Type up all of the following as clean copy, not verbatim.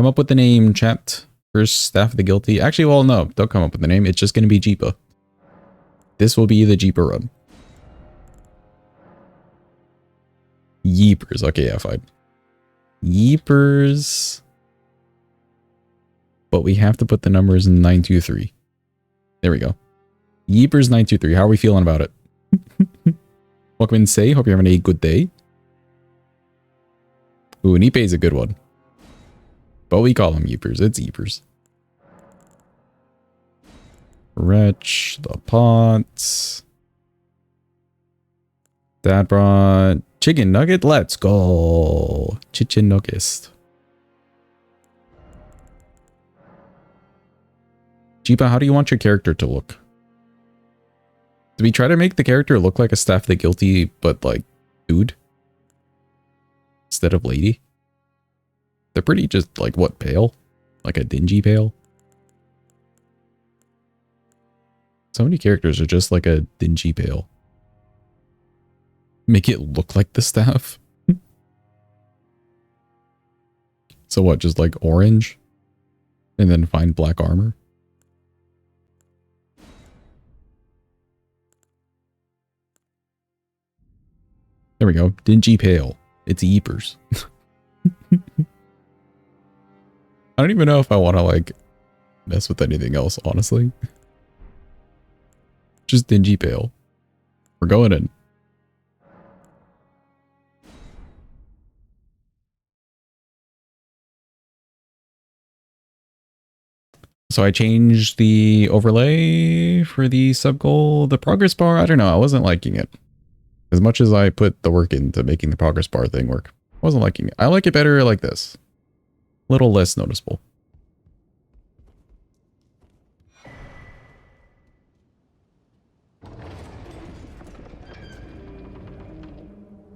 Come up with the name, chat. First Staff of the Guilty. Actually, well, no. Don't come up with the name. It's just going to be Jeepa. This will be the Jeepa run. Yeepers. Okay, yeah, fine. Yeepers. But we have to put the numbers in 923. There we go. Yeepers 923. How are we feeling about it? Welcome in, Say. Hope you're having a good day. Ooh, Nipe is a good one. But we call them Yeepers. It's Yeepers. Wretch, the pots. Dad brought chicken nugget. Let's go. Chicken nugget. Jeepa, how do you want your character to look? Do we try to make the character look like a Staff the Guilty, but like dude? Instead of lady? They're pretty just like what, pale? Like a dingy pale? So many characters are just like a dingy pale. Make it look like the staff. So what, just like orange? And then find black armor? There we go. Dingy pale. It's Yeepers. I don't even know if I want to like mess with anything else, honestly. Just dingy pale. We're going in. So I changed the overlay for the sub goal. The progress bar, I don't know. I wasn't liking it. As much as I put the work into making the progress bar thing work. I wasn't liking it. I like it better like this. A little less noticeable.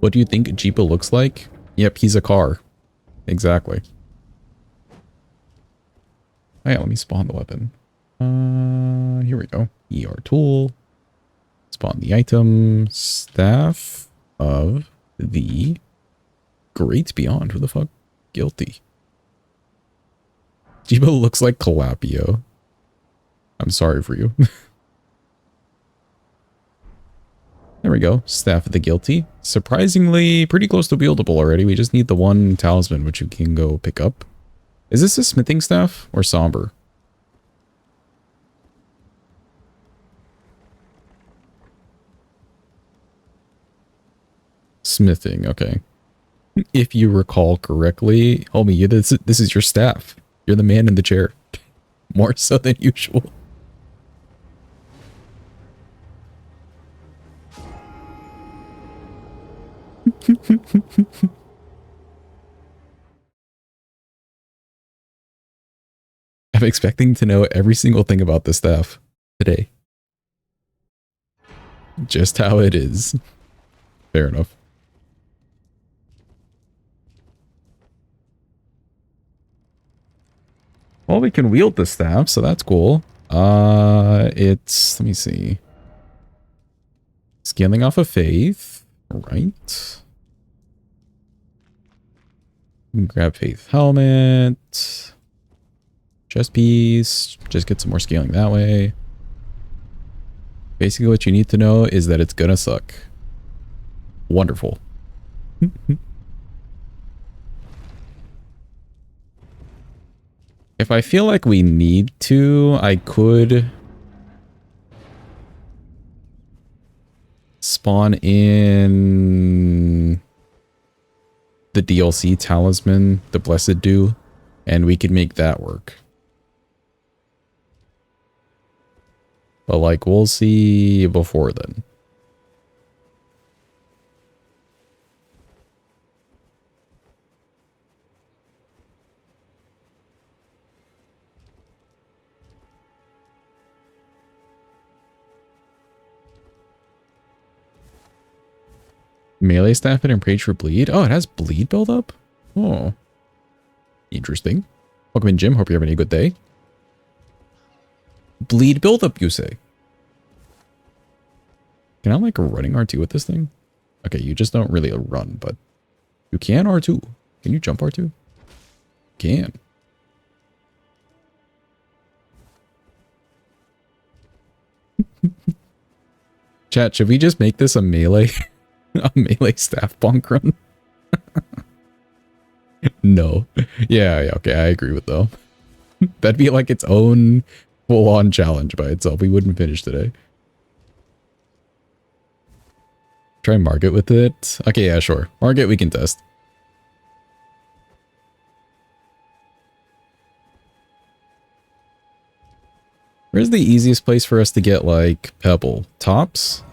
What do you think Jeepa looks like? Yep, he's a car. Exactly. Oh yeah, let me spawn the weapon. Here we go. ER tool. Spawn the item. Staff of the Great Beyond. Who the fuck? Guilty. Jeepa looks like Calapio. I'm sorry for you. There we go. Staff of the Guilty. Surprisingly, pretty close to wieldable already. We just need the one talisman, which you can go pick up. Is this a smithing staff or somber? Smithing, okay. If you recall correctly, homie, this is your staff. You're the man in the chair. More so than usual. I'm expecting to know every single thing about the staff today. Just how it is. Fair enough. Well, we can wield the staff, so that's cool. It's, let me see. Scaling off of faith. Right. Grab faith helmet. Chest piece. Just get some more scaling that way. Basically what you need to know is that it's gonna suck. Wonderful. If I feel like we need to, I could spawn in the DLC talisman, the Blessed Dew, and we could make that work. But like, we'll see before then. Melee staff and Rage for bleed. Oh, it has bleed buildup? Oh. Interesting. Welcome in, Jim. Hope you're having a good day. Bleed buildup, you say? Can I like running R2 with this thing? Okay, you just don't really run, but you can R2. Can you jump R2? Can. Chat, should we just make this a melee? A melee staff bonk run? No. Yeah, okay, I agree with though. That'd be like its own full-on challenge by itself. We wouldn't finish today. Try Margit with it. Okay, yeah, sure. Margit we can test. Where's the easiest place for us to get, like, Pebble? Tops?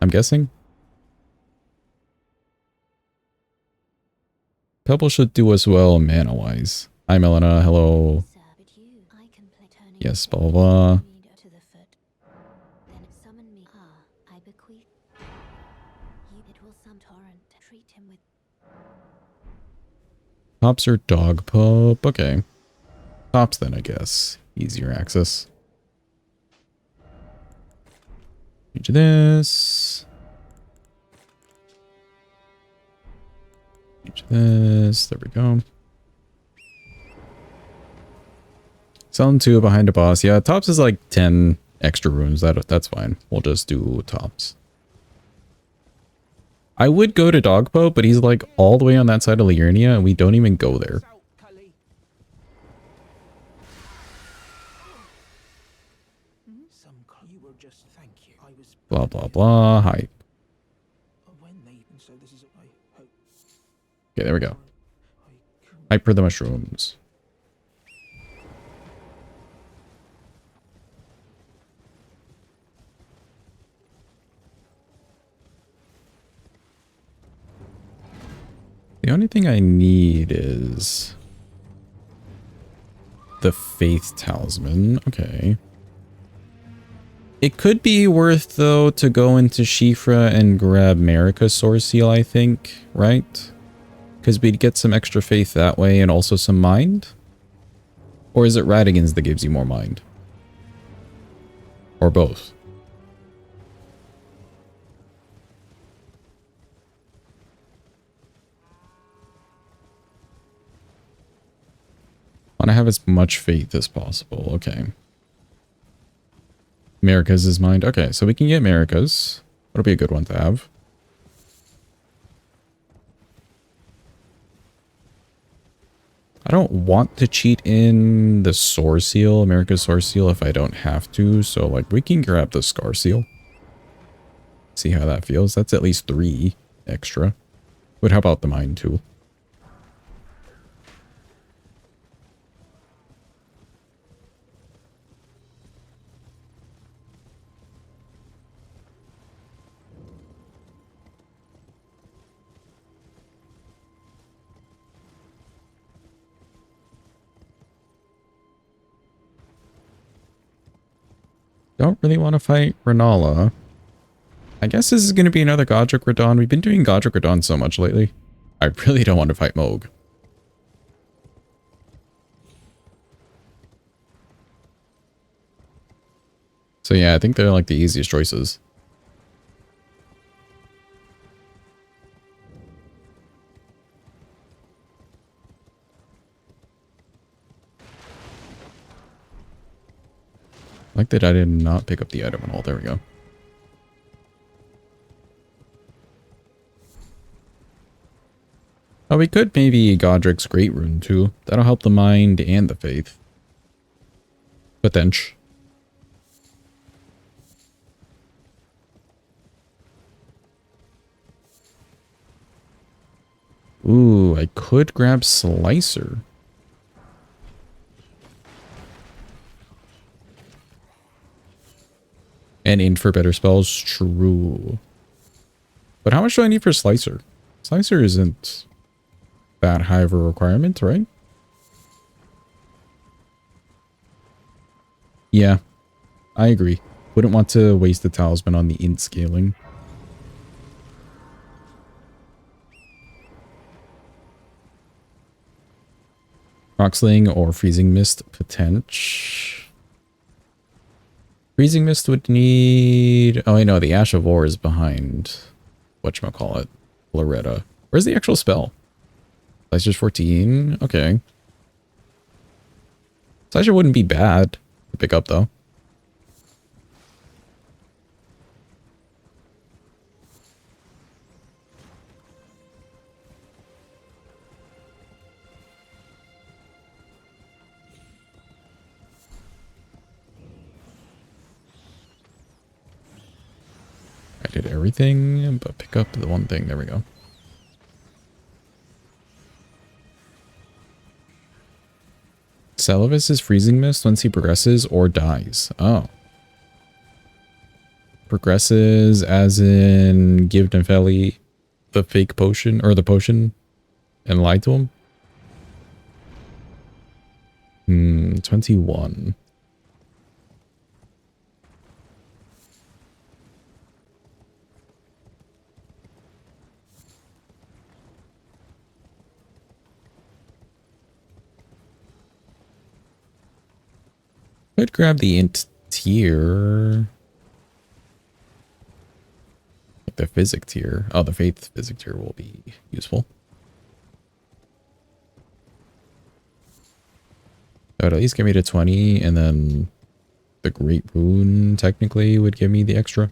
I'm guessing? Pebble should do us well mana-wise. Hi, Melina. Hello. Yes, blah, blah, blah. Tops or dog pup? Okay. Tops then, I guess. Easier access. Change this. Change this. There we go. Selling 2 behind a boss. Yeah, tops is like 10 extra runes. That's fine. We'll just do tops. I would go to Dogpo, but he's like all the way on that side of Liurnia, and we don't even go there. Blah, blah, blah. Hype. Okay, there we go. Hype for the mushrooms. The only thing I need is the Faith Talisman. Okay. It could be worth, though, to go into Shifra and grab Marika's Source Seal, I think, right? Because we'd get some extra faith that way and also some mind? Or is it Radigan's that gives you more mind? Or both? I want to have as much faith as possible. Okay. Marika's is mind. Okay, so we can get Marika's. That'll be a good one to have. I don't want to cheat in the Source Seal, America's Source Seal, if I don't have to. So, like, we can grab the Scar Seal. See how that feels. That's at least 3 extra. But how about the Mind Tool? Don't really want to fight Renala. I guess this is going to be another Godric Radon. We've been doing Godric Radon so much lately. I really don't want to fight Moog. So yeah, I think they're like the easiest choices. Like that I did not pick up the item at all. There we go. Oh, we could maybe Godric's Great Rune too. That'll help the mind and the faith. Potential. Ooh, I could grab Slicer. And in for better spells, true. But how much do I need for Slicer? Slicer isn't that high of a requirement, right? Yeah, I agree. Wouldn't want to waste the talisman on the int scaling. Rocksling or Freezing Mist, potential. Freezing Mist would need... Oh, I know, the Ash of War is behind... Whatchamacallit? Loretta. Where's the actual spell? Slicer's 14? Okay. Slicer wouldn't be bad to pick up, though. selected everything, but pick up the one thing. There we go. Celavis's freezing mist once he progresses or dies. Oh. Progresses as in give Nefeli the fake potion or the potion and lie to him. 21. Could grab the int tier. Like the physic tier. Oh, the faith physic tier will be useful. That would at least get me to 20, and then the Great Rune technically would give me the extra.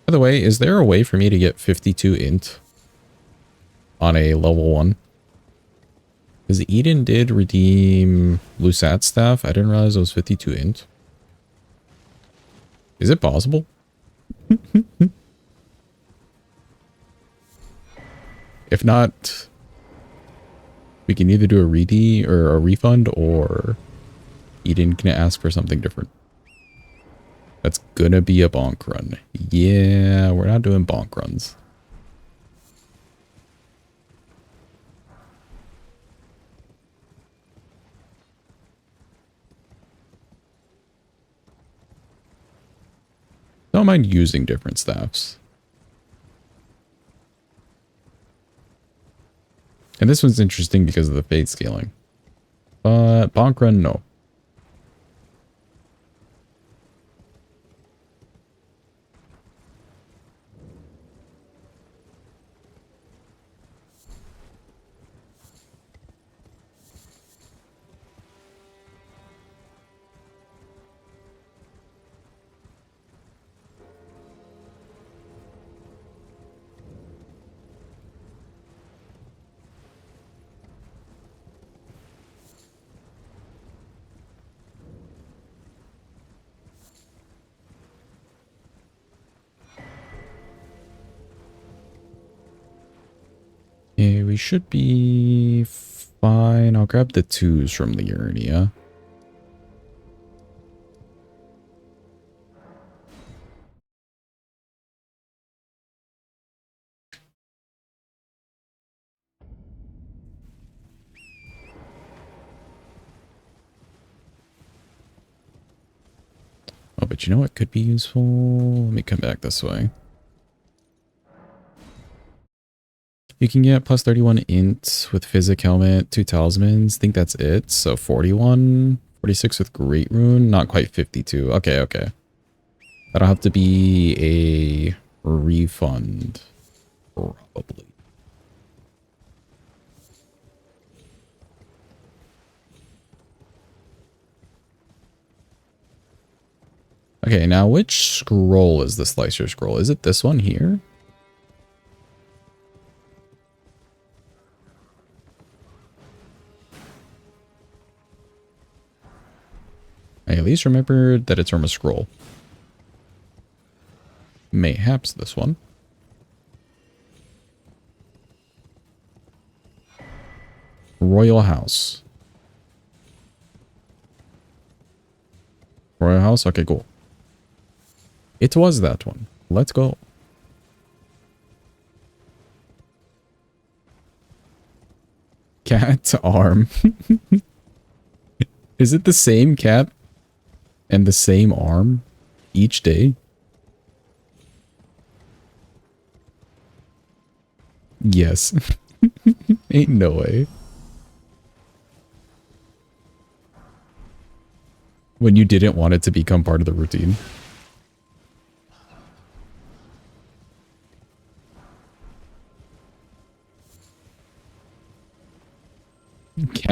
By the way, is there a way for me to get 52 int on a level 1? Because Eden did redeem Lusat staff. I didn't realize it was 52 int. Is it possible? If not, we can either do a ready or a refund, or Eden can ask for something different. That's gonna be a bonk run. Yeah, we're not doing bonk runs. Don't mind using different staffs. And this one's interesting because of the fate scaling. But bonk run, no. Yeah, we should be fine. I'll grab the 2s from Liurnia. Oh, but you know what could be useful? Let me come back this way. You can get plus 31 int with Physic Helmet, 2 Talismans. I think that's it. So 41, 46 with Great Rune. Not quite 52. Okay, okay. That'll have to be a refund. Probably. Okay, now which scroll is the Slicer scroll? Is it this one here? I at least remembered that it's from a scroll. Mayhaps this one. Royal House. Royal House? Okay, cool. It was that one. Let's go. Cat arm. Is it the same cat and the same arm each day? Yes. Ain't no way. When you didn't want it to become part of the routine.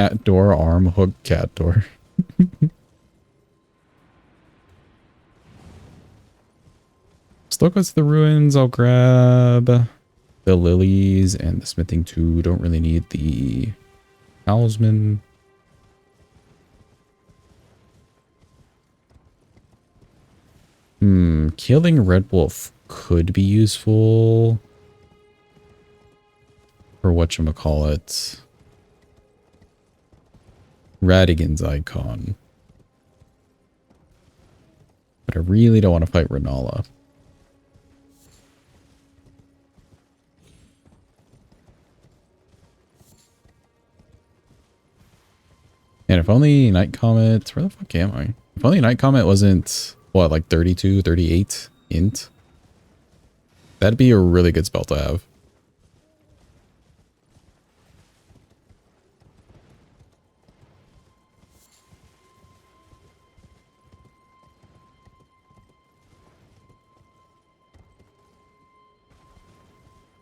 Cat door, arm hook, cat door. Still goes to the ruins. I'll grab the lilies and the smithing too. Don't really need the talisman. Killing Red Wolf could be useful for whatchamacallit. Radigan's icon. But I really don't want to fight Renala. And if only Night Comet... Where the fuck am I? If only Night Comet wasn't, what, like 32, 38 int? That'd be a really good spell to have.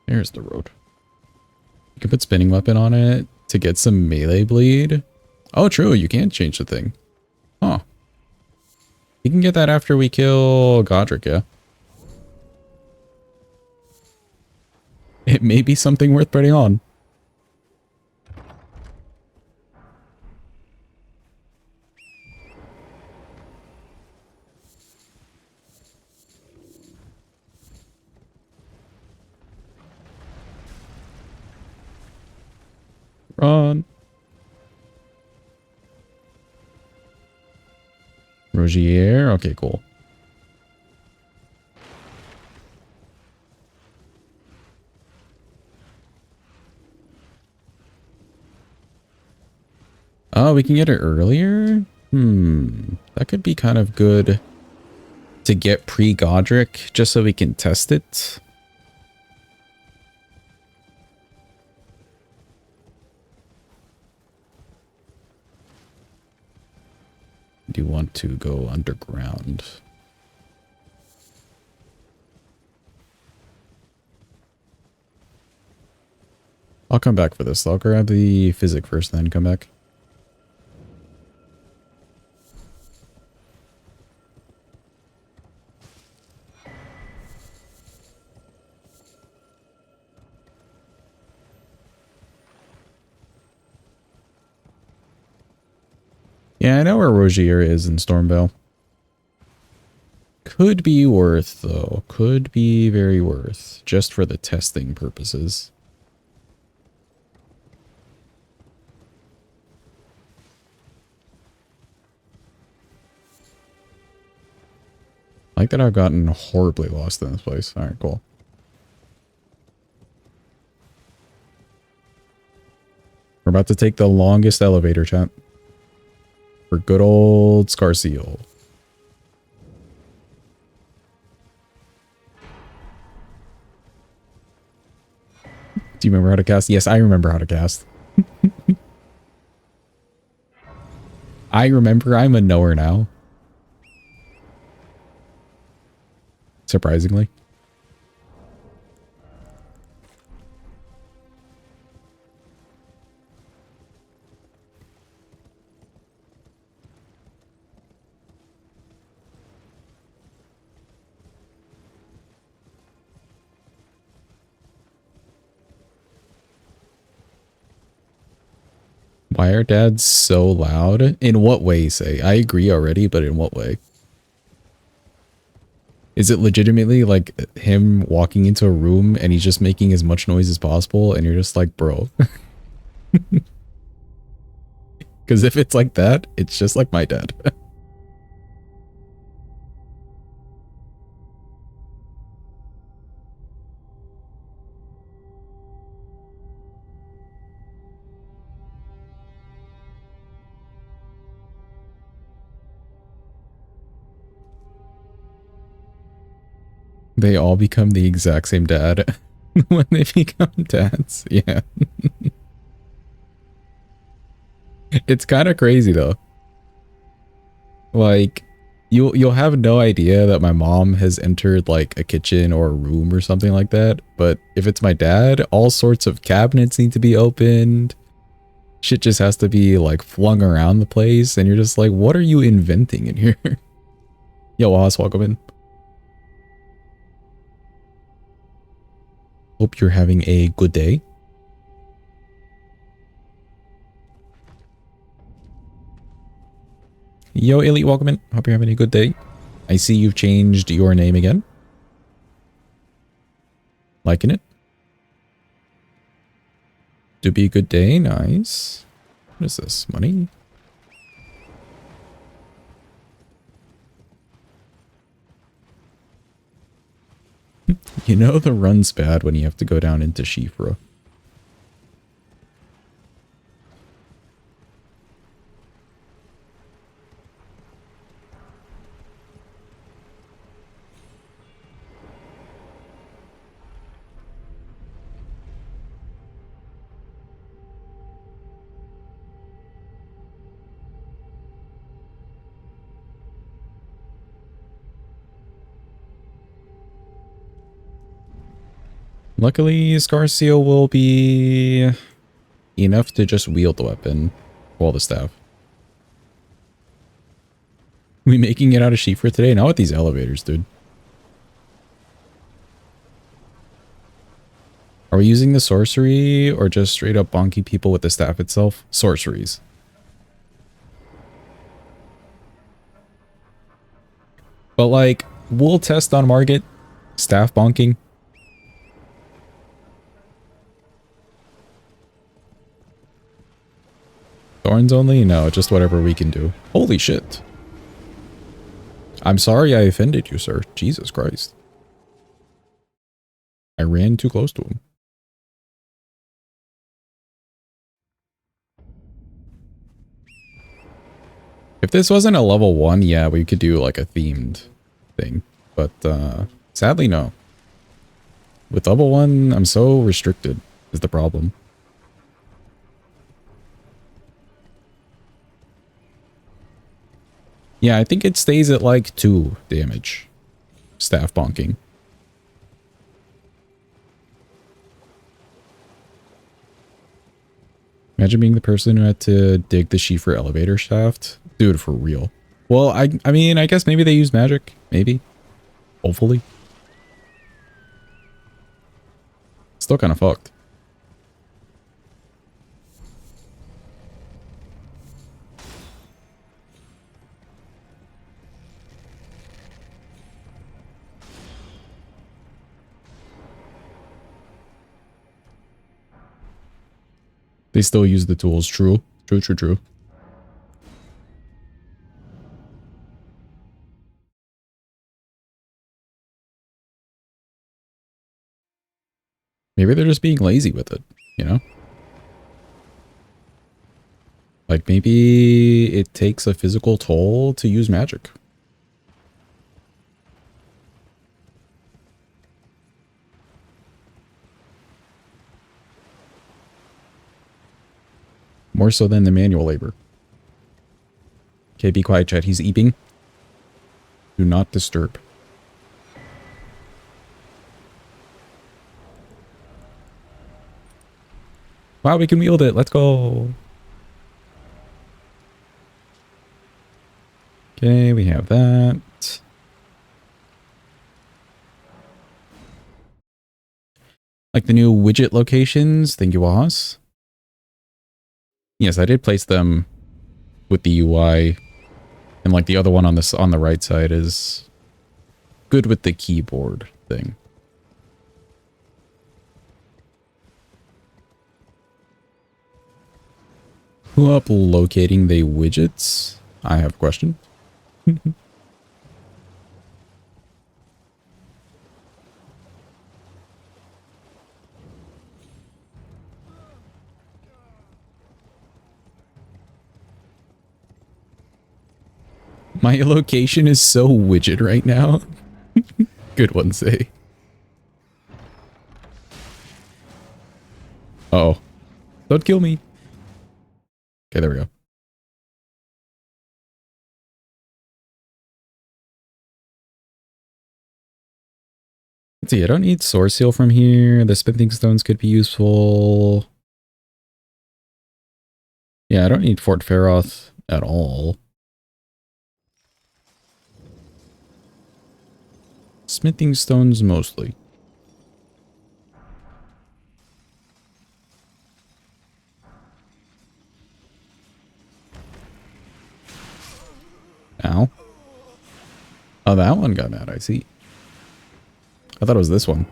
There's the road. You can put spinning weapon on it to get some melee bleed. Oh, true. You can change the thing. Huh. You can get that after we kill Godric, yeah. It may be something worth putting on. Run. Rogier. Okay, cool. Oh, we can get it earlier? That could be kind of good to get pre-Godric, just so we can test it. Do you want to go underground? I'll come back for this. I'll grab the physic first, then come back. Yeah, I know where Rogier is in Stormveil. Could be worth, though. Could be very worth. Just for the testing purposes. I like that I've gotten horribly lost in this place. Alright, cool. We're about to take the longest elevator, chat. For good old Scarseal. Do you remember how to cast? Yes, I remember how to cast. I remember. I'm a knower now. Surprisingly. Why are dads so loud? In what way, say? I agree already, but in what way? Is it legitimately like him walking into a room and he's just making as much noise as possible and you're just like, bro? Because if it's like that, it's just like my dad. They all become the exact same dad when they become dads. Yeah. It's kind of crazy though. Like you'll have no idea that my mom has entered like a kitchen or a room or something like that, but if it's my dad, all sorts of cabinets need to be opened. Shit just has to be like flung around the place, and you're just like, what are you inventing in here? Yo, Oz, welcome in. Hope you're having a good day. Yo, Elite, welcome in. Hope you're having a good day. I see you've changed your name again. Liking it. To be a good day. Nice. What is this? Money? You know the run's bad when you have to go down into Shifra. Luckily, Scarcio will be enough to just wield the weapon while the staff. We making it out of Shifra today? Not with these elevators, dude. Are we using the sorcery or just straight up bonking people with the staff itself? Sorceries. But like, we'll test on Margit. Staff bonking. Thorns only? No, just whatever we can do. Holy shit. I'm sorry I offended you, sir. Jesus Christ. I ran too close to him. If this wasn't a level 1, yeah, we could do like a themed thing. But sadly, no. With level 1, I'm so restricted is the problem. Yeah, I think it stays at like 2 damage. Staff bonking. Imagine being the person who had to dig the Shifra elevator shaft. Dude, for real. Well, I mean, I guess maybe they use magic. Maybe. Hopefully. Still kind of fucked. They still use the tools. True. True, true, true. Maybe they're just being lazy with it, you know? Like, maybe it takes a physical toll to use magic. More so than the manual labor. Okay, be quiet, chat. He's eating. Do not disturb. Wow, we can wield it. Let's go. Okay, we have that. Like the new widget locations. Thank you, Wahas. Yes, I did place them with the UI. And like the other one on this on the right side is good with the keyboard thing. Who up locating the widgets? I have a question. My location is so widget right now. Good one, say. Uh-oh. Don't kill me. Okay, there we go. Let's see, I don't need Source Seal from here. The Spinning Stones could be useful. Yeah, I don't need Fort Faroth at all. Smithing stones mostly. Ow. Oh, that one got mad, I see. I thought it was this one.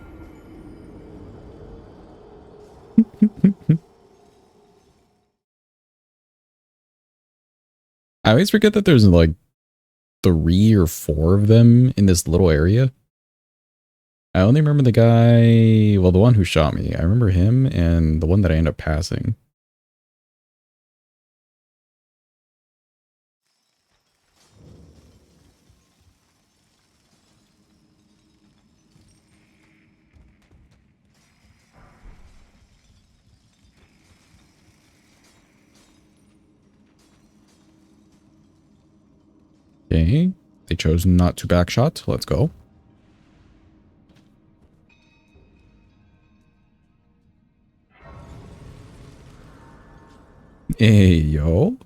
I always forget that there's like 3 or 4 of them in this little area. I only remember the guy, well, the one who shot me. I remember him and the one that I end up passing. Okay. They chose not to backshot. Let's go. Hey, yo.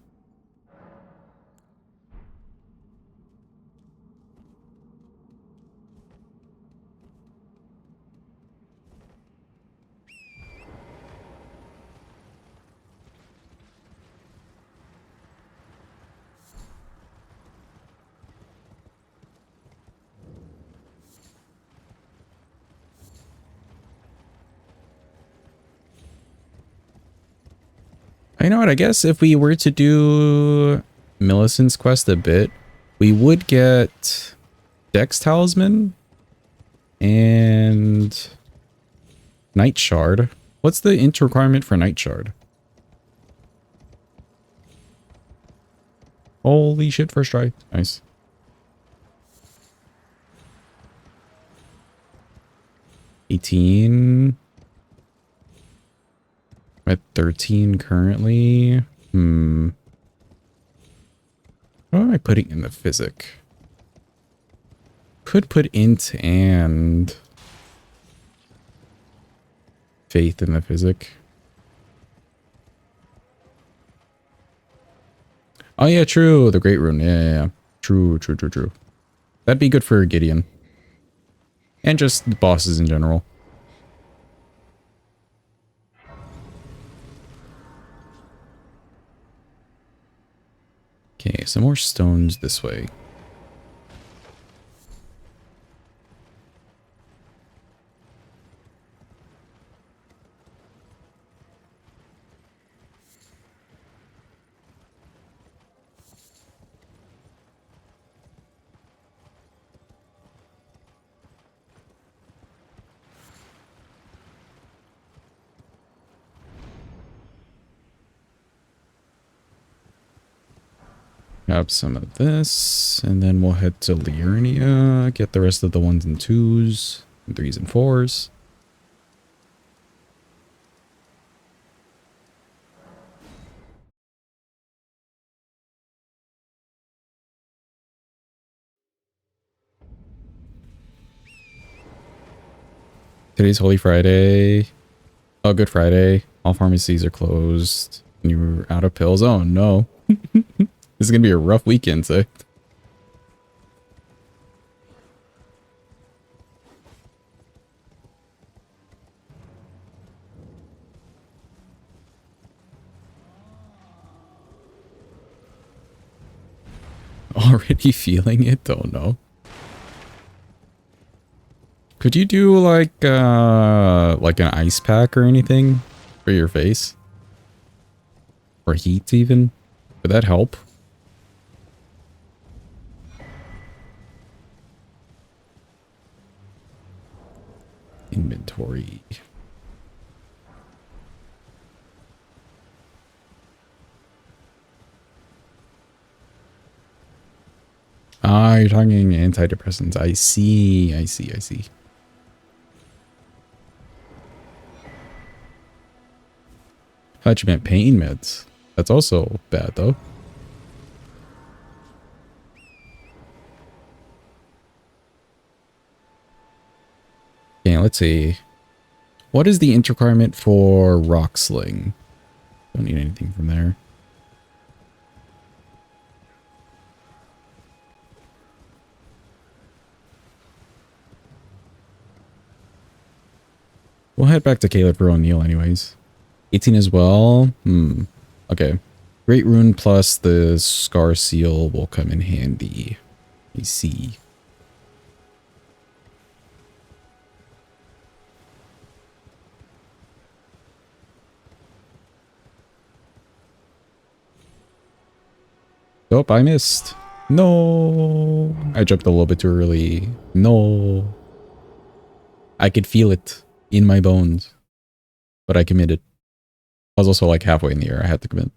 You know what? I guess if we were to do Millicent's quest a bit, we would get Dex Talisman and Night Shard. What's the int requirement for Night Shard? Holy shit, first try. Nice. 18. I'm at 13 currently. What am I putting in the physic? Could put int and faith in the physic. Oh yeah, true. The Great Rune. Yeah. True. That'd be good for Gideon. And just the bosses in general. Okay, some more stones this way. Grab some of this, and then we'll head to Liurnia, get the rest of the 1s and 2s, and 3s and 4s. Today's Holy Friday. Oh, Good Friday. All pharmacies are closed. And you're out of pills. Oh, no. This is going to be a rough weekend, say. Already feeling it? Oh, no. Could you do like an ice pack or anything for your face? Or heat even? Would that help? Inventory. Ah, you're talking antidepressants. I see. I thought you meant pain meds. That's also bad, though. Okay, let's see. What is the int requirement for Rock Sling? Don't need anything from there. We'll head back to Caleb for O'Neill anyways. 18 as well. Okay. Great Rune plus the Scar Seal will come in handy. I see. Oh, I missed. No. I jumped a little bit too early. No. I could feel it in my bones. But I committed. I was also like halfway in the air. I had to commit.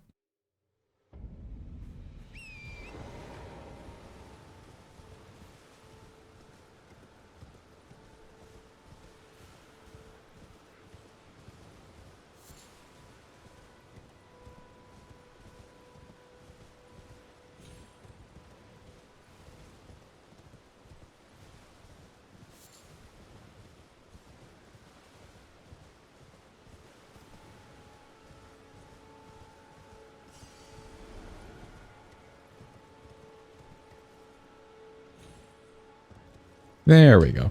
There we go.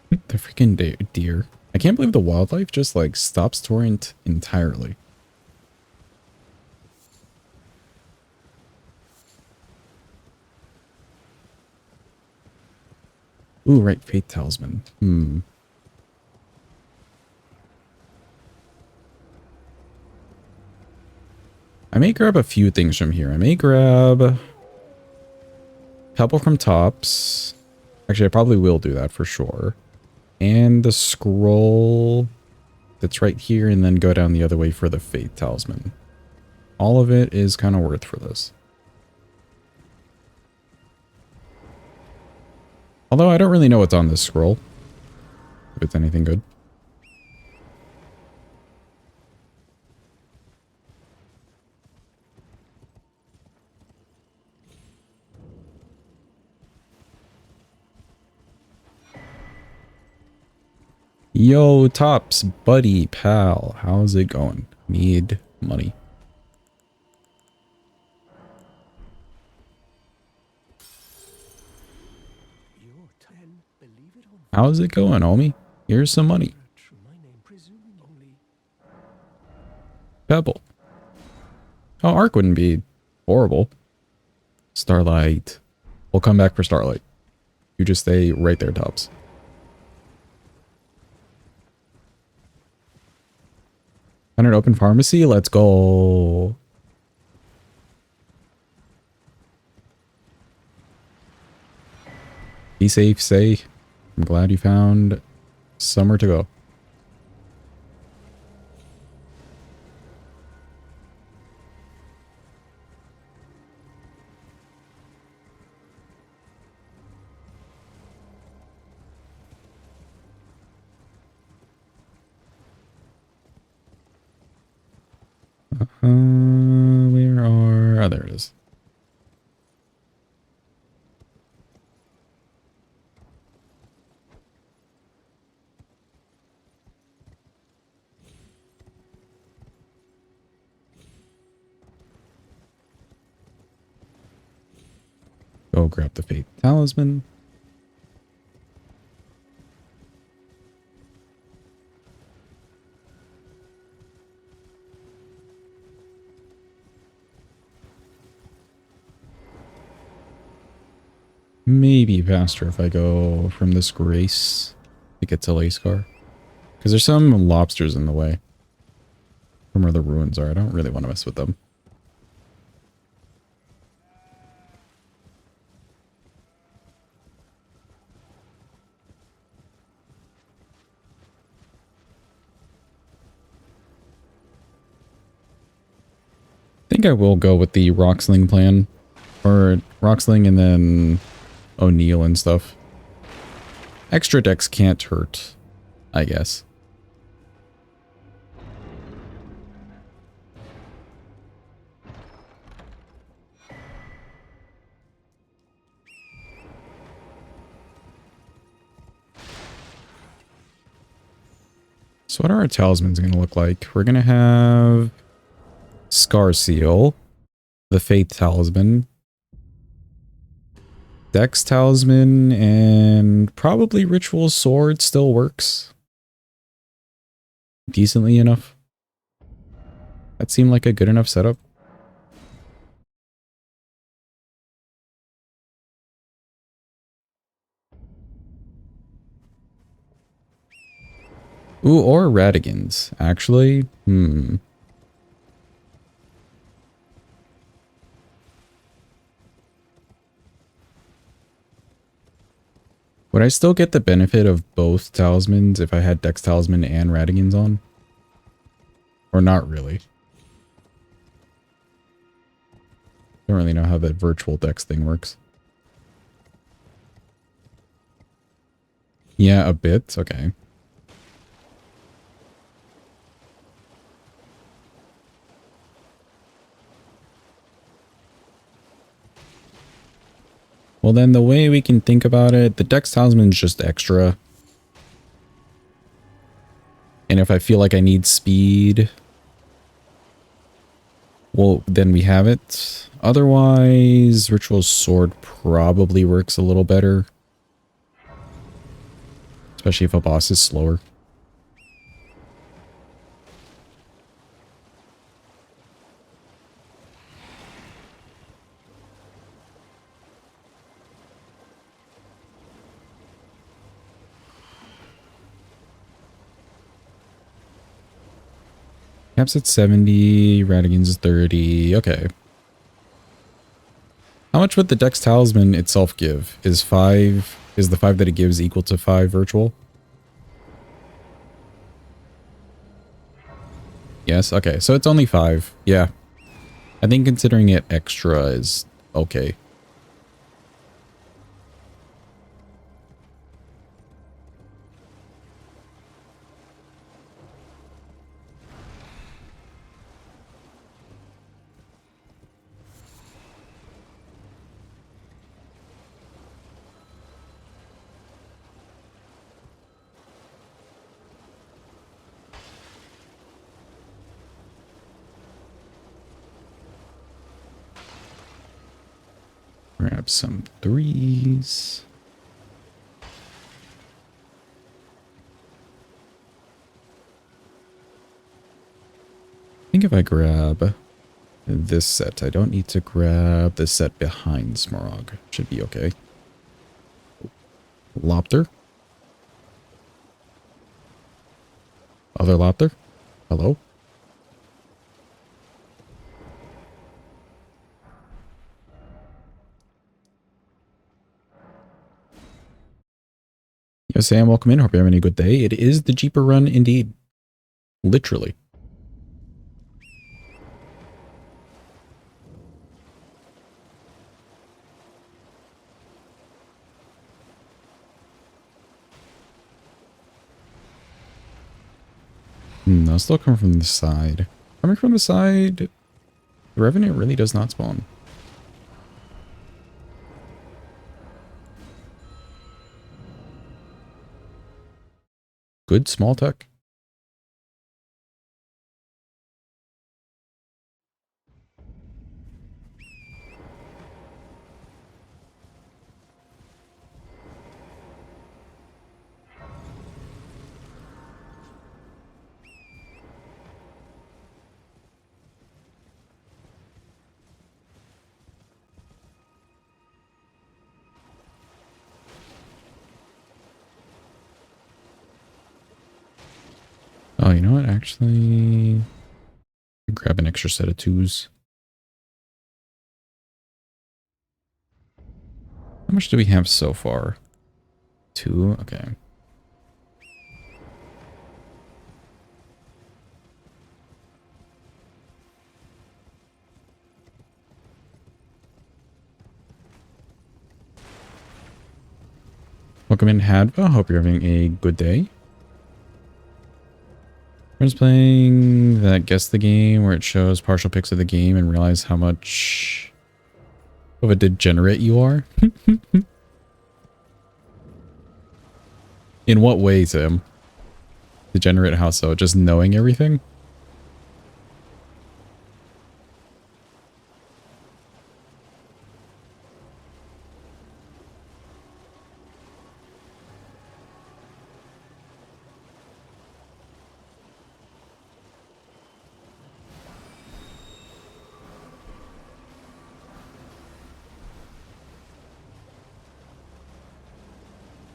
The freaking deer. I can't believe the wildlife just like stops torrent entirely. Ooh, right. Fate Talisman. I may grab a few things from here. I may grab Pebble from Tops. Actually, I probably will do that for sure. And the scroll that's right here, and then go down the other way for the Fate Talisman. All of it is kind of worth for this. Although I don't really know what's on this scroll. If it's anything good. Yo, Tops, buddy, pal, how's it going? Need money. How's it going, homie? Here's some money. Pebble. Oh, Arc wouldn't be horrible. Starlight. We'll come back for Starlight. You just stay right there, Tops. An open pharmacy? Let's go. Be safe, say. I'm glad you found somewhere to go. Where are... Oh, there it is. Go grab the Fate Talisman. Maybe faster if I go from this Grace to get to Lascar. Because there's some lobsters in the way. From where the ruins are. I don't really want to mess with them. I think I will go with the Rocksling plan. Or Rocksling and then O'Neill and stuff. Extra decks can't hurt, I guess. So what are our talismans going to look like? We're going to have Scar Seal, the Fate Talisman, Dex Talisman and probably Ritual Sword still works decently enough. That seemed like a good enough setup. Ooh, or Radigans, actually. Would I still get the benefit of both talismans if I had Dex Talisman and Radigans on? Or not really? Don't really know how that virtual Dex thing works. Yeah, a bit. Okay. Well, then the way we can think about it, the Dex Talisman is just extra. And if I feel like I need speed, well, then we have it. Otherwise, Ritual Sword probably works a little better. Especially if a boss is slower. Cap's at 70, Radigan's is 30. Okay. How much would the Dex Talisman itself give? Is the 5 that it gives equal to 5 virtual? Yes, okay. So it's only 5. Yeah. I think considering it extra is okay. Grab some 3s. I think if I grab this set, I don't need to grab the set behind Smaragd. Should be okay. Lopter. Other Lopter. Hello. Yo, Sam, welcome in. Hope you're having a good day. It is the Jeeper run indeed. Literally. No, still coming from the side. Coming from the side, the Revenant really does not spawn. Good small tech. Oh, you know what? Actually, grab an extra set of 2s. How much do we have so far? 2? Okay. Welcome in, Hadva. Hope you're having a good day. I'm just playing that Guess the Game where it shows partial pics of the game and realize how much of a degenerate you are. In what way, Sam? Degenerate how so? Just knowing everything?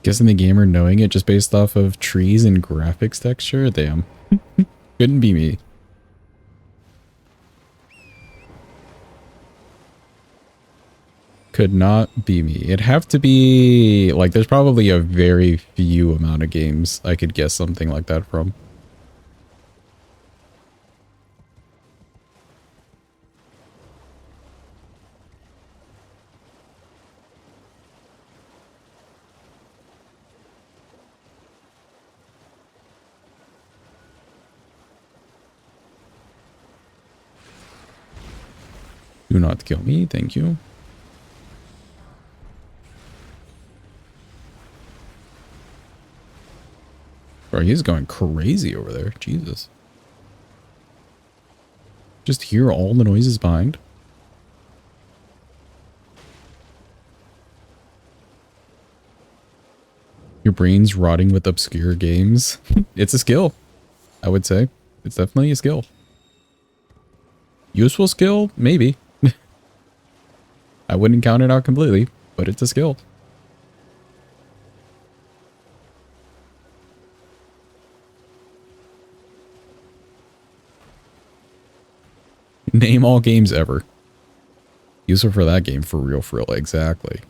Guessing the gamer knowing it just based off of trees and graphics texture? Damn. Couldn't be me. Could not be me. It'd have to be like there's probably a very few amount of games I could guess something like that from. Do not kill me, thank you. Bro, he's going crazy over there. Jesus. Just hear all the noises behind. Your brain's rotting with obscure games. It's a skill, I would say. It's definitely a skill. Useful skill? Maybe. I wouldn't count it out completely, but it's a skill. Name all games ever. Useful for that game, for real, exactly.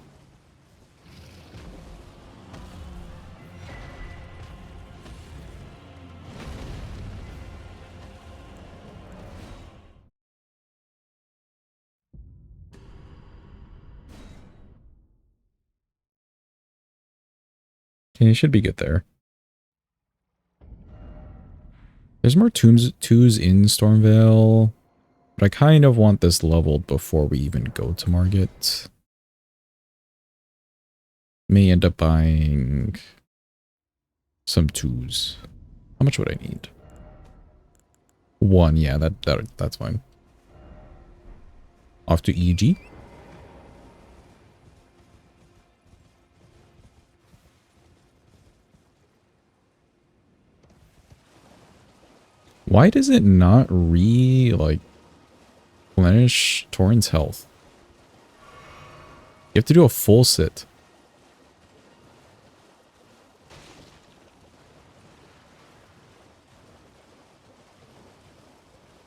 Okay, you should be good there. There's more twos in Stormvale, but I kind of want this leveled before we even go to Margit. May end up buying some twos. How much would I need? One, yeah, that's fine. Off to EG. Why does it not replenish Torrent's health? You have to do a full sit.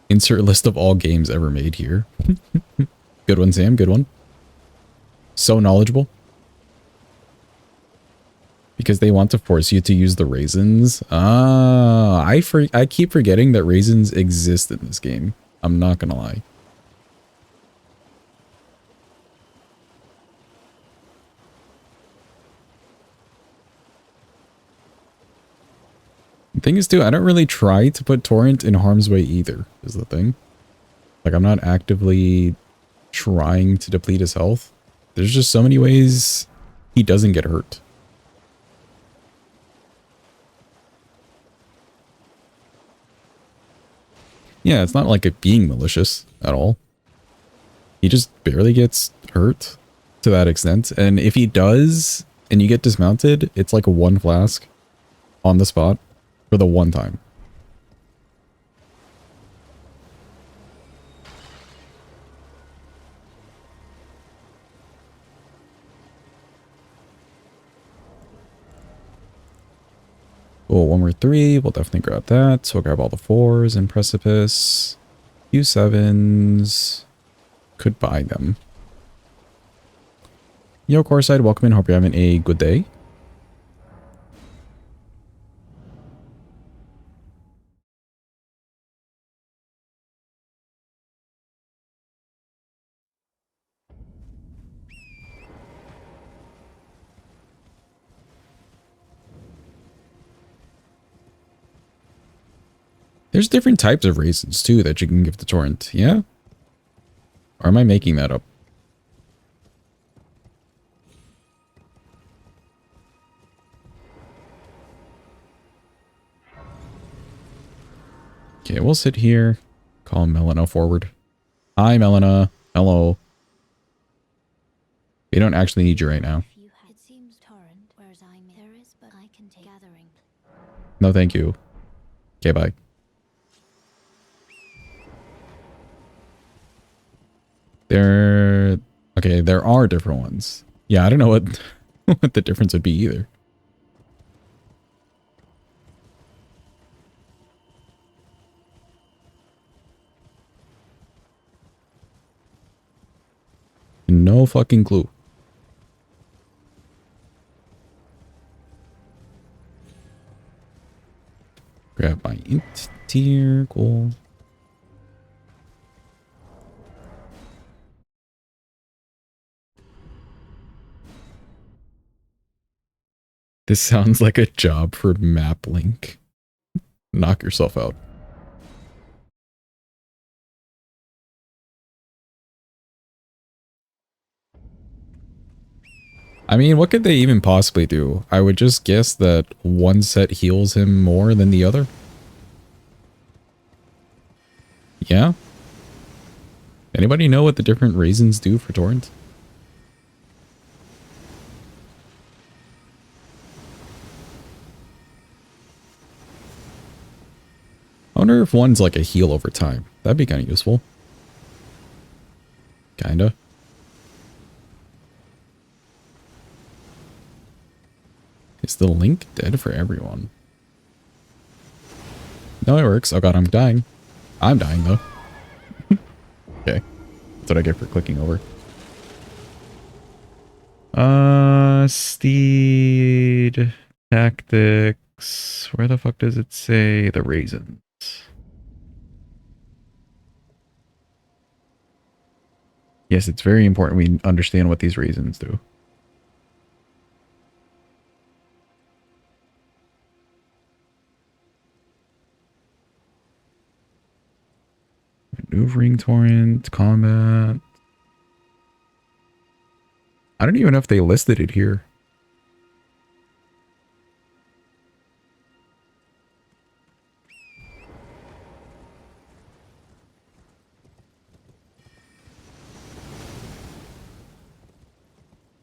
Insert list of all games ever made here. Good one, Sam. Good one. So knowledgeable. Because they want to force you to use the raisins. Ah, I keep forgetting that raisins exist in this game. I'm not gonna lie. The thing is too, I don't really try to put Torrent in harm's way either, is the thing. Like, I'm not actively trying to deplete his health. There's just so many ways he doesn't get hurt. Yeah, it's not like it being malicious at all. He just barely gets hurt to that extent. And if he does, and you get dismounted, it's like a one flask on the spot for the one time. Oh, one more 3. We'll definitely grab that. So we'll grab all the 4s and Precipice. Few 7s. Could buy them. Yo, Coreside, welcome in. Hope you're having a good day. There's different types of raisins, too, that you can give to Torrent, yeah? Or am I making that up? Okay, we'll sit here. Call Melina forward. Hi, Melina. Hello. We don't actually need you right now. No, thank you. Okay, bye. Okay, there are different ones. Yeah, I don't know what what the difference would be either. No fucking clue. Grab my int tier. Cool. This sounds like a job for MapLink. Knock yourself out. I mean, what could they even possibly do? I would just guess that one set heals him more than the other. Yeah? Anybody know what the different raisins do for Torrent? I wonder if one's like a heal over time. That'd be kind of useful. Kinda. Is the link dead for everyone? No, it works. Oh god, I'm dying. I'm dying though. Okay. That's what I get for clicking over. Steed tactics. Where the fuck does it say the raisins? Yes, it's very important we understand what these raisins do. Maneuvering torrent, combat. I don't even know if they listed it here.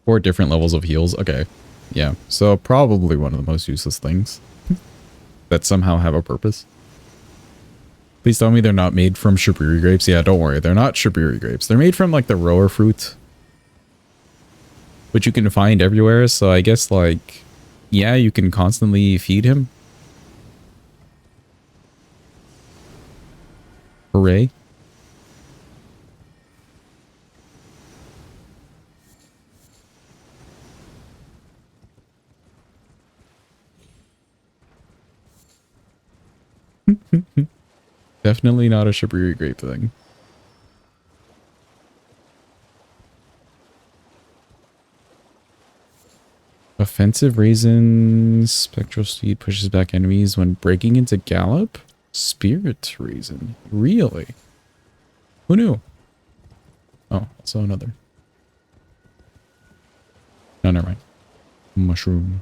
Four different levels of heals. Okay. Yeah. So probably one of the most useless things that somehow have a purpose. Please tell me they're not made from Shiburi grapes. Yeah, don't worry. They're not Shiburi grapes. They're made from like the rower fruit, which you can find everywhere. So I guess like, yeah, you can constantly feed him. Hooray. Definitely not a Shiburi grape thing. Offensive raisin. Spectral speed pushes back enemies when breaking into gallop. Spirit raisin. Really? Who knew? Oh, also another. No, never mind. Mushroom.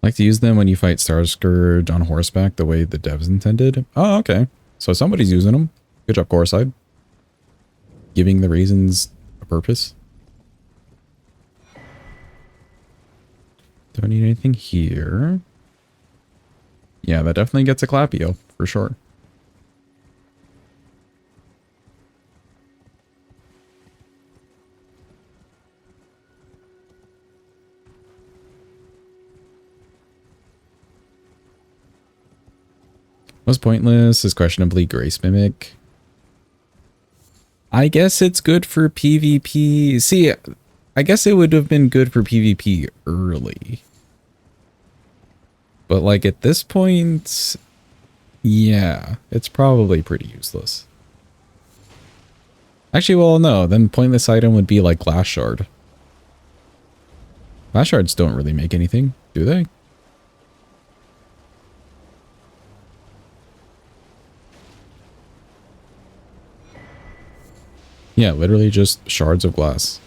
Like to use them when you fight Starscourge on horseback the way the devs intended. Oh, okay. So somebody's using them. Good job, Coreside. Giving the raisins a purpose. Don't need anything here. Yeah, that definitely gets a Clapio, for sure. Was pointless, is questionably Grace Mimic. I guess it's good for PvP. See, I guess it would have been good for PvP early. But like at this point, yeah, it's probably pretty useless. Actually, well, no, then pointless item would be like Glass Shard. Glass Shards don't really make anything, do they? Yeah, literally just shards of glass.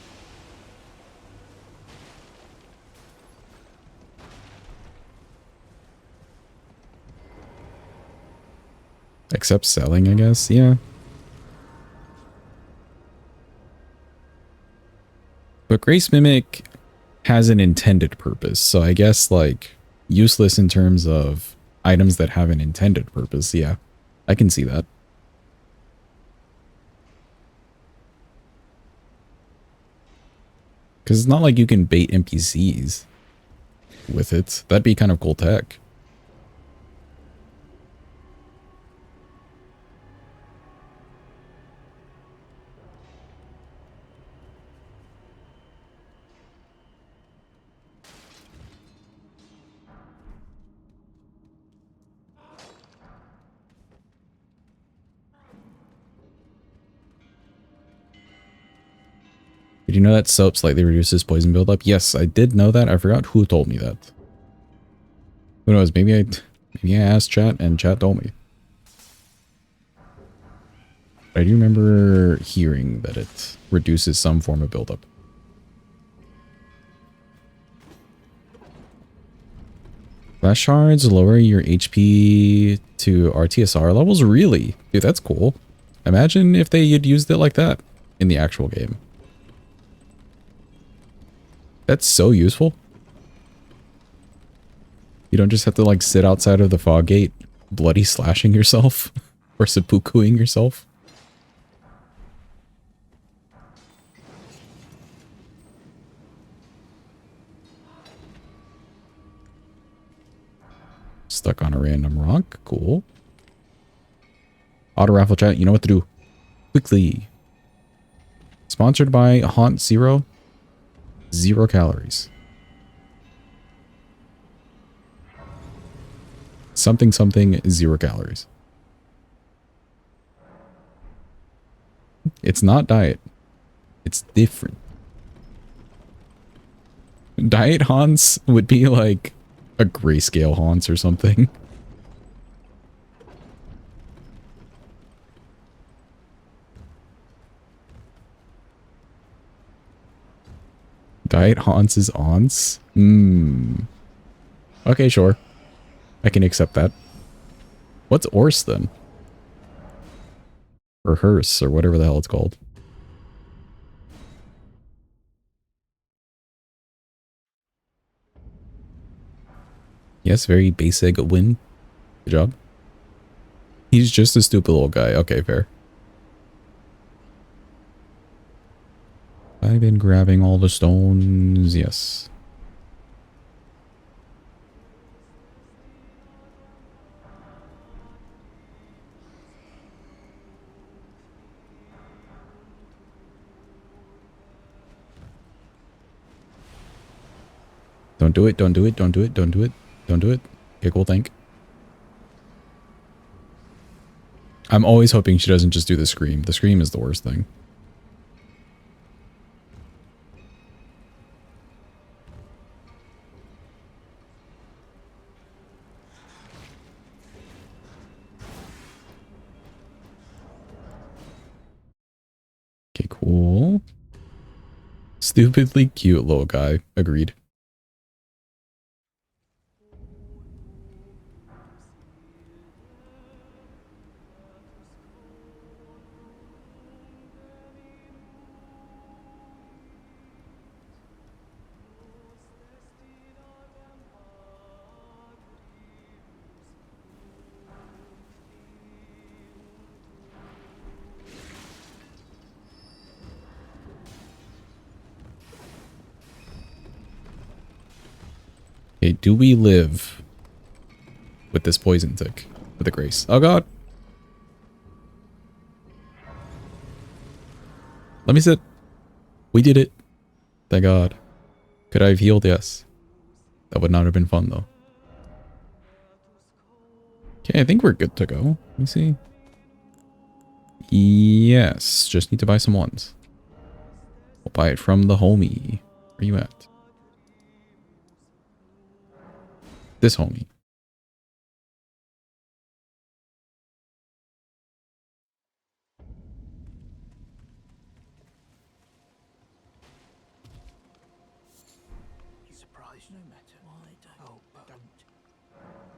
Except selling, I guess. Yeah. But Grace Mimic has an intended purpose. So I guess like useless in terms of items that have an intended purpose. Yeah, I can see that. Because it's not like you can bait NPCs with it. That'd be kind of cool tech. Did you know that soap slightly reduces poison buildup? Yes, I did know that. I forgot who told me that. Who knows? Maybe I asked chat and chat told me. I do remember hearing that it reduces some form of buildup. Flash shards lower your HP to RTSR levels? Really? Dude, that's cool. Imagine if they had used it like that in the actual game. That's so useful. You don't just have to like sit outside of the fog gate bloody slashing yourself or seppukuing yourself. Stuck on a random rock. Cool. Auto raffle chat. You know what to do. Quickly. Sponsored by Haunt Zero. 0 calories. Something something 0 calories. It's not diet. It's different. Diet haunts would be like a grayscale haunts or something. Diet haunts is aunts? Okay, sure. I can accept that. What's Orse then? Or Hearse, or whatever the hell it's called. Yes, very basic win. Good job. He's just a stupid little guy. Okay, fair. I've been grabbing all the stones. Yes. Don't do it. Don't do it. Don't do it. Don't do it. Don't do it. Okay, cool. Thank. I'm always hoping she doesn't just do the scream. The scream is the worst thing. Okay, cool. Stupidly cute little guy. Agreed. Okay, do we live with this poison tick? With the grace. Oh god. Let me sit. We did it. Thank god. Could I have healed? Yes. That would not have been fun though. Okay, I think we're good to go. Let me see. Yes, just need to buy some ones. We'll buy it from the homie. Where you at? This homie.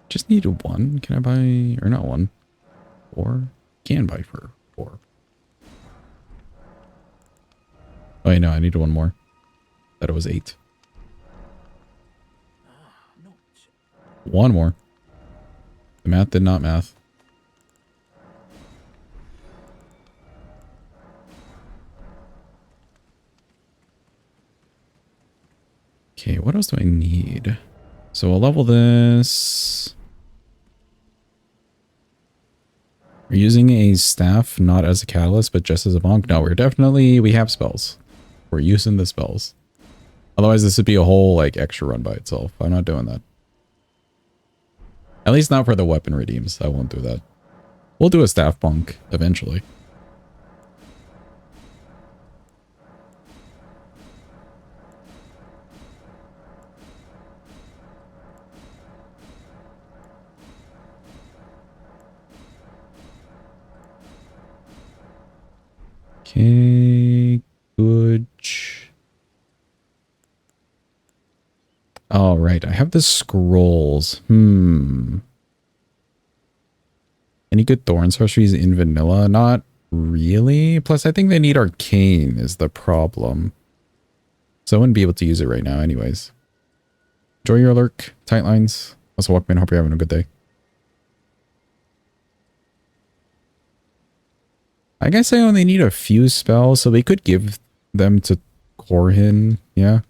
Just need one. Can I buy, or not one? 4? Can buy for 4. Oh, yeah, no, I need one more. Thought it was 8. One more. The math did not math. Okay, what else do I need? So we'll level this. We're using a staff not as a catalyst, but just as a bonk. No, we have spells. We're using the spells. Otherwise, this would be a whole like extra run by itself. I'm not doing that. At least not for the weapon redeems. I won't do that. We'll do a staff bonk eventually. Okay, good. All right, I have the scrolls. Any good thorn sorceries in vanilla? Not really. Plus, I think they need arcane is the problem. So I wouldn't be able to use it right now anyways. Enjoy your lurk, tight lines. Also, Walkman, hope you're having a good day. I guess I only need a few spells, so we could give them to Korhin, yeah.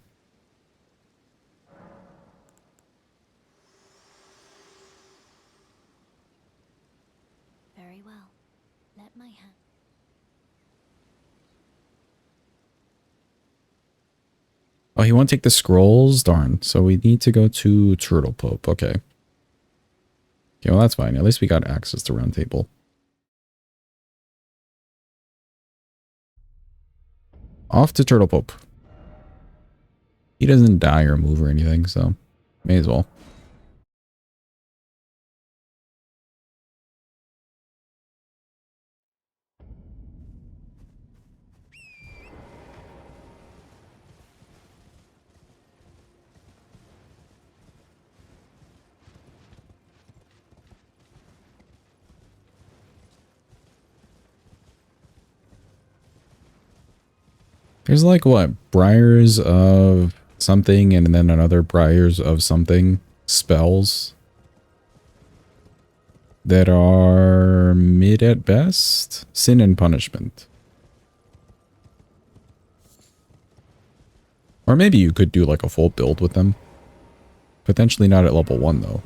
Very well. Let my hand. Oh, he won't take the scrolls? Darn. So we need to go to Turtle Pope. Okay. Okay, well that's fine. At least we got access to Round Table. Off to Turtle Pope. He doesn't die or move or anything, so may as well. There's like what? Briars of something and then another Briars of something spells that are mid at best. Sin and Punishment. Or maybe you could do like a full build with them. Potentially not at level 1 though.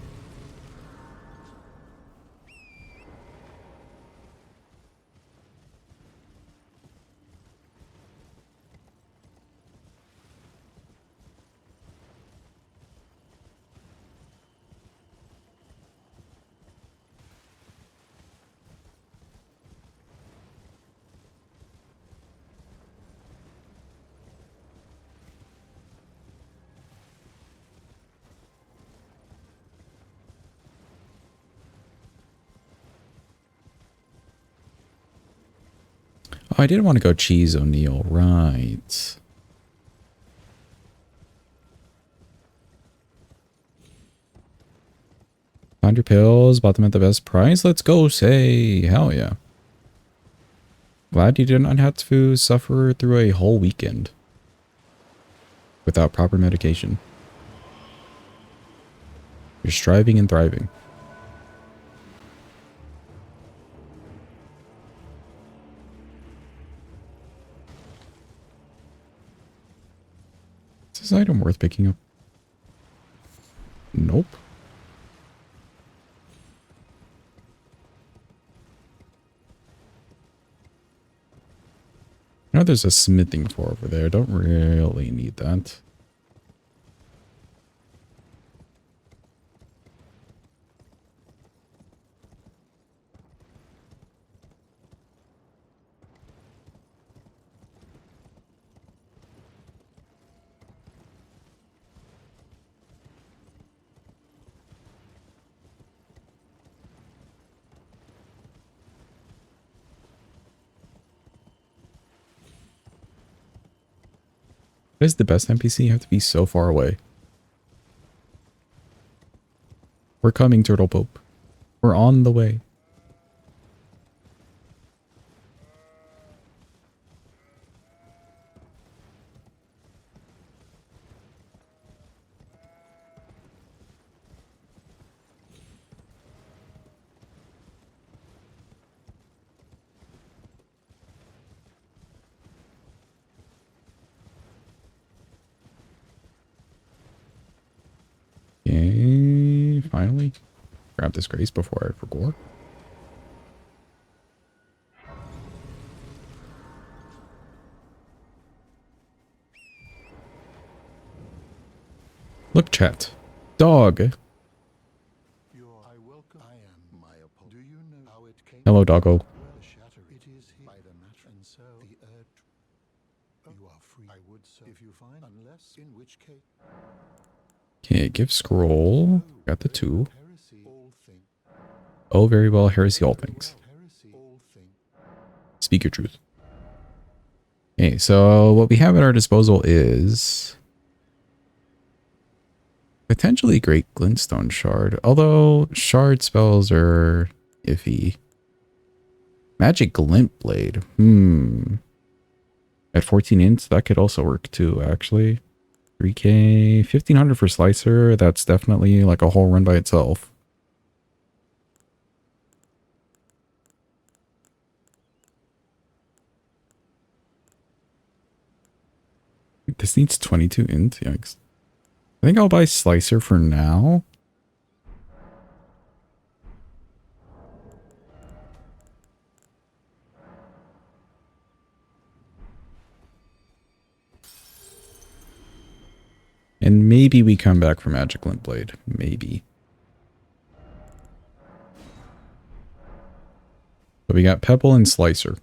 Oh, I didn't want to go Cheese O'Neill, right. Found your pills, bought them at the best price. Let's go, say. Hell yeah. Glad you did not have to suffer through a whole weekend without proper medication. You're striving and thriving. Is this item worth picking up? Nope. I know there's a smithing floor over there. Don't really need that. What is the best NPC? You have to be so far away. We're coming, Turtle Pope. We're on the way. finally. Grab this grace before I forgot. Look, chat. Dog. Hello, doggo. Okay, give scroll. Got the 2. Oh, very well. Heresy all things. Speak your truth. Okay, so what we have at our disposal is potentially Great Glintstone Shard, although shard spells are iffy. Magic Glint Blade. At 14 ints, that could also work too, actually. 3k, 1500 for Slicer. That's definitely like a whole run by itself. This needs 22 int. Yikes. I think I'll buy Slicer for now. And maybe we come back for Magic Glint Blade. Maybe. But we got Pebble and Slicer.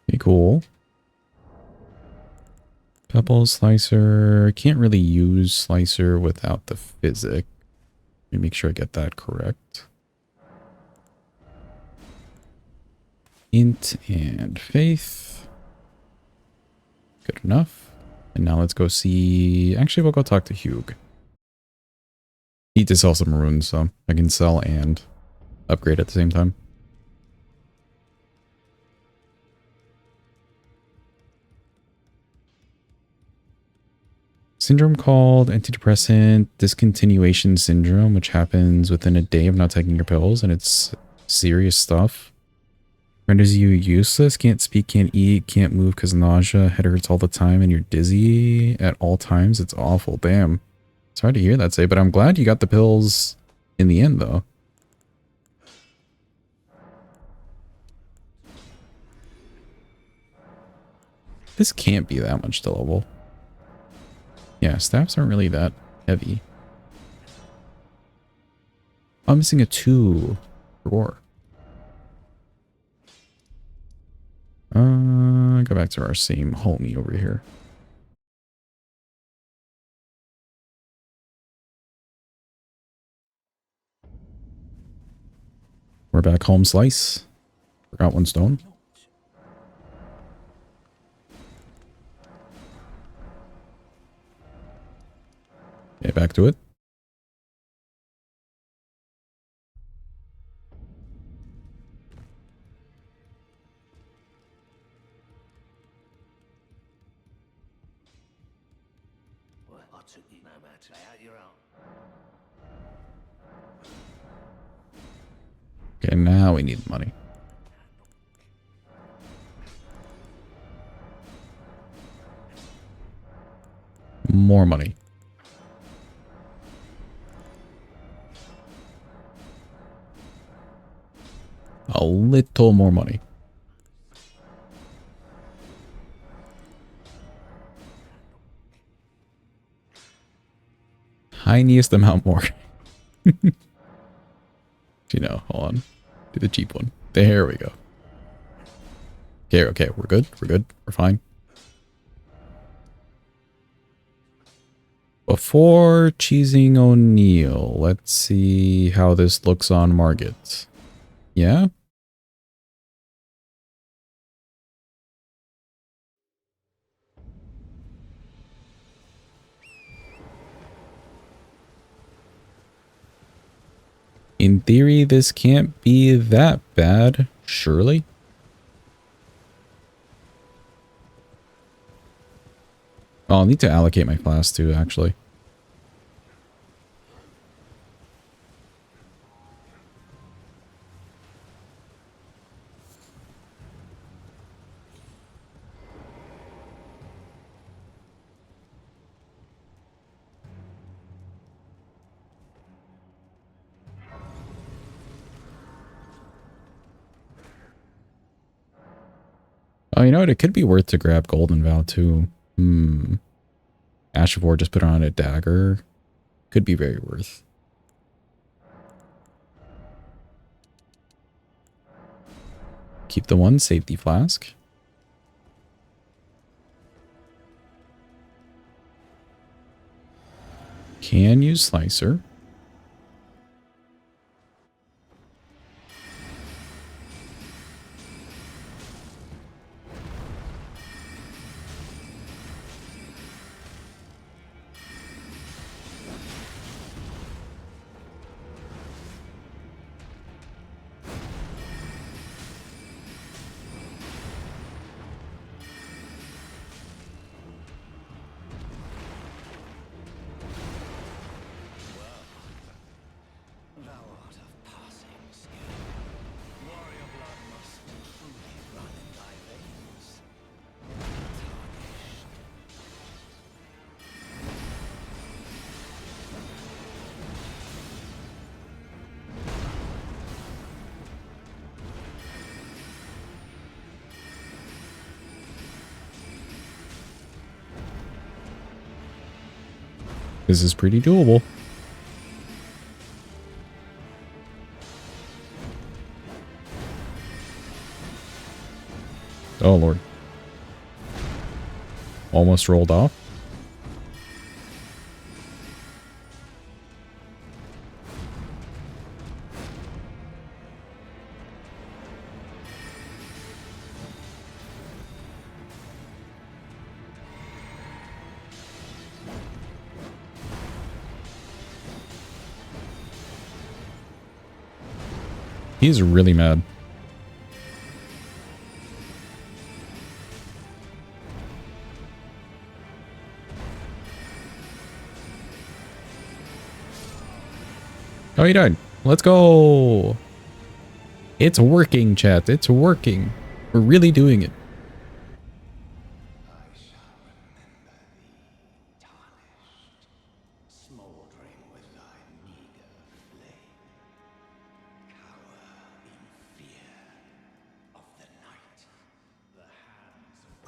Okay, cool. Pebble, Slicer. Can't really use Slicer without the Physic. Let me make sure I get that correct. Int and Faith. Good enough. And now let's go see... Actually, we'll go talk to Hugh. Need to sell some runes, so I can sell and upgrade at the same time. Syndrome called antidepressant discontinuation syndrome, which happens within a day of not taking your pills, and it's serious stuff. Renders you useless, can't speak, can't eat, can't move because nausea, head hurts all the time, and you're dizzy at all times. It's awful. Damn. It's hard to hear that say, but I'm glad you got the pills in the end, though. This can't be that much to level. Yeah, staffs aren't really that heavy. I'm missing a 2 roar. Go back to our same homie over here. We're back home, Slice. Forgot 1 stone. Okay, back to it. Okay, now we need money. More money. A little more money. Tiniest amount more. You know, hold on. Do the cheap one. There we go. Okay, okay, we're good. We're good. We're fine. Before cheesing O'Neill, let's see how this looks on Margit. Yeah? In theory, this can't be that bad, surely? Oh, I'll need to allocate my class too, actually. Oh, you know what? It could be worth to grab Golden Vow too. Ash of War, just put on a dagger. Could be very worth. Keep the one safety flask. Can use Slicer. This is pretty doable. Oh, Lord. Almost rolled off. He's really mad. Oh, he died. Let's go. It's working, chat. It's working. We're really doing it.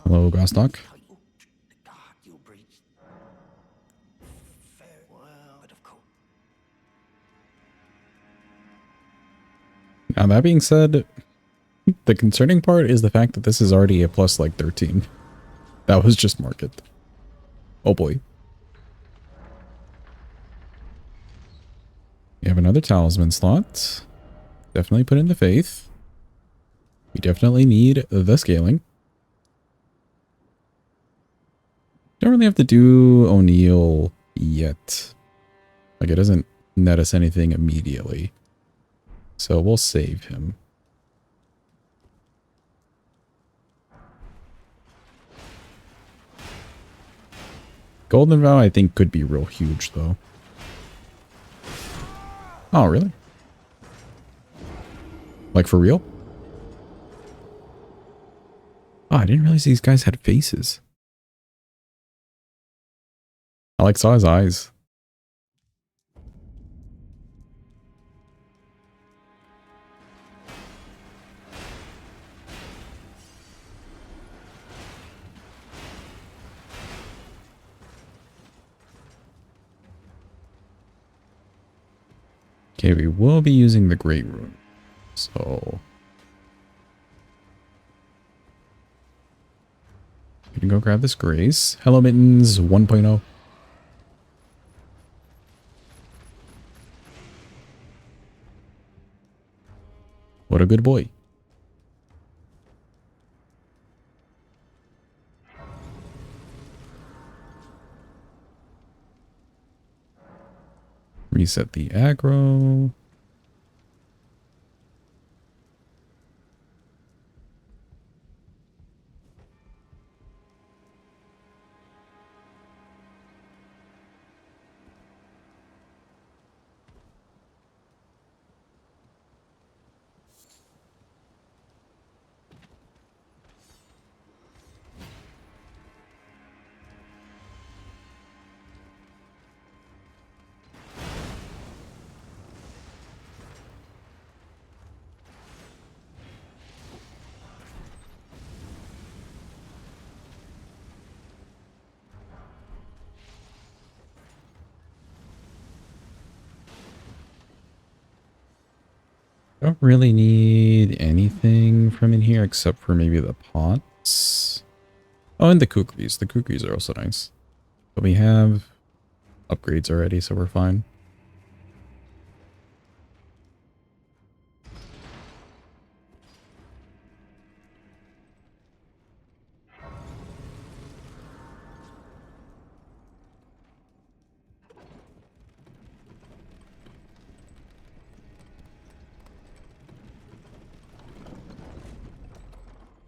Hello, Gostok. Now, that being said, the concerning part is the fact that this is already a plus like 13. That was just market. Oh boy. We have another talisman slot. Definitely put in the faith. We definitely need the scaling. Don't really have to do O'Neill yet. Like, it doesn't net us anything immediately. So we'll save him. Golden Vow, I think, could be real huge, though. Oh, really? Like, for real? Oh, I didn't realize these guys had faces. I, like, saw his eyes. Okay, we will be using the Great Rune. So we can go grab this Grace. Hello, Mittens 1.0. What a good boy. Reset the aggro. Don't really need anything from in here except for maybe the pots. Oh, and the kukris. The kukris are also nice. But we have upgrades already, so we're fine.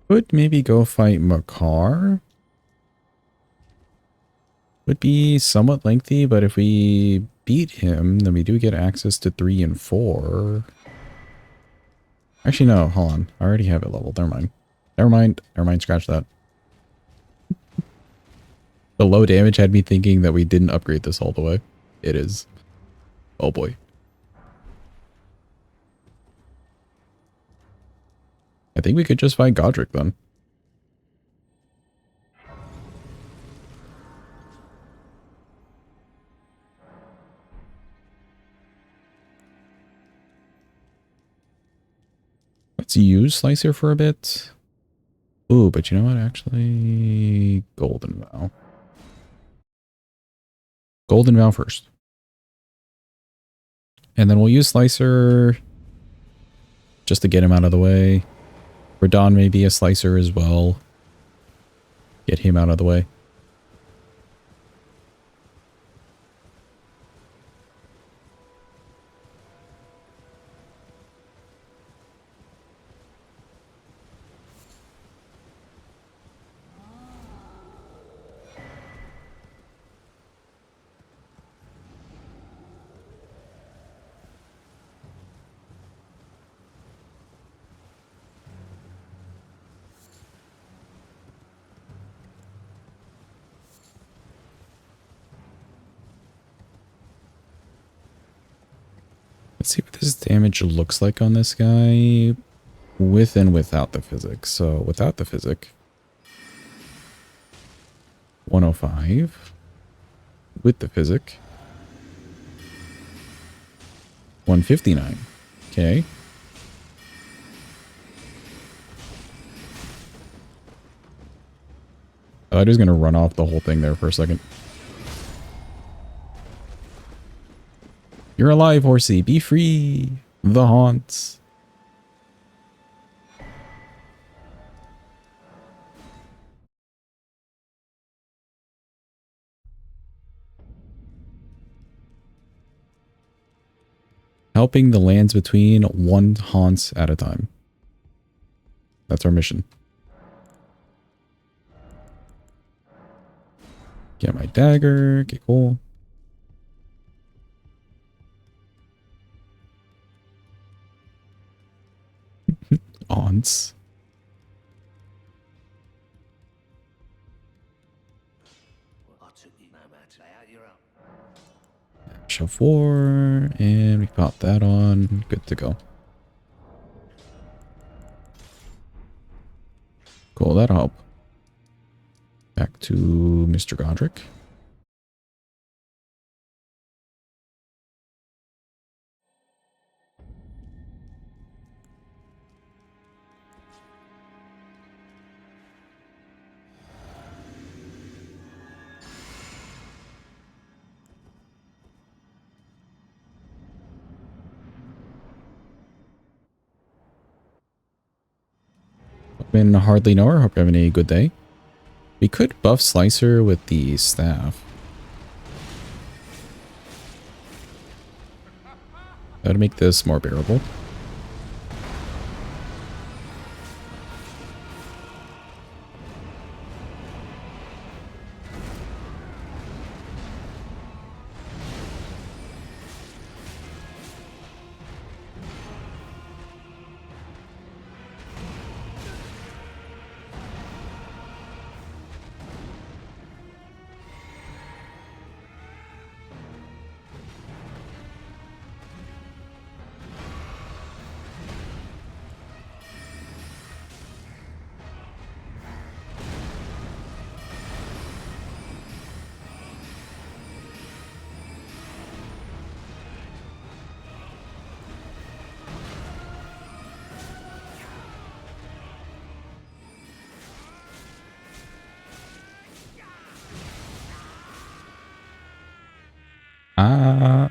Could maybe go fight Makar. Would be somewhat lengthy, but if we beat him, then we do get access to 3 and 4. Actually, no, hold on. I already have it leveled. Never mind. Never mind. Never mind. Scratch that. The low damage had me thinking that we didn't upgrade this all the way. It is. Oh boy. I think we could just fight Godric then. Let's use Slicer for a bit. Ooh, but you know what? Actually, Golden Vow. Golden Vow first. And then we'll use Slicer just to get him out of the way. Radahn may be a Slicer as well. Get him out of the way. Let's see what this damage looks like on this guy with and without the physic. So without the physic, 105. With the physic, 159. Okay. I thought he was going to run off the whole thing there for a second. You're alive, horsey. Be free. The haunts. Helping the lands between one haunts at a time. That's our mission. Get my dagger. Okay, cool. Aunts. Show 4, and we pop that on. Good to go. Cool, that'll help. Back to Mr. Godric. Been hardly know her. Hope you're having a good day. We could buff Slicer with the staff. That'll make this more bearable. Ah.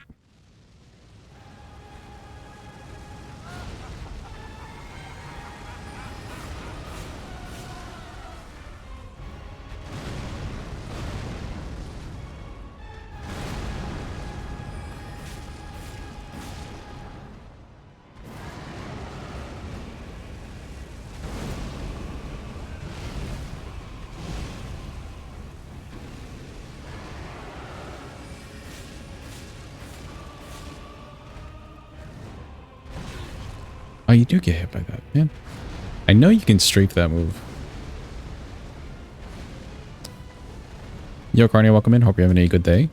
Oh, you do get hit by that, man. I know you can strafe that move. Yo, Carney, welcome in. Hope you're having a good day.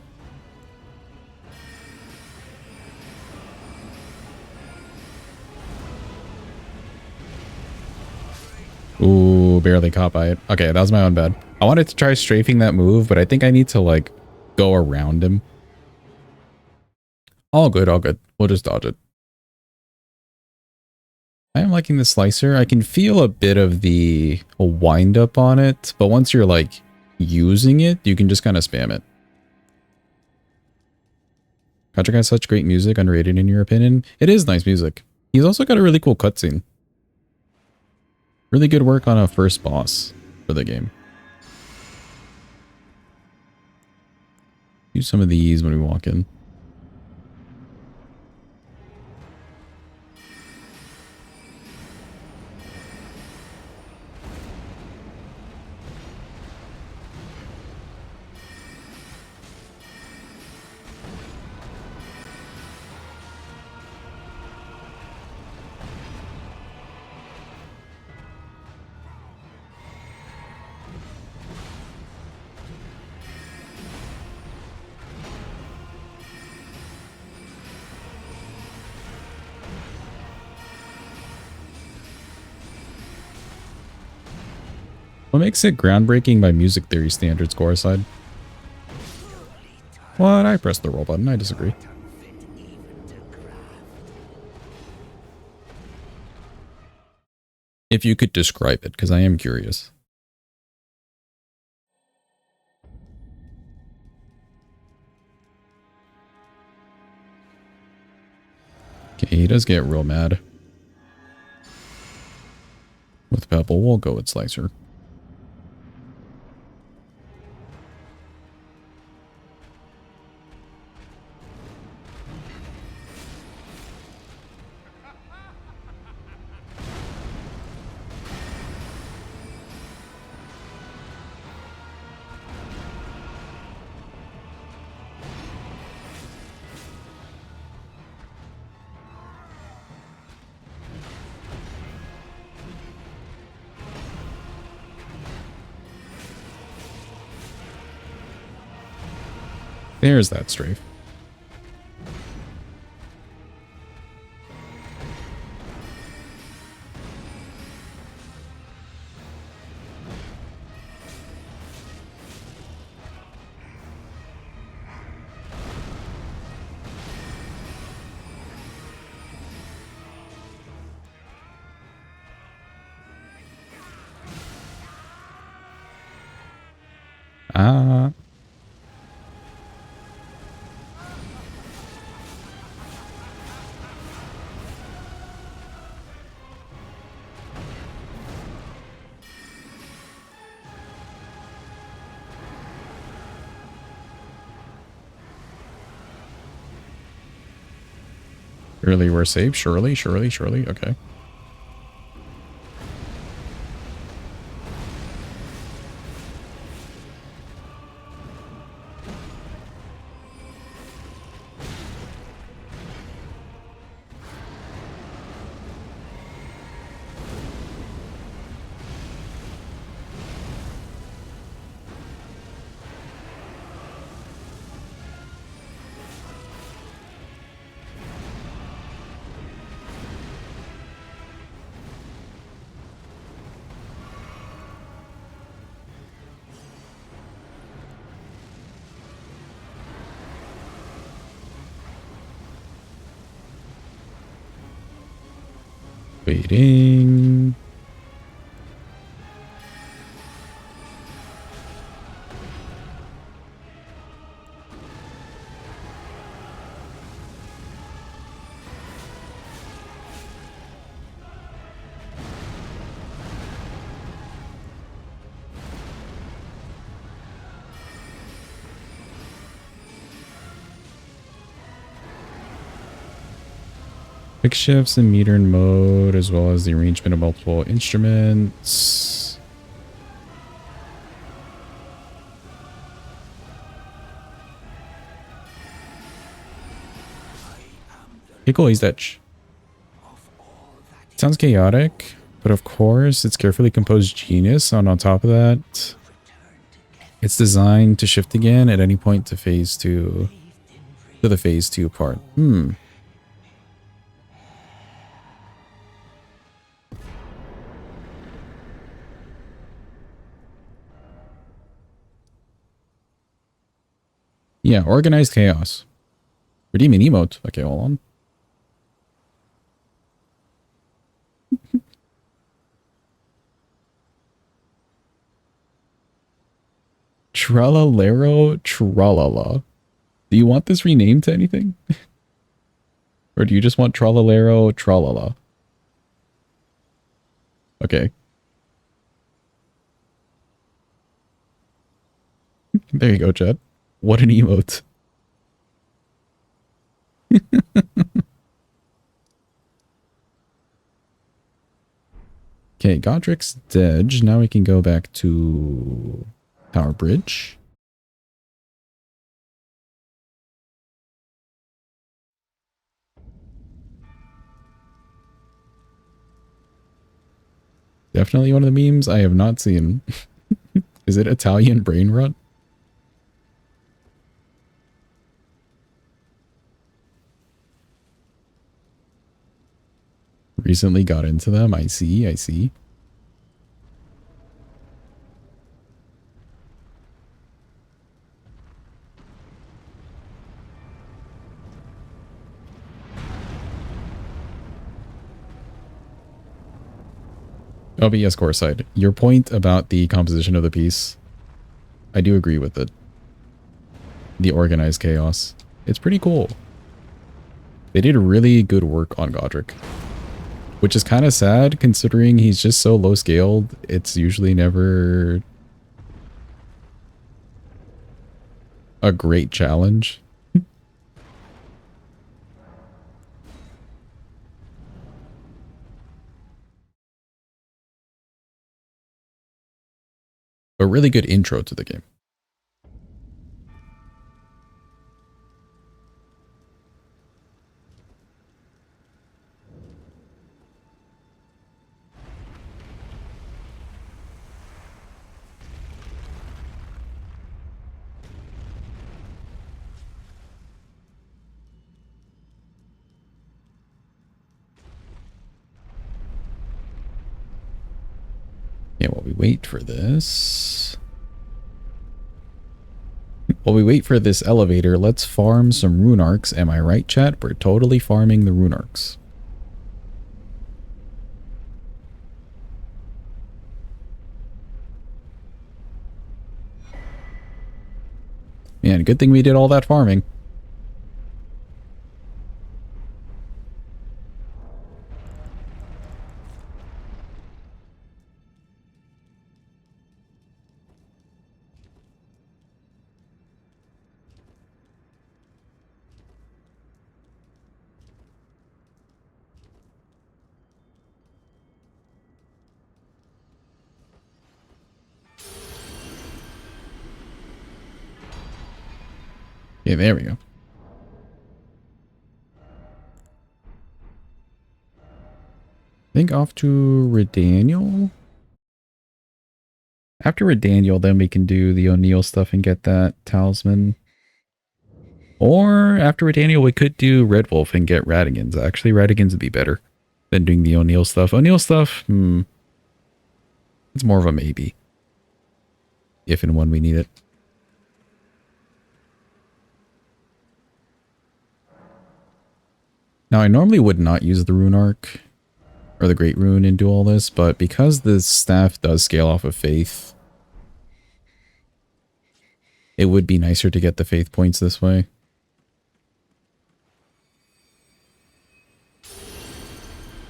Ooh, barely caught by it. Okay, that was my own bad. I wanted to try strafing that move, but I think I need to, like, go around him. All good, all good. We'll just dodge it. I am liking the slicer. I can feel a bit of the wind up on it, but once you're, like, using it, you can just kind of spam it. Patrick has such great music, underrated in your opinion. It is nice music. He's also got a really cool cutscene. Really good work on a first boss for the game. Use some of these when we walk in. What makes it groundbreaking by music theory standards, Core side? What? I pressed the roll button. I disagree. If you could describe it, because I am curious. Okay, he does get real mad. With Pebble, we'll go with Slicer. There's that strafe. Ah. Surely we're safe. Surely. Okay. Waiting. Quick shifts and meter and mode, as well as the arrangement of multiple instruments. Okay, cool, he's Dutch. Sounds chaotic, but of course, it's carefully composed genius, and on top of that, it's designed to shift again at any point to phase 2, to the phase 2 part. Yeah, organized chaos. Redeem an emote. Okay, hold on. Tralalero Tralala. Do you want this renamed to anything? Or do you just want Tralalero Tralala? Okay. There you go, Chad. What an emote. Okay, Godric's dead. Now we can go back to Tower Bridge. Definitely one of the memes I have not seen. Is it Italian brain rot? Recently got into them. I see, I see. Oh, but yes, Coreside. Your point about the composition of the piece, I do agree with it. The organized chaos. It's pretty cool. They did really good work on Godric. Which is kind of sad considering he's just so low scaled. It's usually never a great challenge. A really good intro to the game. Yeah, while we wait for this... While we wait for this elevator, let's farm some rune arcs. Am I right, chat? We're totally farming the rune arcs. Man, good thing we did all that farming. Okay, there we go. I think off to Redaniel. After Redaniel, then we can do the O'Neill stuff and get that talisman. Or after Redaniel, we could do Red Wolf and get Radigans. Actually, Radigans would be better than doing the O'Neill stuff. O'Neill stuff, it's more of a maybe. If and when we need it. Now, I normally would not use the Rune Arc or the Great Rune and do all this, but because the staff does scale off of Faith, it would be nicer to get the Faith points this way.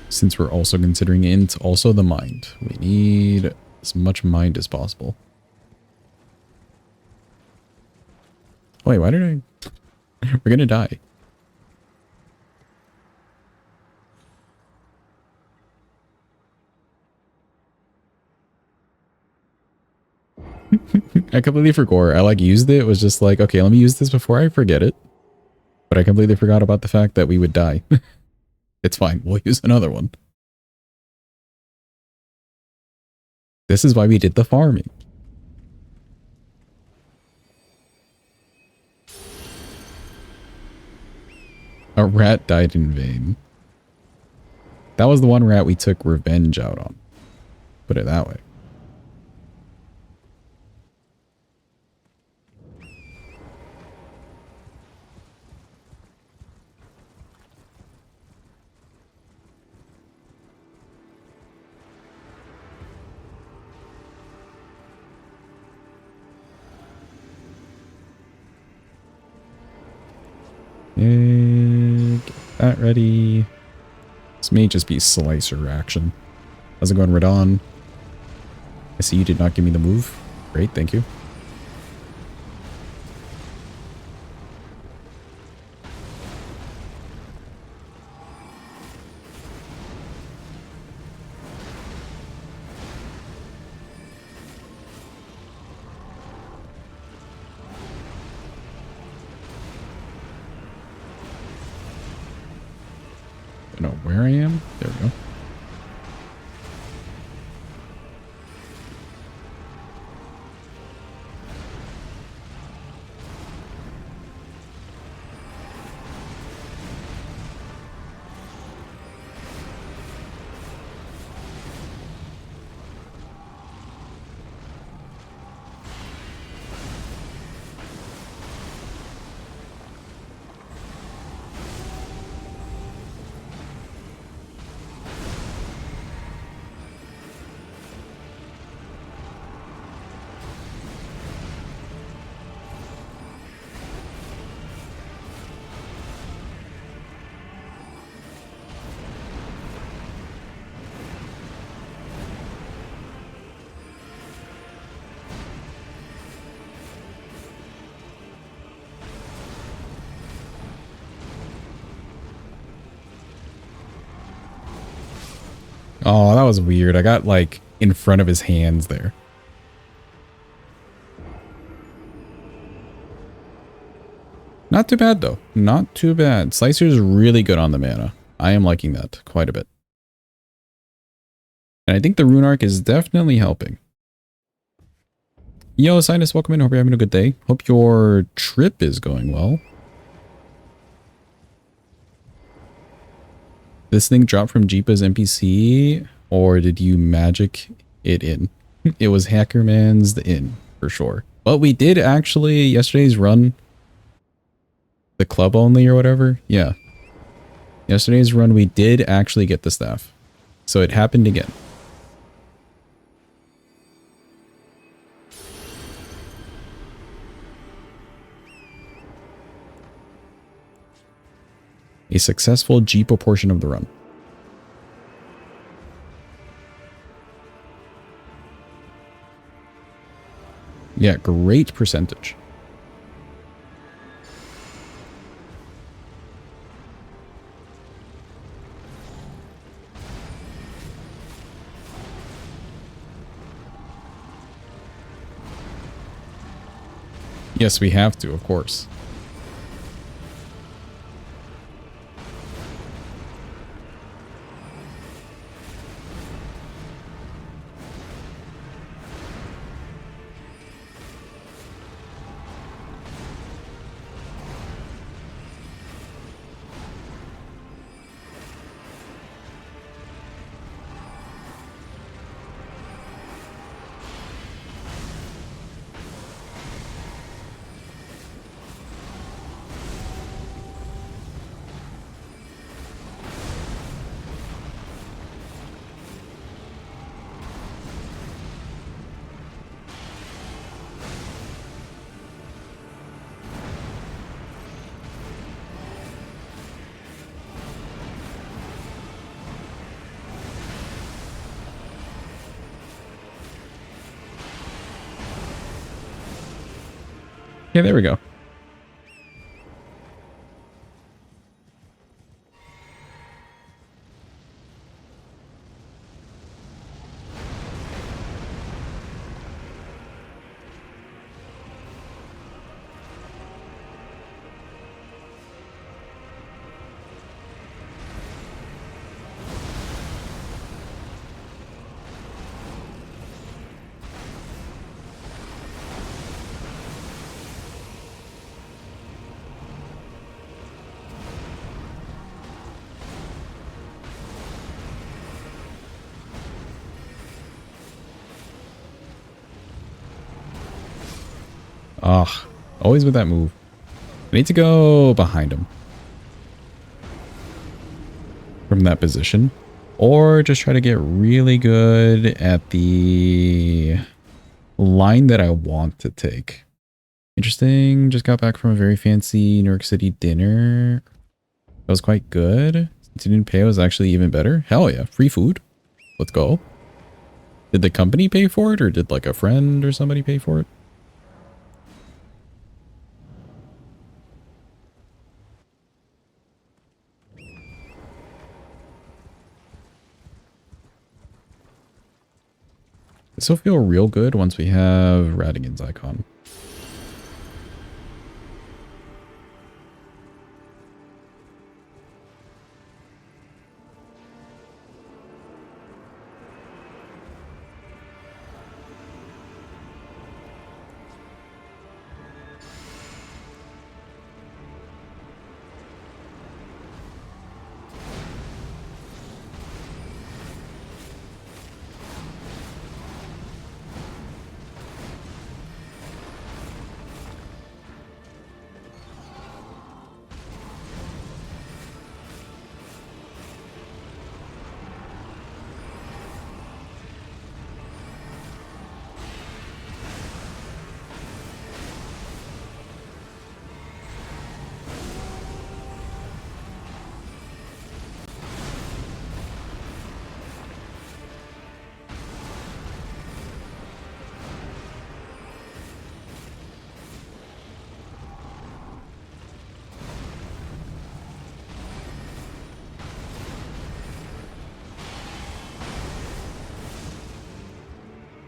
Since we're also considering Int, also the Mind. We need as much Mind as possible. Oh, wait, why did I... We're gonna die. I completely forgot. I like used it. It was just like, okay, let me use this before I forget it. But I completely forgot about the fact that we would die. It's fine. We'll use another one. This is why we did the farming. A rat died in vain. That was the one rat we took revenge out on. Put it that way. Get that ready. This may just be slicer action. How's it going, Radon? I see you did not give me the move. Great, thank you. I don't know where I am. There we go. Oh, that was weird. I got like in front of his hands there. Not too bad though. Not too bad. Slicer's really good on the mana. I am liking that quite a bit. And I think the Rune Arc is definitely helping. Yo, Sinus, welcome in. Hope you're having a good day. Hope your trip is going well. This thing dropped from Jeepa's NPC, or did you magic it in? It was Hackerman's in, for sure. But we did actually, yesterday's run, the club only or whatever. Yeah. Yesterday's run, we did actually get the staff. So it happened again. A successful Jeepa portion of the run. Yeah, great percentage. Yes, we have to, of course. Yeah, there we go. Ah, always with that move. I need to go behind him from that position. Or just try to get really good at the line that I want to take. Interesting. Just got back from a very fancy New York City dinner. That was quite good. Since you didn't pay, it was actually even better. Hell yeah. Free food. Let's go. Did the company pay for it, or did like a friend or somebody pay for it? This will feel real good once we have Radigan's icon.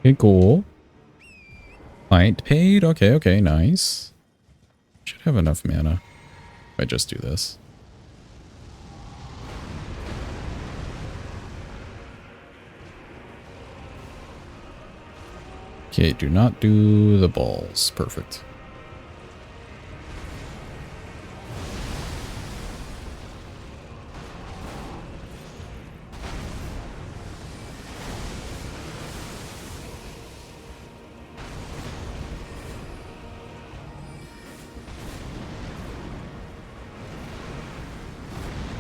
Okay, cool. Client paid. Okay, okay, nice. Should have enough mana if I just do this. Okay, do not do the balls. Perfect.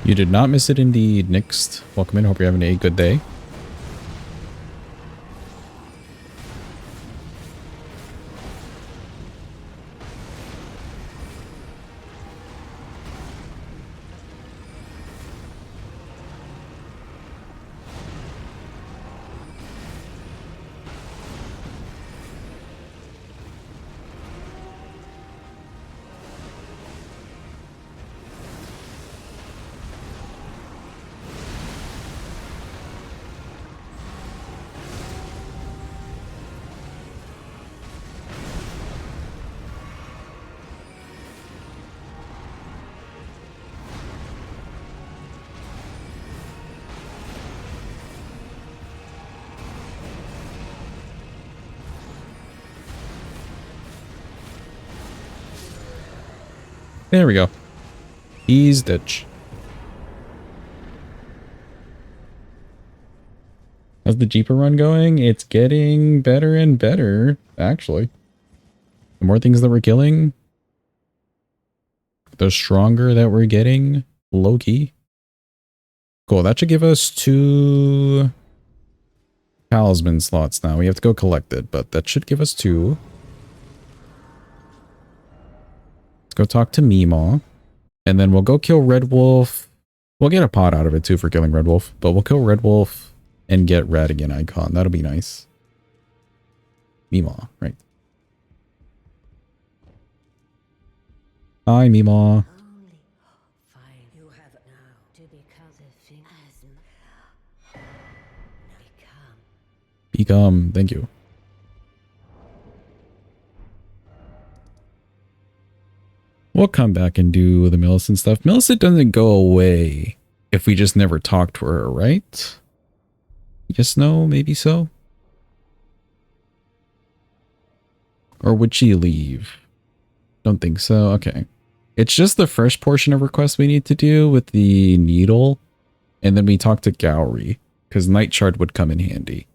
You did not miss it indeed. Next, welcome in. Hope you're having a good day. There we go. Ease ditch. How's the Jeeper run going? It's getting better and better, actually. The more things that we're killing, the stronger that we're getting. Low key. Cool. That should give us 2 talisman slots now. We have to go collect it, but that should give us 2. Let's go talk to Meemaw. And then we'll go kill Red Wolf. We'll get a pot out of it too for killing Red Wolf. But we'll kill Red Wolf and get Radigan icon. That'll be nice. Meemaw, right. Hi, Meemaw. Become. Thank you. We'll come back and do the Millicent stuff. Millicent doesn't go away if we just never talk to her, right? Yes, no, maybe so. Or would she leave? Don't think so. Okay. It's just the first portion of request we need to do with the needle. And then we talk to Gowry, because Night Shard would come in handy.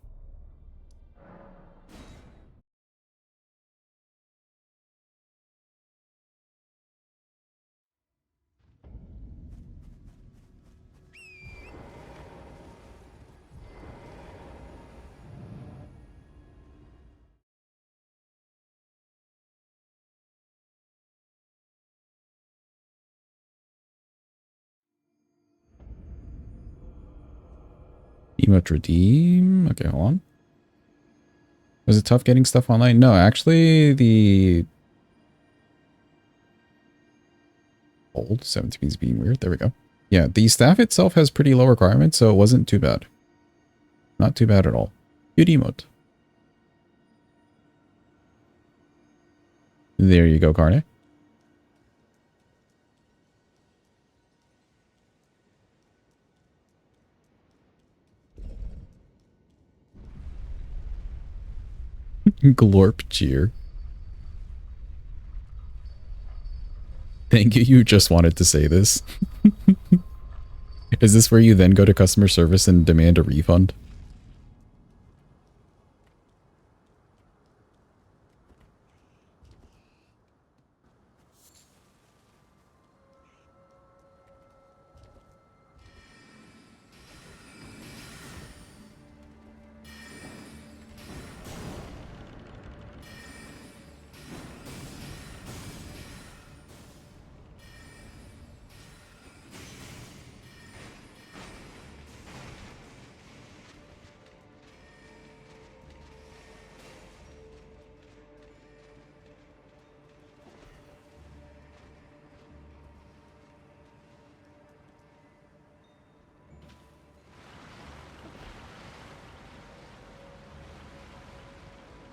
Too much redeem. Okay, hold on. Was it tough getting stuff online? No, actually, the old 17 is being weird. There we go. Yeah, the staff itself has pretty low requirements, so it wasn't too bad. Not too bad at all. Good emote. There you go, Carne. Glorp cheer. Thank you. You just wanted to say this. Is this where you then go to customer service and demand a refund?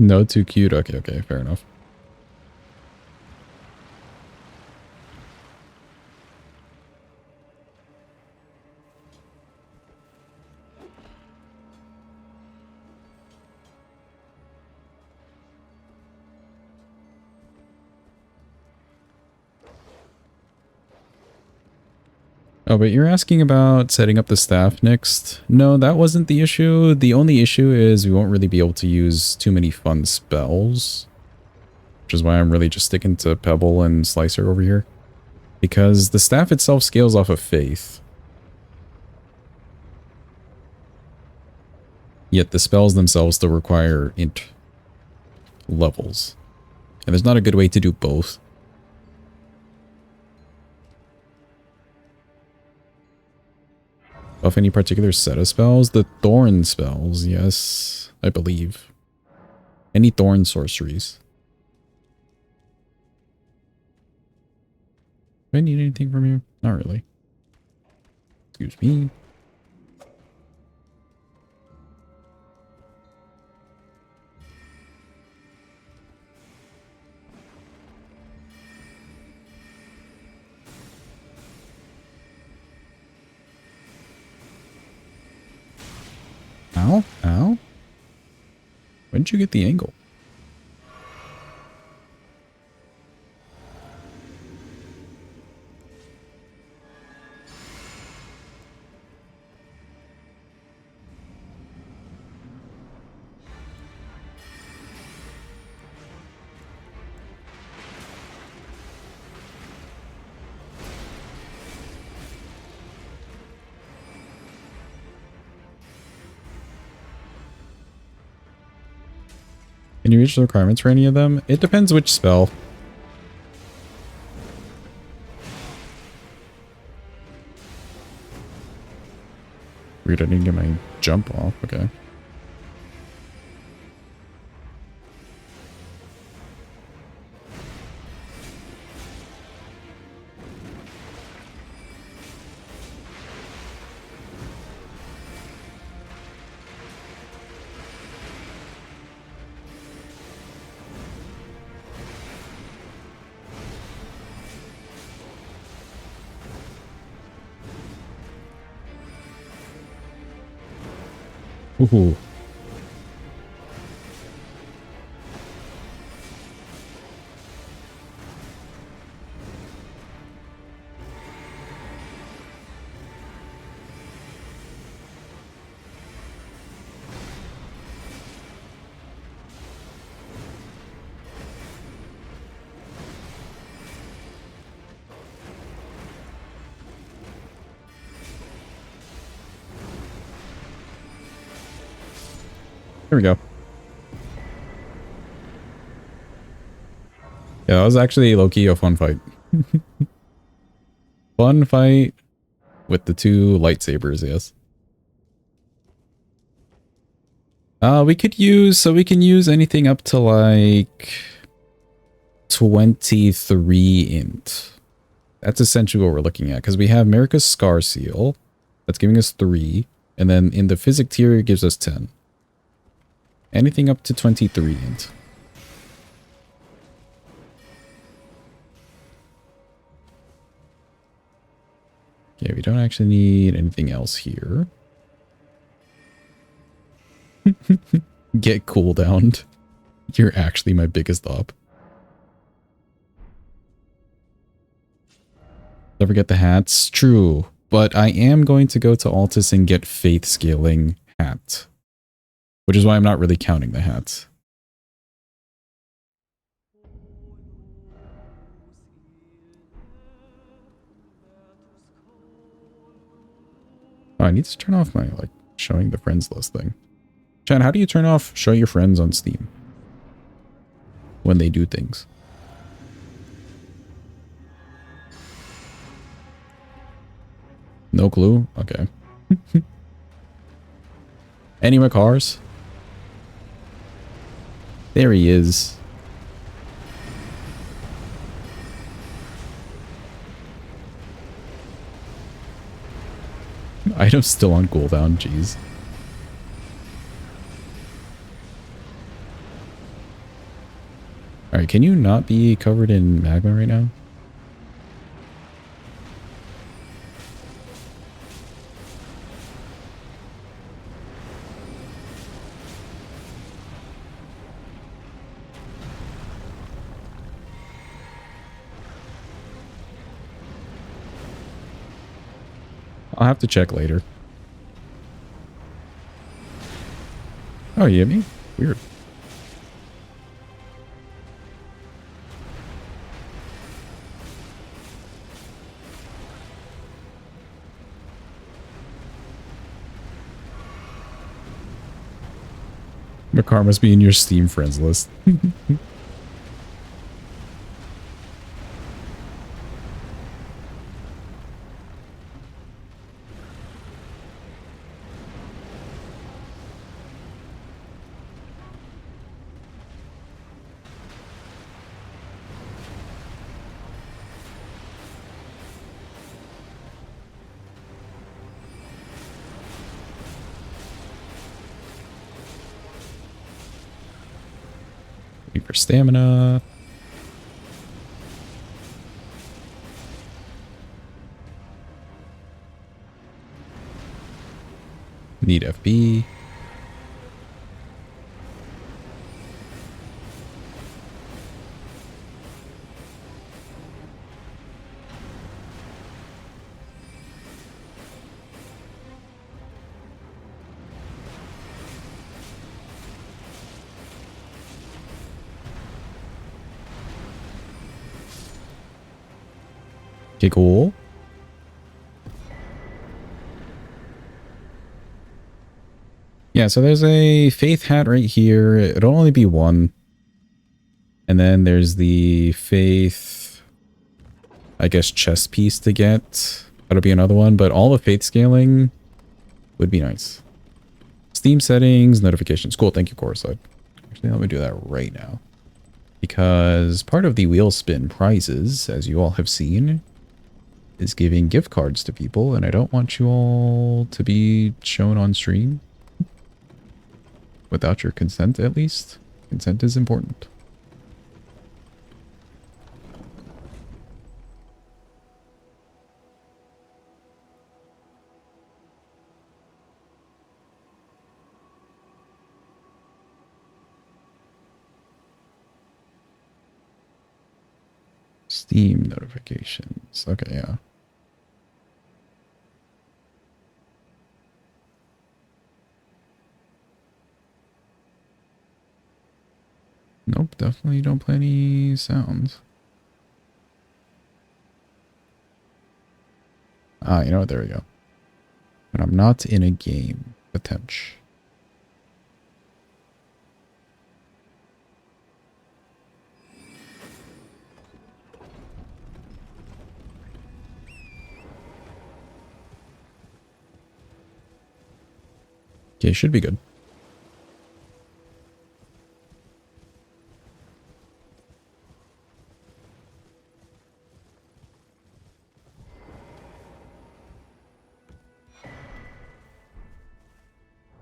No, too cute. Okay, okay, fair enough. Oh, but you're asking about setting up the staff next? No, that wasn't the issue. The only issue is we won't really be able to use too many fun spells. Which is why I'm really just sticking to Pebble and Slicer over here. Because the staff itself scales off of faith. Yet the spells themselves still require int levels. And there's not a good way to do both. Buff any particular set of spells? The Thorn spells, yes, I believe. Any Thorn sorceries. Do I need anything from you? Not really. Excuse me. Ow, ow. When did you get the angle? Can you reach the requirements for any of them? It depends which spell. Weird, I didn't get my jump off. Okay. Ooh. There we go. Yeah, that was actually low-key a fun fight. Fun fight with the two lightsabers, yes. We could use, so we can use anything up to like 23 int. That's essentially what we're looking at, because we have America's Scar Seal. That's giving us 3. And then in the Physic tier, it gives us 10. Anything up to 23 int. Okay, we don't actually need anything else here. Get cooldowned. You're actually my biggest op. Don't forget the hats. True. But I am going to go to Altus and get Faith Scaling hat. Which is why I'm not really counting the hats. Oh, I need to turn off my, like, showing the friends list thing. Chan, how do you turn off show your friends on Steam? When they do things. No clue? Okay. Any more cars? There he is. Item's still on cooldown, jeez. Alright, can you not be covered in magma right now? I'll have to check later. Oh, you hit me? Weird. The car must be in your Steam friends list. For stamina. Need FB. Okay, cool. Yeah, so there's a Faith hat right here. It'll only be one. And then there's the Faith, I guess, chest piece to get. That'll be another one, but all the Faith scaling would be nice. Steam settings, notifications. Cool, thank you, Coruscant. Actually, let me do that right now. Because part of the wheel spin prizes, as you all have seen, is giving gift cards to people, and I don't want you all to be shown on stream without your consent, at least. Consent is important. Steam notifications. Okay, yeah. Nope, definitely don't play any sounds. Ah, you know what? There we go. But I'm not in a game. Potential. Okay, should be good.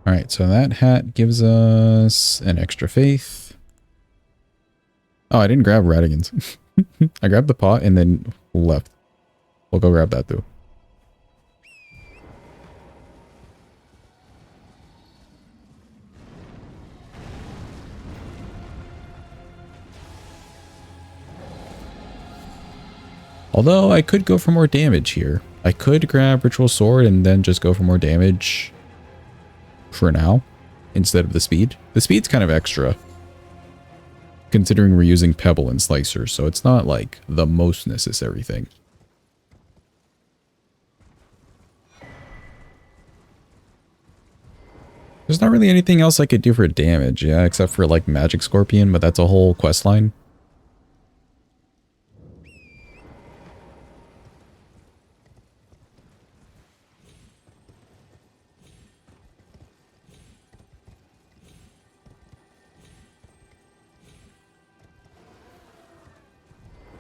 All right, so that hat gives us an extra faith. Oh, I didn't grab Radigan's. I grabbed the pot and then left. We'll go grab that too. Although I could go for more damage here. I could grab Ritual Sword and then just go for more damage for now instead of the speed. The speed's kind of extra considering we're using Pebble and Slicer, so it's not like the most necessary thing. There's not really anything else I could do for damage, yeah, except for like Magic Scorpion, but that's a whole quest line.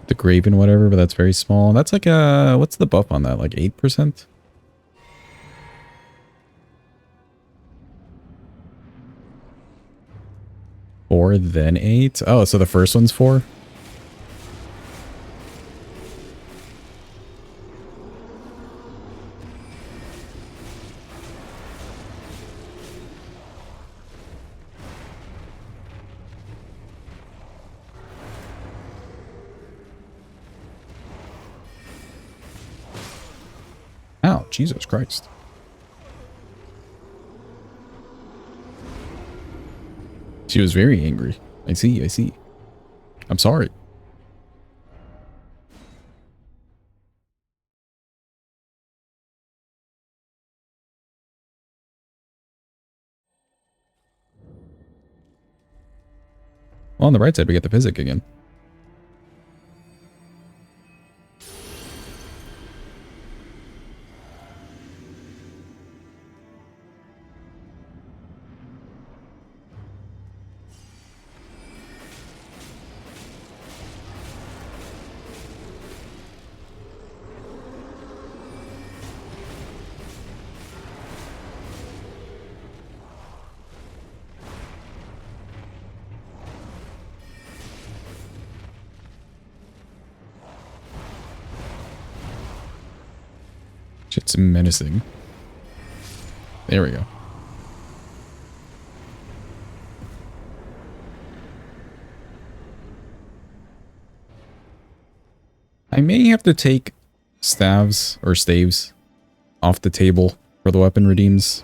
The Graven whatever, but that's very small. That's like a, what's the buff on that? Like 8%? Four, then 8? Oh, so the first one's 4? Ow, Jesus Christ. She was very angry. I see, I see. I'm sorry. Well, on the right side, we get the Physic again. Shit's menacing. There we go. I may have to take staves or staves off the table for the weapon redeems.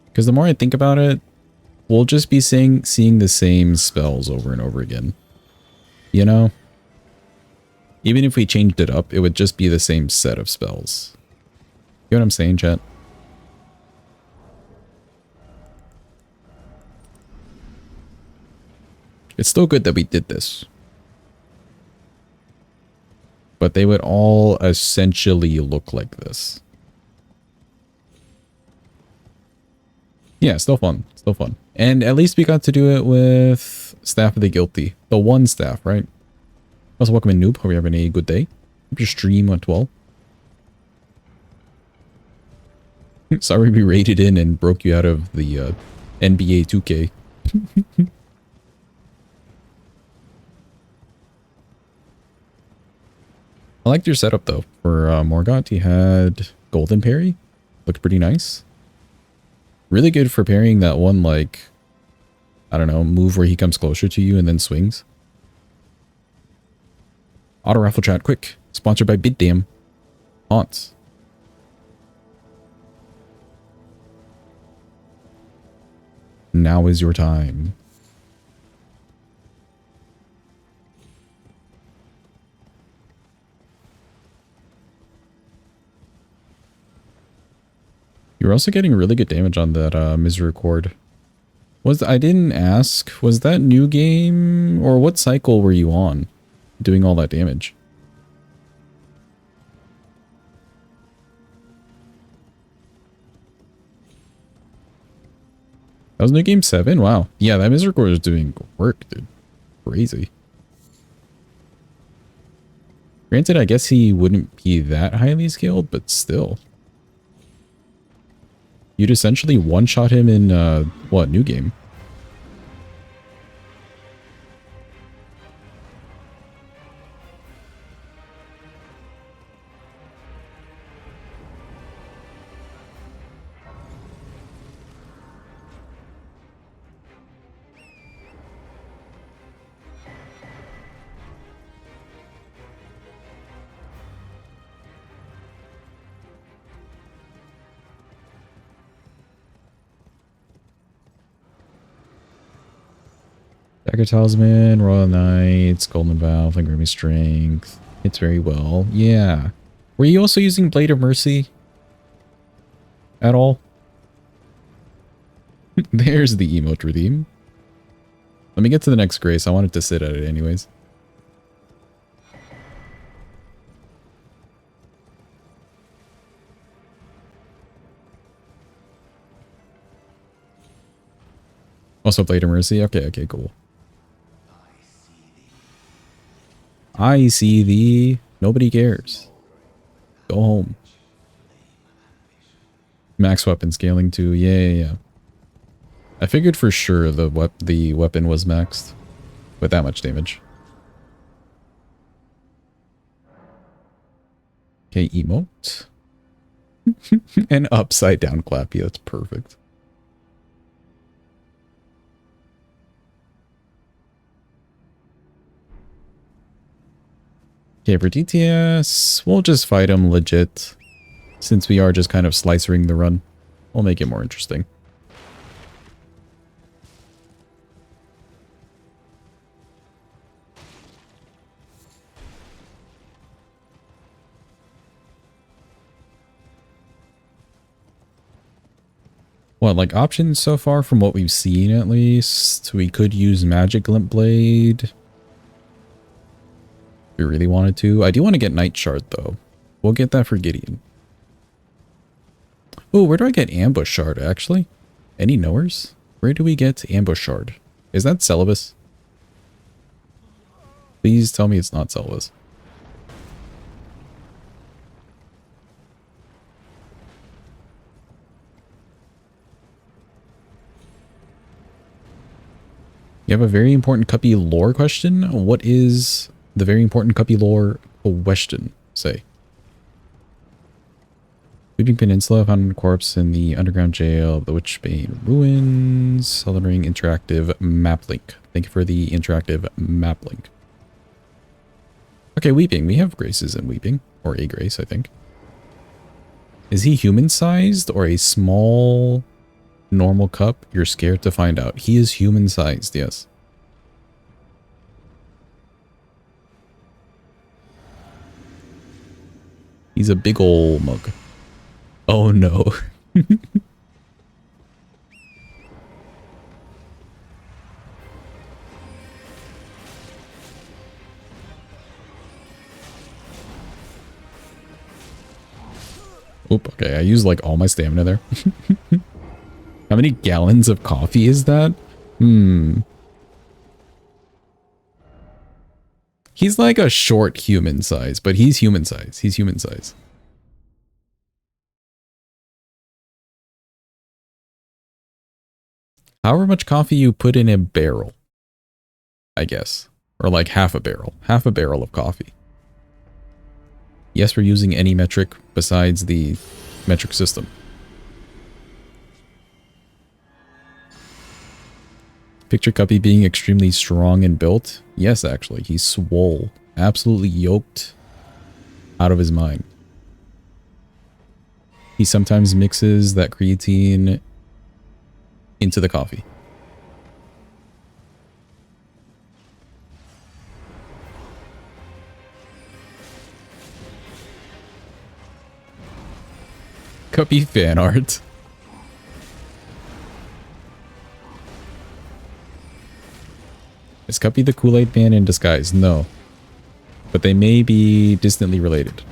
Because the more I think about it, we'll just be seeing the same spells over and over again. You know? Even if we changed it up, it would just be the same set of spells. You know what I'm saying, chat? It's still good that we did this. But they would all essentially look like this. Yeah, still fun. Still fun. And at least we got to do it with Staff of the Guilty. The one staff, right? Also, welcome in, Noob. Hope you're having a good day. Hope your stream went well. Sorry we raided in and broke you out of the NBA 2K. I liked your setup, though. For Morgott, he had Golden Parry. Looked pretty nice. Really good for parrying that one, like, I don't know, move where he comes closer to you and then swings. Auto raffle chat, quick. Sponsored by Biddam. Haunts. Now is your time. You're also getting really good damage on that Misericord. I didn't ask, was that new game or what cycle were you on doing all that damage? That was new game 7? Wow. Yeah, that Misericord is doing work, dude. Crazy. Granted, I guess he wouldn't be that highly skilled, but still. You'd essentially one-shot him in, what, new game? Dagger Talisman, Royal Knights, Golden Bow, Flickering Strength. It's very well. Yeah. Were you also using Blade of Mercy? At all? There's the emote redeem. Let me get to the next grace. I wanted to sit at it anyways. Also Blade of Mercy. Okay, cool. I see thee. Nobody cares. Go home. Max weapon scaling too. Yeah. I figured for sure the weapon was maxed with that much damage. Okay, emote. An upside down clappy. That's perfect. Okay, for DTS, we'll just fight him legit. Since we are just kind of slicing the run, we'll make it more interesting. What, like options so far from what we've seen at least? We could use Magic Glint Blade. If we really wanted to. I do want to get Night Shard though. We'll get that for Gideon. Oh, where do I get Ambush Shard actually? Any knowers? Where do we get Ambush Shard? Is that Celibus? Please tell me it's not Celibus. You have a very important Cuppy lore question? What is the very important Cuppy lore question? Say. Weeping Peninsula, found a corpse in the underground jail of the Witchbane Ruins. Elden Ring interactive map link. Thank you for the interactive map link. Okay, Weeping. We have Graces in Weeping. Or a Grace, I think. Is he human-sized or a small normal cup? You're scared to find out. He is human-sized, yes. He's a big ol' mug. Oh no. Oop, okay, I used like all my stamina there. How many gallons of coffee is that? He's like a short human size, but he's human size. He's human size. However much coffee you put in a barrel, I guess. Or like half a barrel. Half a barrel of coffee. Yes, we're using any metric besides the metric system. Picture Cuppy being extremely strong and built. Yes, actually. He's swole. Absolutely yoked out of his mind. He sometimes mixes that creatine into the coffee. Cuppy fan art. Is Cuppy the Kool-Aid Man in disguise? No. But they may be distantly related.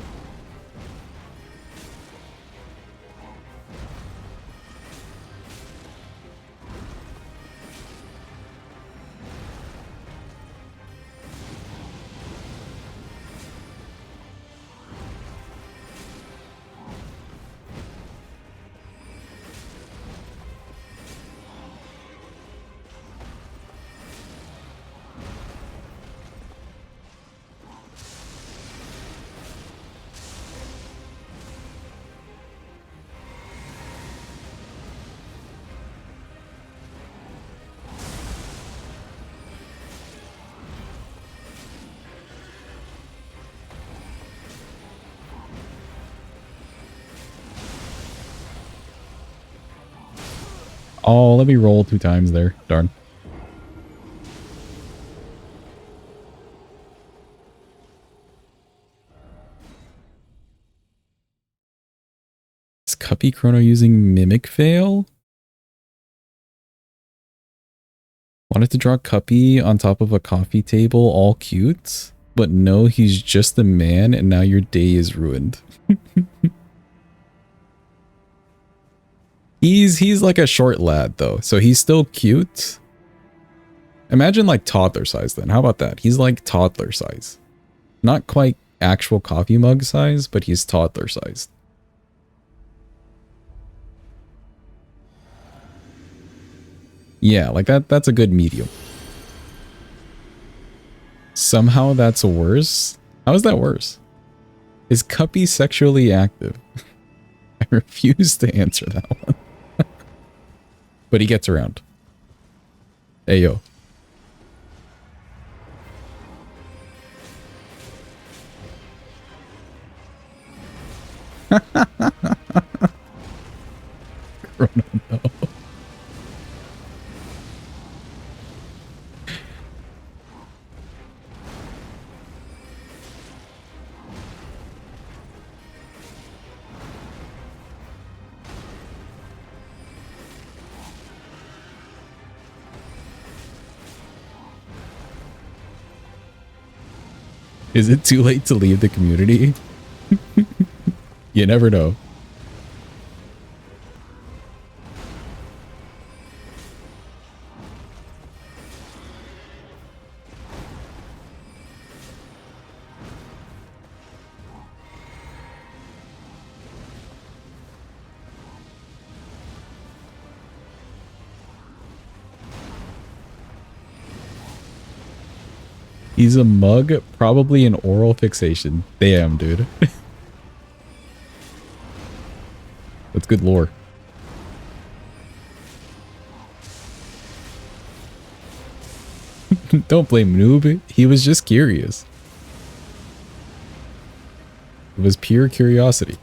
Oh, let me roll 2 times there. Darn. Is Cuppy Chrono using Mimic Fail? Wanted to draw Cuppy on top of a coffee table, all cute. But no, he's just a man and now your day is ruined. He's like a short lad though, so he's still cute. Imagine like toddler size then. How about that? He's like toddler size. Not quite actual coffee mug size, but he's toddler sized. Yeah, like that's a good medium. Somehow that's worse. How is that worse? Is Cuppy sexually active? I refuse to answer that one. But he gets around. Hey yo. Chrono, no. Is it too late to leave the community? You never know. He's a mug, probably an oral fixation. Damn, dude. That's good lore. Don't blame Noob. He was just curious. It was pure curiosity.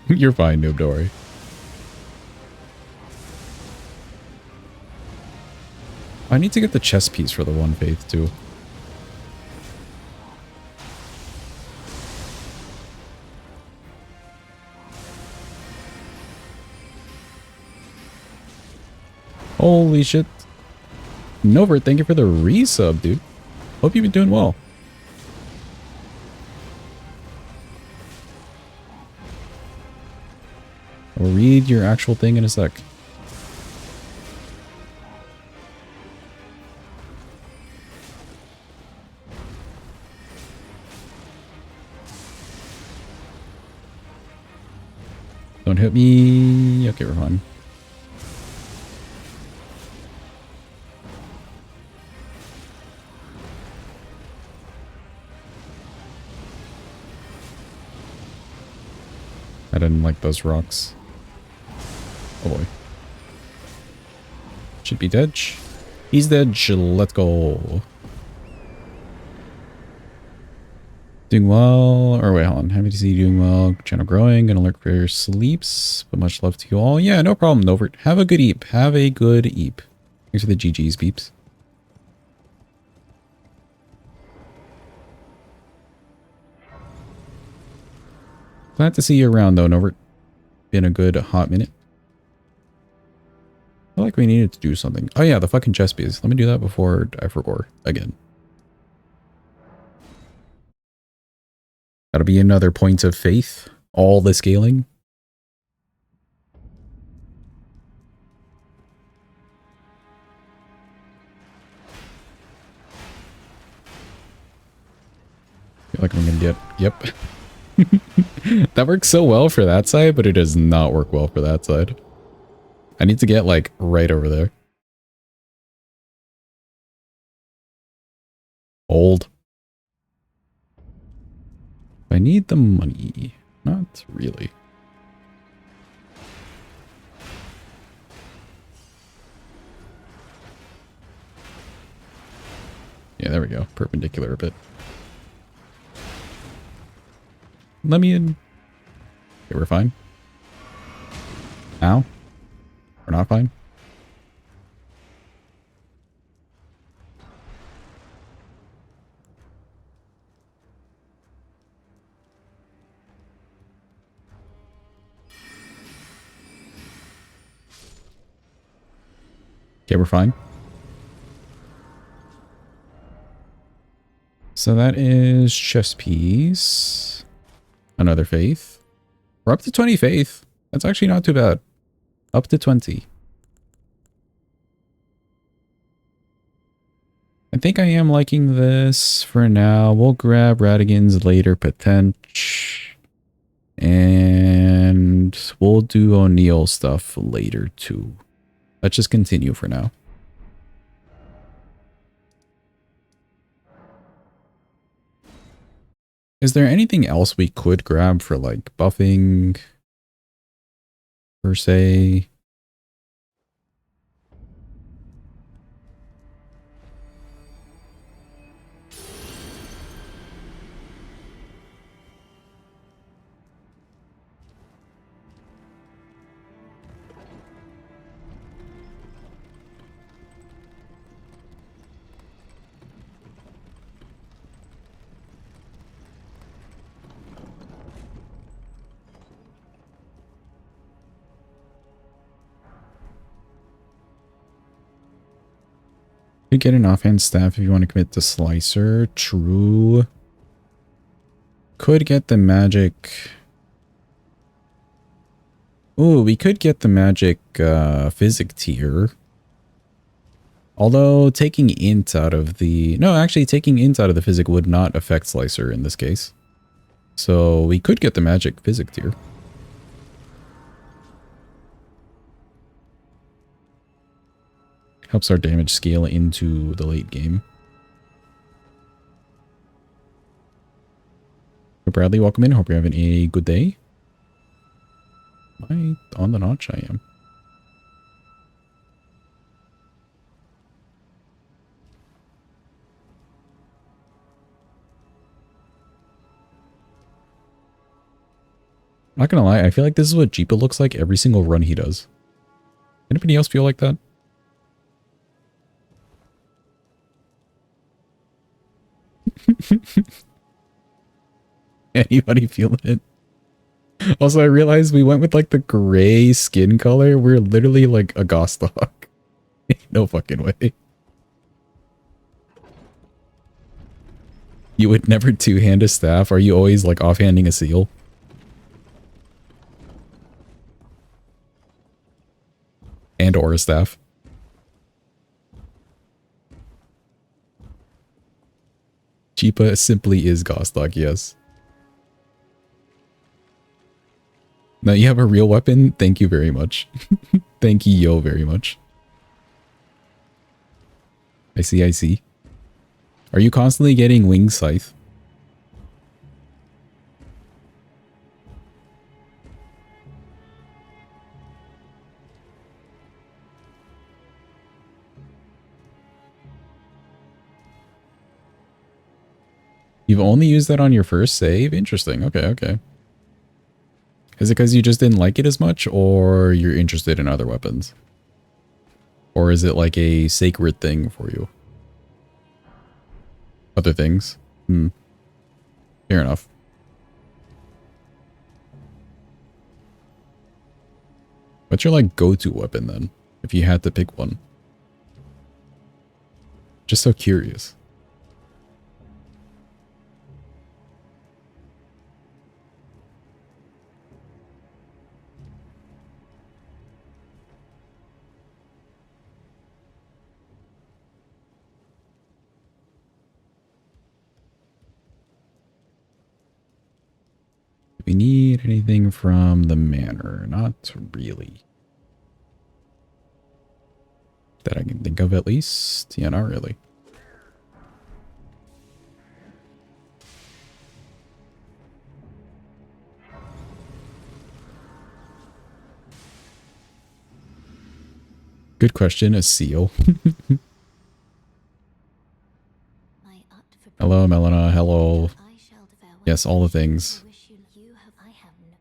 You're fine, Noob, don't worry. I need to get the chess piece for the One Faith, too. Holy shit. Novert, thank you for the resub, dude. Hope you've been doing well. I'll read your actual thing in a sec. Don't hit me. Okay, we're fine. I didn't like those rocks. Oh boy. Should be dead. He's dead. Let's go. Doing well. Or wait, hold on. Happy to see you doing well. Channel growing. Gonna lurk for your sleeps. But much love to you all. Yeah, no problem, Novert. Have a good eep. Have a good eep. Thanks for the GG's beeps. Glad to see you around though, Novert. Been a good hot minute. I feel like we needed to do something. Oh yeah, the fucking chess piece. Let me do that before I forgot again. That'll be another point of faith. All the scaling. Feel like I'm gonna get... Yep. That works so well for that side, but it does not work well for that side. I need to get like right over there. Hold. I need the money. Not really. there we go. Perpendicular a bit. Let me in. Okay, we're fine. Now? We're not fine? Okay, we're fine. So that is chess piece. Another faith. We're up to 20 faith. That's actually not too bad. Up to 20. I think I am liking this for now. We'll grab Radigan's later potential. And we'll do O'Neill stuff later too. Let's just continue for now. Is there anything else we could grab for like buffing per se? You get an offhand staff if you want to commit to Slicer. True. Could get the magic. Ooh, we could get the magic physic tier. Although taking int out of the... No, actually taking int out of the physic would not affect Slicer in this case. So we could get the magic physic tier. Helps our damage scale into the late game. Bradley, welcome in. Hope you're having a good day. Am I on the notch? I am. Not gonna lie, I feel like this is what Jeepa looks like every single run he does. Anybody else feel like that? Anybody feel it? Also, I realized we went with like the gray skin color. We're literally like a Gostock. No fucking way. You would never two-hand a staff? Are you always like offhanding a seal? And or a staff? Jeepa simply is Gostock, yes. Now you have a real weapon? Thank you very much. Thank you yo very much. I see, I see. Are you constantly getting wing scythe? You've only used that on your first save? Interesting. Okay, okay. Is it because you just didn't like it as much, or you're interested in other weapons? Or is it like a sacred thing for you? Other things? Hmm. Fair enough. What's your like go-to weapon then? If you had to pick one? Just so curious. Do we need anything from the manor? Not really. That I can think of at least. Yeah, not really. Good question. A seal. My Hello, Melina. Hello. I shall devour Yes, all the things. I wish you have I have no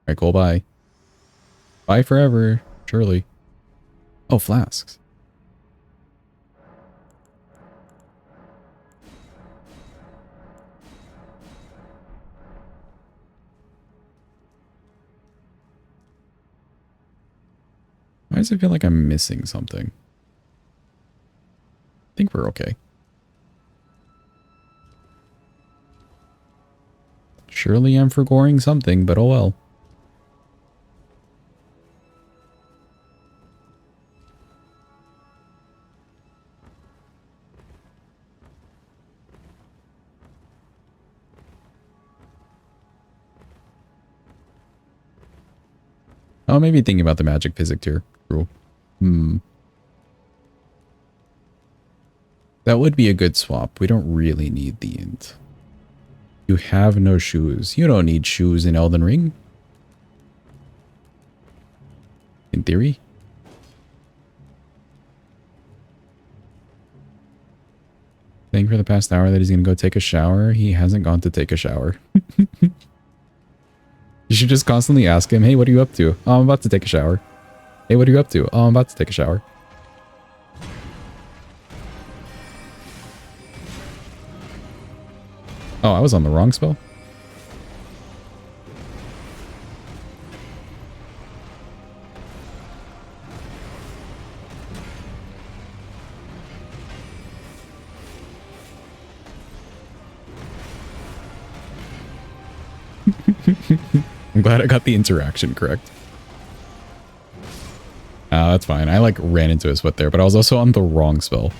Alright, cool, bye. Bye forever, surely. Oh, flasks. Why does it feel like I'm missing something? I think we're okay. Surely I'm forgoing something, but oh well. Oh, maybe thinking about the magic physics here. True. That would be a good swap. We don't really need the int. You have no shoes. You don't need shoes in Elden Ring. In theory. Saying for the past hour that he's going to go take a shower. He hasn't gone to take a shower. You should just constantly ask him, hey, what are you up to? Oh, I'm about to take a shower. Hey, what are you up to? Oh, I'm about to take a shower. Oh, I was on the wrong spell? I'm glad I got the interaction correct. That's fine. I like ran into his foot there, but I was also on the wrong spell.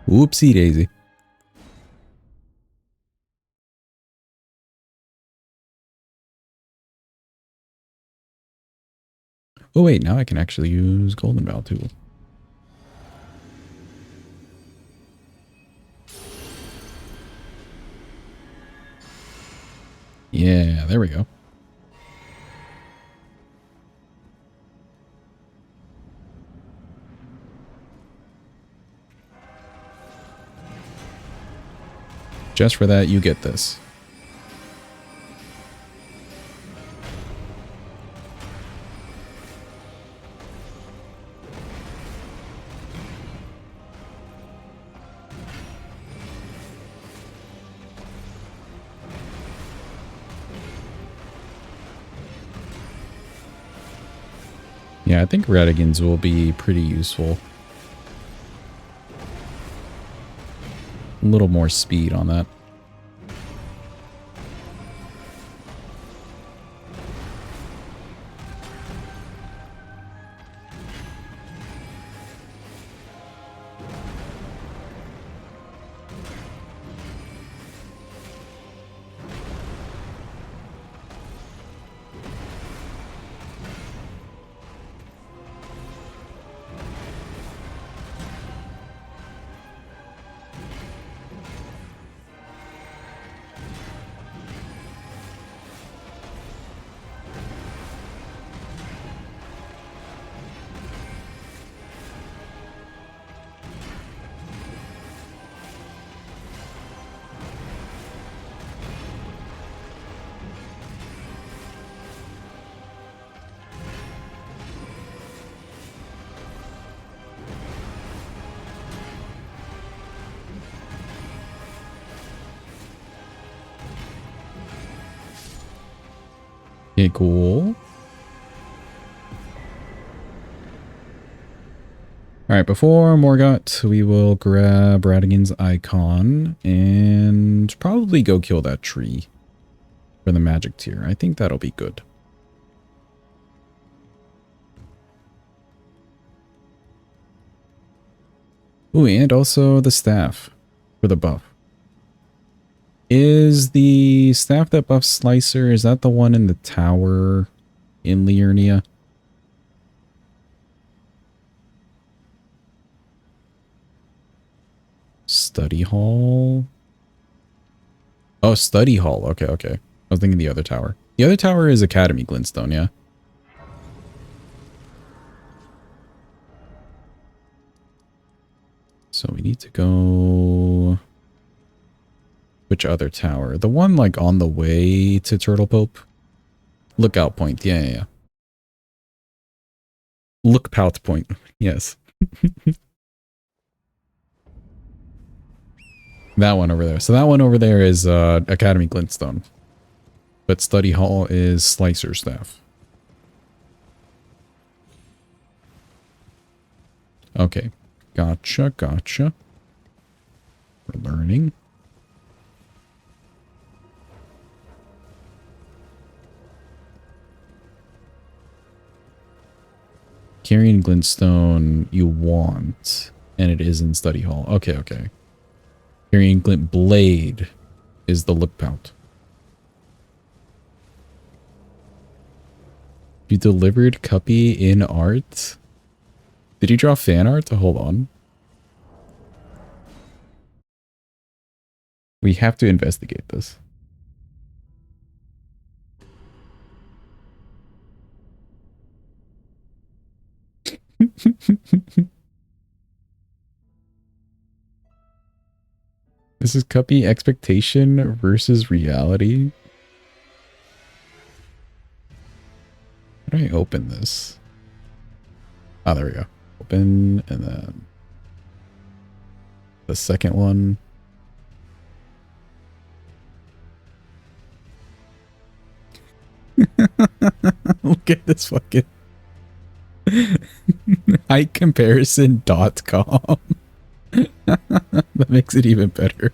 Whoopsie daisy. Oh wait, now I can actually use Golden Bough too. Yeah, there we go. Just for that, you get this. Yeah, I think Radigans will be pretty useful. A little more speed on that. Okay, cool. Alright, before Morgott, we will grab Radigan's icon and probably go kill that tree for the magic tier. I think that'll be good. Ooh, and also the staff for the buff. Is the staff that buffs Slicer, is that the one in the tower in Liurnia? Study hall? Oh, study hall. Okay, okay. I was thinking the other tower. The other tower is Academy Glintstone, yeah. need to go... Which other tower? The one like on the way to Turtle Pope? Lookout Point. Yeah. Lookout Point. Yes. That one over there. So that one over there is Academy Glintstone. But Study Hall is Slicer Staff. Okay. Gotcha. We're learning. Carrying Glintstone you want, and it is in Study Hall. Okay. Carrying Glint Blade is the Lookout. You delivered Cuppy in art? Did you draw fan art? Hold on. We have to investigate this. This is Cuppy expectation versus reality. How do I open this? Oh, there we go. Open, and then the second one. Look at this fucking height-comparison.com. That makes it even better.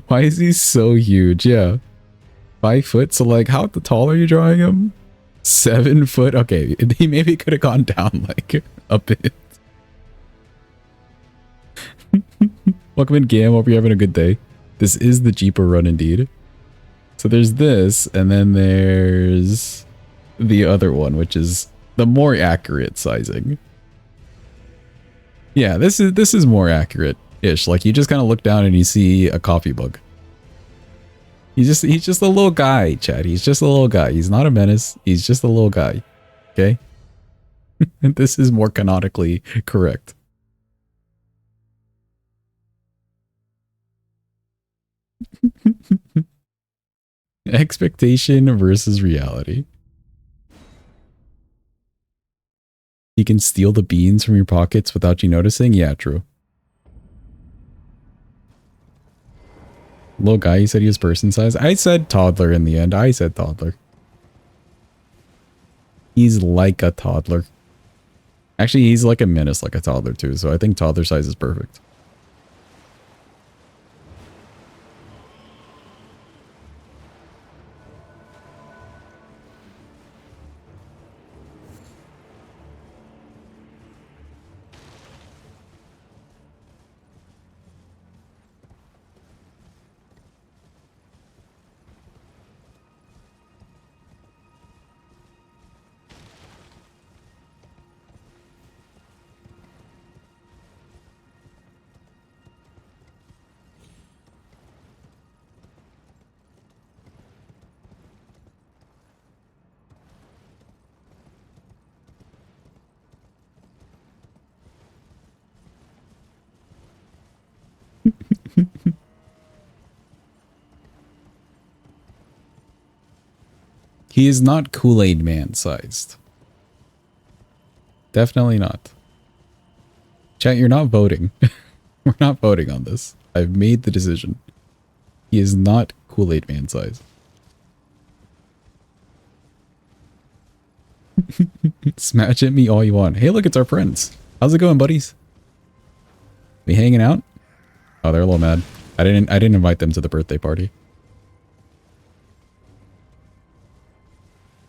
Why is he so huge? Yeah. 5 foot? So like, how tall are you drawing him? 7 foot? Okay, he maybe could have gone down like a bit. Welcome in, Gam. Hope you're having a good day. This is the Jeeper run indeed. So there's this, and then there's the other one, which is the more accurate sizing. Yeah, this is more accurate-ish. Like, you just kind of look down and you see a coffee mug. He's just a little guy, Chad. He's just a little guy. He's not a menace. He's just a little guy. Okay? And this is more canonically correct. Expectation versus reality. He can steal the beans from your pockets without you noticing? Yeah, true. Little guy, you said he was person size? I said toddler in the end. I said toddler. He's like a toddler. Actually, he's like a menace like a toddler too, so I think toddler size is perfect. He is not Kool-Aid Man sized. Definitely not. Chat, you're not voting. We're not voting on this. I've made the decision. He is not Kool-Aid Man sized. Smash at me all you want. Hey, look, it's our friends. How's it going, buddies? We hanging out? Oh, they're a little mad. I didn't invite them to the birthday party.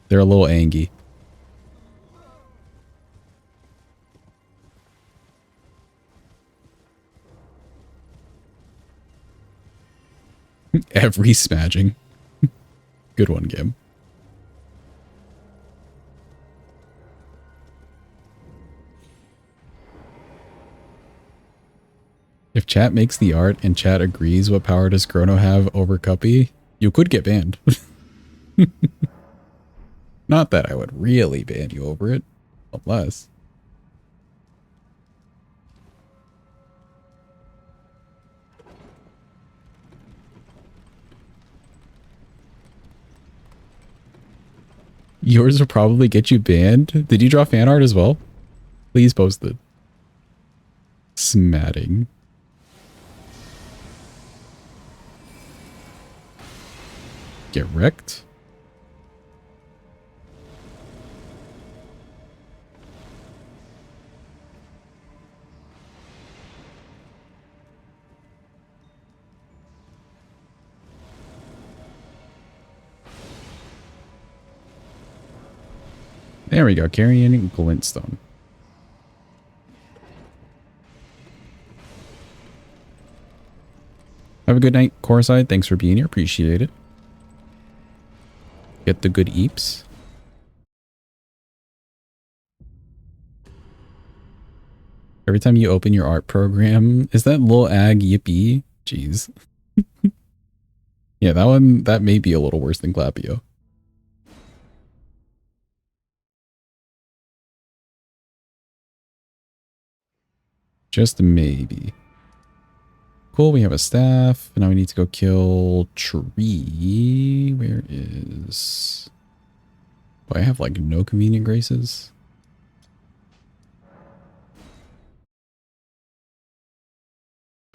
They're a little angry. Every smashing. Good one, Gim. If chat makes the art and chat agrees, what power does Chrono have over Cuppy? You could get banned. Not that I would really ban you over it, unless Yours will probably get you banned. Did you draw fan art as well? Please post it. Smatting. Get wrecked. There we go. Carrying Glintstone. Have a good night, Coreside. Thanks for being here. Appreciate it. Get the good eeps. Every time you open your art program, is that Lil Ag Yippee? Jeez. Yeah, that one, that may be a little worse than Clapio. Just maybe. Cool, we have a staff. And now we need to go kill Tree. Where is... Do I have like no convenient graces?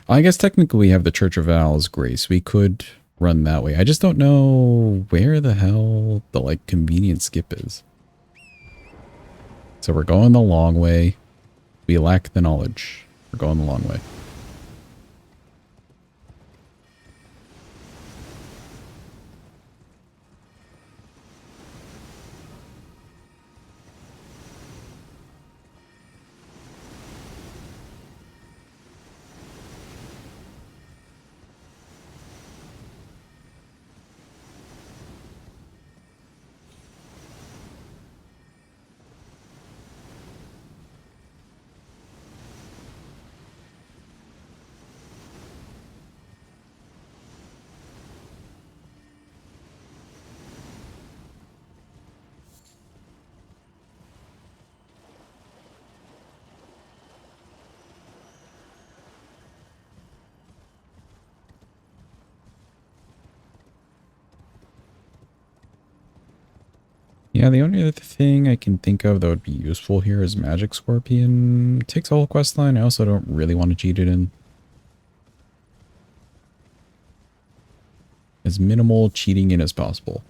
I guess technically we have the Church of Owl's grace. We could run that way. I just don't know where the hell the like convenient skip is. So we're going the long way. We lack the knowledge. We're going the long way. Yeah, the only other thing I can think of that would be useful here is Magic Scorpion. It takes a whole quest line. I also don't really want to cheat it in. As minimal cheating in as possible.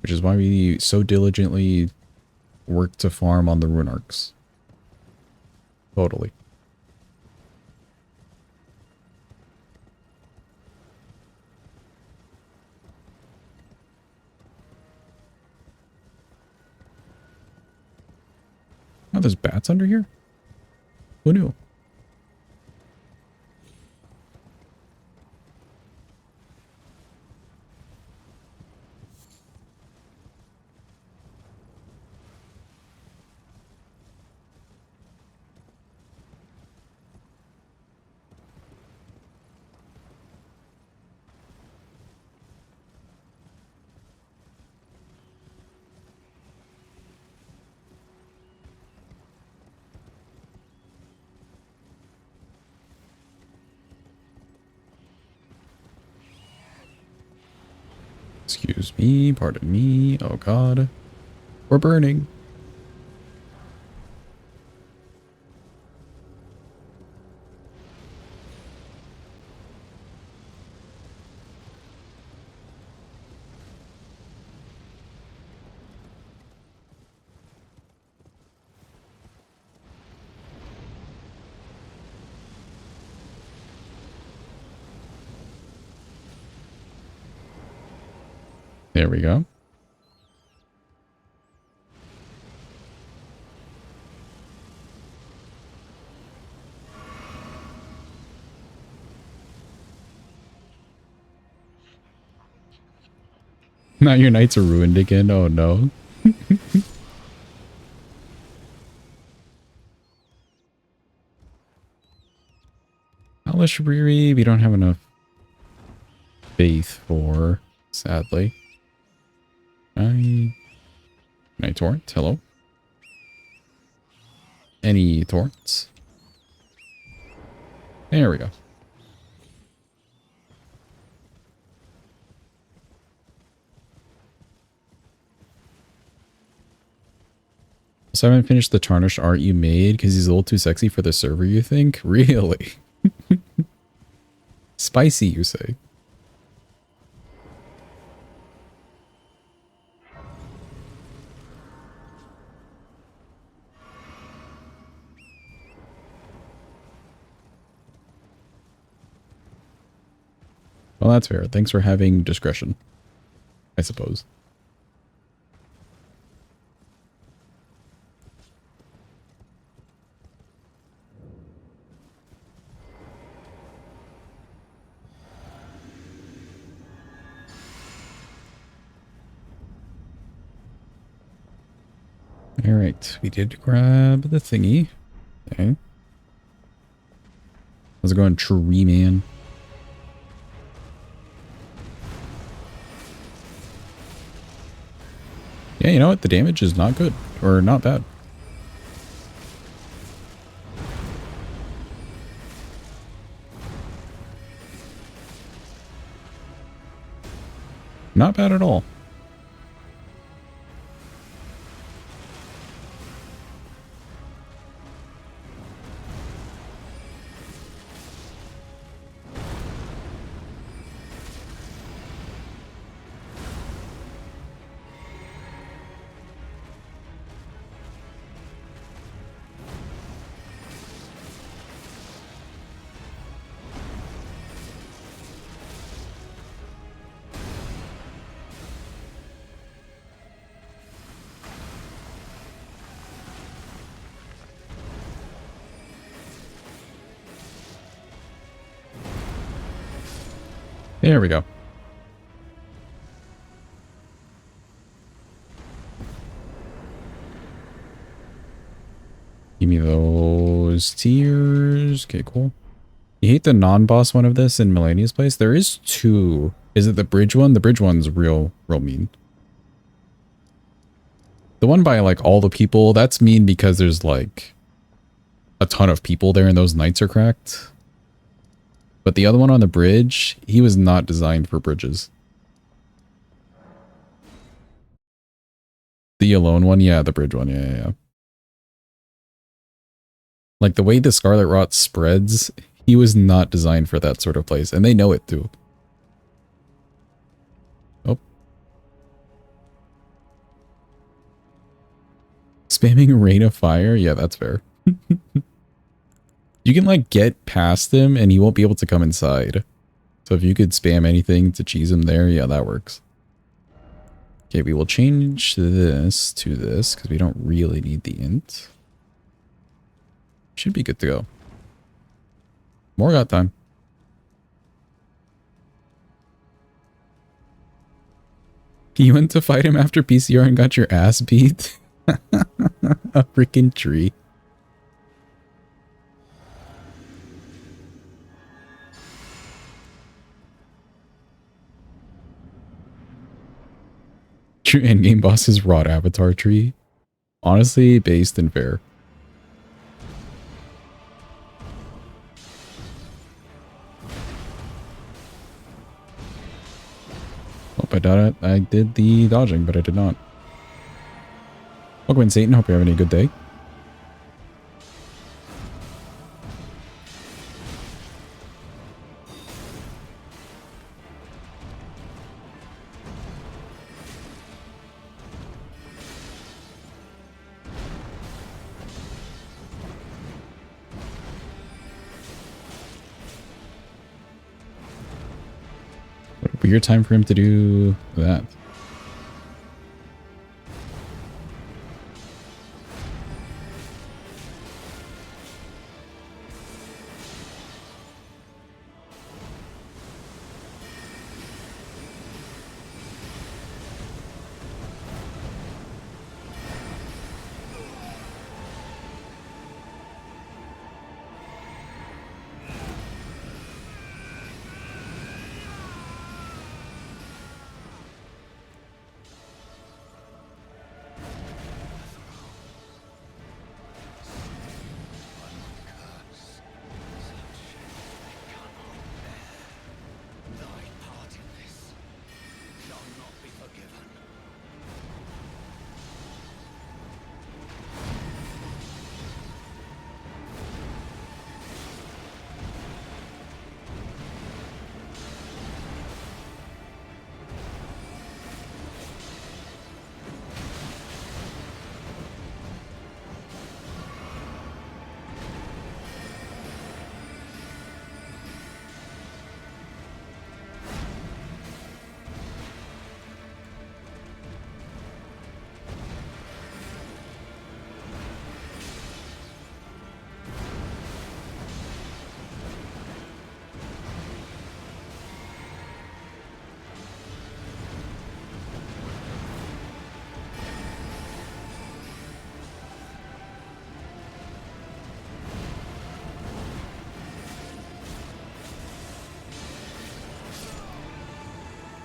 Which is why we so diligently work to farm on the Rune Arcs. Totally. Oh, there's bats under here? Who knew? Excuse me, pardon me. Oh god. We're burning. There we go. Now your nights are ruined again. Oh no. Alishbriri, we don't have enough faith for, sadly. Night Torrent, hello. Any torrents? There we go. So I haven't finished the tarnished art you made because he's a little too sexy for the server, you think? Really? Spicy, you say? Well, that's fair. Thanks for having discretion, I suppose. All right, we did grab the thingy. Okay. How's it going, Tree Man? Yeah, you know what? The damage is not good. Or not bad. Not bad at all. There we go. Give me those tears. Okay, cool. You hate the non-boss one of this in Melania's place? There is two. Is it the bridge one? The bridge one's real mean. The one by like all the people, that's mean because there's like a ton of people there and those knights are cracked. But the other one on the bridge, he was not designed for bridges. The alone one? Yeah, the bridge one. Yeah. Like the way the Scarlet Rot spreads, he was not designed for that sort of place. And they know it too. Oh. Spamming Rain of Fire? Yeah, that's fair. You can like get past him and he won't be able to come inside. So if you could spam anything to cheese him there, yeah, that works. Okay, we will change this to this because we don't really need the int. Should be good to go. More got time. You went to fight him after PCR and got your ass beat? A freaking tree. True endgame boss is Rod Avatar tree. Honestly, based and fair. Oh, I doubt it. I did the dodging, but I did not. Welcome in, Satan. Hope you're having a good day. Weird time for him to do that.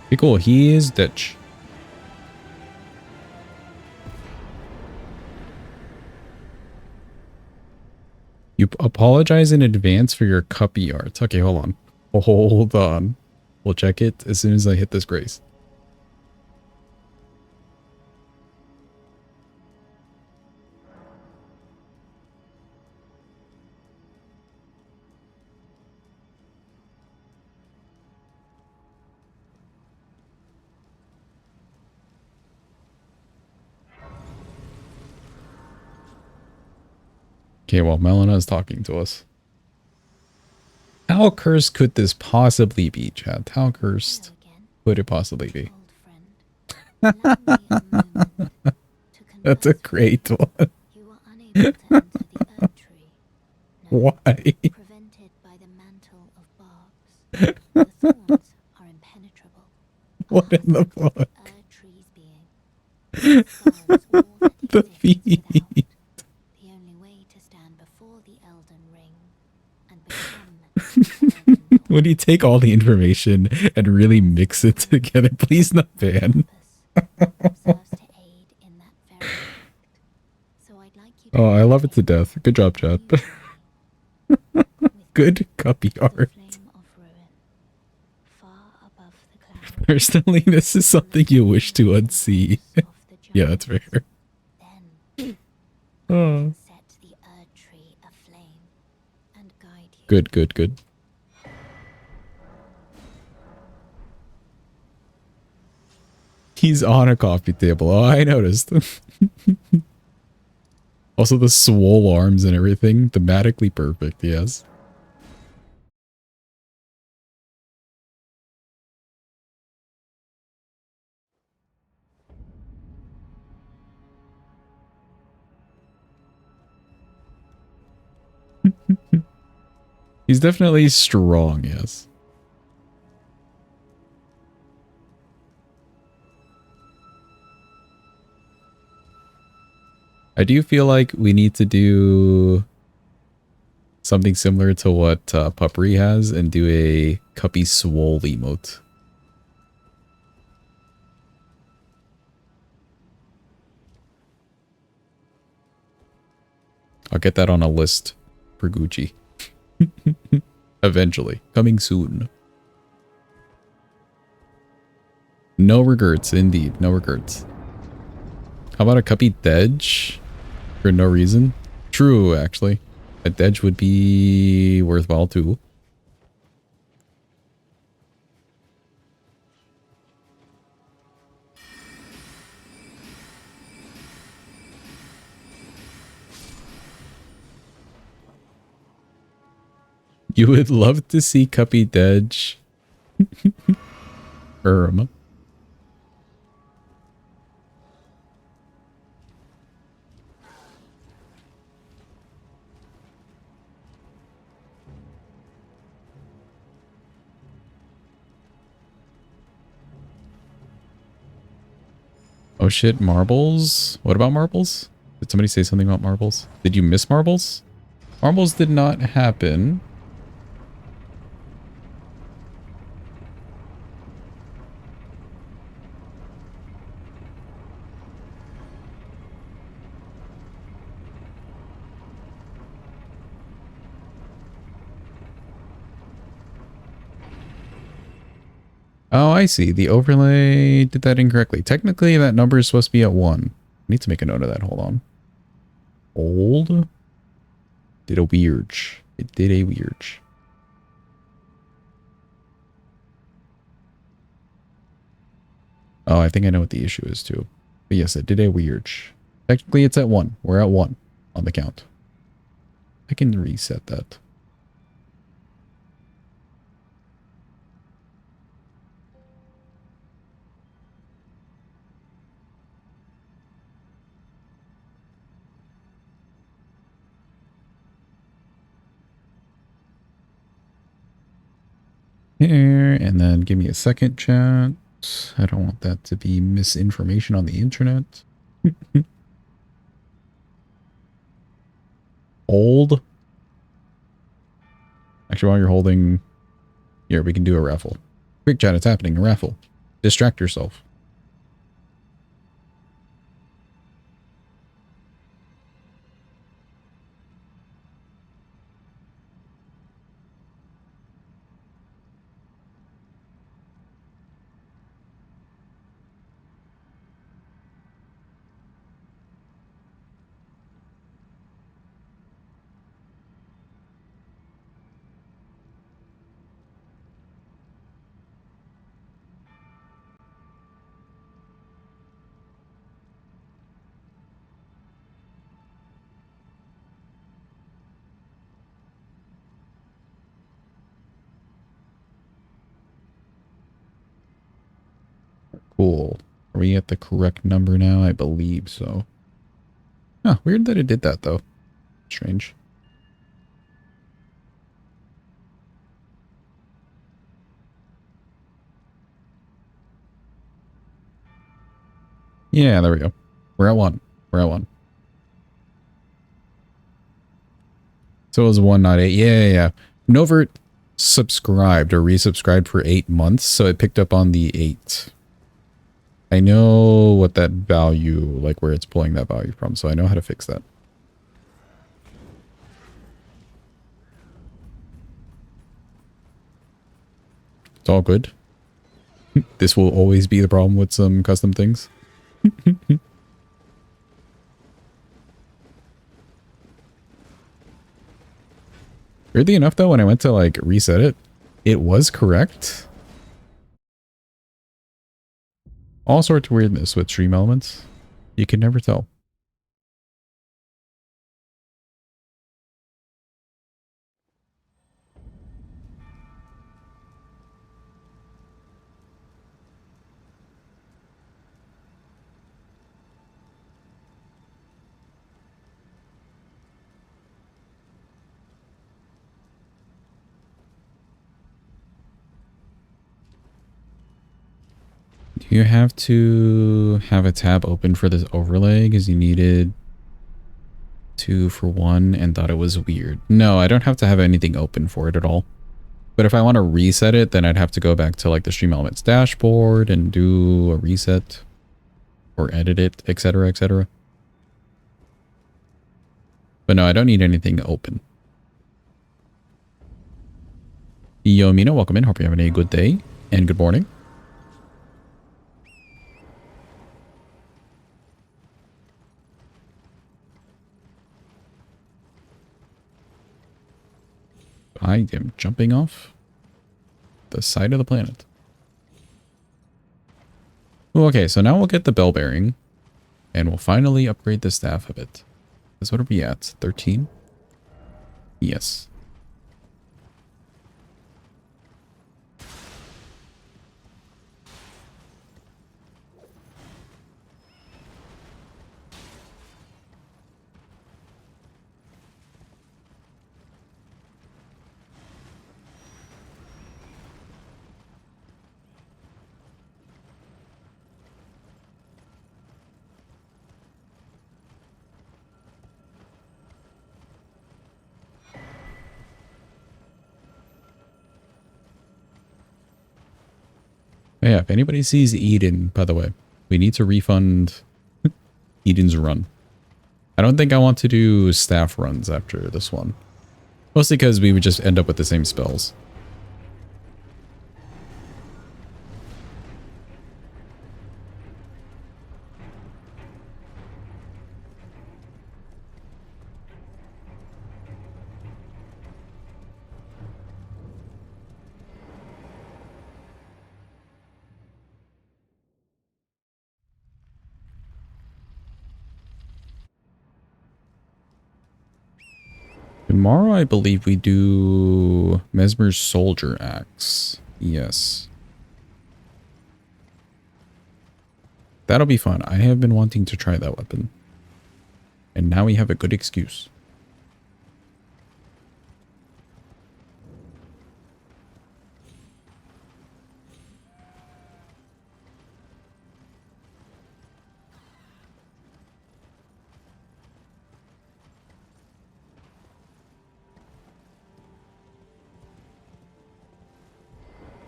Okay, cool. He is Ditch. You apologize in advance for your cuppy art. Okay, hold on. Hold on. We'll check it as soon as I hit this grace. Okay, well, Melina is talking to us. How cursed could this possibly be, Chad? How cursed Hello again, could it possibly be? old friend. Allow me a moment to That's a converse with great you. one. You were unable to enter the Erd Tree. No, Why? prevented by the mantle of barbs. The thorns are impenetrable. What in the Alas, fuck? the Erd Tree's being safeguards all that The exists feet. without. The only way to stand before the Elden Ring and become an Elden When you take all the information and really mix it together, please not ban. purpose serves to aid in that very act. So I'd like you to Oh, I love it to imagine death. Good job, Chad. you with Good copy the art. flame of ruin, far above the clouds. Personally, this is something you wish to unsee. Yeah, that's fair. Then Oh. set the Erd Tree aflame and guide you. Good, good, good. He's on a coffee table. Oh, I noticed. Also, the swole arms and everything. Thematically perfect, yes. He's definitely strong, yes. I do feel like we need to do something similar to what Puppery has and do a Cuppy Swole emote. I'll get that on a list for Gucci. Eventually. Coming soon. No regrets, indeed. No regrets. How about a Cuppy Dedge? For no reason? True, actually. A Dedge would be worthwhile too. You would love to see Cuppy Dedge. Oh shit, marbles? What about marbles? Did somebody say something about marbles? Did you miss marbles? Marbles did not happen. Oh, I see. The overlay did that incorrectly. Technically, that number is supposed to be at 1. I need to make a note of that. Hold on. Old. Did a weird. It did a weird. Oh, I think I know what the issue is too. But yes, it did a weird. Technically, it's at 1. We're at 1 on the count. I can reset that. Here, and then give me a second, chat. I don't want that to be misinformation on the internet. Hold. Actually, while you're holding, here, we can do a raffle. Quick chat, it's happening, a raffle. distract yourself. Cool. Are we at the correct number now? I believe so. Huh, weird that it did that though. Strange. Yeah, there we go. We're at 1. We're at 1. So it was 1, not 8. Yeah. Novert subscribed or resubscribed for 8 months, so it picked up on the 8. I know what that value, like where it's pulling that value from, so I know how to fix that. It's all good. This will always be the problem with some custom things. Weirdly enough though, when I went to like reset it, it was correct. All sorts of weirdness with stream elements. You can never tell. Do you have to have a tab open for this overlay because you needed 2 for 1 and thought it was weird? No, I don't have to have anything open for it at all. But if I want to reset it, then I'd have to go back to like the Stream Elements dashboard and do a reset or edit it, etc., etc. But no, I don't need anything open. Yo, Mina, welcome in. Hope you're having a good day and good morning. I am jumping off the side of the planet. Okay, so now we'll get the bell bearing and we'll finally upgrade the staff a bit. Because what are we at? 13? Yes. Yeah, if anybody sees Eden, by the way, we need to refund Eden's run. I don't think I want to do staff runs after this one. Mostly because we would just end up with the same spells. Tomorrow, I believe we do Mesmer's Soldier Axe. Yes. That'll be fun. I have been wanting to try that weapon. And now we have a good excuse.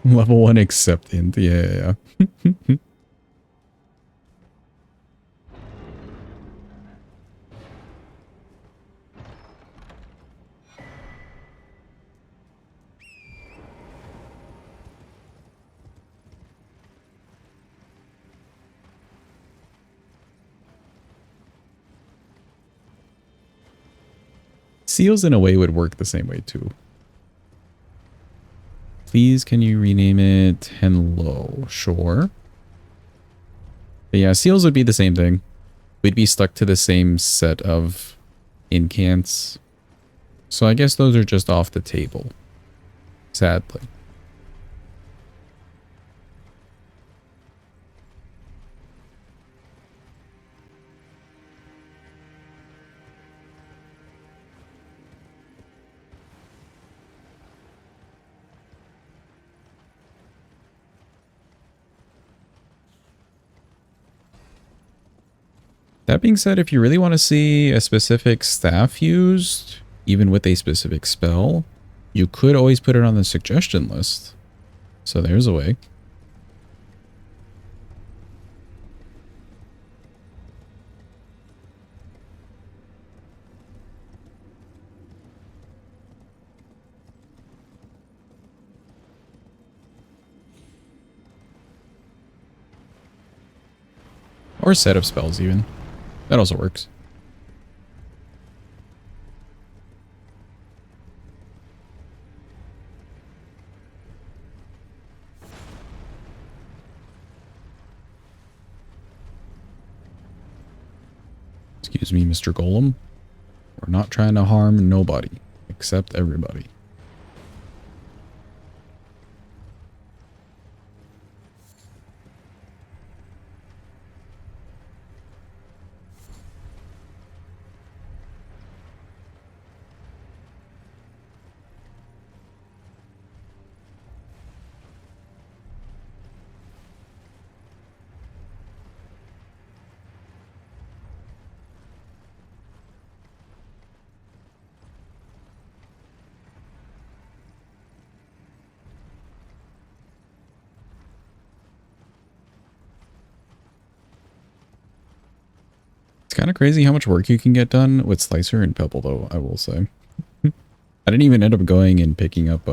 Level 1 acceptant. Yeah. Seals in a way would work the same way too. Please, can you rename it Henlo? Sure. But yeah, seals would be the same thing. We'd be stuck to the same set of incants. So I guess those are just off the table. Sadly. That being said, if you really want to see a specific staff used, even with a specific spell, you could always put it on the suggestion list. So there's a way. Or set of spells even. That also works. Excuse me, Mr. Golem. We're not trying to harm nobody, except everybody. It's kind of crazy how much work you can get done with Slicer and Pebble, though, I will say. I didn't even end up going and picking up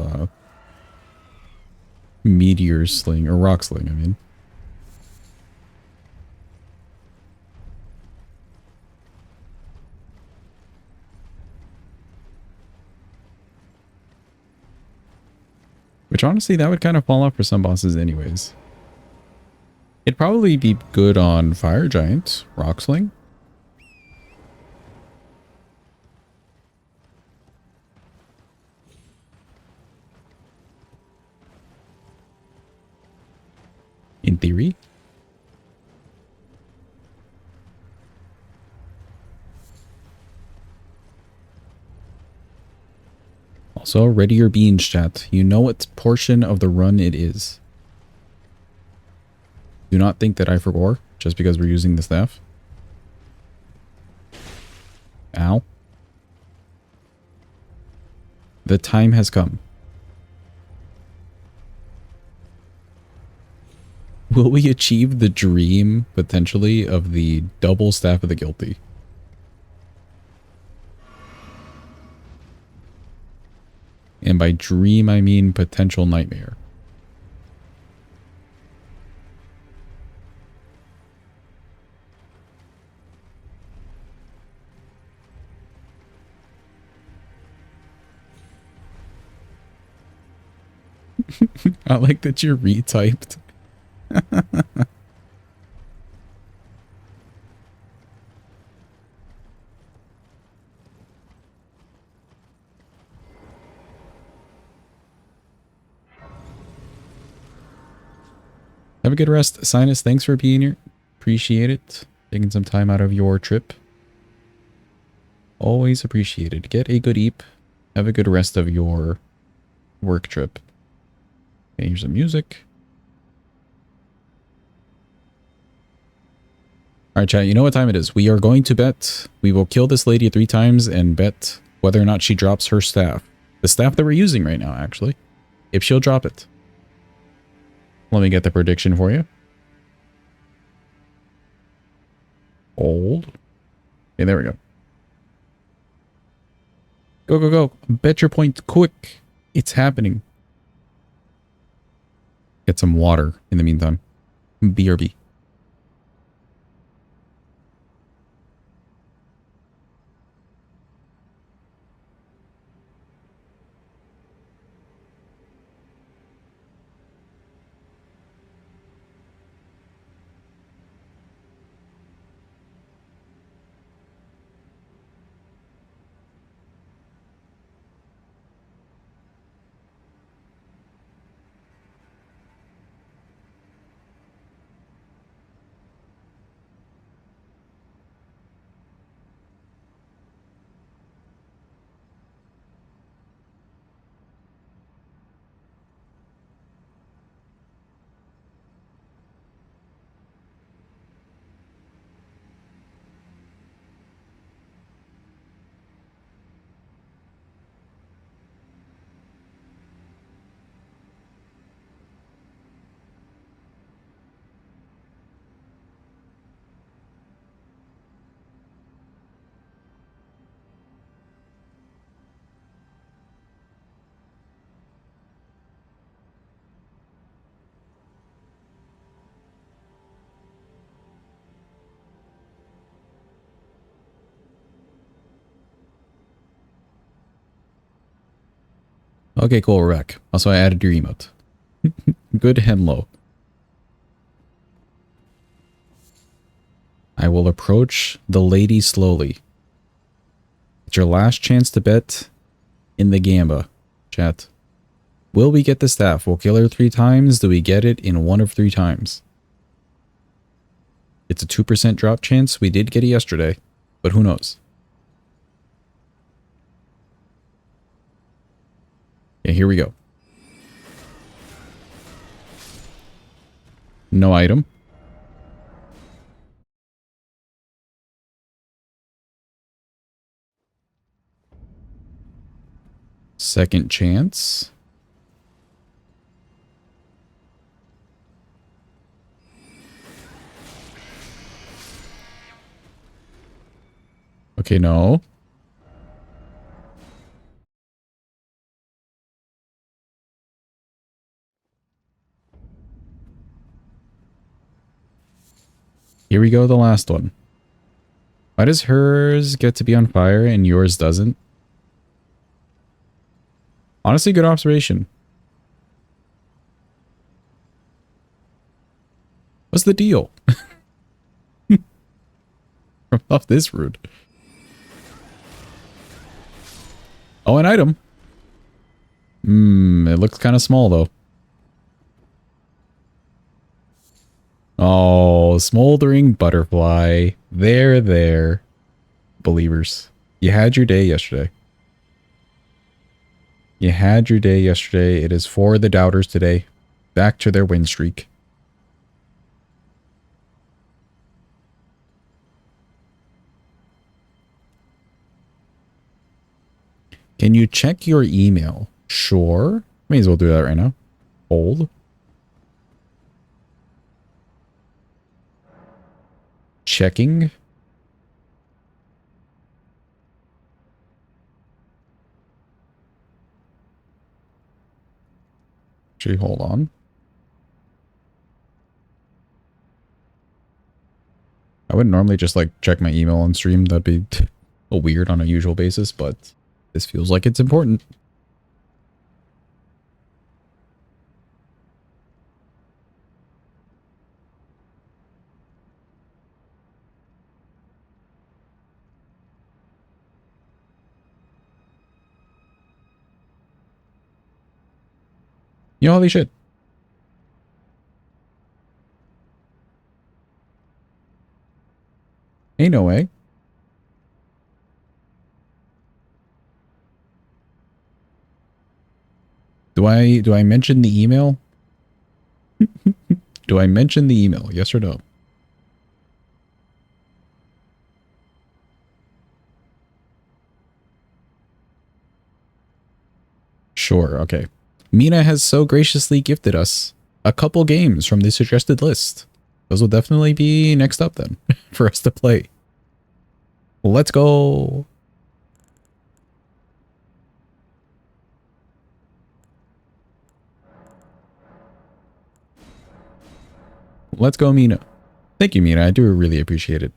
Meteor Sling, or Rock Sling, I mean. Which honestly, that would kind of fall off for some bosses anyways. It'd probably be good on Fire Giant, Rock Sling. In theory. Also, ready your beans, chat. You know what portion of the run it is. Do not think that I forgot just because we're using the staff. Ow. The time has come. Will we achieve the dream, potentially, of the double Staff of the Guilty? And by dream, I mean potential nightmare. I like that you're retyped. Have a good rest, Sinus. Thanks for being here. Appreciate it. Taking some time out of your trip. Always appreciated. Get a good eep. Have a good rest of your work trip. Okay, here's some music. Alright, chat, you know what time it is. We are going to bet. We will kill this lady 3 times and bet whether or not she drops her staff. The staff that we're using right now, actually. If she'll drop it. Let me get the prediction for you. Hold. Okay, there we go. Go, go, go. Bet your point quick. It's happening. Get some water in the meantime. BRB. Okay, cool, we're back. Also, I added your emote. Good Hemlo. I will approach the lady slowly. It's your last chance to bet in the Gamba. Chat. Will we get the staff? We'll kill her 3 times. Do we get it in 1 of 3 times? It's a 2% drop chance. We did get it yesterday, but who knows? Yeah, here we go. No item. Second chance. Okay, no. Here we go, the last one. Why does hers get to be on fire and yours doesn't? Honestly, good observation. What's the deal? Off this route. Oh, an item. It looks kind of small though. Oh, smoldering butterfly. There. Believers. You had your day yesterday. You had your day yesterday. It is for the doubters today. Back to their win streak. Can you check your email? Sure. May as well do that right now. Hold. Checking. Actually, hold on. I wouldn't normally just like check my email on stream. That'd be weird on a usual basis, but this feels like it's important. You know, holy shit. Ain't no way. Do I mention the email? Do I mention the email? Yes or no? Sure, okay. Mina has so graciously gifted us a couple games from the suggested list. Those will definitely be next up then for us to play. Let's go. Let's go, Mina. Thank you, Mina. I do really appreciate it.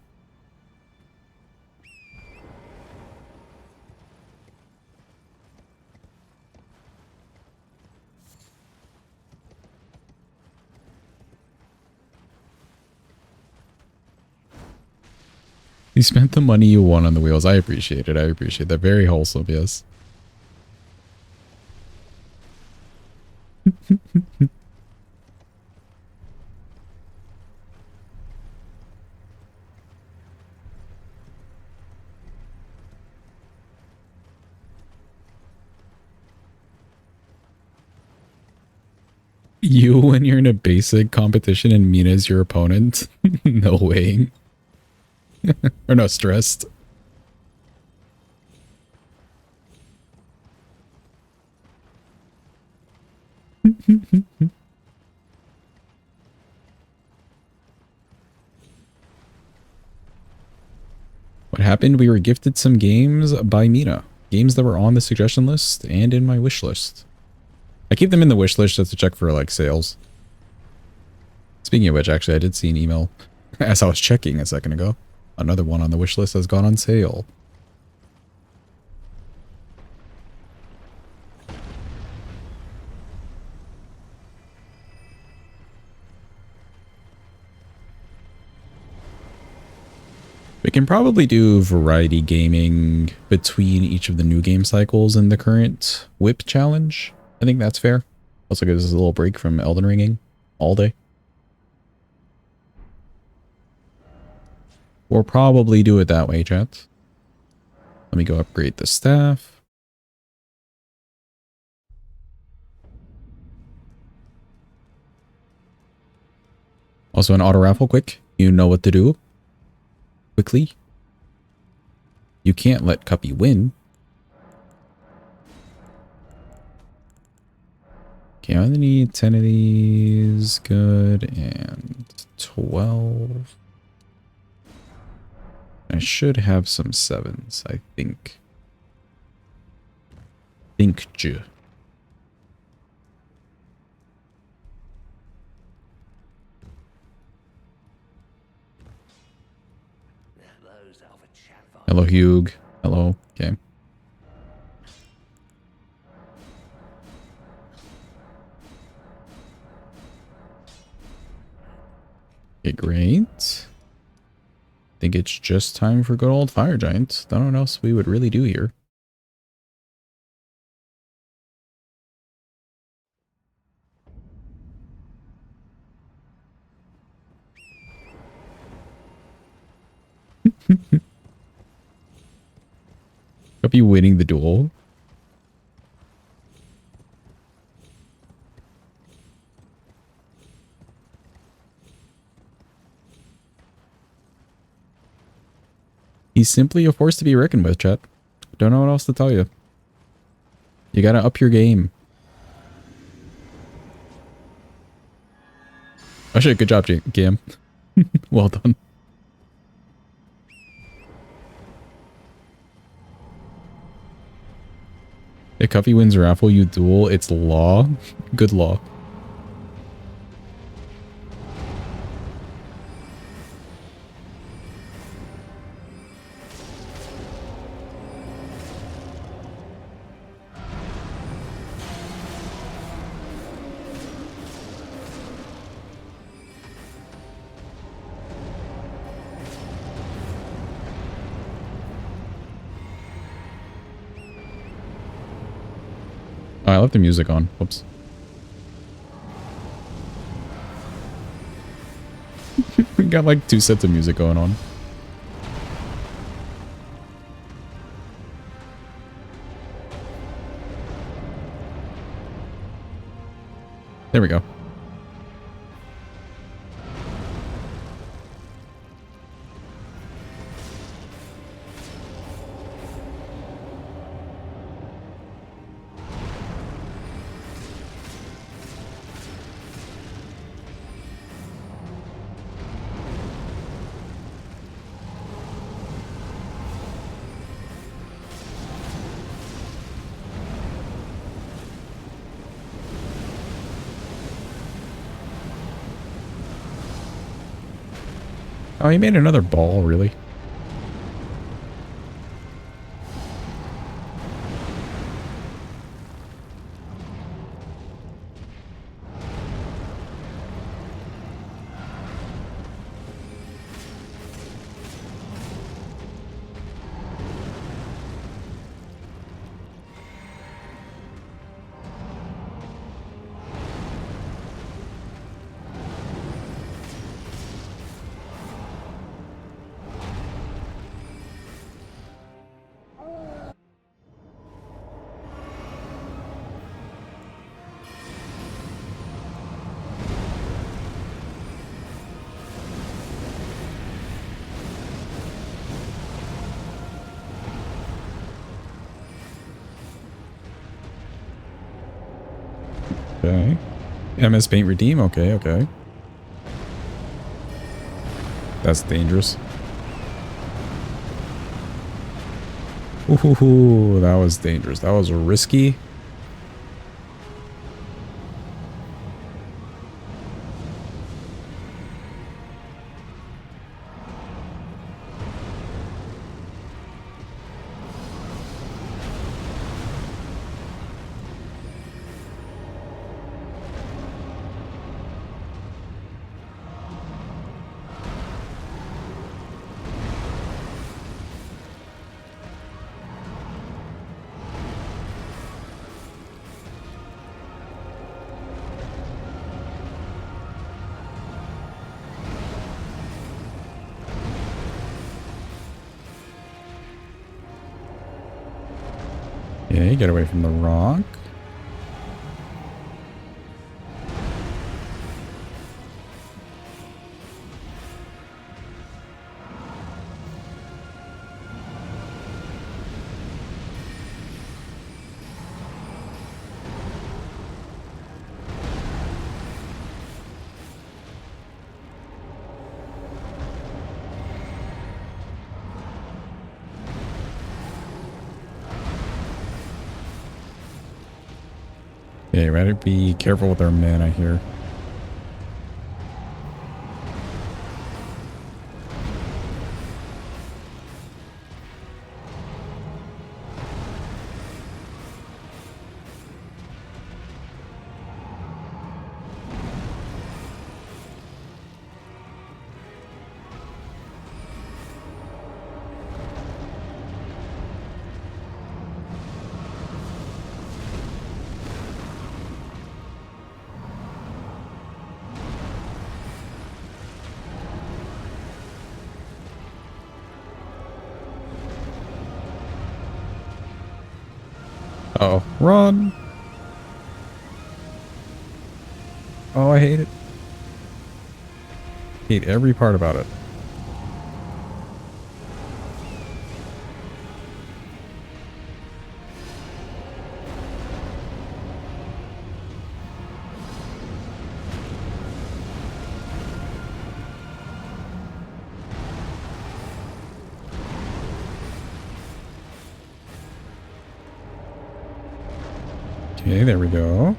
You spent the money you won on the wheels. I appreciate it. I appreciate that. Very wholesome, yes. You when you're in a basic competition and Mina's your opponent? No way. Or no, stressed. What happened? We were gifted some games by Mina. Games that were on the suggestion list and in my wish list. I keep them in the wish list just to check for like sales. Speaking of which, actually, I did see an email as I was checking a second ago. Another one on the wish list has gone on sale. We can probably do variety gaming between each of the new game cycles and the current whip challenge. I think that's fair. Also gives us a little break from Elden Ringing all day. We'll probably do it that way, chat. Let me go upgrade the staff. Also an auto raffle quick. You know what to do. Quickly. You can't let Cuppy win. Okay, I only need 10 of these. Good. And 12. I should have some 7s, I think. Think-ju. Hello, Hugh. Hello. Okay. Okay, great. Think it's just time for good old Fire Giant. Don't know what else we would really do here. Hope you winning the duel. He's simply a force to be reckoned with, chat. Don't know what else to tell you. You gotta up your game. Oh shit, good job, Gam. Well done. If Cuffy wins raffle, you duel. It's law. Good law. Oh, I left the music on. Whoops. We got like 2 sets of music going on. There we go. Oh, he made another ball, really? Okay. MS Paint Redeem. Okay, okay. That's dangerous. Ooh, that was dangerous. That was risky. Okay, get away from the rock. Okay, rather be careful with our mana here. Uh oh, run! Oh, I hate it. Hate every part about it. Okay, there we go.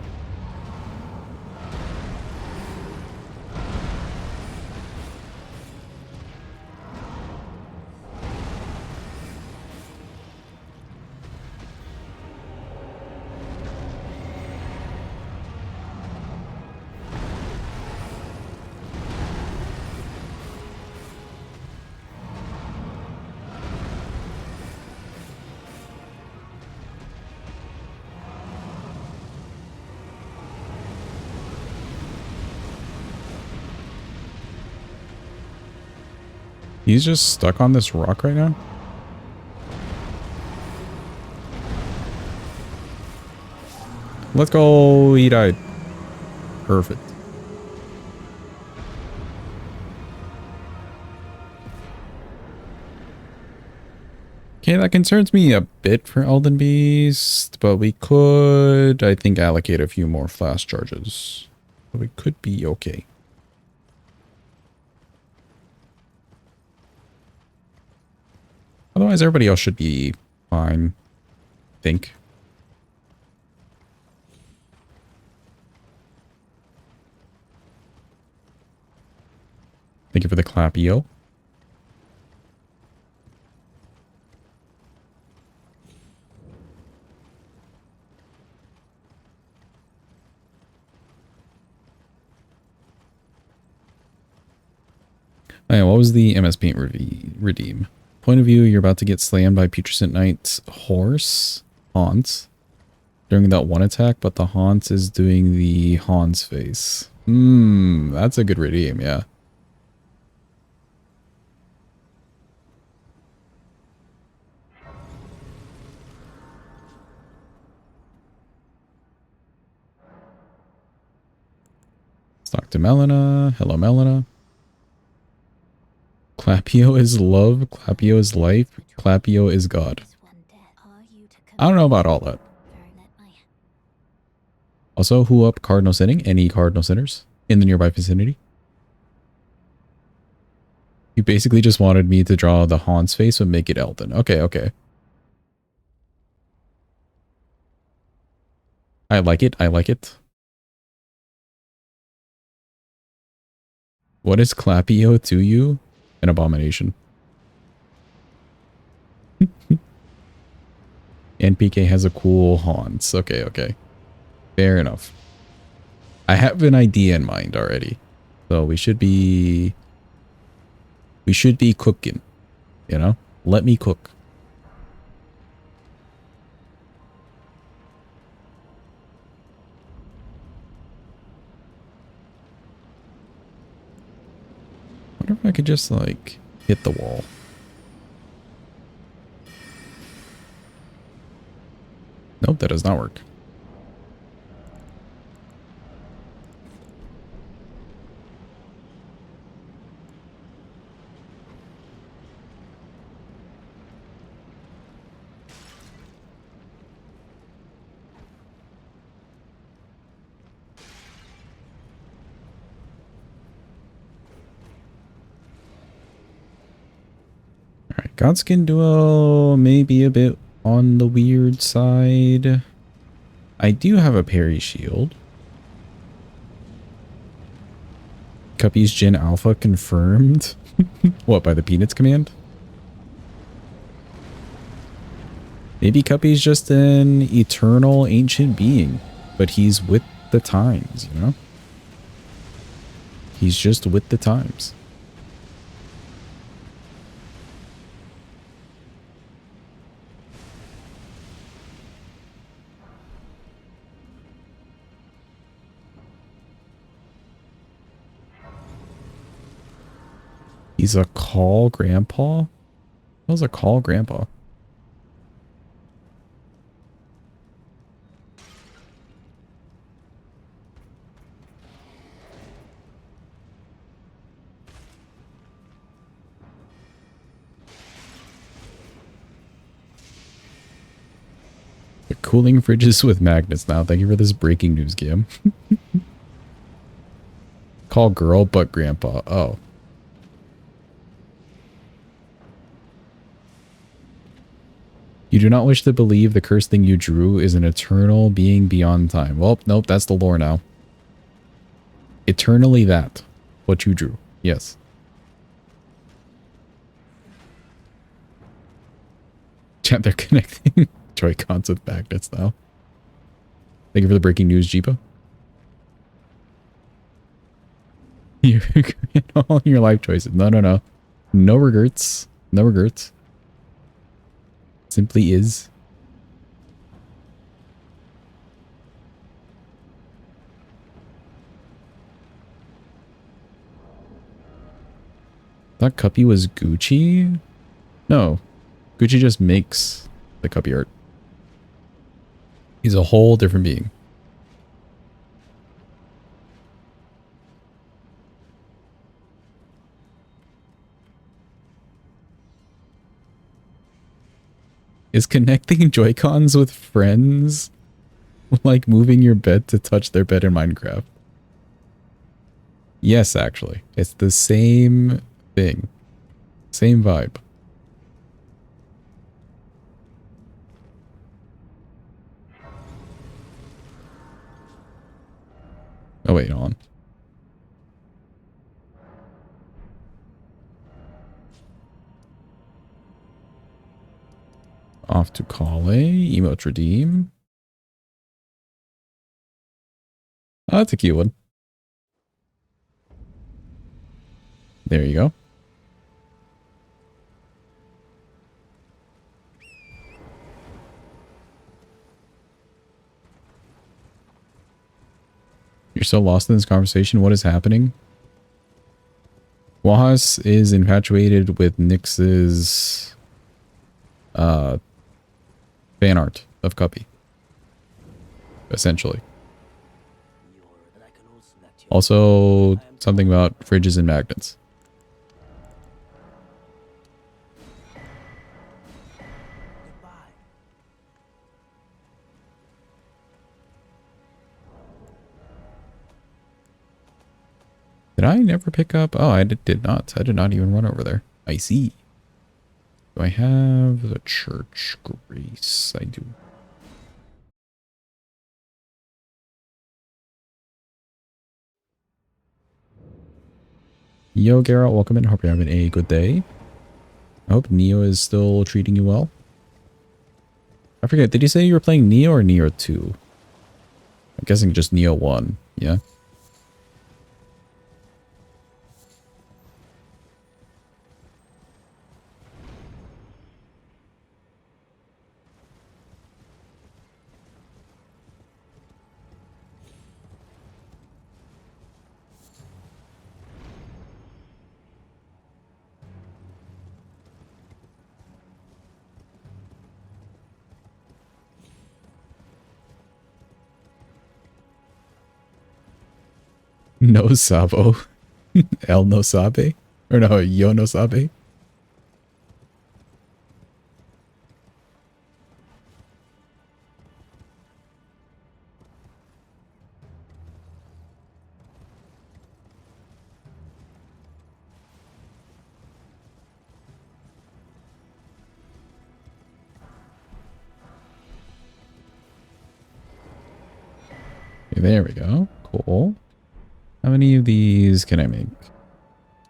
He's just stuck on this rock right now? Let's go. He died. Perfect. Okay, that concerns me a bit for Elden Beast, but we could, I think, allocate a few more flash charges. So we could be okay. Otherwise, everybody else should be fine, I think. Thank you for the clap, yo. Oh, yeah, what was the MS Paint redeem? Point of view, you're about to get slammed by Putrescent Knight's horse, Hans, during that one attack, but the Hans is doing the Hans face. That's a good redeem, yeah. Let's talk to Melina. Hello, Melina. Clapio is love, Clapio is life, Clapio is God. I don't know about all that. Also, who up Cardinal Sinning? Any Cardinal Sinners in the nearby vicinity? You basically just wanted me to draw the Hans face and make it Elden. Okay, okay. I like it. I like it. What is Clapio to you? An abomination. NPK has a cool Hans. Okay, okay. Fair enough. I have an idea in mind already. So we should be cooking, you know? Let me cook. I wonder if I could just like hit the wall. Nope, that does not work. Alright, Godskin Duo may be a bit on the weird side. I do have a parry shield. Cuppy's Jin Alpha confirmed. What, by the Peanuts command? Maybe Cuppy's just an eternal ancient being, but he's with the times, you know? He's just with the times. He's a call grandpa? What was a call grandpa? They're cooling fridges with magnets now. Thank you for this breaking news, Gam. Call girl, but grandpa. Oh. You do not wish to believe the cursed thing you drew is an eternal being beyond time. Well, nope, that's the lore now. Eternally that. What you drew. Yes. Chat, they're connecting Joy-Cons with magnets now. Thank you for the breaking news, Jeepa. All your life choices. No, no, no. No regrets. No regrets. Simply is. Thought Cuppy was Gucci? No. Gucci just makes the Cuppy art. He's a whole different being. Is connecting Joy-Cons with friends like moving your bed to touch their bed in Minecraft? Yes, actually. It's the same thing. Same vibe. Oh, wait, hold on. Off to Kale. Emote redeem. Oh, that's a cute one. There you go. You're so lost in this conversation. What is happening? Wahas is infatuated with Nyx's fan art of Cuppy. Essentially. Also, something about fridges and magnets. Did I never pick up? Oh, I did not. I did not even run over there. I see. Do I have the church grace? I do. Yo, Geralt, welcome in. Hope you're having a good day. I hope Neo is still treating you well. I forget, did you say you were playing Neo or Neo 2? I'm guessing just Neo 1, yeah? No Sabo. El no sabe? Or no, Yo no sabe? Okay, there we go. Cool. How many of these can I make?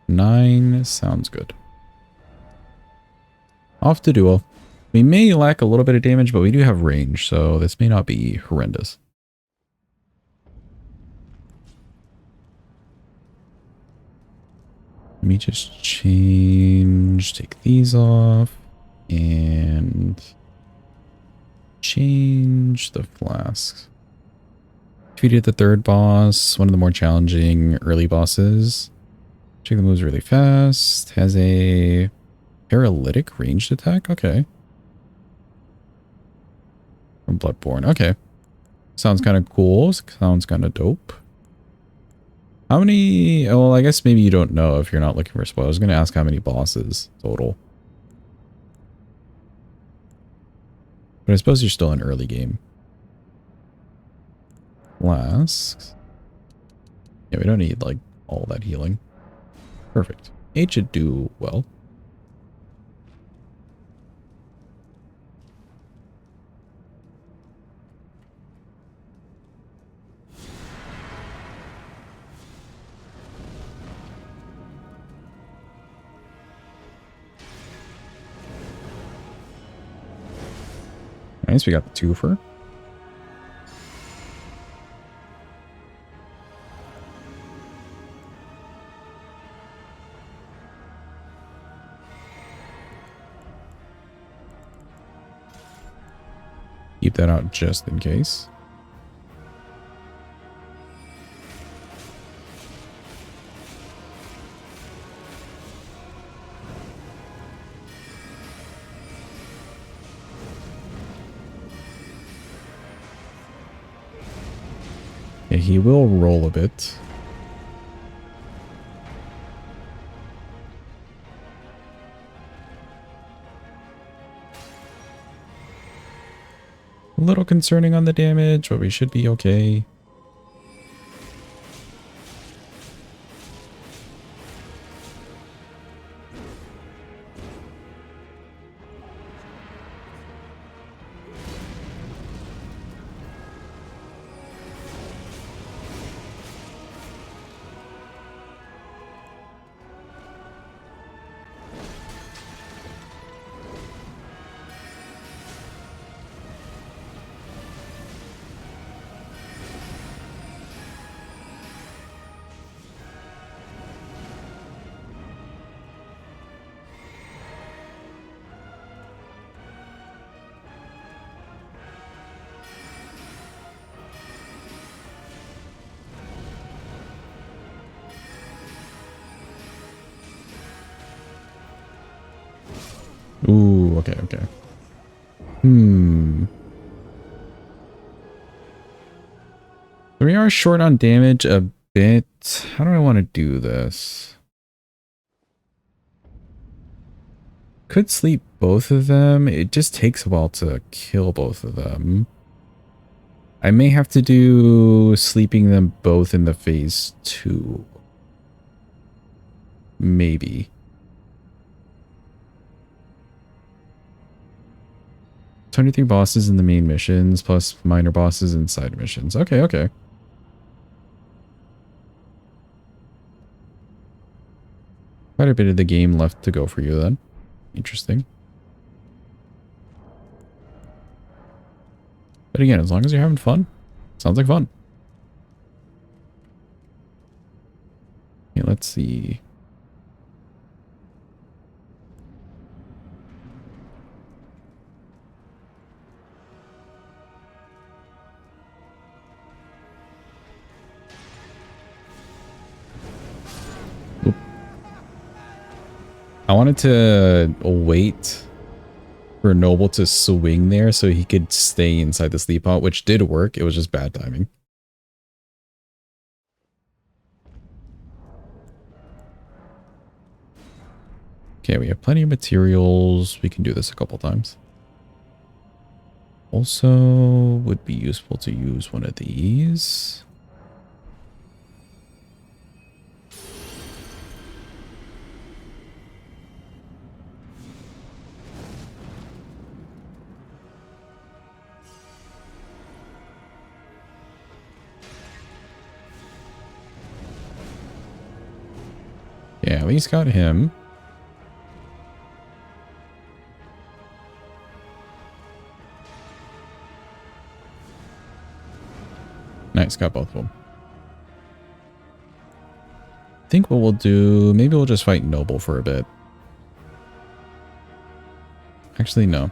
9 sounds good. Off to duel. We may lack a little bit of damage, but we do have range, so this may not be horrendous. Let me just take these off, and change the flasks. Defeated the third boss, one of the more challenging early bosses. Check the moves really fast. Has a paralytic ranged attack? Okay. From Bloodborne. Okay. Sounds kind of cool. Sounds kind of dope. How many... Well, I guess maybe you don't know if you're not looking for spoilers. I was going to ask how many bosses total. But I suppose you're still in early game. Flasks. Yeah, we don't need, like, all that healing. Perfect. 8 should do well. Nice, we got the twofer. Keep that out just in case. Yeah, he will roll a bit. A little concerning on the damage, but we should be okay. Ooh, okay, okay. Hmm. We are short on damage a bit. How do I want to do this? Could sleep both of them. It just takes a while to kill both of them. I may have to do sleeping them both in the phase 2. Maybe. 23 bosses in the main missions, plus minor bosses and side missions. Okay, okay. Quite a bit of the game left to go for you then. Interesting. But again, as long as you're having fun, sounds like fun. Okay, let's see. Oop. I wanted to wait for Noble to swing there so he could stay inside the sleep pot, which did work. It was just bad timing. Okay, we have plenty of materials. We can do this a couple times. Also, would be useful to use one of these. Yeah, at least got him. Nice, got both of them. I think what we'll do, maybe we'll just fight Noble for a bit. Actually, no.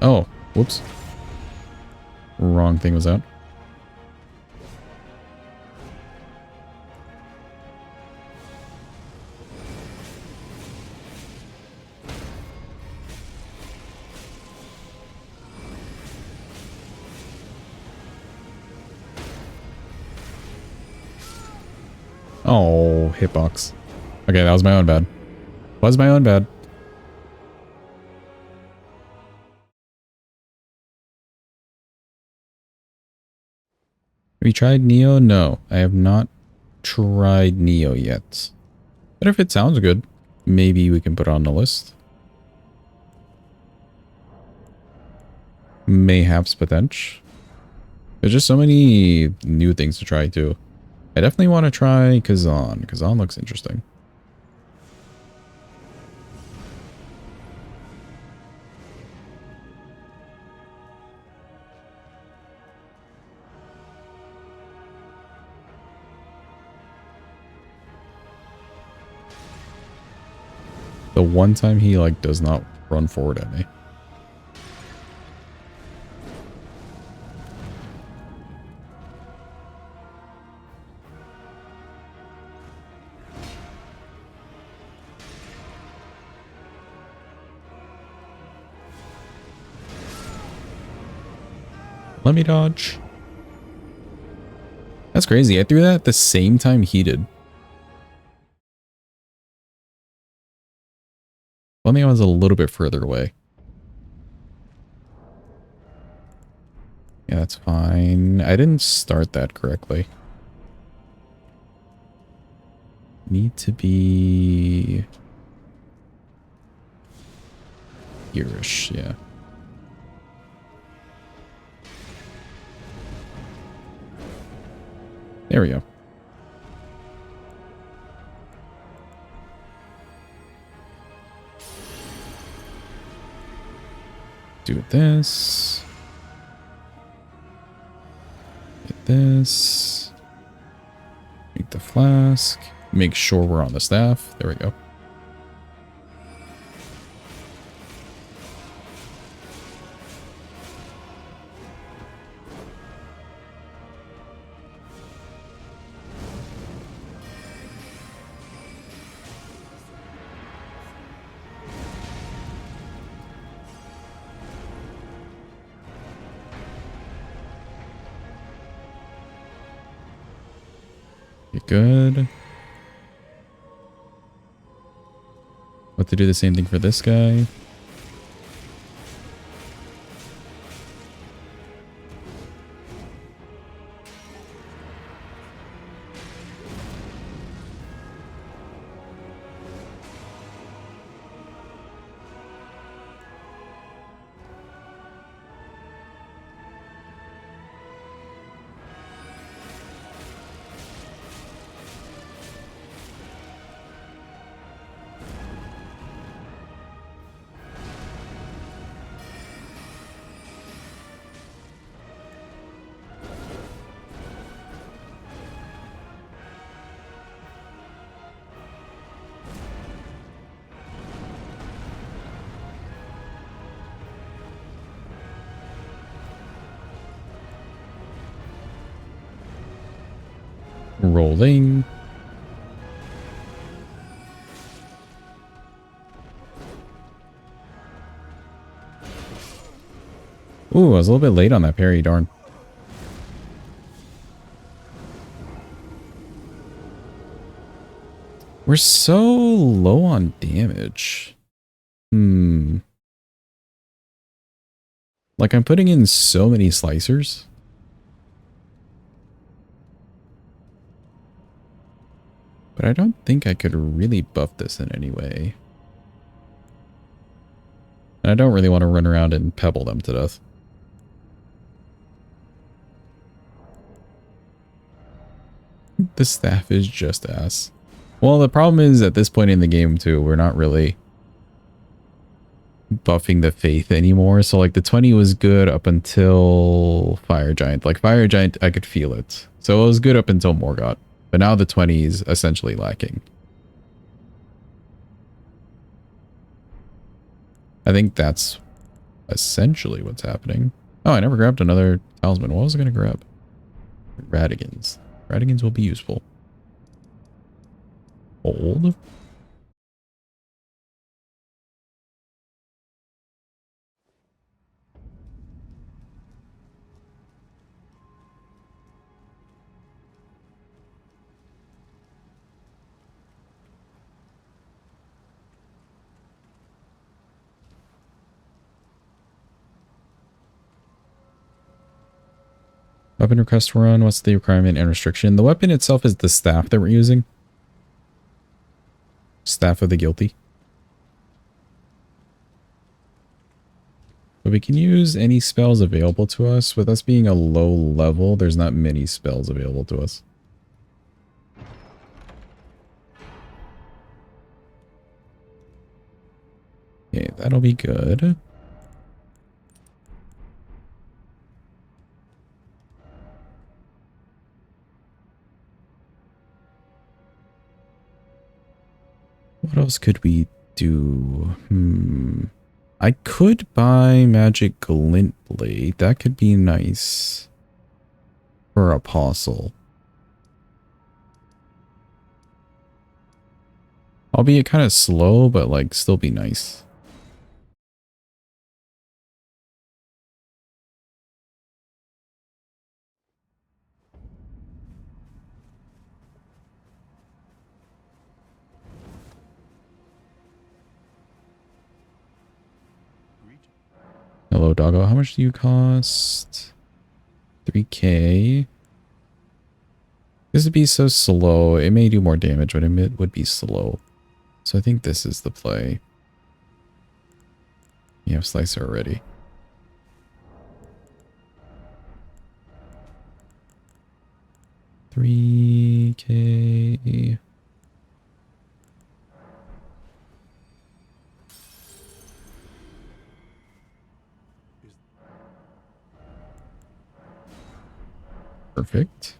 Oh, whoops. Wrong thing was out. Oh, hitbox. Okay, that was my own bad. Was my own bad. Have you tried Neo? No, I have not tried Neo yet. But if it sounds good, maybe we can put it on the list. Mayhaps potential. There's just so many new things to try too. I definitely want to try Kazan. Kazan looks interesting. The one time he like does not run forward at me. Let me dodge. That's crazy. I threw that at the same time he did. Only I was a little bit further away. Yeah, that's fine. I didn't start that correctly. Need to be here-ish, yeah. There we go. Do this. Get this. Make the flask. Make sure we're on the staff. There we go. Okay, good. What to do the same thing for this guy. Rolling. Ooh, I was a little bit late on that parry, darn. We're so low on damage. Like, I'm putting in so many slicers. But I don't think I could really buff this in any way. And I don't really want to run around and pebble them to death. This staff is just ass. Well, the problem is at this point in the game too, we're not really buffing the faith anymore. So like the 20 was good up until Fire Giant. Like Fire Giant, I could feel it. So it was good up until Morgott. But now the 20 is essentially lacking. I think that's essentially what's happening. Oh, I never grabbed another talisman. What was I going to grab? Radigans. Radigans will be useful. Hold. Weapon request run. What's the requirement and restriction? The weapon itself is the staff that we're using. Staff of the Guilty. But we can use any spells available to us. With us being a low level, there's not many spells available to us. Okay, that'll be good. What else could we do? I could buy Magic Glint Blade. That could be nice for Apostle. Albeit kind of slow, but like still be nice. Hello, doggo. How much do you cost? 3K. This would be so slow. It may do more damage, but it would be slow. So I think this is the play. You have Slicer already. $3K. Perfect.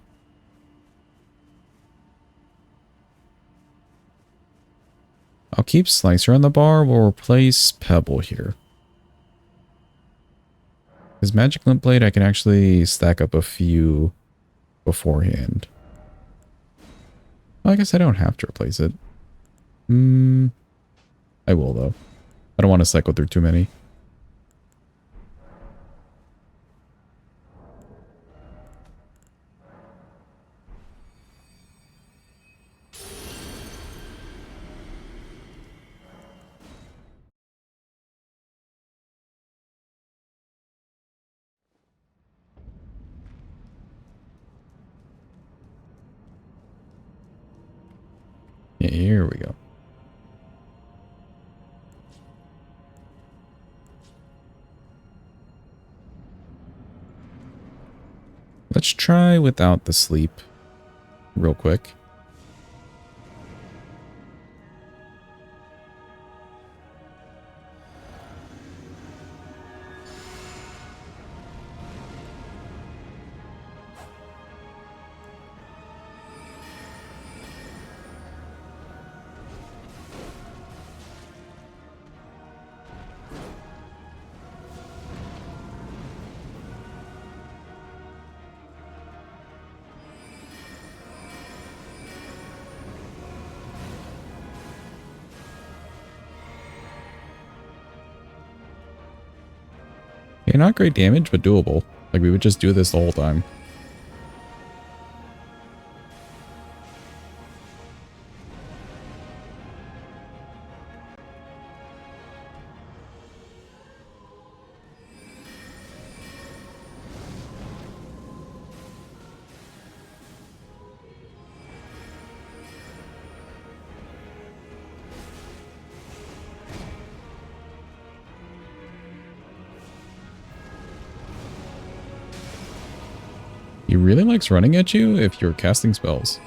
I'll keep Slicer on the bar. We'll replace Pebble here. Because Magic Limp Blade, I can actually stack up a few beforehand. Well, I guess I don't have to replace it. I will, though. I don't want to cycle through too many. Here we go. Let's try without the sleep real quick. Okay, not great damage, but doable. Like, we would just do this the whole time. He really likes running at you if you're casting spells.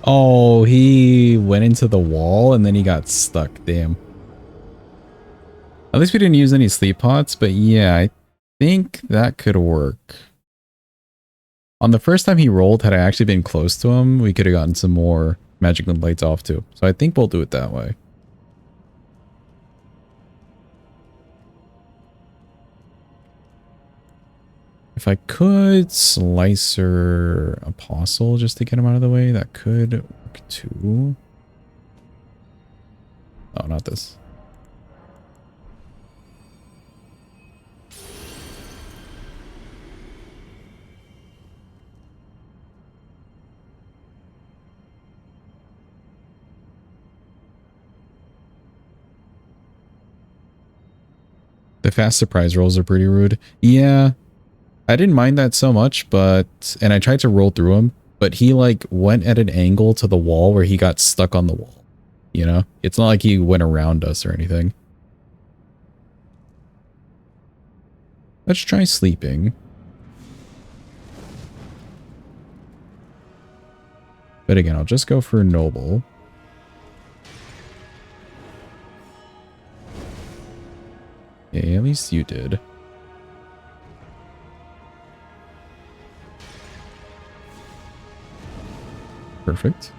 Oh, he went into the wall and then he got stuck. Damn. At least we didn't use any sleep pots, but yeah, I think that could work. On the first time he rolled, had I actually been close to him, we could have gotten some more magic lights off too. So I think we'll do it that way. If I could Slicer Apostle just to get him out of the way, that could work too. Oh, not this. The fast surprise rolls are pretty rude. Yeah, I didn't mind that so much, but... And I tried to roll through him, but he, like, went at an angle to the wall where he got stuck on the wall. You know? It's not like he went around us or anything. Let's try sleeping. But again, I'll just go for Noble. Yeah, at least you did. Perfect.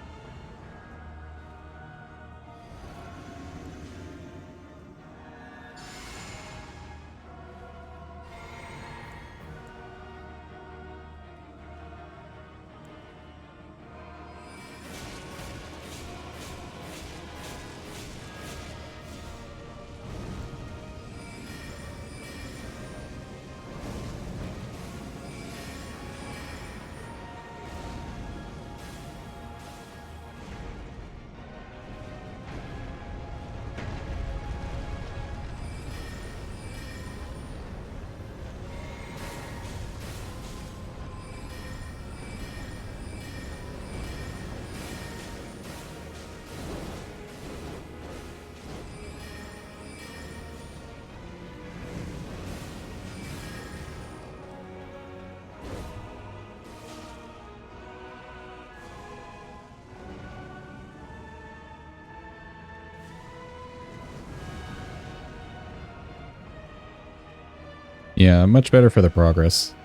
Yeah, much better for the progress.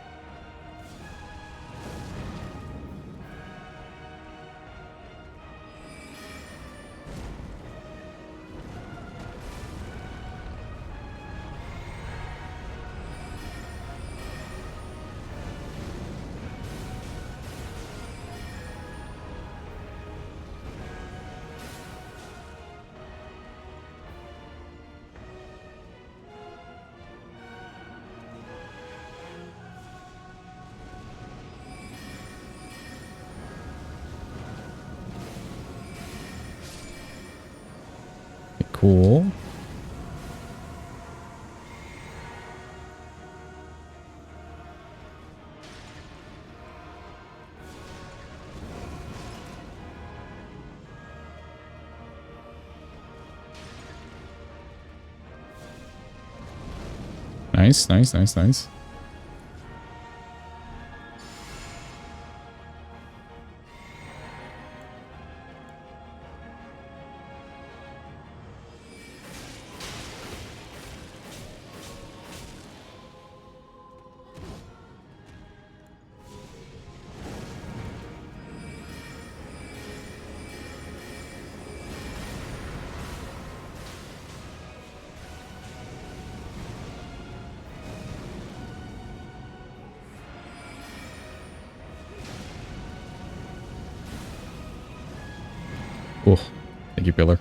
Cool. Nice, nice, nice, nice. Oh, thank you, Pillar.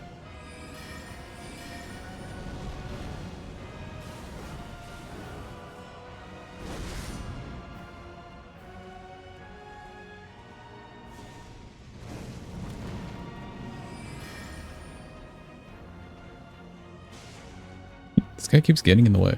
This guy keeps getting in the way.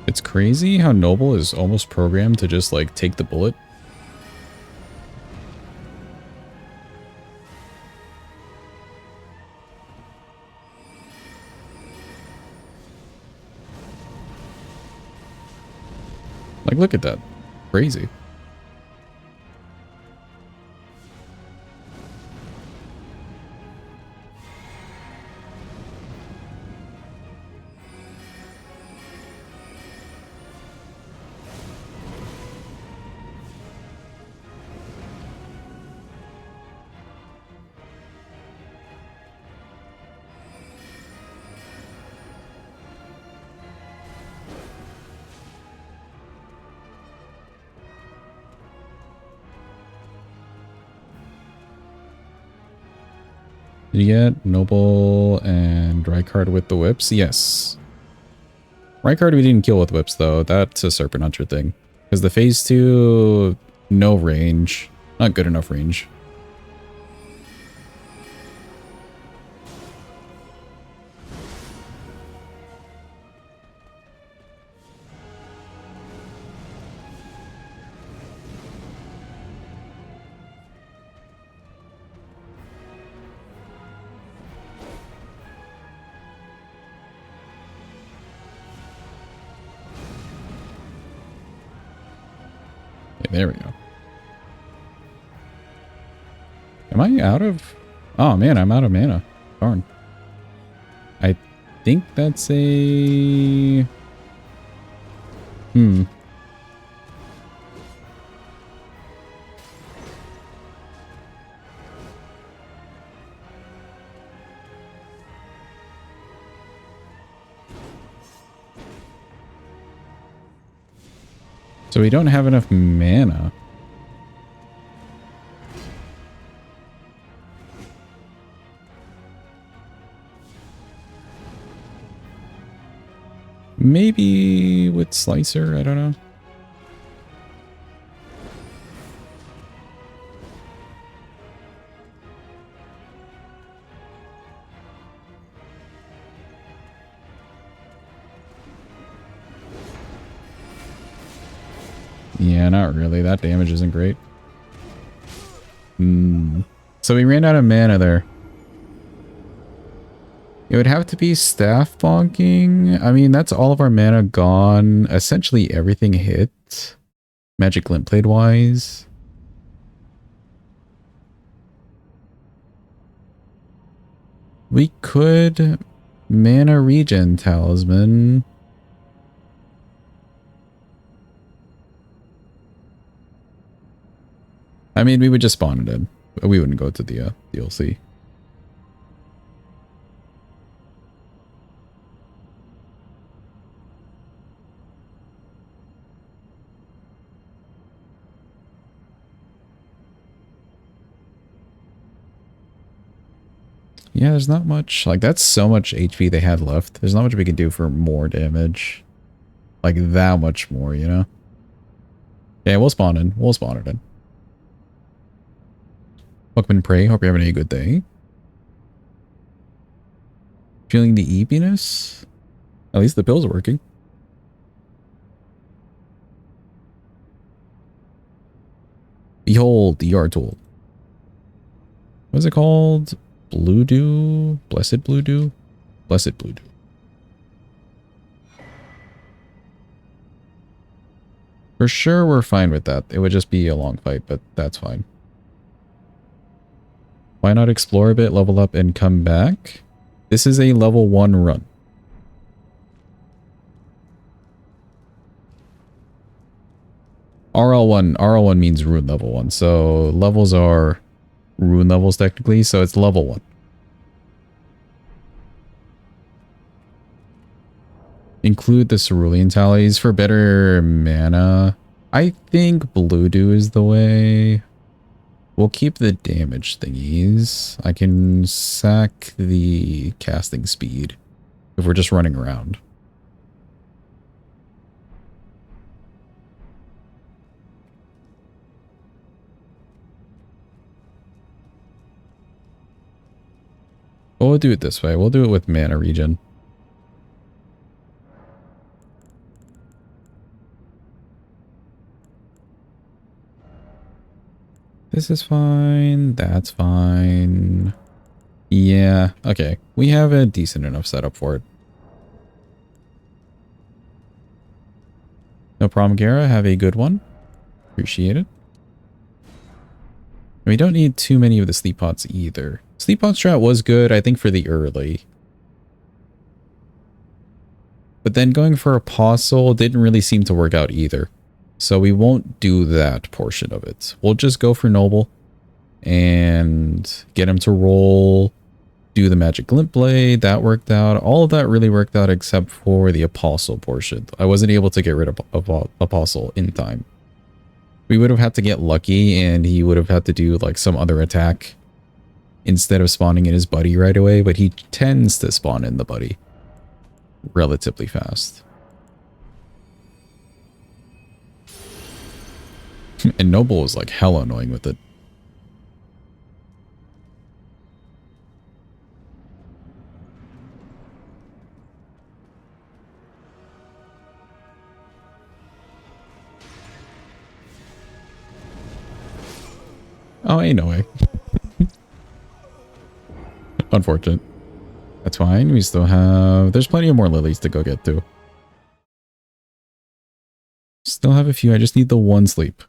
It's crazy how Noble is almost programmed to just like take the bullet. Like, look at that. Crazy. Did you get Noble and Rykard with the whips? Yes. Rykard we didn't kill with whips though. That's a Serpent Hunter thing. Because the phase 2, no range. Not good enough range. Okay, there we go. Am I out of... Oh man, I'm out of mana. Darn. I think that's a... So we don't have enough mana. Maybe with Slicer, I don't know. Yeah, not really. That damage isn't great. So we ran out of mana there. It would have to be staff bonking. I mean, that's all of our mana gone. Essentially everything hit. Magic Glintblade wise. We could mana regen talisman. I mean, we would just spawn it in. We wouldn't go to the DLC. Yeah, there's not much. Like, that's so much HP they had left. There's not much we can do for more damage. Like, that much more, you know? Yeah, we'll spawn in. We'll spawn it in. Welcome and pray. Hope you're having a good day. Feeling the eepiness? At least the pills are working. Behold, the yard tool. What is it called? Blue Dew? Blessed Blue Dew? Blessed Blue Dew. For sure, we're fine with that. It would just be a long fight, but that's fine. Why not explore a bit, level up, and come back? This is a level 1 run. RL1 means rune level 1. So levels are rune levels technically, so it's level 1. Include the cerulean tallies for better mana. I think Blue Dew is the way. We'll keep the damage thingies. I can sack the casting speed if we're just running around. But we'll do it this way. We'll do it with mana regen. This is fine. That's fine. Yeah. Okay. We have a decent enough setup for it. No problem, Gara. Have a good one. Appreciate it. We don't need too many of the sleep pots either. Sleep pot strat was good, I think, for the early. But then going for Apostle didn't really seem to work out either. So we won't do that portion of it. We'll just go for Noble and get him to roll, do the Magic Glint Blade. That worked out. All of that really worked out except for the Apostle portion. I wasn't able to get rid of Apostle in time. We would have had to get lucky and he would have had to do like some other attack instead of spawning in his buddy right away, but he tends to spawn in the buddy relatively fast. And Noble was like hella annoying with it. Oh, ain't no way. Unfortunate. That's fine. We still have... There's plenty of more lilies to go get to. Still have a few. I just need the one sleep.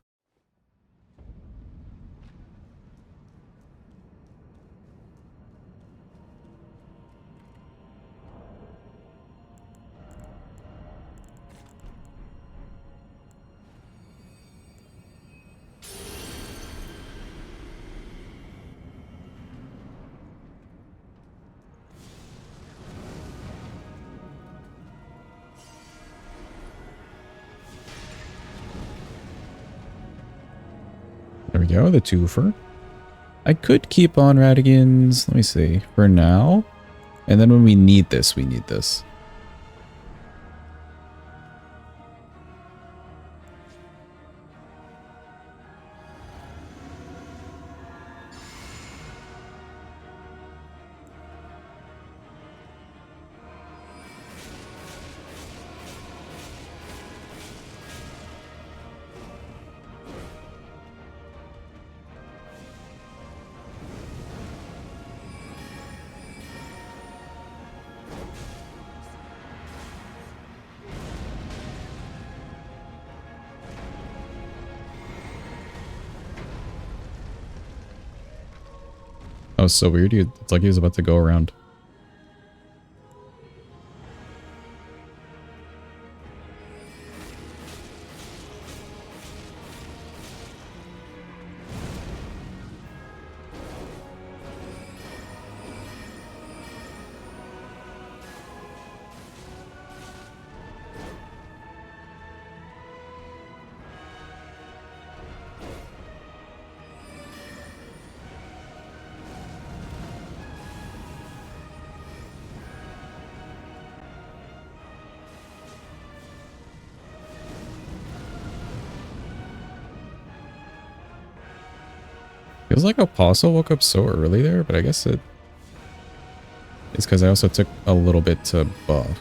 There we go, the twofer. I could keep on Radigans, let me see, for now. And then when we need this, we need this. That was so weird. It's like he was about to go around. Feels like Apostle woke up so early there, but I guess it's because I also took a little bit to buff.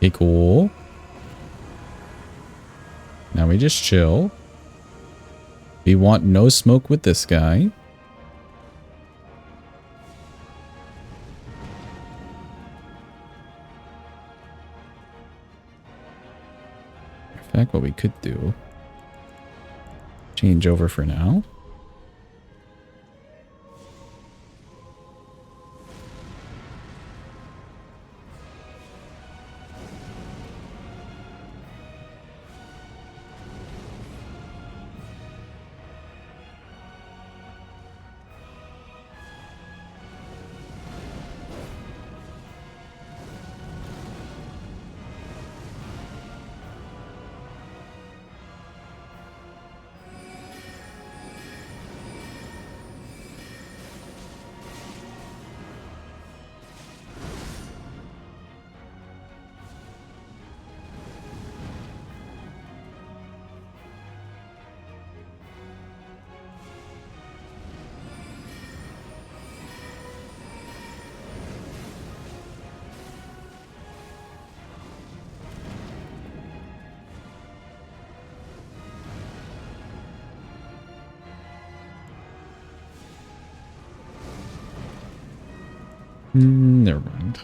Okay, cool. Now we just chill. We want no smoke with this guy. In fact, what we could do, change over for now. Never mind.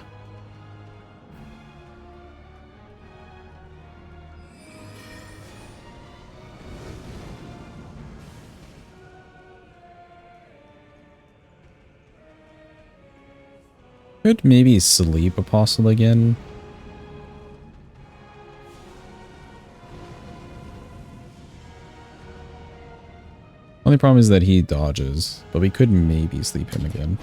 Could maybe sleep Apostle again. Only problem is that he dodges, but we could maybe sleep him again.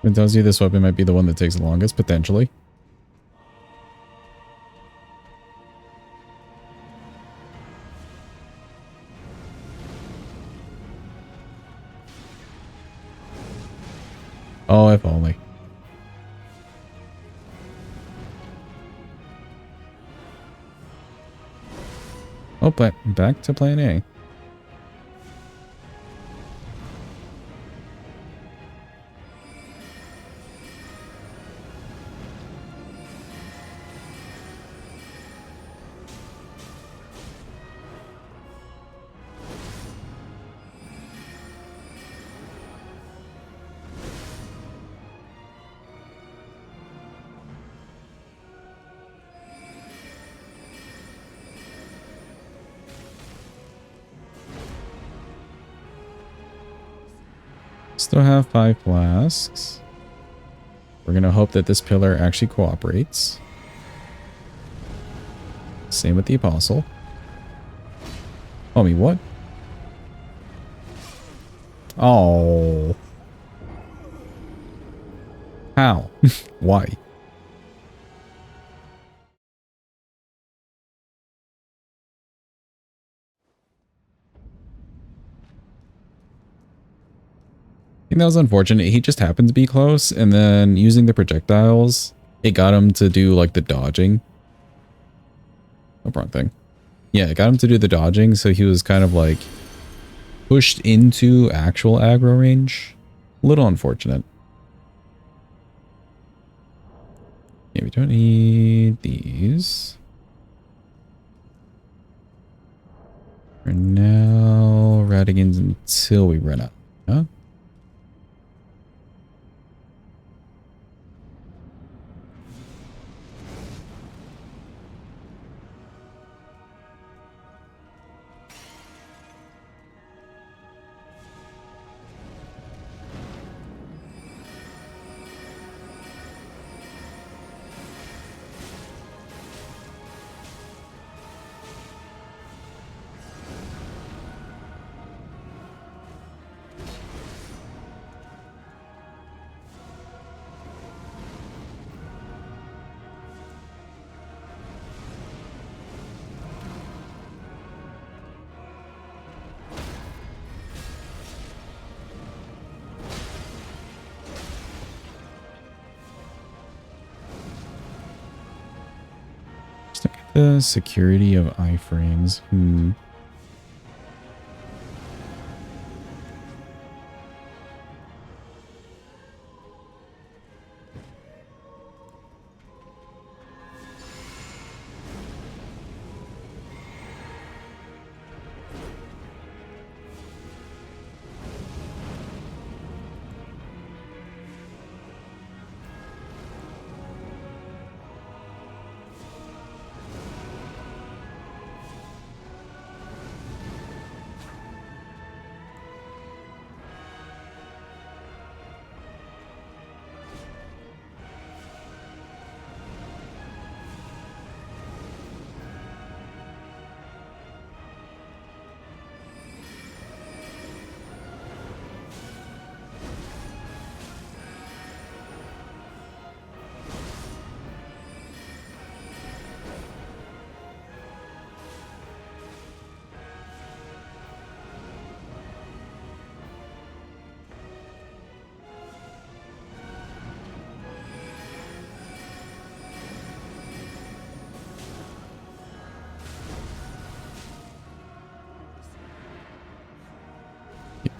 It tells you this weapon might be the one that takes the longest, potentially. Oh, if only. Oh, but back to plan A. Still have 5 flasks. We're going to hope that this pillar actually cooperates. Same with the Apostle. Oh, me what? Oh. How? Why? I think that was unfortunate. He just happened to be close, and then using the projectiles, it got him to do like the dodging. Oh, wrong thing. Yeah, it got him to do the dodging, so he was kind of like pushed into actual aggro range. A little unfortunate. Yeah, we don't need these. For now, Radigans until we run out. Huh? Just look at the security of iframes.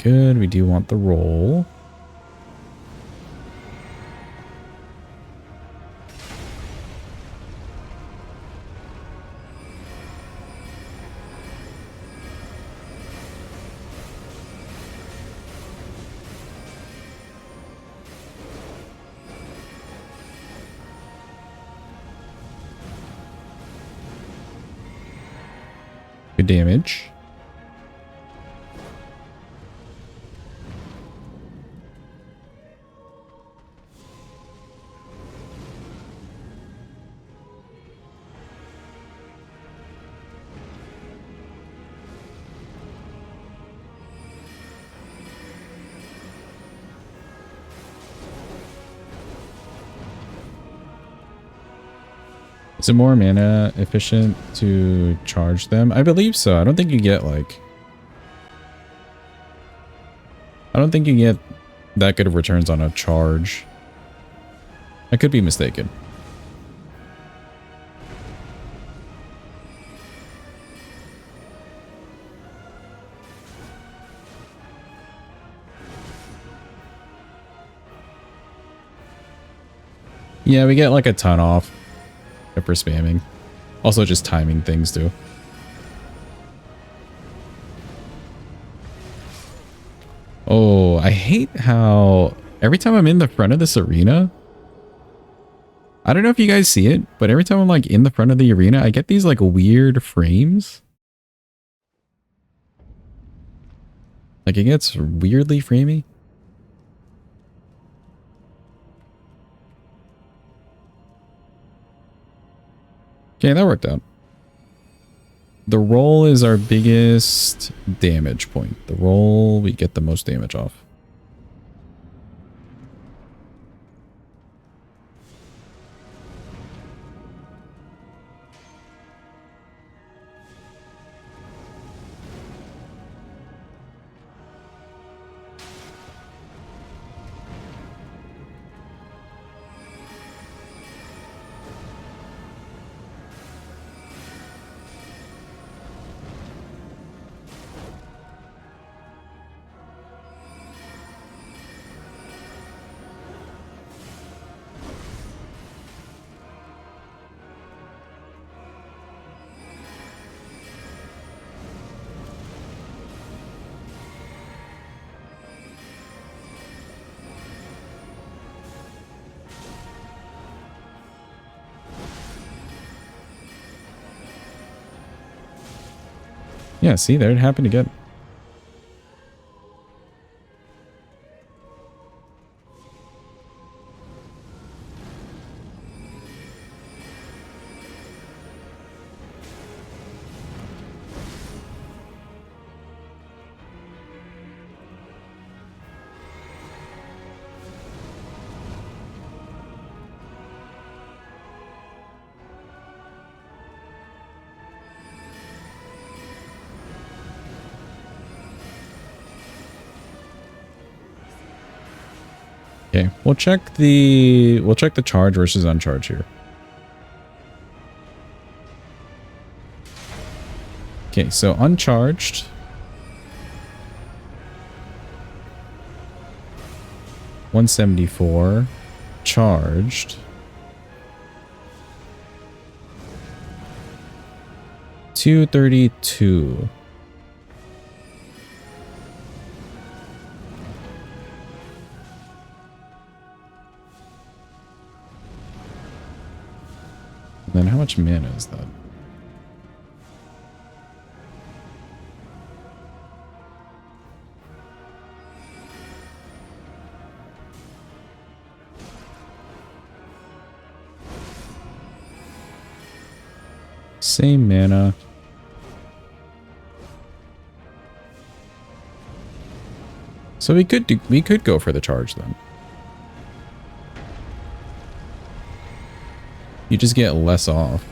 good. We do want the roll. Good damage. Is it more mana efficient to charge them? I believe so. I don't think you get like... I don't think you get that good of returns on a charge. I could be mistaken. Yeah, we get like a ton off for spamming. Also just timing things too. Oh, I hate how every time I'm in the front of this arena, I don't know if you guys see it, but every time I'm like in the front of the arena, I get these like weird frames. Like it gets weirdly framey. Okay, that worked out. The roll is our biggest damage point. The roll, we get the most damage off. Yeah, see, there it happened again. Okay, we'll check the charge versus uncharge here. Okay, so uncharged. $174. Charged. $232. Then how much mana is that? Same mana. So we could go for the charge then. You just get less off.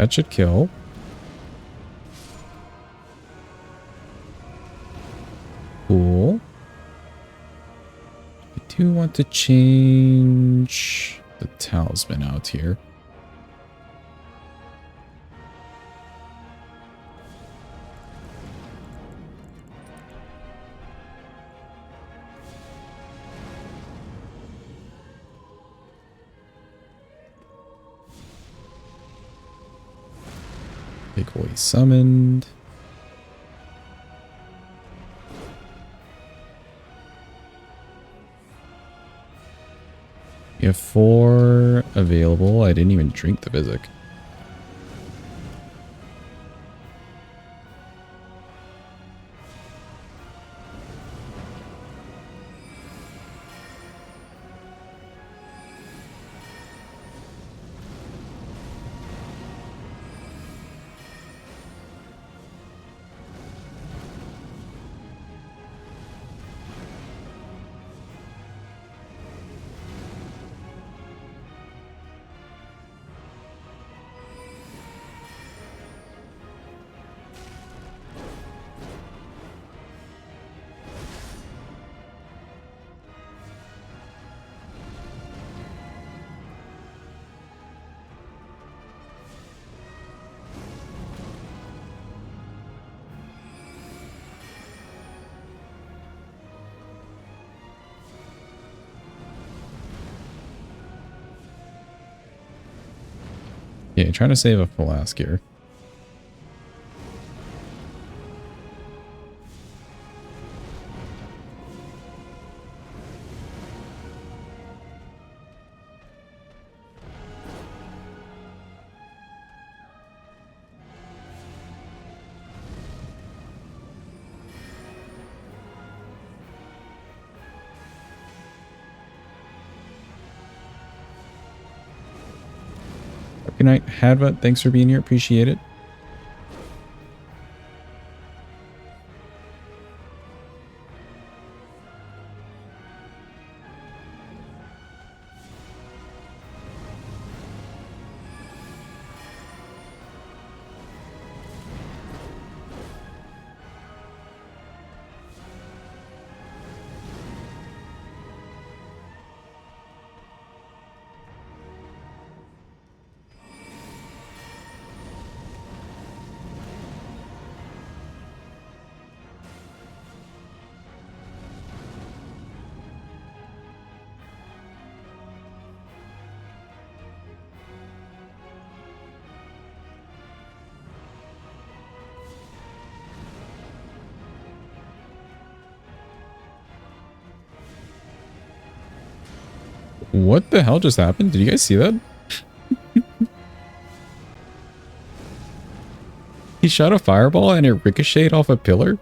That should kill. Cool. I do want to change the talisman out here. Big boy summoned. You have 4 available. I didn't even drink the Physic. Yeah, trying to save a flask here. Good night, Hadva. Thanks for being here. Appreciate it. What the hell just happened? Did you guys see that? He shot a fireball and it ricocheted off a pillar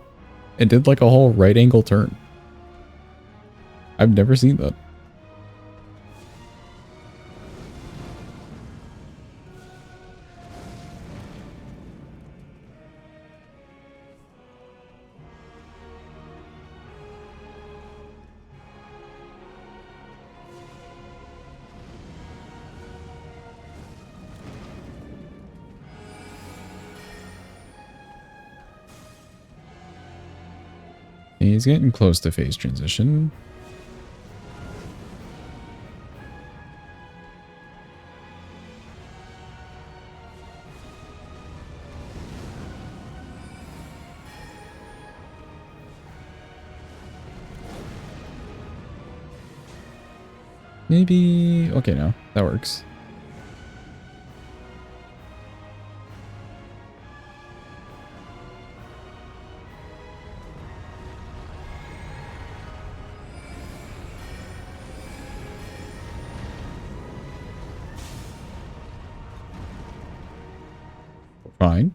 and did like a whole right angle turn. I've never seen that. He's getting close to phase transition. Maybe... Okay, no. That works. Fine.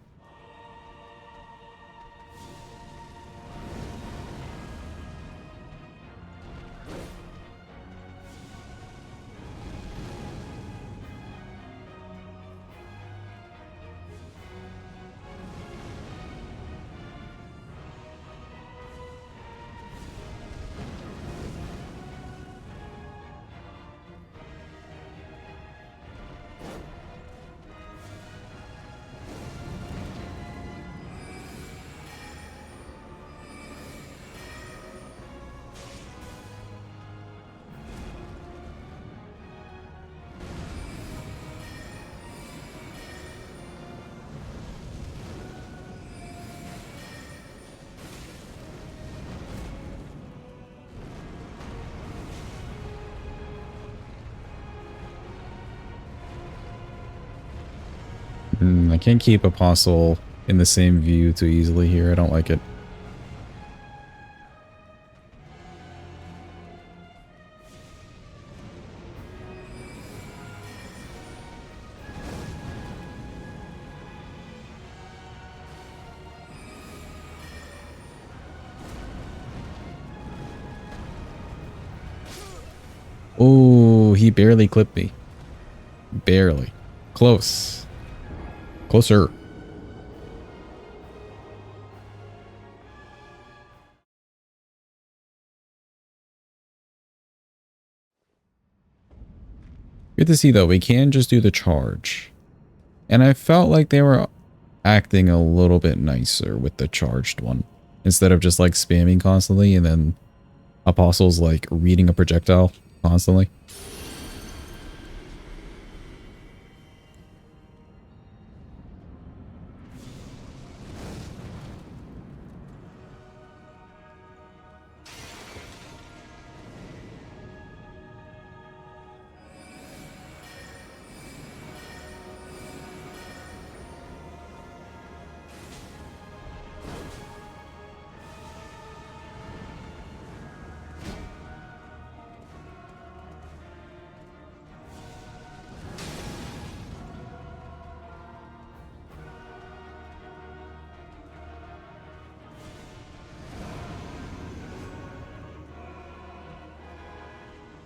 I can't keep Apostle in the same view too easily here. I don't like it. Oh, he barely clipped me. Barely. Close. Closer. Good to see though, we can just do the charge. And I felt like they were acting a little bit nicer with the charged one. Instead of just like spamming constantly and then Apostle's like reading a projectile constantly.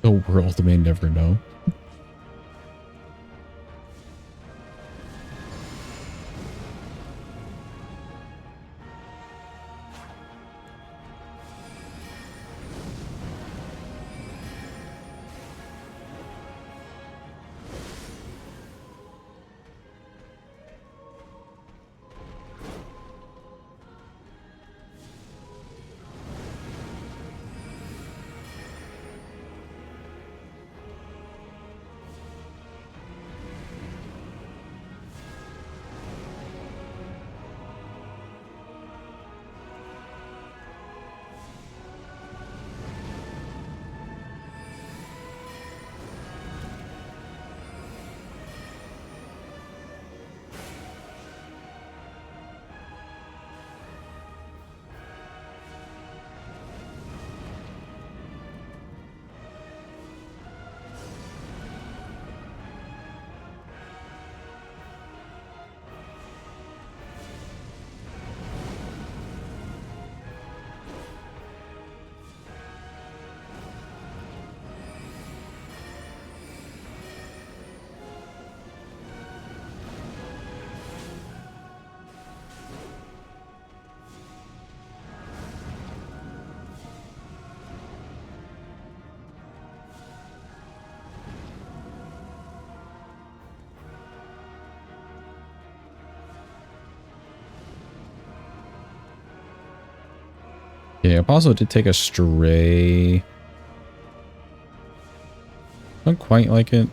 The world may never know. Yeah, Apostle did take a stray. Don't quite like it.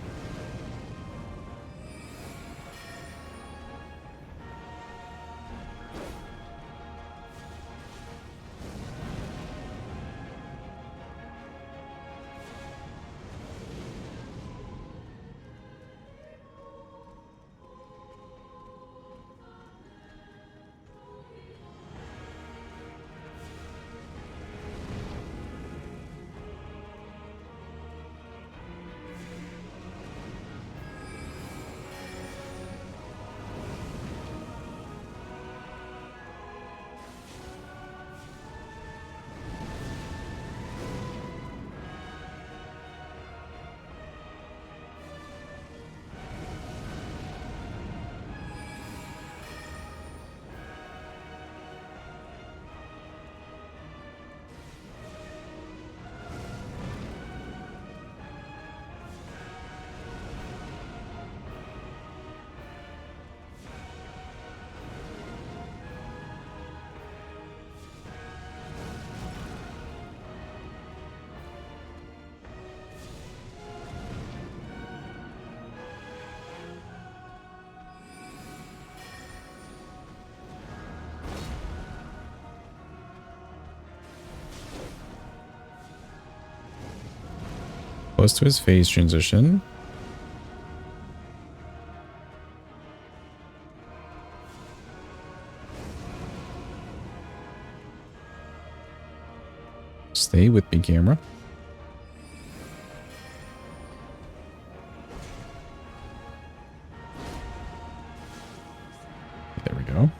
Close to his phase transition. Stay with me, camera. There we go.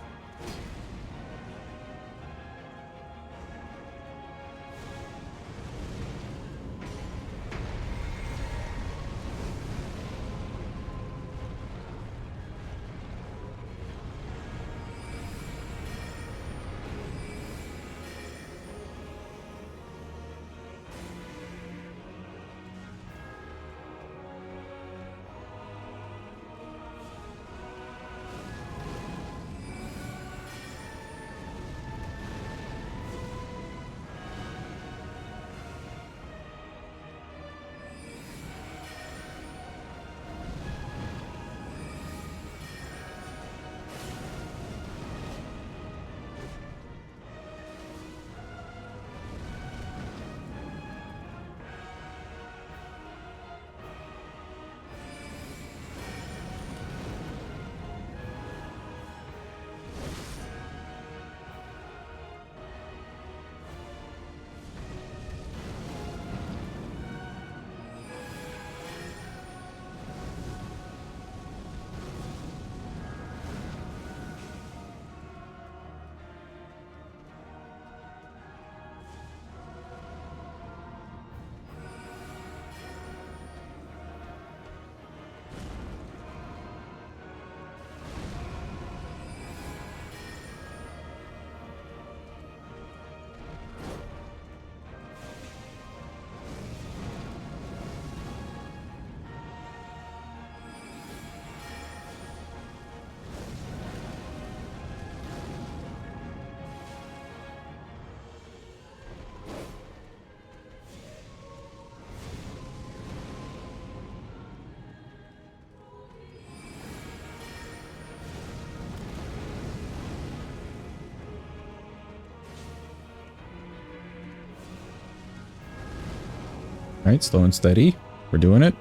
All right, slow and steady. We're doing it.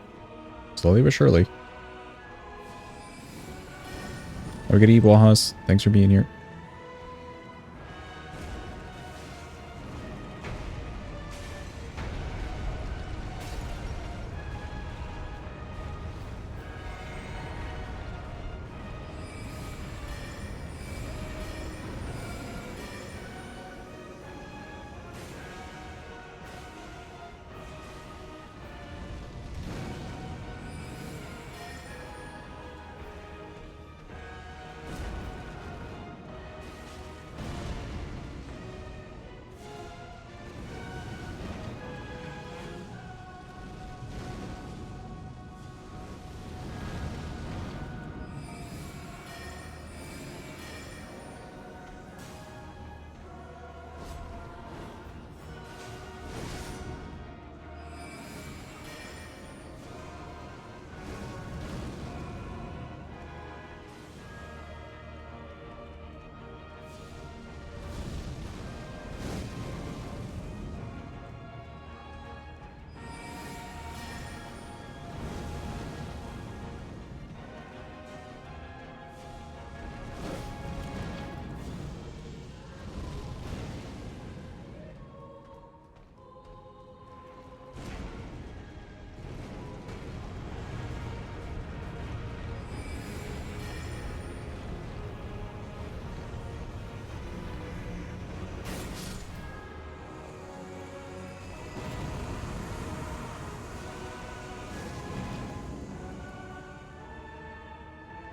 Slowly but surely. Have a good eve, Wahas. Thanks for being here.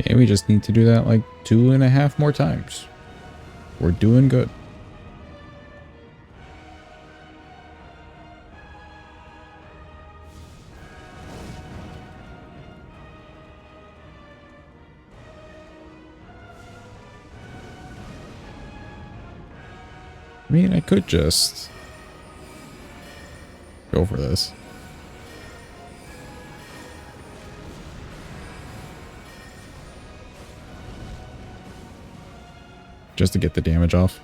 Okay, we just need to do that like 2.5 more times. We're doing good. I mean, I could just go for this. Just to get the damage off.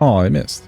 Oh, I missed.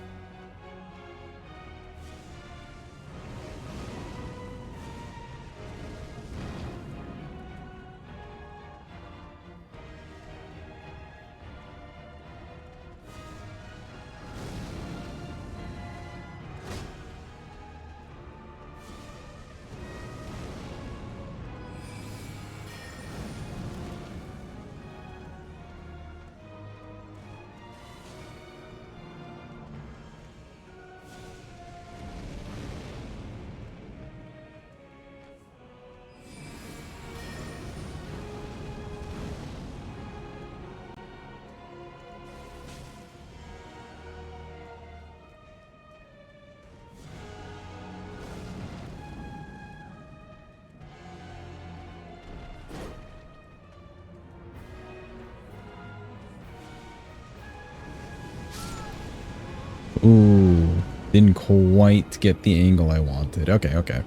Ooh, didn't quite get the angle I wanted. Okay, okay.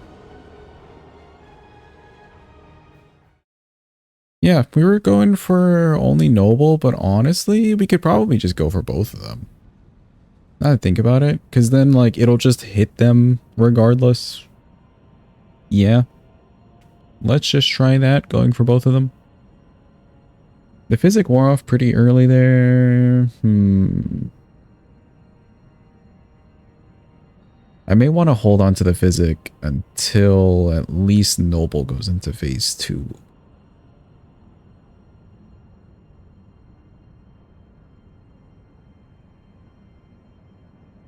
Yeah, we were going for only noble, but honestly, we could probably just go for both of them. Now that I think about it, because then like it'll just hit them regardless. Yeah, let's just try that, going for both of them. The physic wore off pretty early there. I may want to hold on to the physic until at least noble goes into phase 2.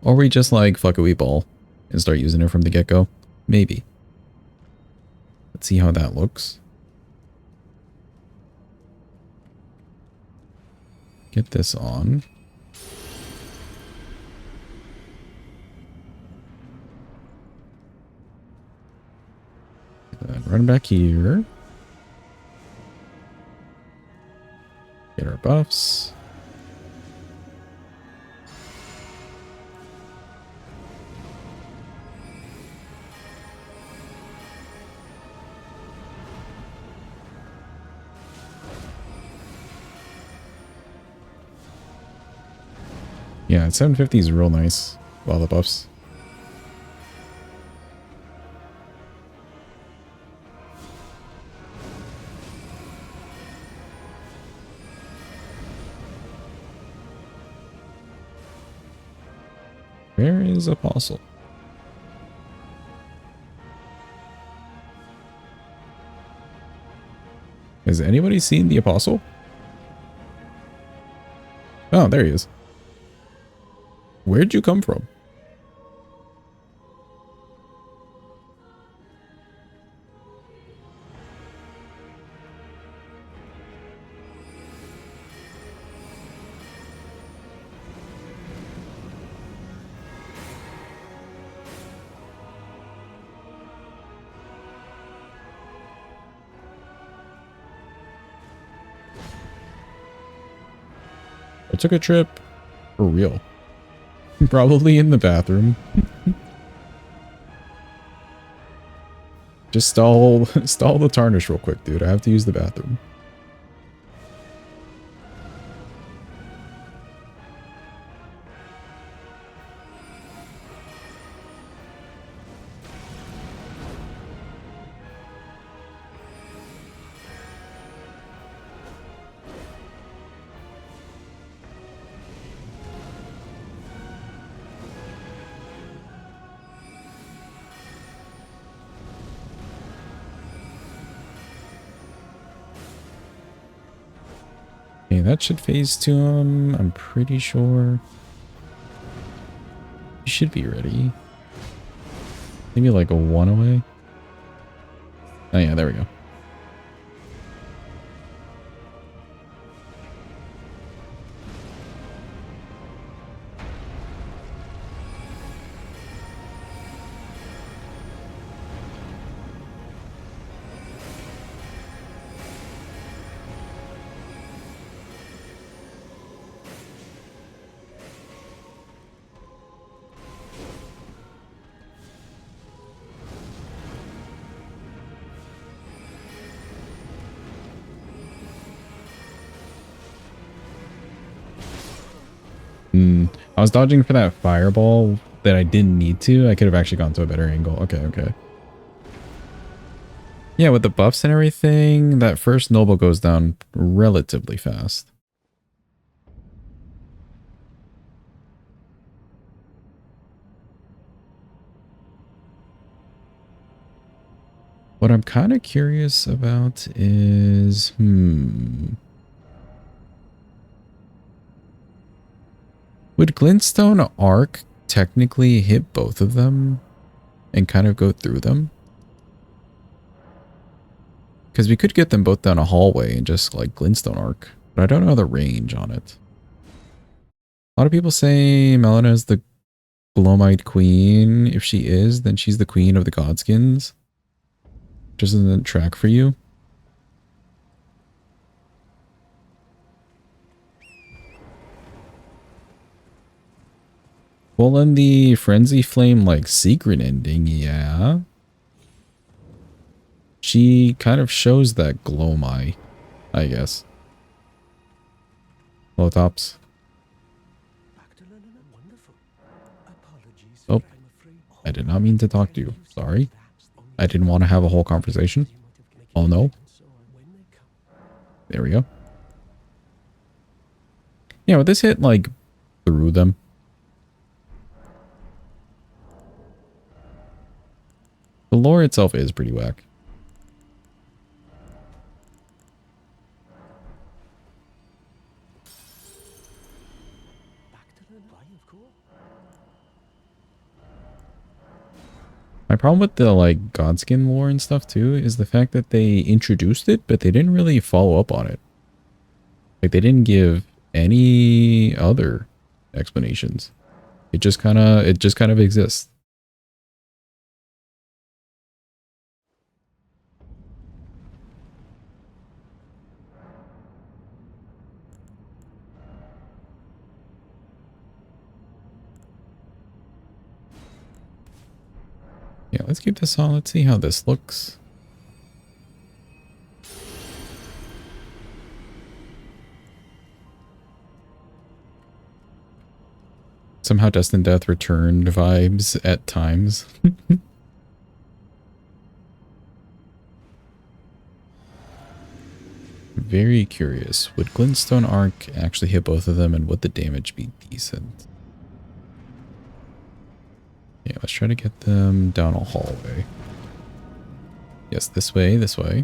Or we just like fuck it, we ball and start using it from the get-go. Maybe. Let's see how that looks. Get this on. Then run back here. Get our buffs. Yeah, 750 is real nice. All the buffs. Where is Apostle? Has anybody seen the Apostle? Oh, there he is. Where'd you come from? I took a trip. For real. Probably in the bathroom. Just stall the tarnish real quick, dude. I have to use the bathroom. Okay, that should phase to him. I'm pretty sure. He should be ready. Maybe like a 1 away. Oh yeah, there we go. I was dodging for that fireball that I didn't need to. I could have actually gone to a better angle. Okay, okay. Yeah, with the buffs and everything, that first noble goes down relatively fast. What I'm kind of curious about is, would Glintstone Arc technically hit both of them and kind of go through them? Because we could get them both down a hallway and just like Glintstone Arc, but I don't know the range on it. A lot of people say Melina is the Glomite Queen. If she is, then she's the Queen of the Godskins. Just doesn't track for you. Well, in the Frenzy Flame, like, secret ending, yeah. She kind of shows that Glomai, I guess. Low tops. Oh, I did not mean to talk to you. Sorry. I didn't want to have a whole conversation. Oh, no. There we go. Yeah, would this hit, like, through them? The lore itself is pretty whack. My problem with the, like, Godskin lore and stuff, too, is the fact that they introduced it, but they didn't really follow up on it. Like, they didn't give any other explanations. It just kind of exists. Yeah, let's keep this on. Let's see how this looks. Somehow Destined Death returned vibes at times. Very curious. Would Glintstone Arc actually hit both of them, and would the damage be decent? Yeah, let's try to get them down a hallway. Yes, this way, this way.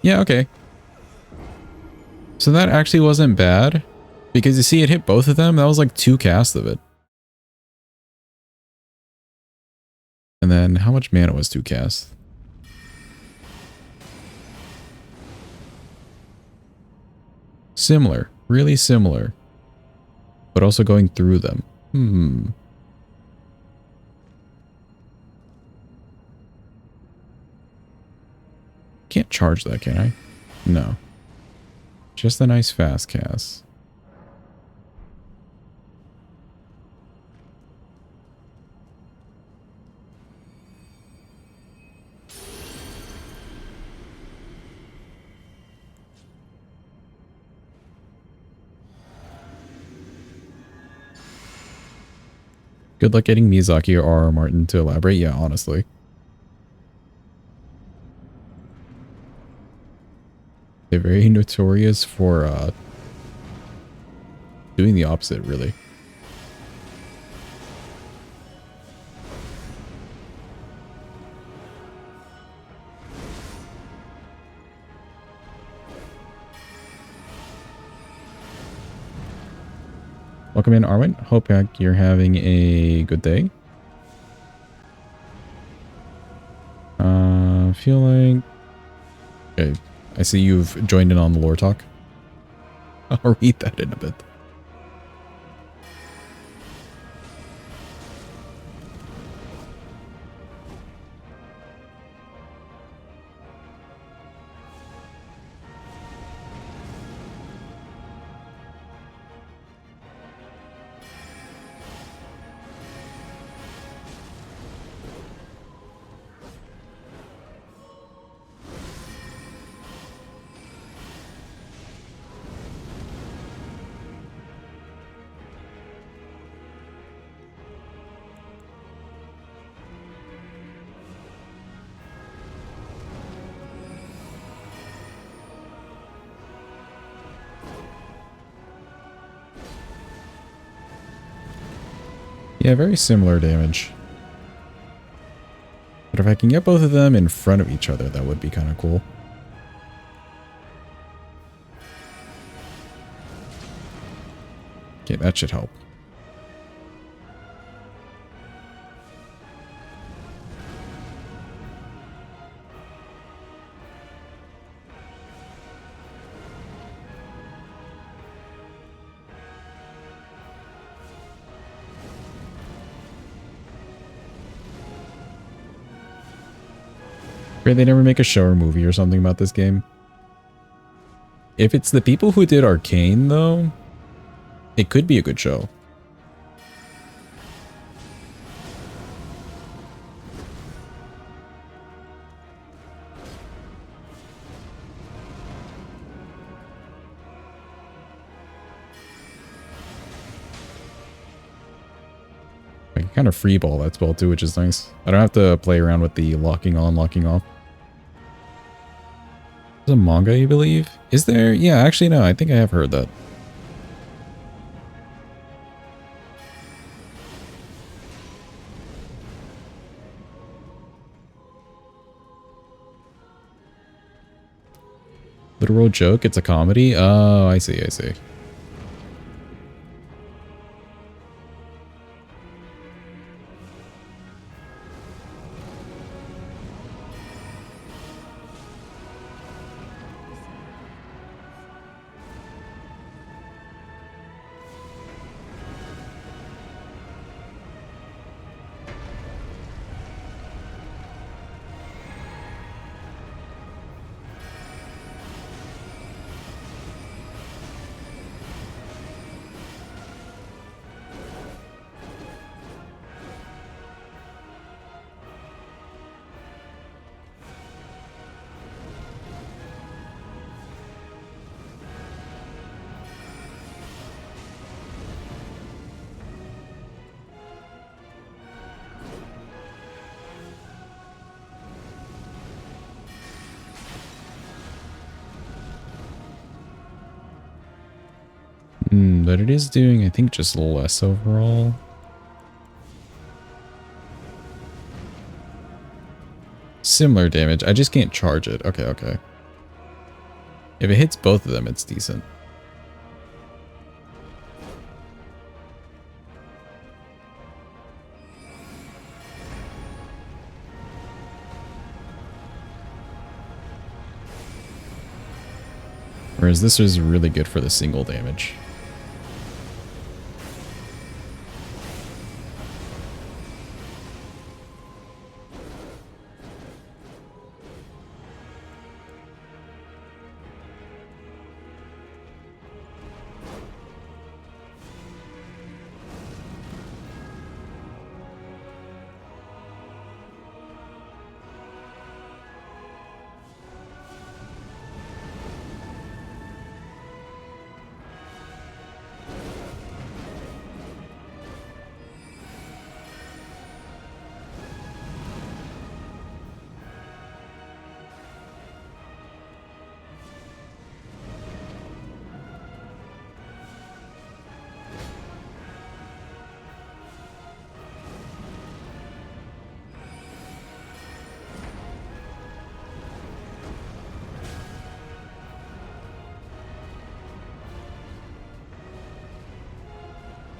Yeah, okay. So that actually wasn't bad. Because you see, it hit both of them. That was like 2 casts of it. And then how much mana was 2 casts? Similar. Really similar. But also going through them. Can't charge that, can I? No. Just a nice fast cast. Good luck getting Miyazaki or R.R. Martin to elaborate. Yeah, honestly. They're very notorious for doing the opposite, really. Welcome in, Arwen. Hope you're having a good day. Feel like... Okay, I see you've joined in on the lore talk. I'll read that in a bit. Yeah, very similar damage. But if I can get both of them in front of each other, that would be kind of cool. Okay, that should help. Great, they never make a show or movie or something about this game. If it's the people who did Arcane, though, it could be a good show. I can kind of freeball that spell too, which is nice. I don't have to play around with the locking on, locking off. There's a manga, you believe? Is there? Yeah, actually, no. I think I have heard that. Literal joke? It's a comedy? Oh, I see, I see. But it is doing, I think, just less overall. Similar damage. I just can't charge it. Okay, okay. If it hits both of them, it's decent. Whereas this is really good for the single damage.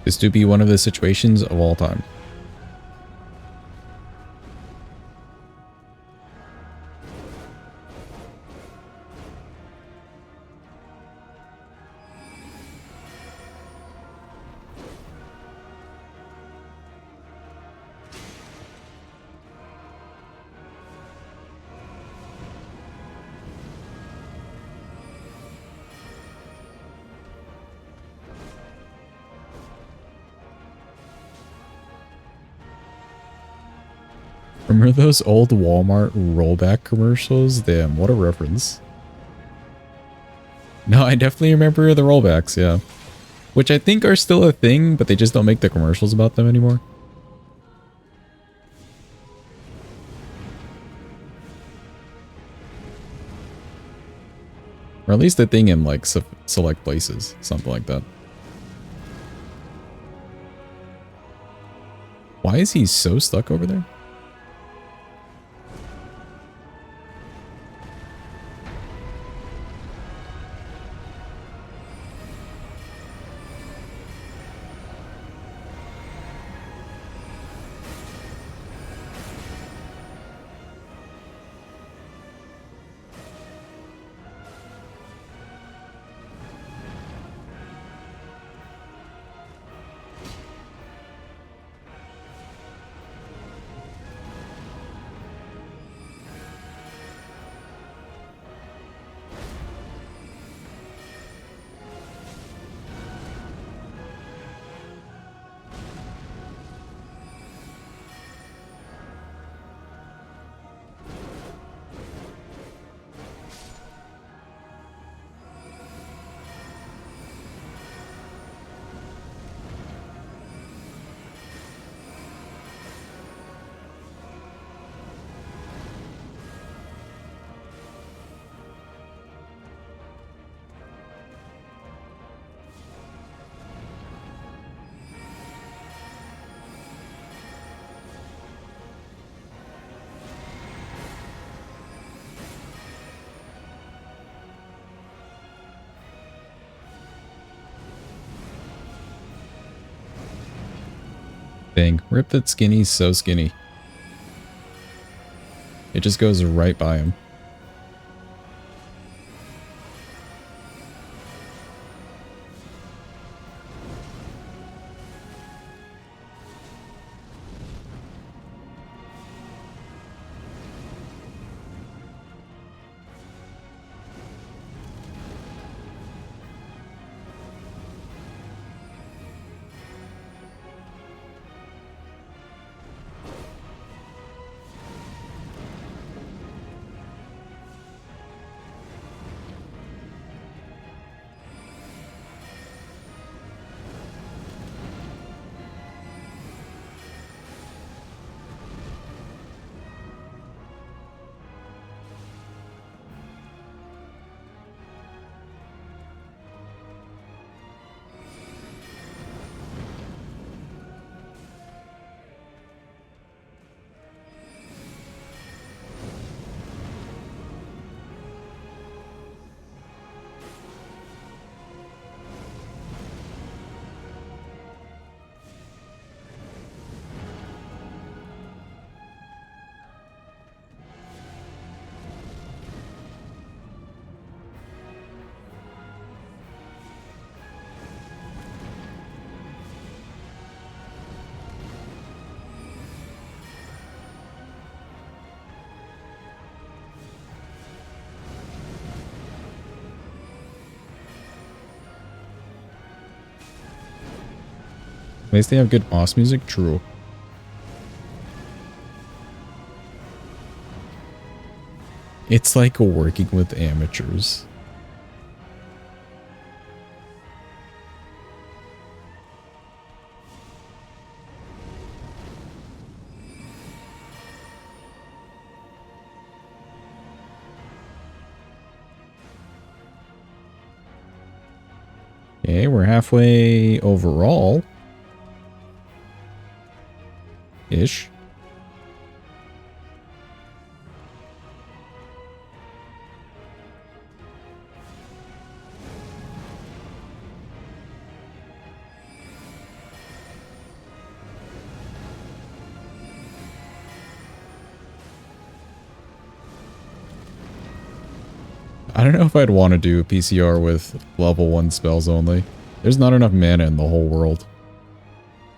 This to be one of the situations of all time. Remember those old Walmart rollback commercials? Damn, what a reference. No, I definitely remember the rollbacks, yeah. Which I think are still a thing, but they just don't make the commercials about them anymore. Or at least a thing in like select places, something like that. Why is he so stuck over there? Dang, rip that skinny's so skinny. It just goes right by him. At least they have good boss music. True. It's like working with amateurs. Okay, we're halfway overall. Ish. I don't know if I'd want to do PCR with level 1 spells only. There's not enough mana in the whole world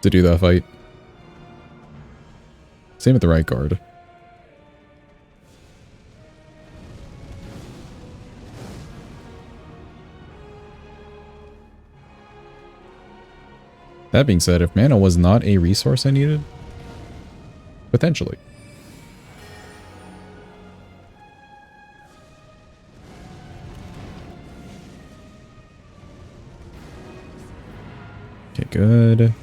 to do that fight. Same with the right guard. That being said, if mana was not a resource I needed, potentially. Okay, good.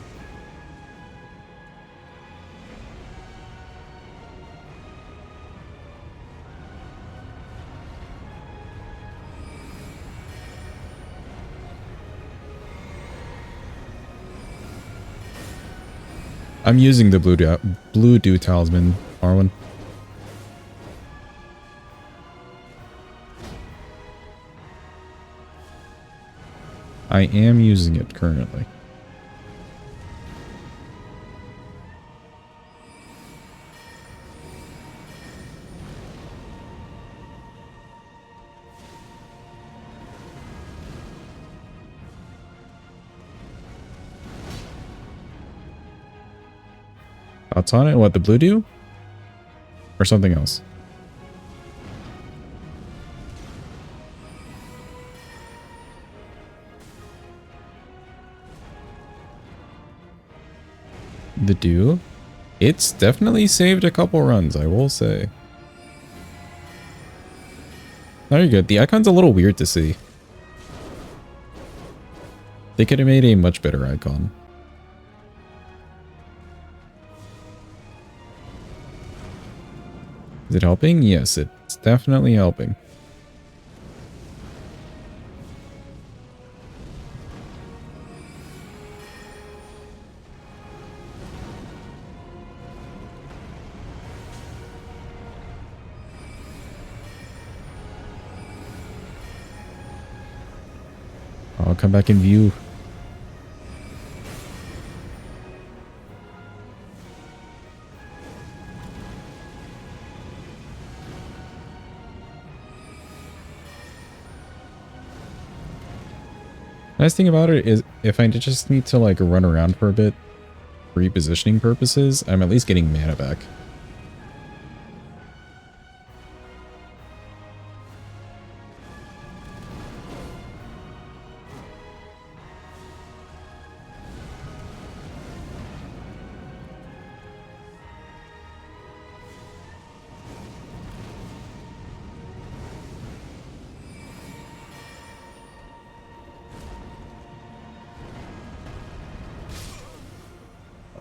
I I'm using the blue dew talisman, Marwin. I am using it currently. Thoughts on it? What, the blue dew? Or something else? The dew? It's definitely saved a couple runs, I will say. Very good. The icon's a little weird to see. They could have made a much better icon. Is it helping? Yes, it's definitely helping. I'll come back in view. Nice thing about it is if I just need to like run around for a bit for repositioning purposes, I'm at least getting mana back.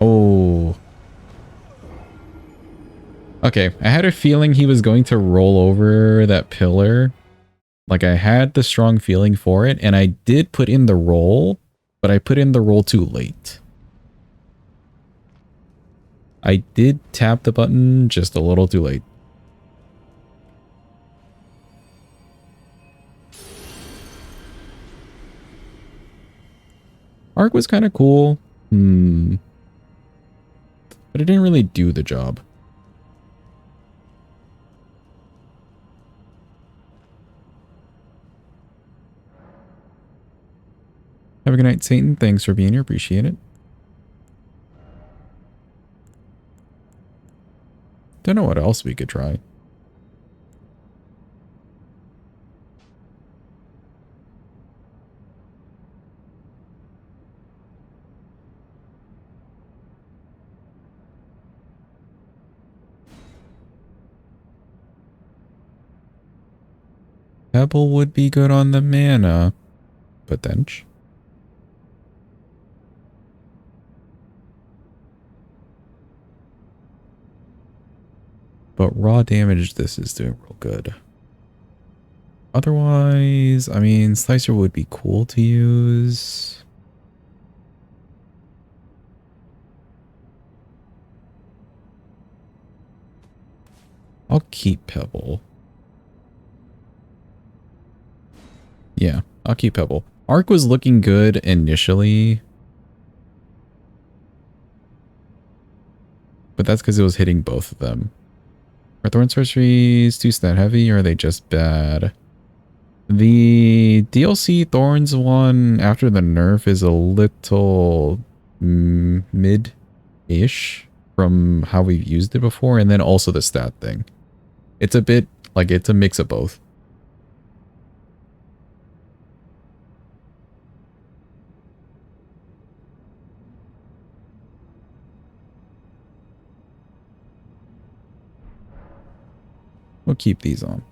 Oh. Okay, I had a feeling he was going to roll over that pillar. Like, I had the strong feeling for it, and I did put in the roll, but I put in the roll too late. I did tap the button just a little too late. Arc was kind of cool. But it didn't really do the job. Have a good night, Satan. Thanks for being here. Appreciate it. Don't know what else we could try. Pebble would be good on the mana. Potential. But raw damage, this is doing real good. Otherwise, I mean, Slicer would be cool to use. I'll keep Pebble. Yeah, I'll keep Pebble. Arc was looking good initially. But that's because it was hitting both of them. Are Thorn Sorceries too stat heavy or are they just bad? The DLC Thorns one after the nerf is a little mid-ish from how we've used it before, and then also the stat thing. It's a bit like it's a mix of both. We'll keep these on.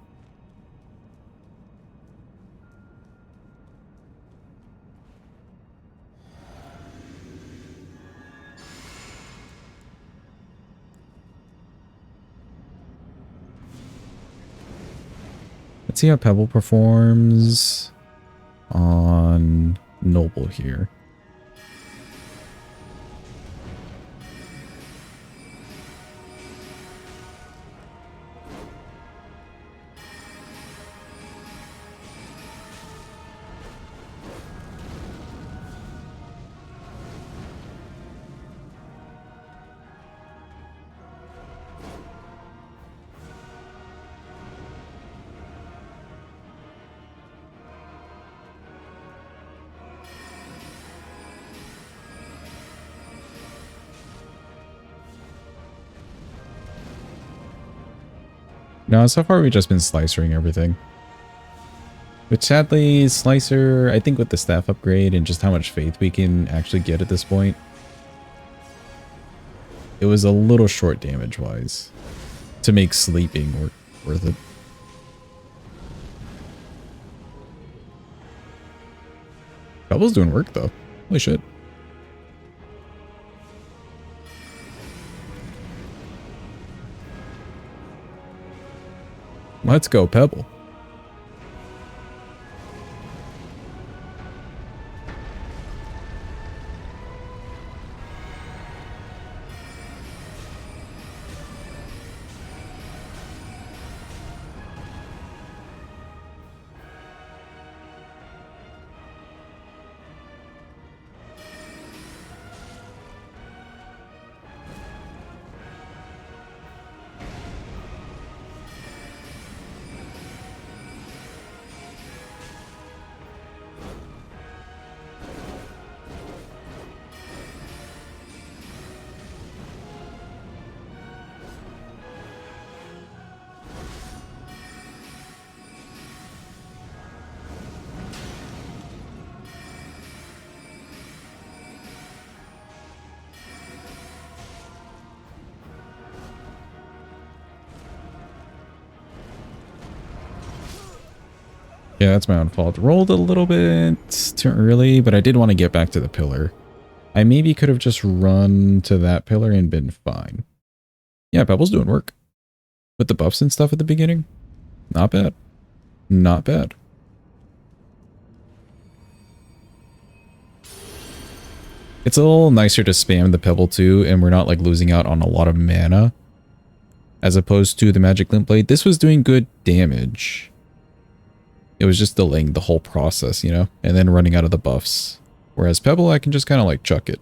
Let's see how Pebble performs on Noble here. No, so far we've just been slicering everything. Which sadly, Slicer, I think with the staff upgrade and just how much faith we can actually get at this point, it was a little short damage-wise to make sleeping worth it. Pebble's doing work, though. Holy shit. Let's go, Pebble. Yeah, that's my own fault. Rolled a little bit too early, but I did want to get back to the pillar. I maybe could have just run to that pillar and been fine. Yeah, Pebble's doing work. With the buffs and stuff at the beginning. Not bad. Not bad. It's a little nicer to spam the Pebble too, and we're not like losing out on a lot of mana. As opposed to the Magic Glint Blade. This was doing good damage. It was just delaying the whole process, you know? And then running out of the buffs. Whereas Pebble, I can just kind of like chuck it.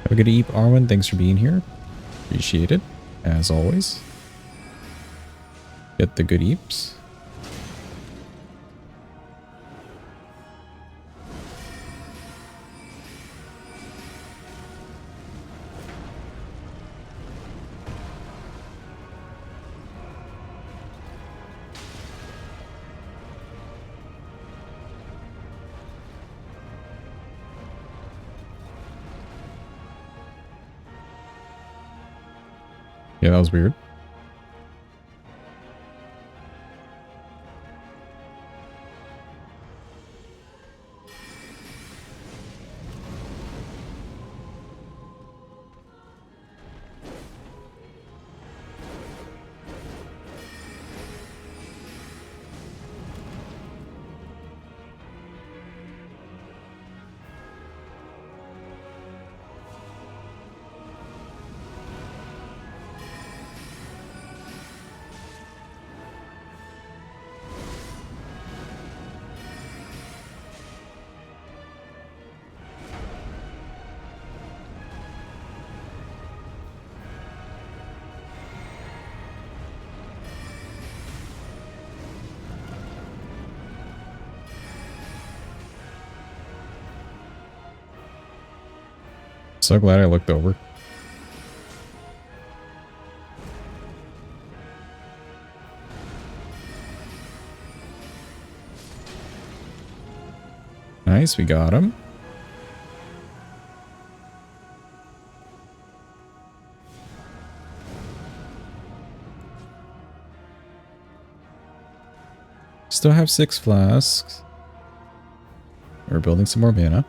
Have a good eep, Arwen. Thanks for being here. Appreciate it, as always. Get the good eeps. Yeah, that was weird. So glad I looked over. Nice, we got him. Still have 6 flasks. We're building some more mana.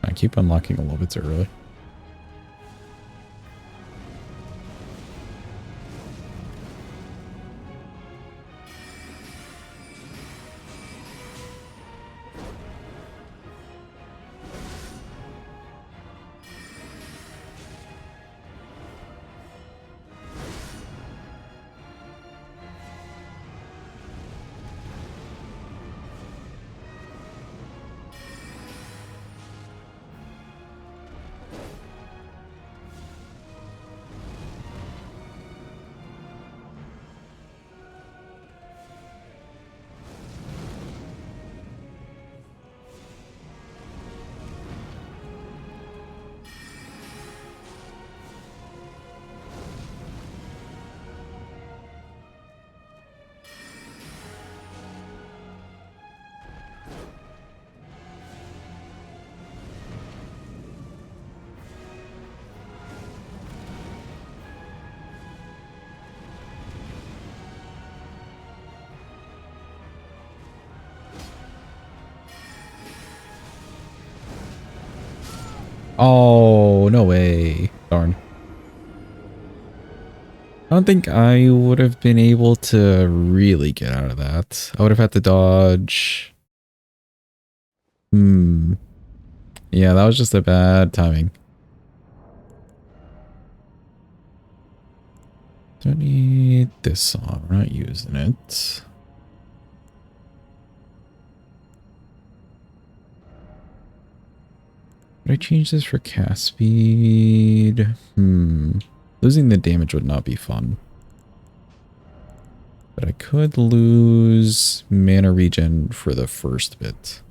I keep unlocking a little bit too early. Oh, no way. Darn. I don't think I would have been able to really get out of that. I would have had to dodge. Yeah, that was just a bad timing. Don't need this on. We're not using it. Would I change this for cast speed? Losing the damage would not be fun. But I could lose mana regen for the first bit.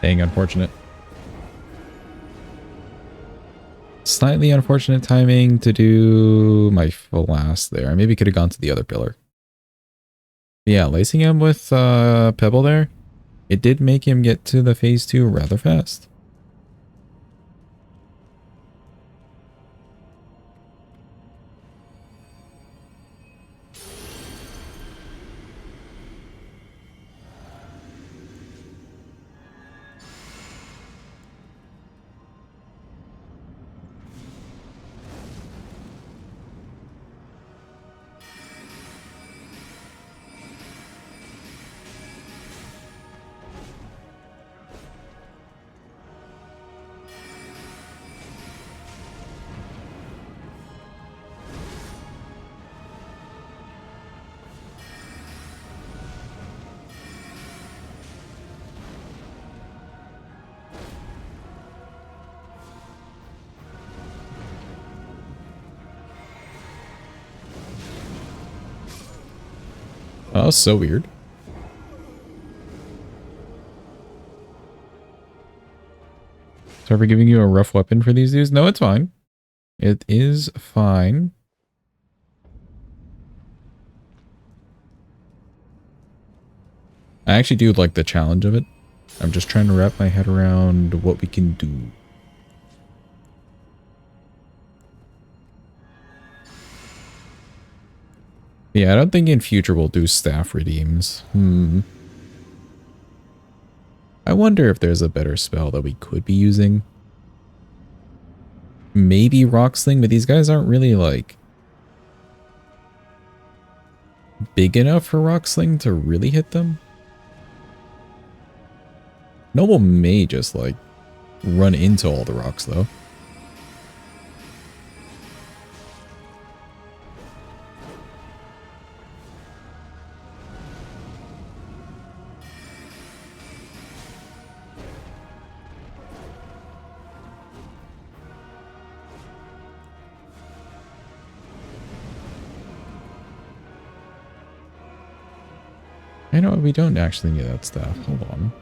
Dang, unfortunate. Slightly unfortunate timing to do my last there. I maybe could have gone to the other pillar. Yeah, lacing him with Pebble there, it did make him get to the phase 2 rather fast. Oh, so weird. Sorry for giving you a rough weapon for these dudes. No, it's fine. It is fine. I actually do like the challenge of it. I'm just trying to wrap my head around what we can do. Yeah, I don't think in future we'll do staff redeems. I wonder if there's a better spell that we could be using. Maybe Rock Sling, but these guys aren't really like big enough for Rock Sling to really hit them. Noble may just like run into all the rocks though. I know we don't actually need that stuff. Hold on.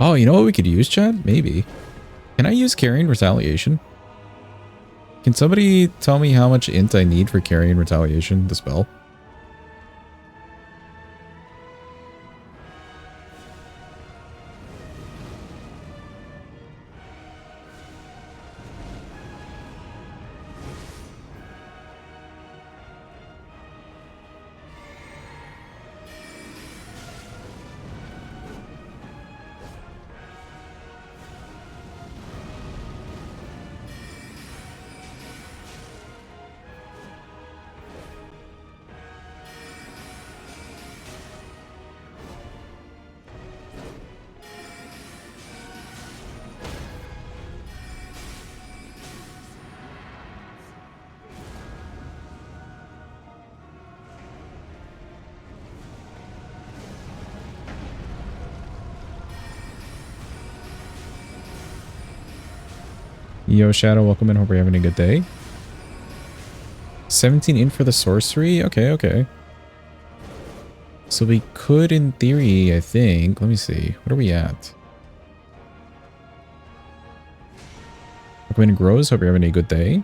Oh, you know what we could use, Chad? Maybe. Can I use Carrying Retaliation? Can somebody tell me how much int I need for Carrying Retaliation, the spell? Yo, Shadow, welcome in. Hope you're having a good day. 17 in for the sorcery? Okay, okay. So we could, in theory, I think. Let me see. What are we at? Welcome in, Grows. Hope you're having a good day.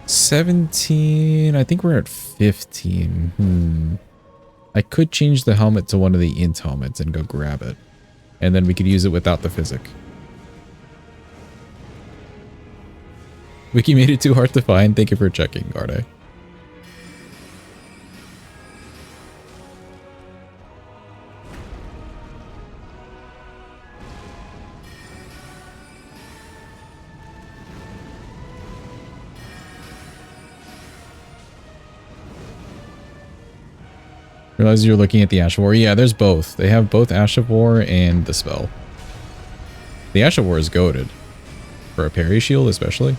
$17. I think we're at 15. I could change the helmet to one of the int helmets and go grab it. And then we could use it without the physic. Wiki made it too hard to find. Thank you for checking, Garde. Realize you're looking at the Ash of War. Yeah, there's both. They have both Ash of War and the spell. The Ash of War is goated. For a parry shield, especially.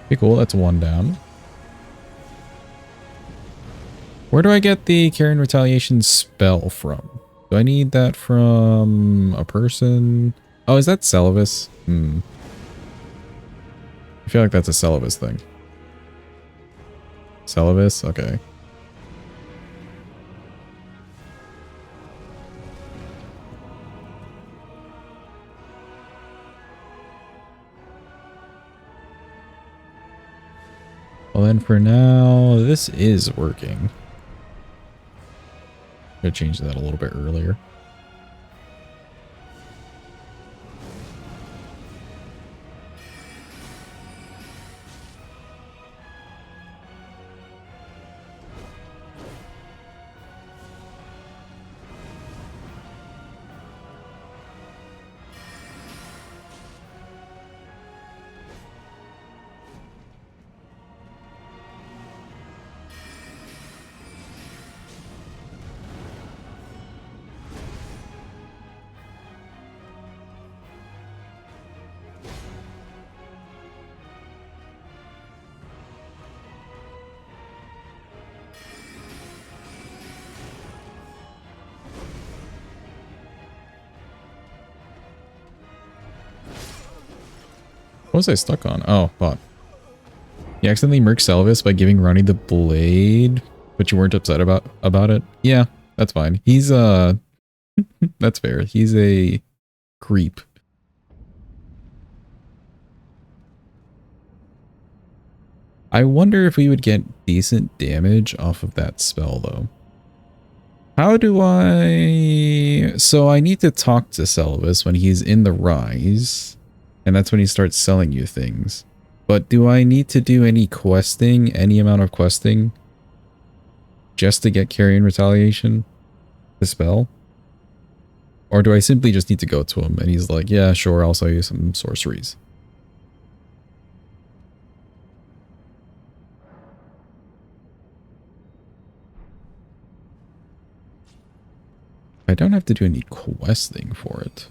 Okay, cool. That's one down. Where do I get the Carrion Retaliation spell from? Do I need that from a person? Oh, is that Celavis? I feel like that's a Celavis thing. Celavis? Okay. Well then for now, this is working. Could change that a little bit earlier. What was I stuck on? Oh, bot. You accidentally murked Celavis by giving Ronnie the blade, but you weren't upset about it? Yeah, that's fine. He's that's fair. He's a creep. I wonder if we would get decent damage off of that spell though. How do I... So I need to talk to Celavis when he's in the Rise. And that's when he starts selling you things. But do I need to do any questing, any amount of questing, just to get Carrion Retaliation, the spell? Or do I simply just need to go to him and he's like, yeah, sure, I'll sell you some sorceries. I don't have to do any questing for it.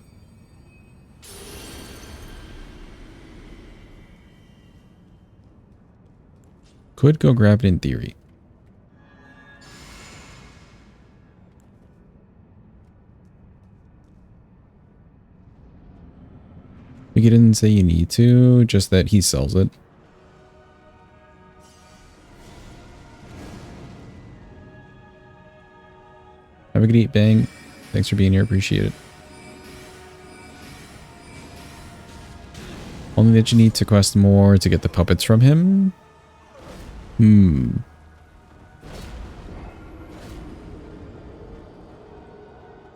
Could go grab it in theory. He didn't say you need to, just that he sells it. Have a good eat, Bang. Thanks for being here, appreciate it. Only that you need to quest more to get the puppets from him.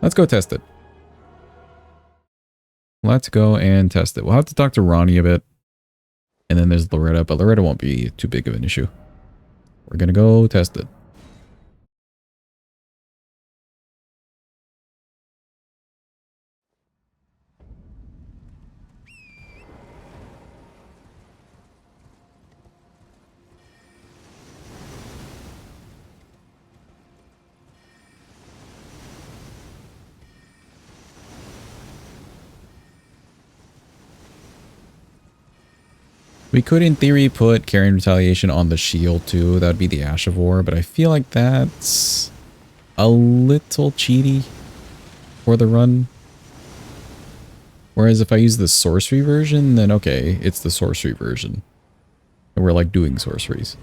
Let's go test it. Let's go and test it. We'll have to talk to Ronnie a bit. And then there's Loretta, but Loretta won't be too big of an issue. We're gonna go test it. We could, in theory, put Carrion Retaliation on the shield, too. That would be the Ash of War, but I feel like that's a little cheaty for the run. Whereas if I use the sorcery version, then okay, it's the sorcery version. And we're like doing sorceries.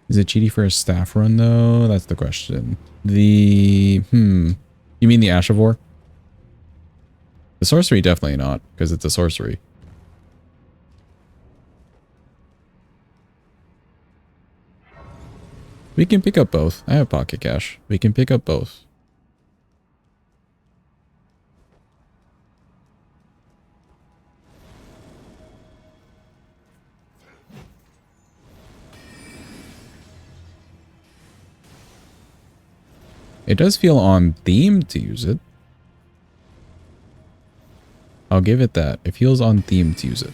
Is it cheaty for a staff run though? That's the question. You mean the Ash of War? The sorcery definitely not, because it's a sorcery. We can pick up both. I have pocket cash. We can pick up both. It does feel on theme to use it. I'll give it that. It feels on theme to use it.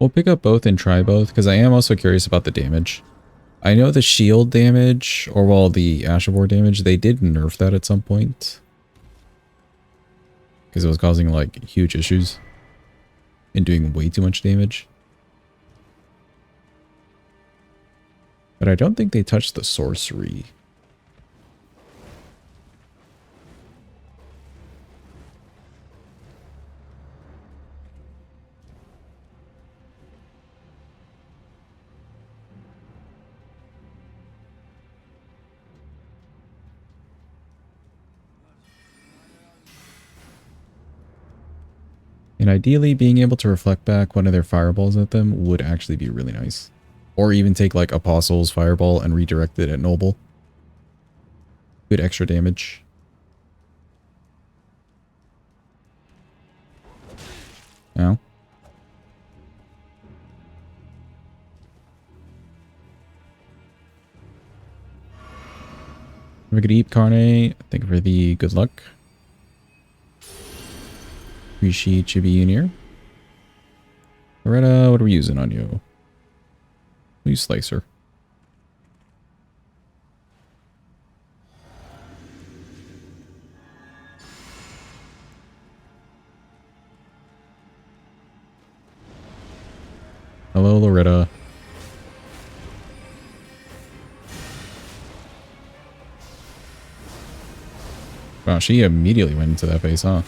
We'll pick up both and try both, because I am also curious about the damage. I know the shield damage, or well, the Ash of War damage, they did nerf that at some point. Because it was causing, like, huge issues. And doing way too much damage. But I don't think they touched the sorcery. And ideally, being able to reflect back one of their fireballs at them would actually be really nice. Or even take like Apostle's fireball and redirect it at Noble. Good extra damage. Now. Have a good eat, Carne. Thank you for the good luck. Appreciate you being here. Loretta, what are we using on you? We'll use Slicer. Hello, Loretta. Wow, she immediately went into that face, huh?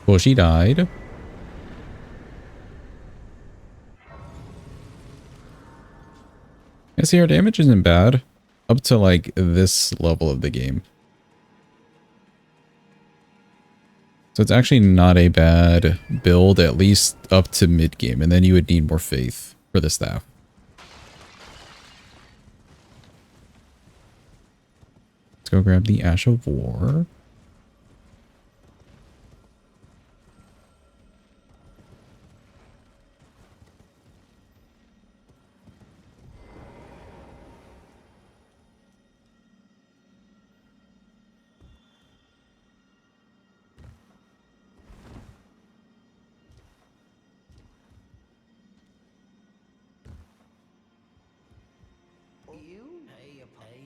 Well, she died. I see her damage isn't bad. Up to like this level of the game. So it's actually not a bad build, at least up to mid game. And then you would need more faith for the staff. Let's go grab the Ash of War.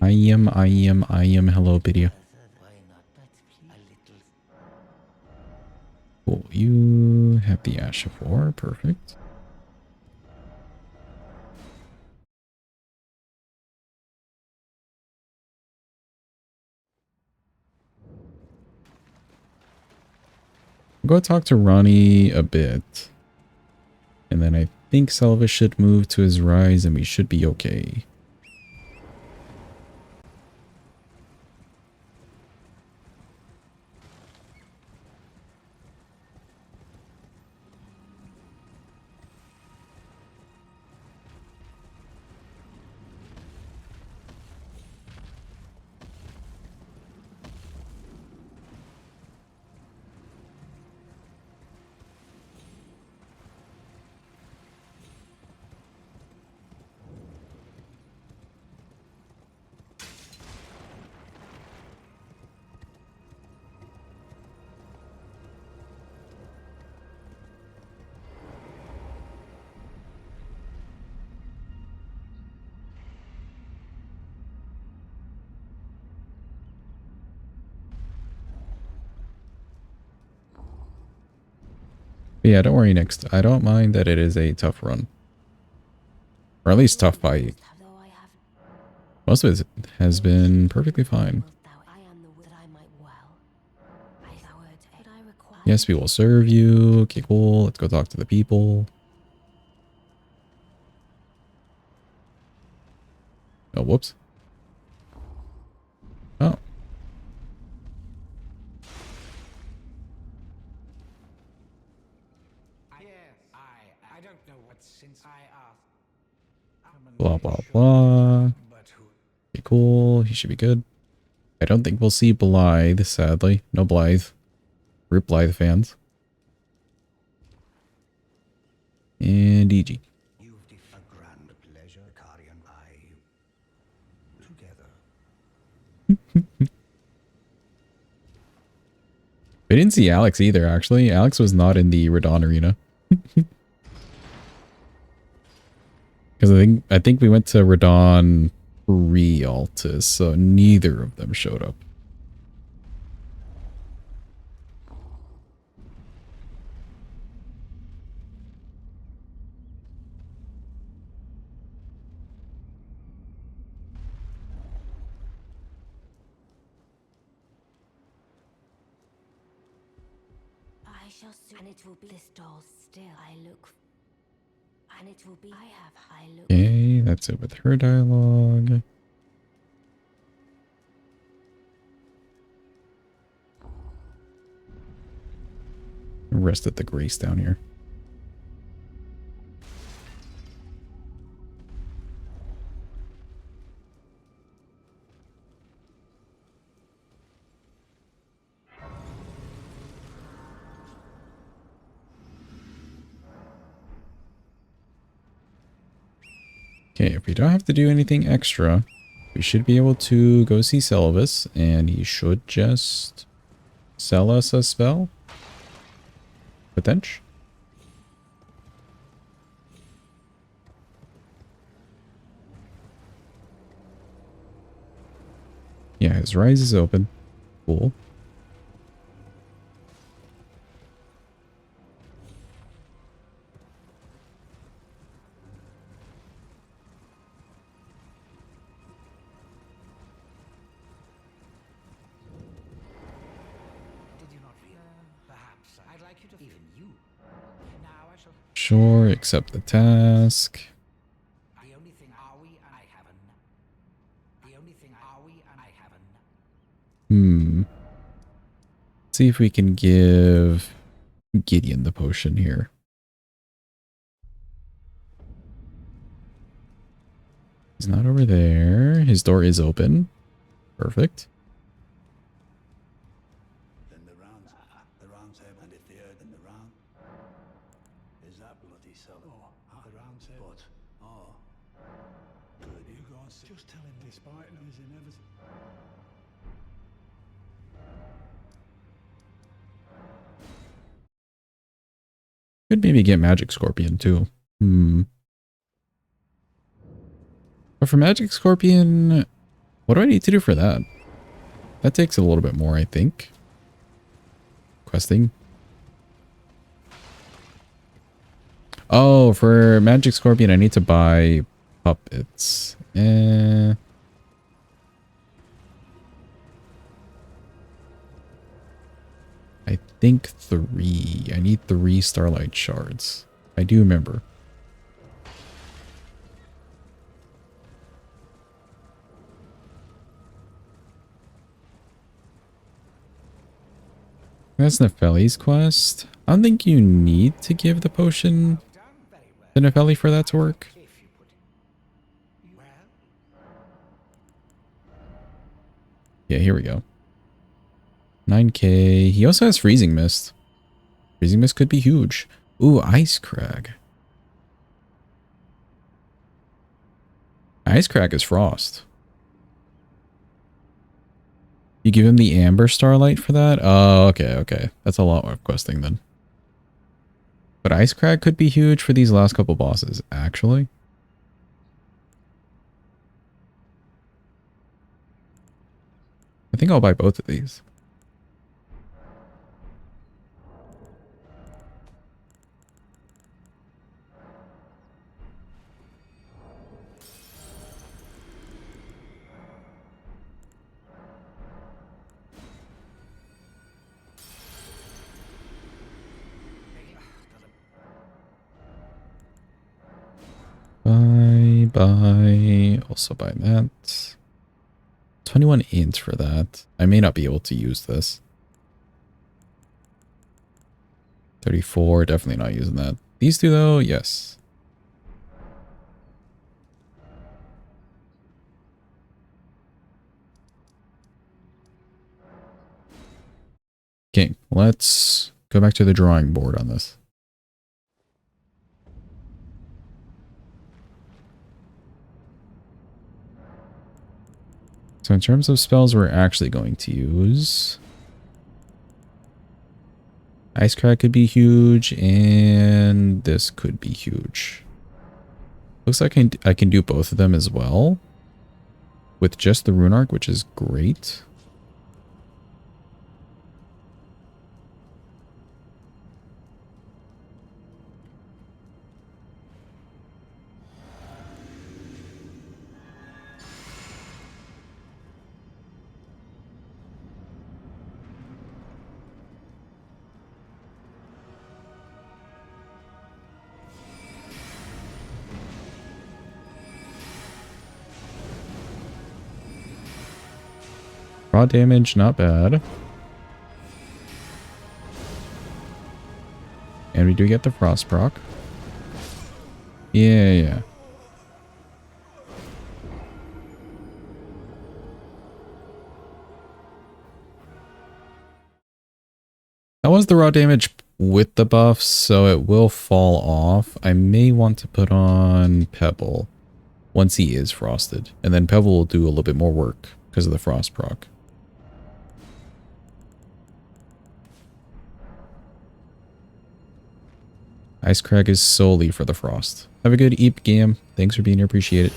I am, hello, Bidia. Cool, you have the Ash of War, perfect. I'll go talk to Ronnie a bit. And then I think Selva should move to his rise and we should be okay. But yeah, don't worry, Next. I don't mind that it is a tough run. Or at least tough by... Most of it has been perfectly fine. Yes, we will serve you. Okay, cool. Let's go talk to the people. Oh, whoops. Oh. Blah, blah, blah. Okay, cool. He should be good. I don't think we'll see Blythe, sadly. No Blythe. Rip Blythe fans. And EG. We didn't see Alex either, actually. Alex was not in the Radon arena. Because I think we went to Radon pre-Altus, so neither of them showed up. I shall soon, and it will be this doll still. I look, and it will be. I look. Okay, that's it with her dialogue. Rest at the Grace down here. Okay, if we don't have to do anything extra, we should be able to go see Selvus, and he should just sell us a spell. Potential. Yeah, his rise is open. Cool. Sure, accept the task. See if we can give Gideon the potion here. He's not over there. His door is open. Perfect. Could maybe get Magic Scorpion too. But for Magic Scorpion, what do I need to do for that? That takes a little bit more, I think. Questing. Oh, for Magic Scorpion, I need to buy puppets. I think 3. I need 3 Starlight Shards. I do remember. That's Nefeli's quest. I don't think you need to give the potion to Nefeli for that to work. Yeah, here we go. 9k. He also has Freezing Mist. Freezing Mist could be huge. Ooh, Ice Crag. Ice Crag is Frost. You give him the Amber Starlight for that? Oh, okay, okay. That's a lot more questing then. But Ice Crag could be huge for these last couple bosses, actually. I think I'll buy both of these. Buy. Also buy that. 21 int for that. I may not be able to use this. 34, definitely not using that. These two though, yes. Okay, let's go back to the drawing board on this. So in terms of spells we're actually going to use, Ice Crack could be huge, and this could be huge. Looks like I can do both of them as well with just the Rune Arc, which is great. Raw damage, not bad. And we do get the Frost proc. Yeah, yeah. That was the raw damage with the buffs, so it will fall off. I may want to put on Pebble once he is frosted. And then Pebble will do a little bit more work because of the Frost proc. Ice Crag is solely for the Frost. Have a good Eep game. Thanks for being here. Appreciate it.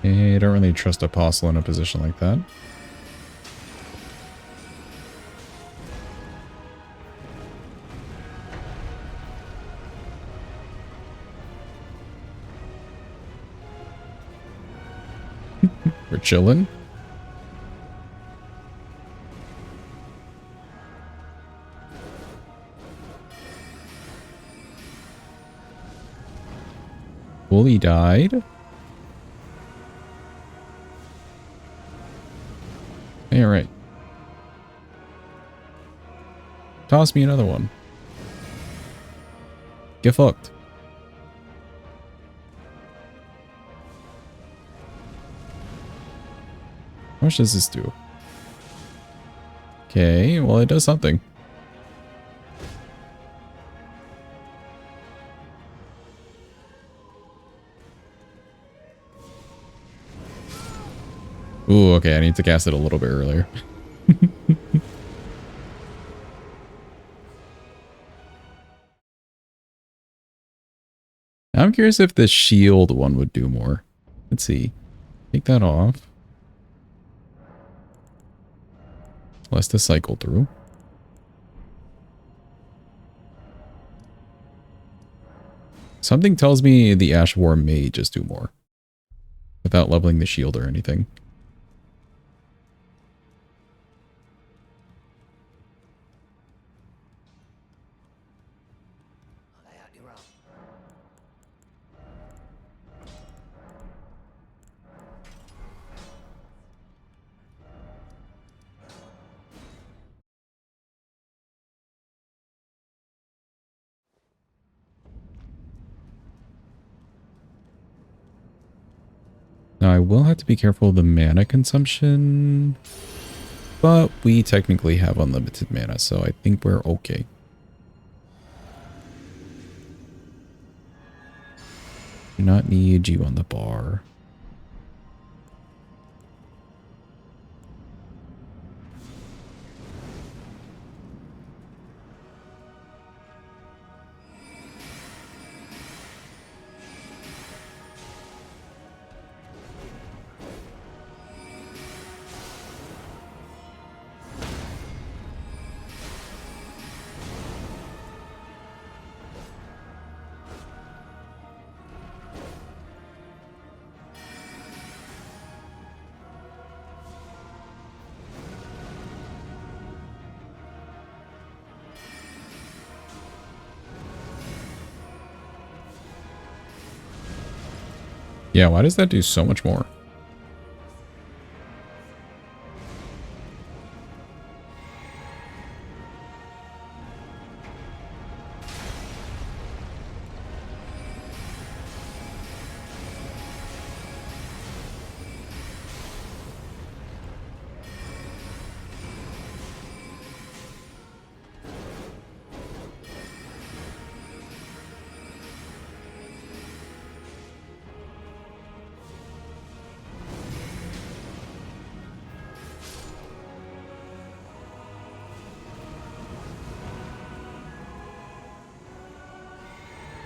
I don't really trust Apostle in a position like that. We're chilling. Bully died. Hey, all right. Toss me another one. Get fucked. How much does this do? Okay, well, it does something. Ooh, okay, I need to cast it a little bit earlier. I'm curious if the shield one would do more. Let's see. Take that off. Less to cycle through. Something tells me the Ash War may just do more. Without leveling the shield or anything. Now I will have to be careful of the mana consumption, but we technically have unlimited mana, so I think we're okay. Do not need you on the bar. Yeah, why does that do so much more?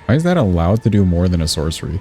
Why is that allowed to do more than a sorcery?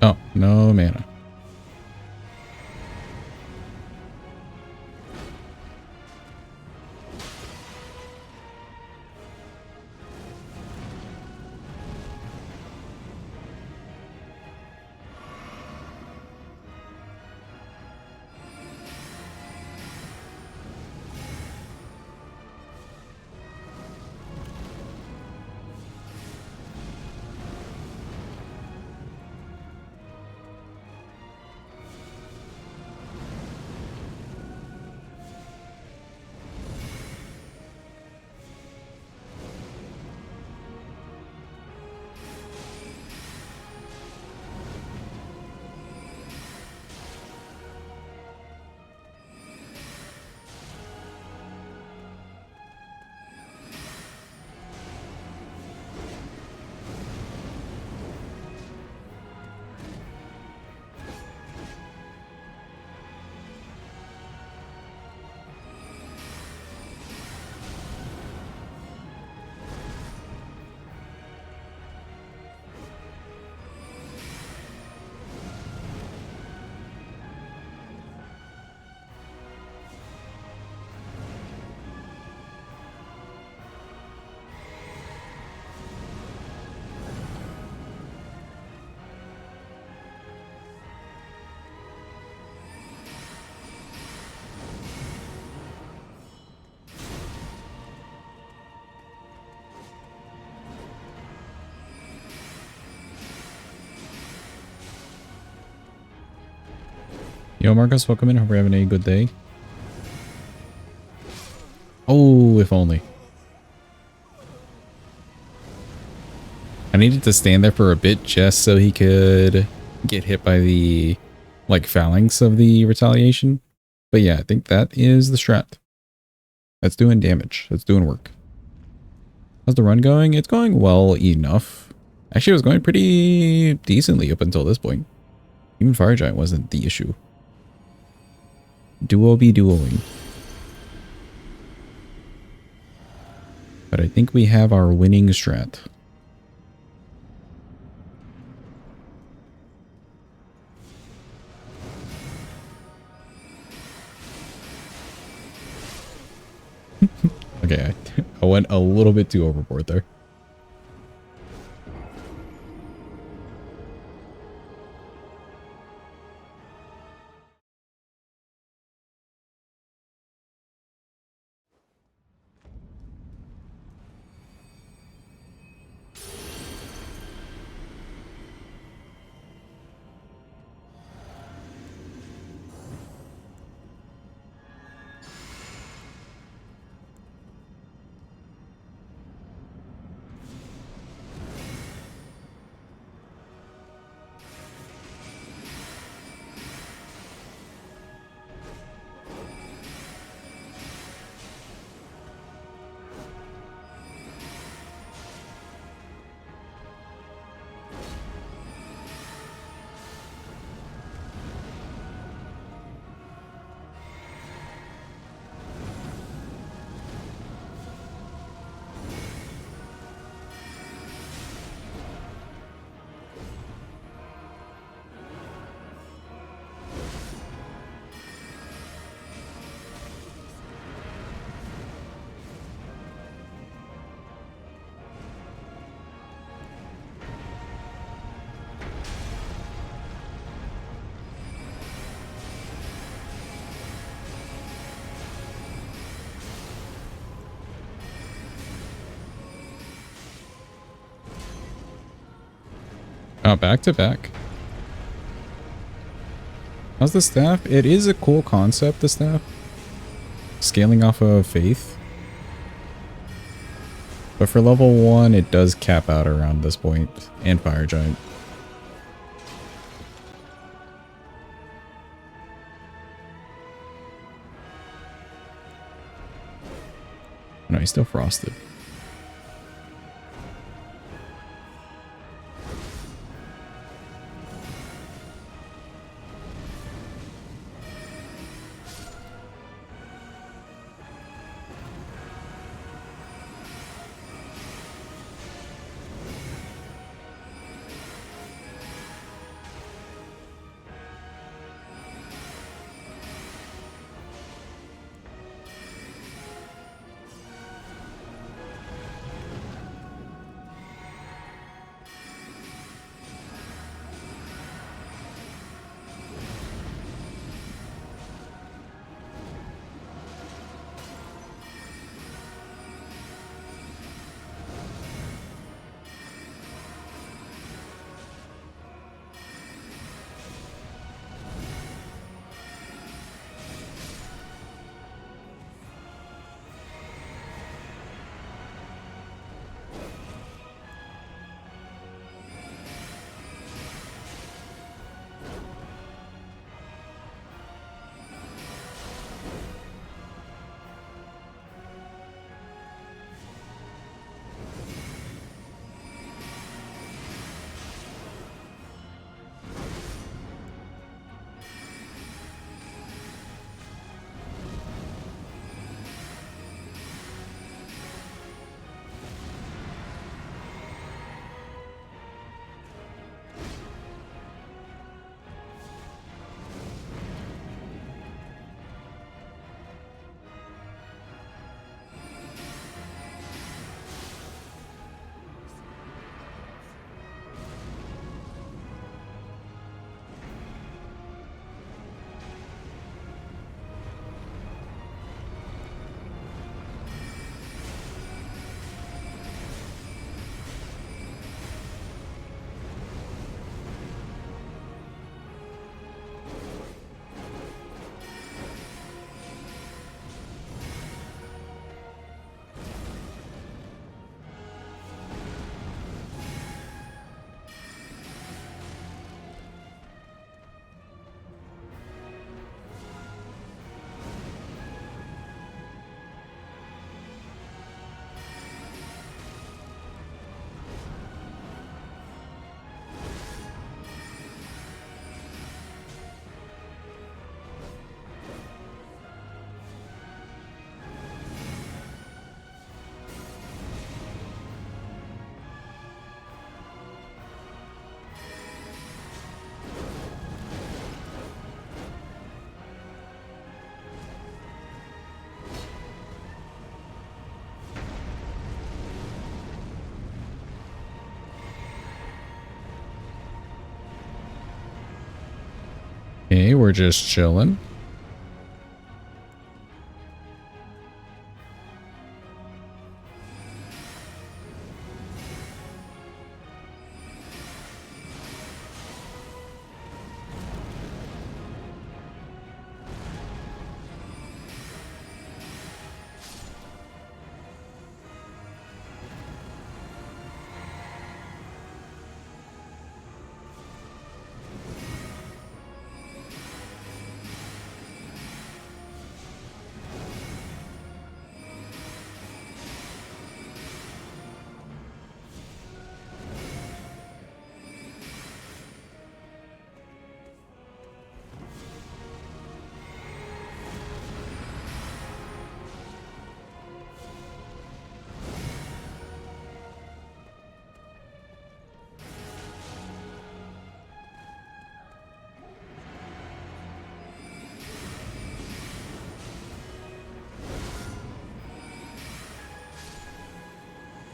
Oh, no mana. Yo, Marcus, welcome in. Hope you're having a good day. Oh, if only. I needed to stand there for a bit just so he could get hit by the, like, phalanx of the retaliation. But yeah, I think that is the strat. That's doing damage. That's doing work. How's the run going? It's going well enough. Actually, it was going pretty decently up until this point. Even Fire Giant wasn't the issue. Duo be duoing. But I think we have our winning strat. Okay, I went a little bit too overboard there. Oh, back to back. How's the staff? It is a cool concept, the staff. Scaling off of faith. But for level 1, it does cap out around this point. And Fire Giant. No, he's still frosted. we're just chilling.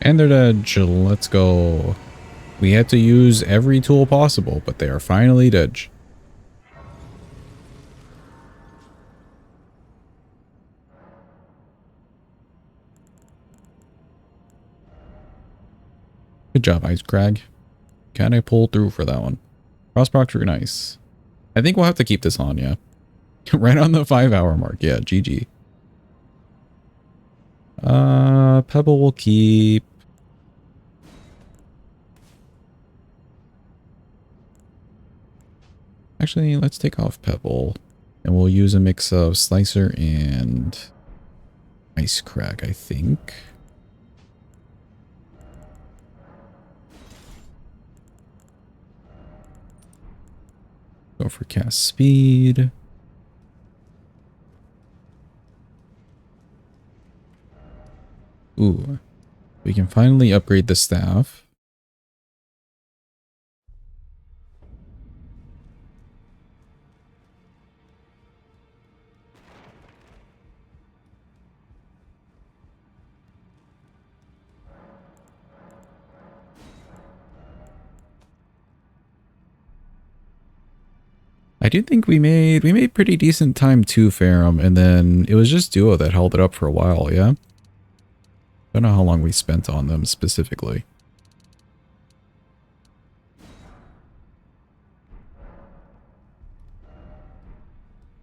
And they're dead. Let's go. We had to use every tool possible, but they are finally dead. Good job, Ice Crag. Kind of pulled through for that one. Cross proctor, nice. I think we'll have to keep this on, yeah. Right on the 5-hour mark. Yeah, GG. Pebble will keep. Actually, let's take off Pebble. And we'll use a mix of Slicer and Ice Crag, I think. Go for cast speed. Ooh. We can finally upgrade the staff. I do think we made pretty decent time to Ferrum, and then it was just Duo that held it up for a while, yeah? Don't know how long we spent on them specifically.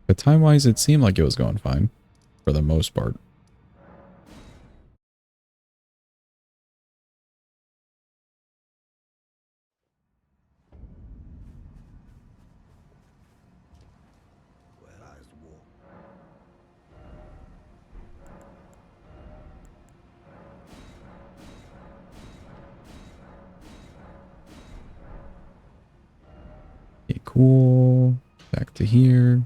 But time-wise, it seemed like it was going fine, for the most part. Okay, cool. Back to here.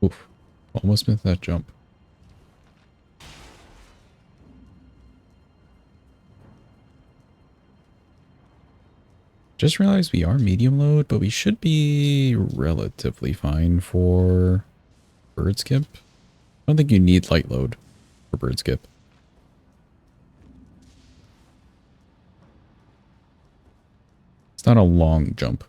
Oof. Almost missed that jump. Just realized we are medium load, but we should be relatively fine for bird skip. I don't think you need light load for bird skip. It's not a long jump.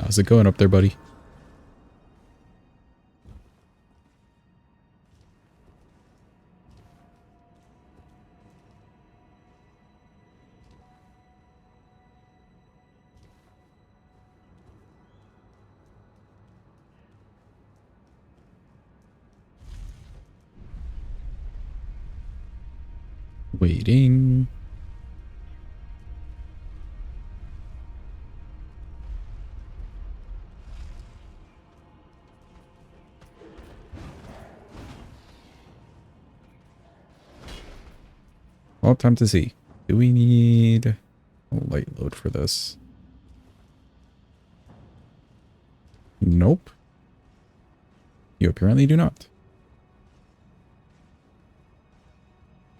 How's it going up there, buddy? Waiting. Well, time to see. Do we need a light load for this? Nope. You apparently do not.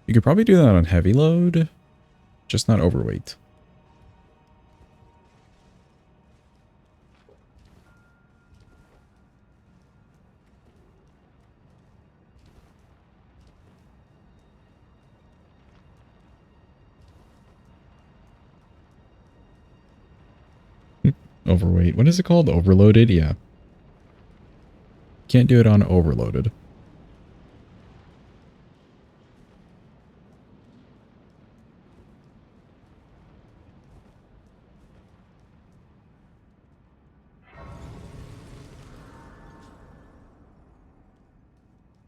You could probably do that on heavy load, just not overweight. Overweight. What is it called? Overloaded? Yeah. Can't do it on overloaded.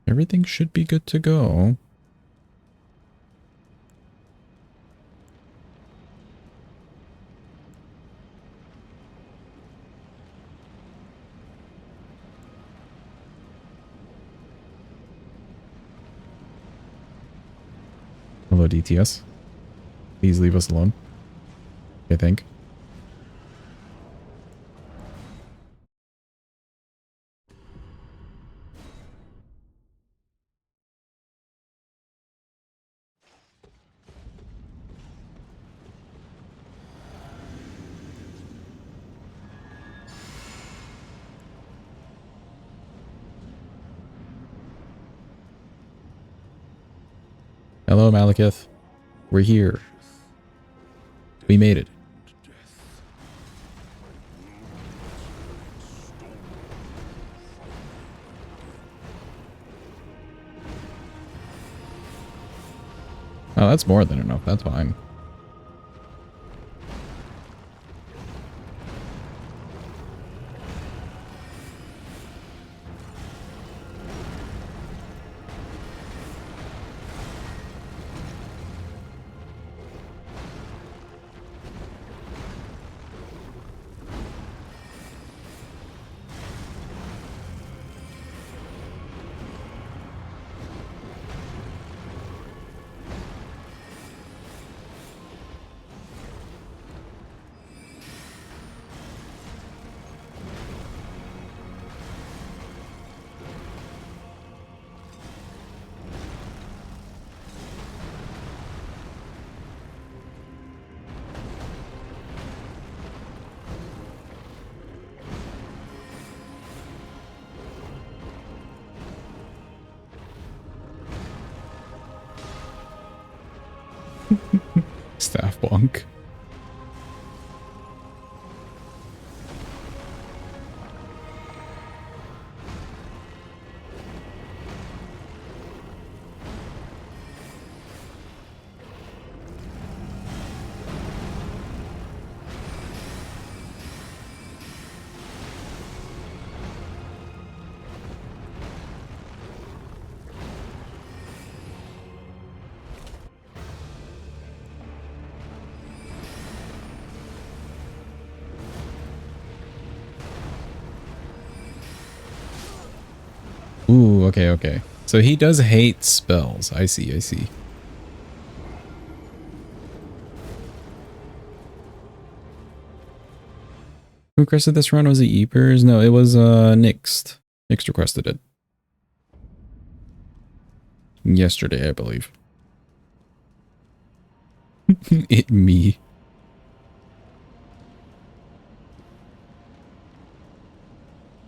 Everything should be good to go. Hello, DTS. Please leave us alone. I think. Hello, Malekith. We're here. We made it. Oh, that's more than enough. That's fine. Staff bonk. Ooh, okay, okay. So he does hate spells. I see, I see. Who requested this run? Was it Eepers? No, it was Nixt. Nixt requested it. Yesterday, I believe. It me.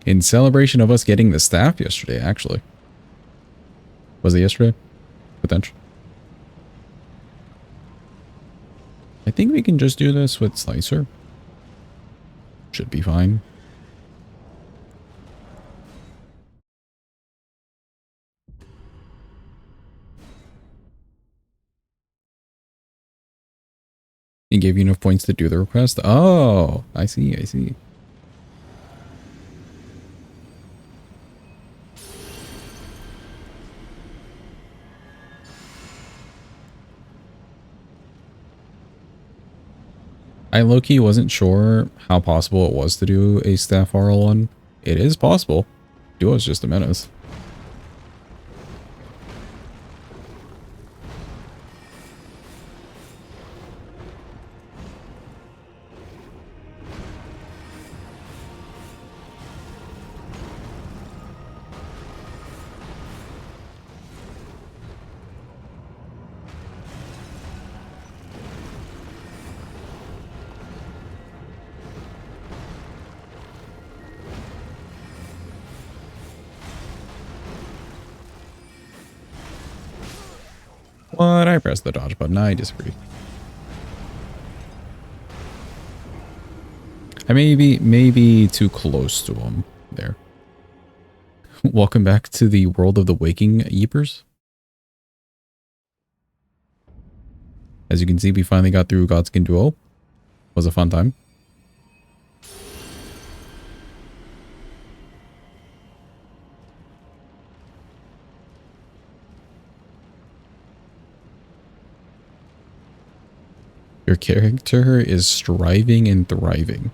In celebration of us getting the staff yesterday, actually. Was it yesterday? Potential. I think we can just do this with Slicer. Should be fine. He gave you enough points to do the request? Oh, I see, I see. I low-key wasn't sure how possible it was to do a staff RL1. It is possible. Duo is just a menace. What? I pressed the dodge button. I disagree. I may be too close to him there. Welcome back to the world of the waking Yeepers. As you can see, we finally got through Godskin Duo. Was a fun time. Your character is striving and thriving.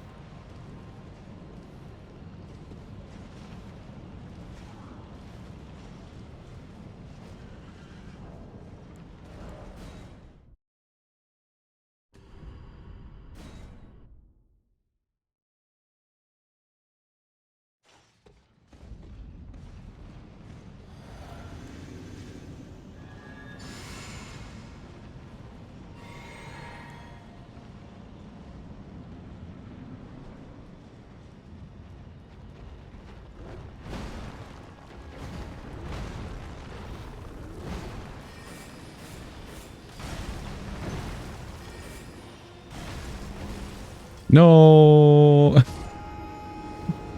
No,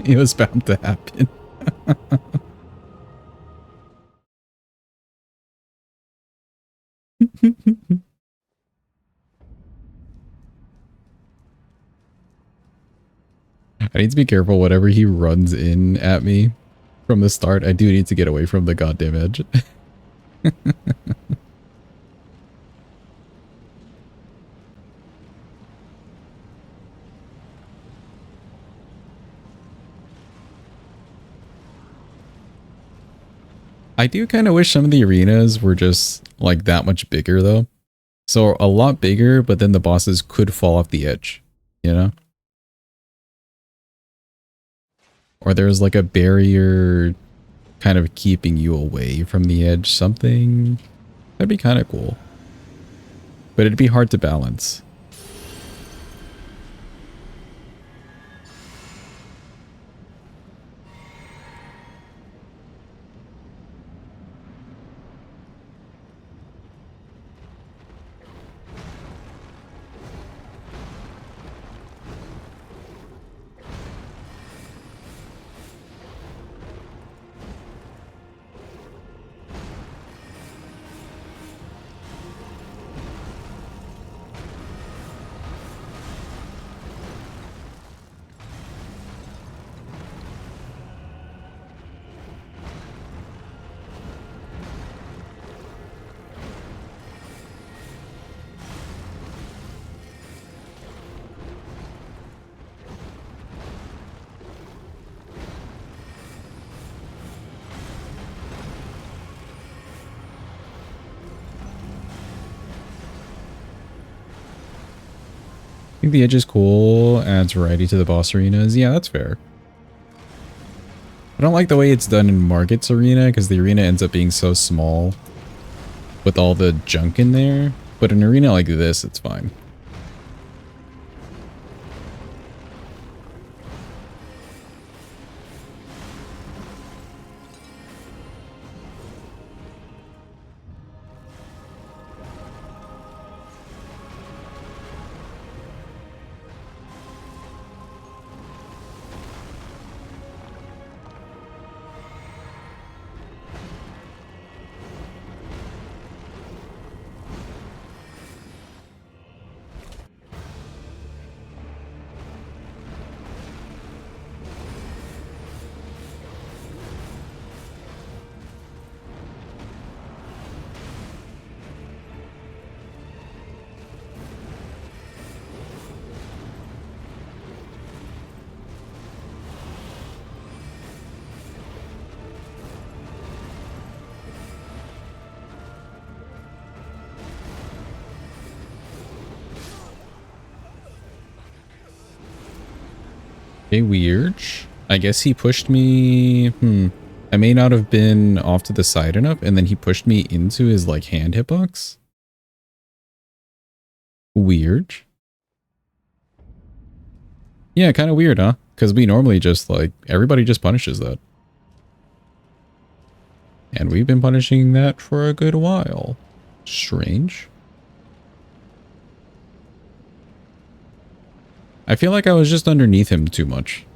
it was bound to happen. I need to be careful whatever he runs in at me from the start. I do need to get away from the goddamn edge. I do kind of wish some of the arenas were just like that much bigger though. So a lot bigger, but then the bosses could fall off the edge, you know? Or there's like a barrier kind of keeping you away from the edge, something. That'd be kind of cool. But it'd be hard to balance. I think the edge is cool, adds variety to the boss arenas. Yeah, that's fair. I don't like the way it's done in Margit's arena because the arena ends up being so small with all the junk in there. But an arena like this, it's fine. Okay, weird. I guess he pushed me. I may not have been off to the side enough, and then he pushed me into his like hand hitbox. Weird. Yeah, kind of weird, huh? Because we normally just like everybody just punishes that. And we've been punishing that for a good while. Strange. I feel like I was just underneath him too much.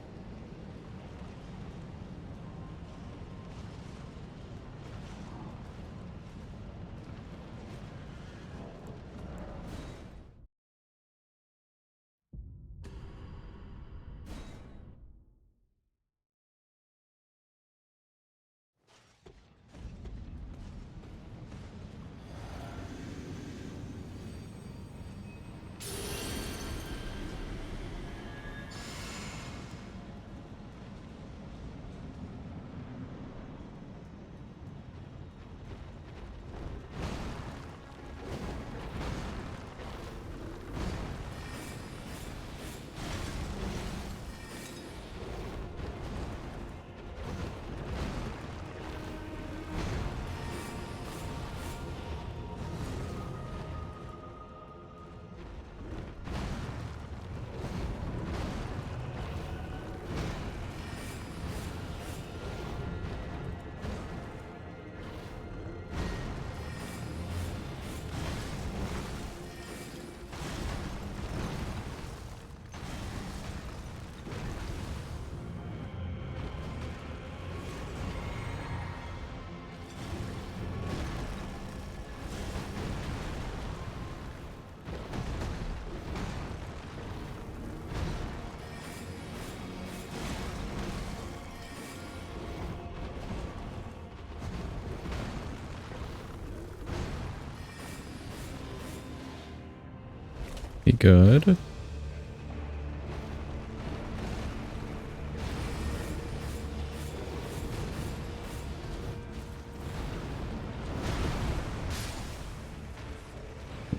Be good.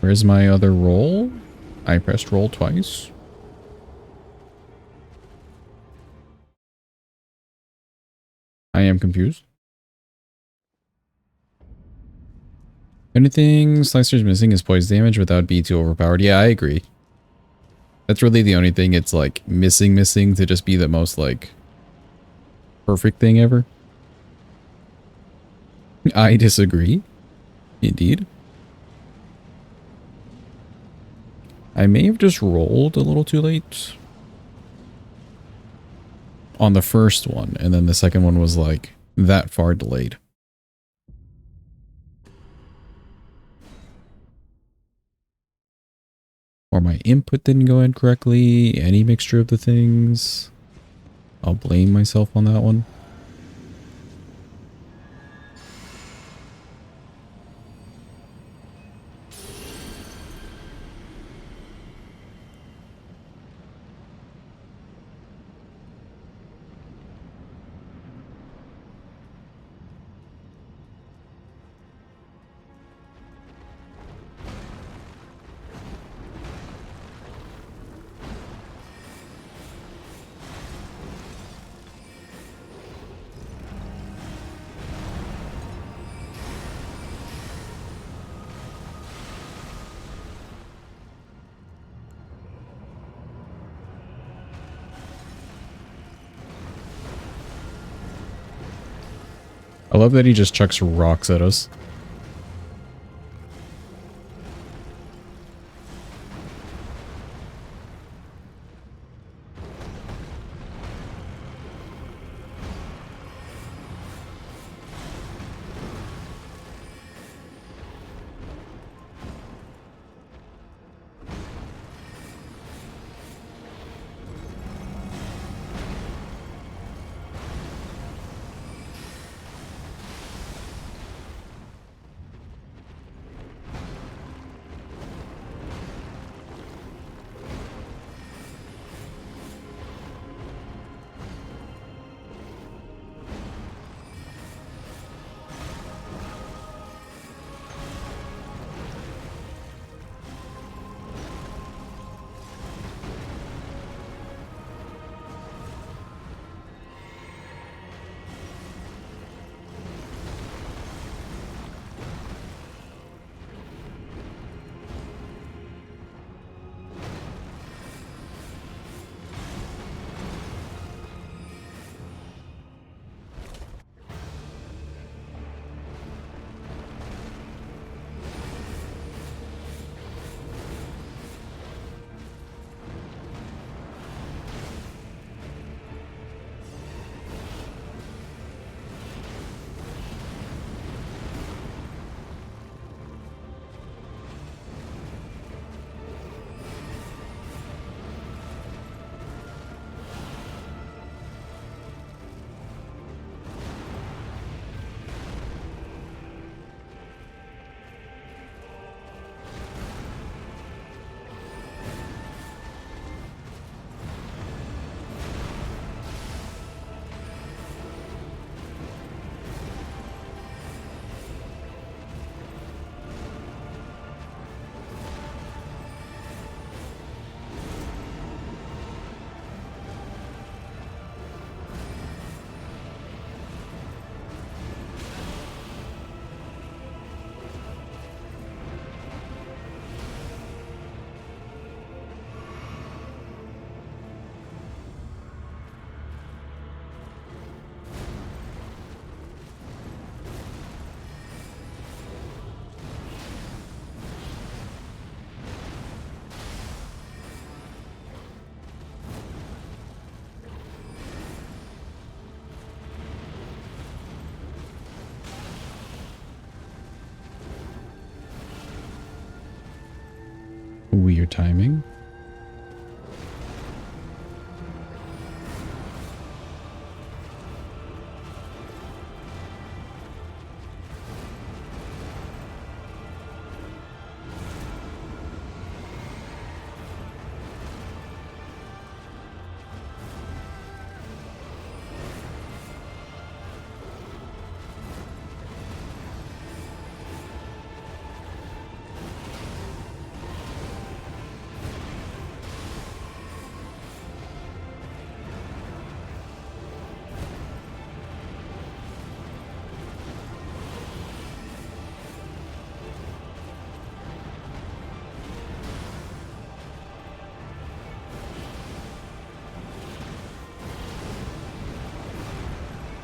Where's my other roll? I pressed roll twice. I am confused. Anything Slicer's missing is poise damage without being too overpowered. Yeah, I agree. That's really the only thing it's like missing to just be the most like perfect thing ever. I disagree. Indeed. I may have just rolled a little too late on the first one, and then the second one was like that far delayed. Or my input didn't go in correctly, any mixture of the things. I'll blame myself on that one. I love that he just chucks rocks at us. Weird timing.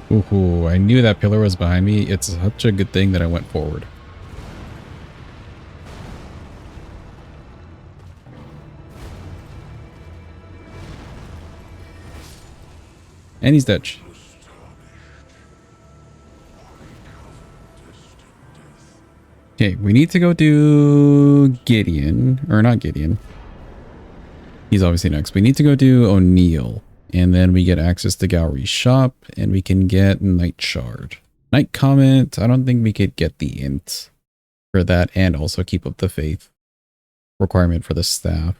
Ooh, I knew that pillar was behind me. It's such a good thing that I went forward. And he's dead. Okay, we need to go do Gideon. Or not Gideon. He's obviously next. We need to go do O'Neill. And then we get access to Gowry's shop. And we can get Night Shard. Night Comment. I don't think we could get the int for that. And also keep up the faith requirement for the staff.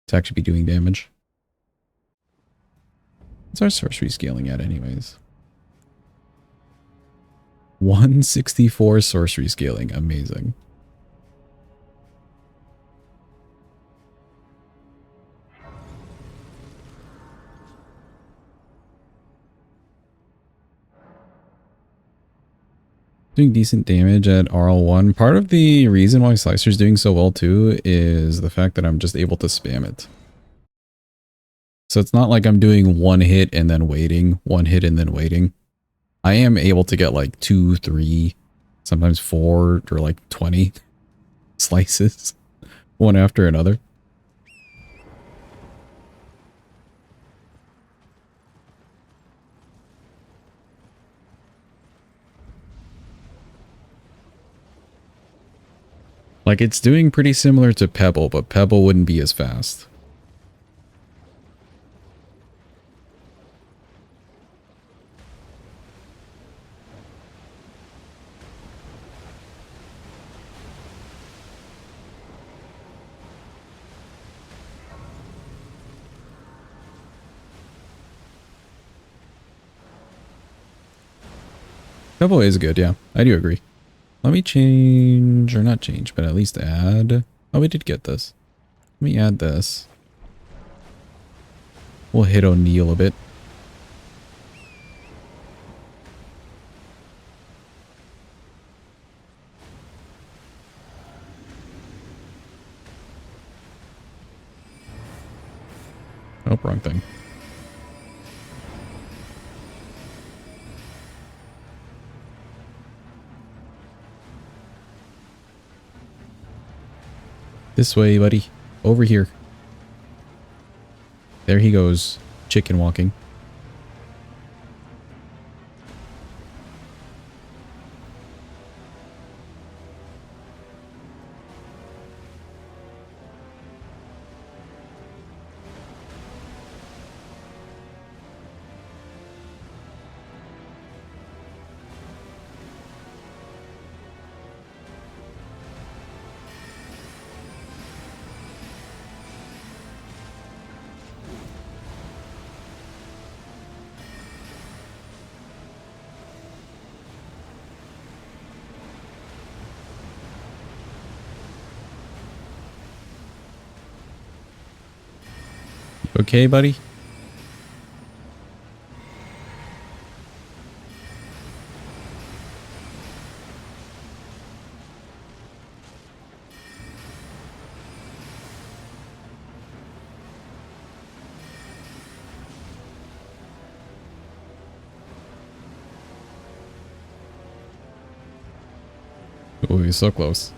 To actually be doing damage. What's our sorcery scaling at anyways? 164 sorcery scaling. Amazing. Doing decent damage at RL1. Part of the reason why Slicer's doing so well too is the fact that I'm just able to spam it. So it's not like I'm doing one hit and then waiting, one hit and then waiting. I am able to get like 2, 3, sometimes 4 or like 20 slices, one after another. Like it's doing pretty similar to Pebble, but Pebble wouldn't be as fast. Pebble is good, yeah. I do agree. Let me change, or not change, but at least add. Oh, we did get this. Let me add this. We'll hit O'Neill a bit. Oh, wrong thing. This way, buddy. Over here. There he goes. Chicken walking. Okay, buddy? Oh, he's so close.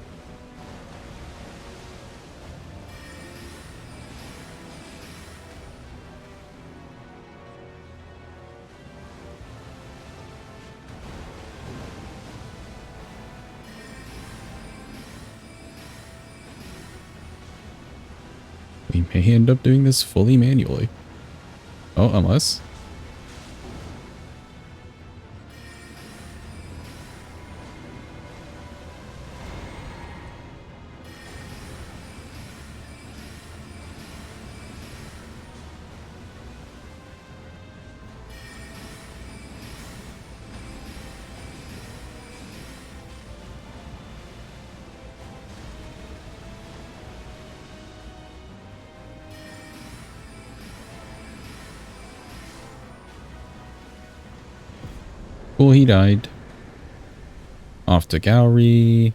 We may end up doing this fully manually. Oh, unless... Cool, he died. Off to Gowry.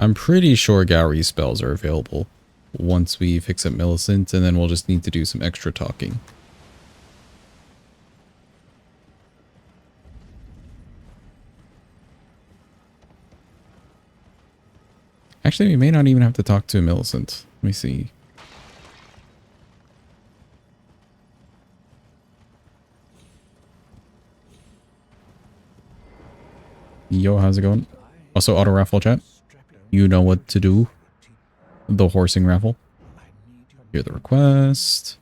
I'm pretty sure Gowry spells are available once we fix up Millicent, and then we'll just need to do some extra talking. Actually, we may not even have to talk to Millicent. Let me see. Yo, how's it going? Also, auto raffle chat. You know what to do. The horsing raffle. Hear the request.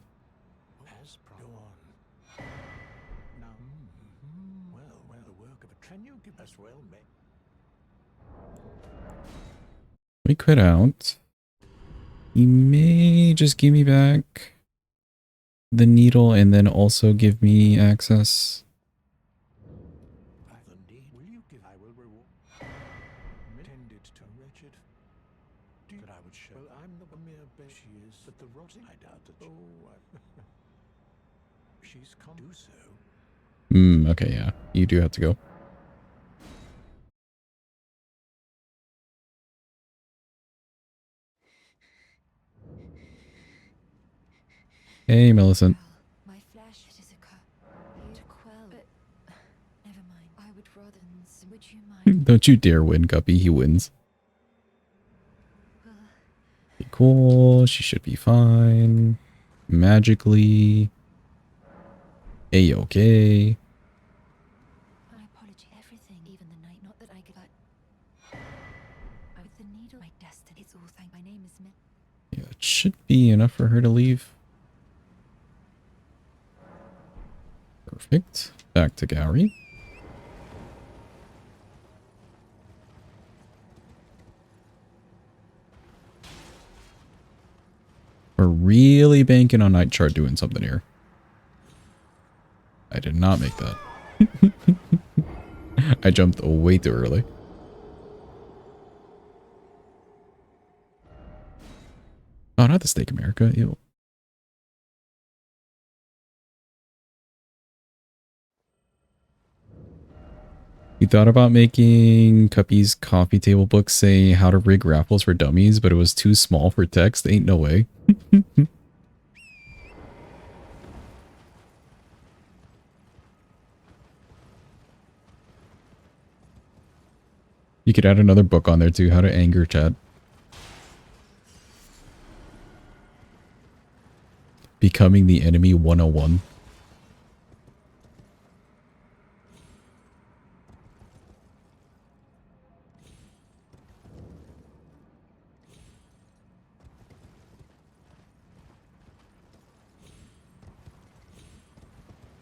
We quit out. He may just give me back the needle and then also give me access. Okay, yeah. You do have to go. Hey, Millicent. My flesh is a cup. To quell, but never mind. I would rather. Would you mind? Don't you dare win, Guppy. He wins. Cool. She should be fine. Magically. A-okay. My apology. Everything, even the night. Not that I could. With the needle, my destiny. It's all thank. My name is Min. Yeah, it should be enough for her to leave. Perfect. Back to Gowry. We're really banking on Nightshard doing something here. I did not make that. I jumped way too early. Oh, not the Steak America. Ew. You thought about making Cuppy's coffee table book say how to rig raffles for dummies, but it was too small for text. Ain't no way. You could add another book on there too, how to anger chat. Becoming the enemy 101.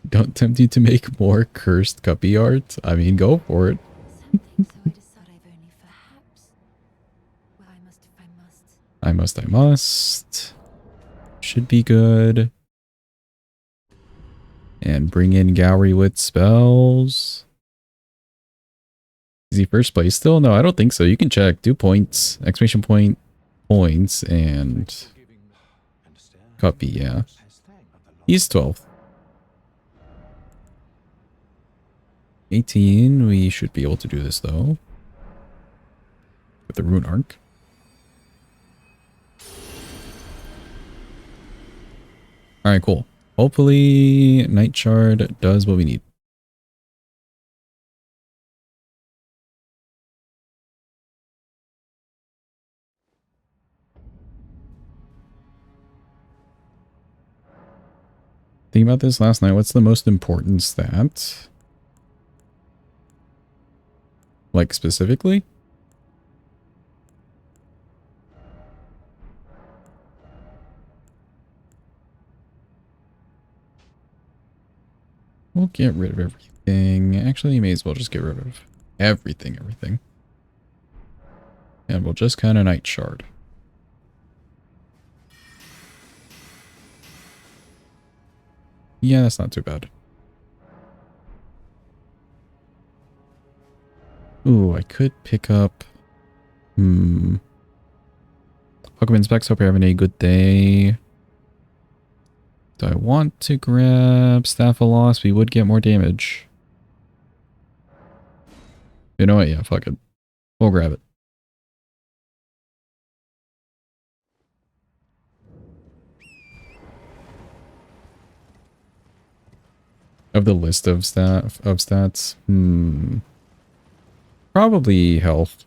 Don't tempt you to make more cursed Cuppy art. I mean, go for it. Something, so I decided I've only perhaps. Well, I must if I must. I must. Should be good. And bring in Gowry with spells. Is he first place still? No, I don't think so. You can check. Do points. Exclamation point. Points. And Cuppy, yeah. He's 12th. 18. We should be able to do this though. With the Rune Arc. Alright, cool. Hopefully Nightshard does what we need. Thinking about this last night, what's the most important stat? Like specifically? We'll get rid of everything. Actually, you may as well just get rid of everything. And we'll just kind of Night Shard. Yeah, that's not too bad. Ooh, I could pick up... Pokemon Specs, hope you're having a good day. Do I want to grab Staff of Loss? We would get more damage. You know what? Yeah, fuck it. We'll grab it. Of the list of stats, probably health.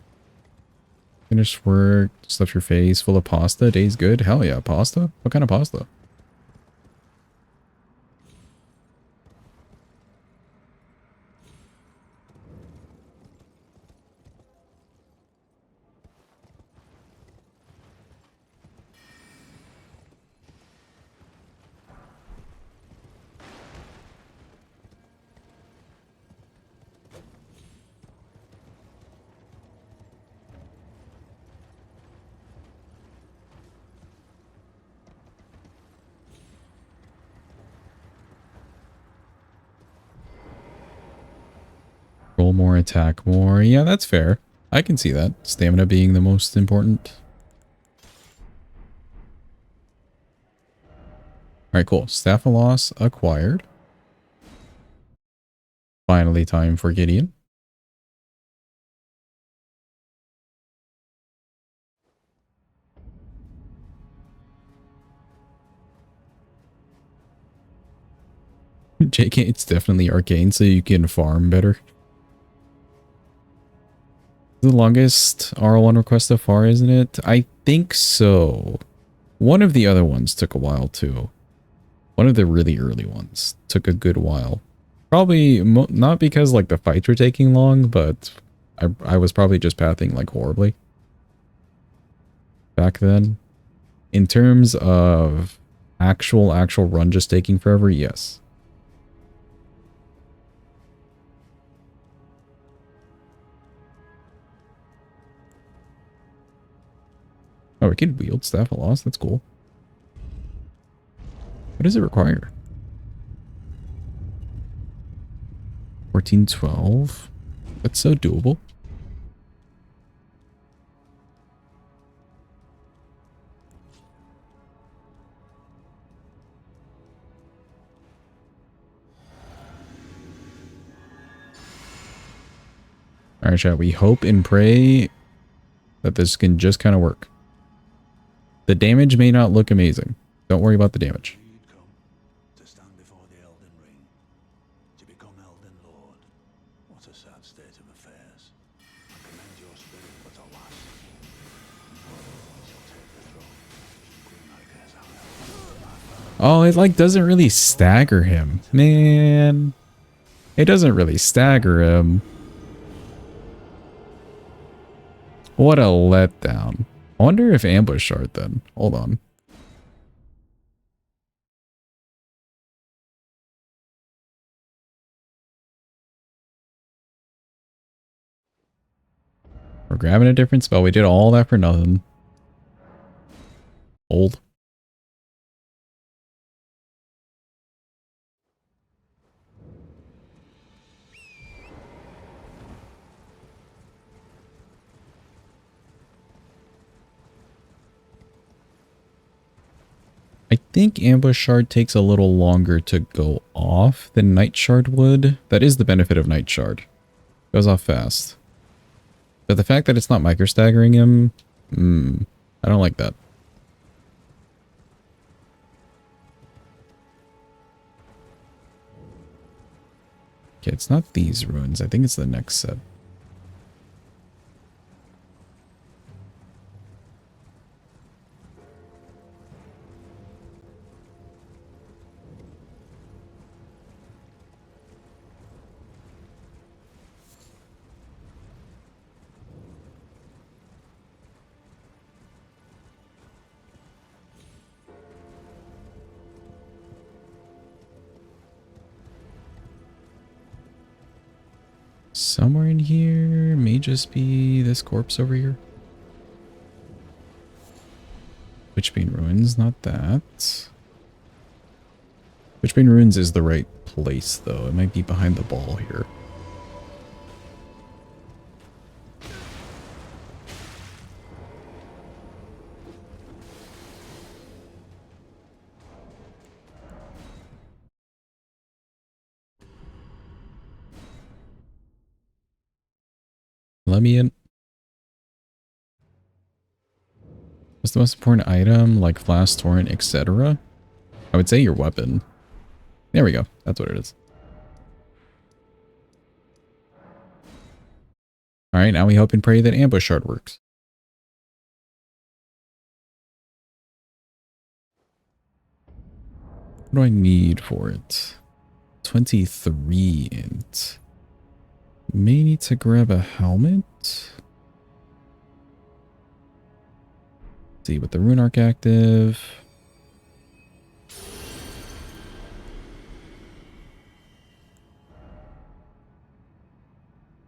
Finished work, stuff your face, full of pasta, day's good. Hell yeah, pasta? What kind of pasta? Roll more, attack more. Yeah, that's fair. I can see that. Stamina being the most important. Alright, cool. Staff of Loss acquired. Finally time for Gideon. JK, it's definitely arcane, so you can farm better. The longest R1 request so far, isn't it? I think so. One of the other ones took a while too. One of the really early ones took a good while. Probably not because like the fights were taking long, but I was probably just pathing like horribly back then. In terms of actual run just taking forever, yes. Oh, we can wield Staff of Loss. That's cool. What does it require? 1412. That's so doable. Alright, chat. We hope and pray that this can just kind of work. The damage may not look amazing. Don't worry about the damage. To stand before the Elden Ring, to become Elden Lord. What a sad state of affairs. I commend your spirit, but alas, you shall take the throne. Queen Ike's Oh, it like doesn't really stagger him. Man. It doesn't really stagger him. What a letdown. I wonder if ambush shard then. Hold on. We're grabbing a different spell. We did all that for nothing. Old. I think ambush shard takes a little longer to go off than night shard would. That is the benefit of night shard. Goes off fast. But the fact that it's not micro staggering him, I don't like that. Okay, it's not these ruins. I think it's the next set. Somewhere in here may just be this corpse over here. Witchbane Ruins, not that. Witchbane Ruins is the right place, though. It might be behind the ball here. Let me in. What's the most important item, like flask, torrent, etc.? I would say your weapon. There we go. That's what it is. Alright, now we hope and pray that ambush shard works. What do I need for it? 23 int. May need to grab a helmet. Let's see, with the rune arc active.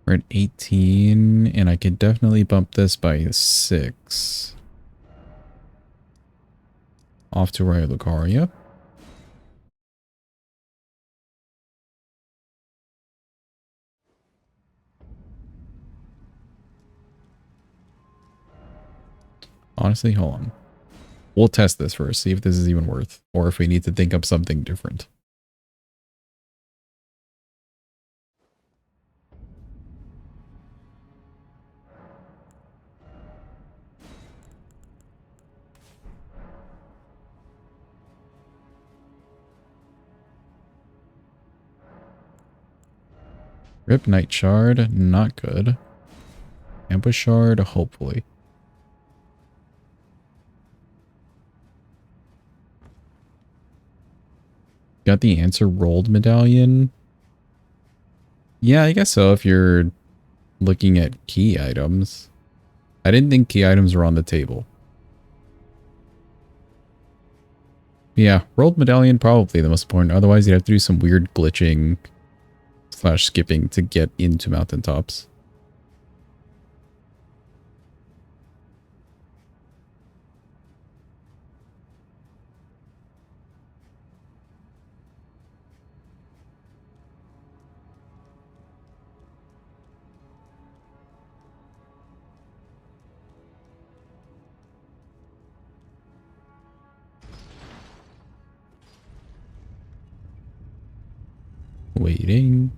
We're at 18, and I could definitely bump this by 6. Off to Raya Lucaria. Honestly, hold on. We'll test this first, see if this is even worth, or if we need to think up something different. Rip Night Shard, not good. Ambush Shard, hopefully. Got the answer rolled medallion. Yeah, I guess so if you're looking at key items. I didn't think key items were on the table. Yeah, rolled medallion probably the most important. Otherwise, you'd have to do some weird glitching / skipping to get into mountaintops. Waiting.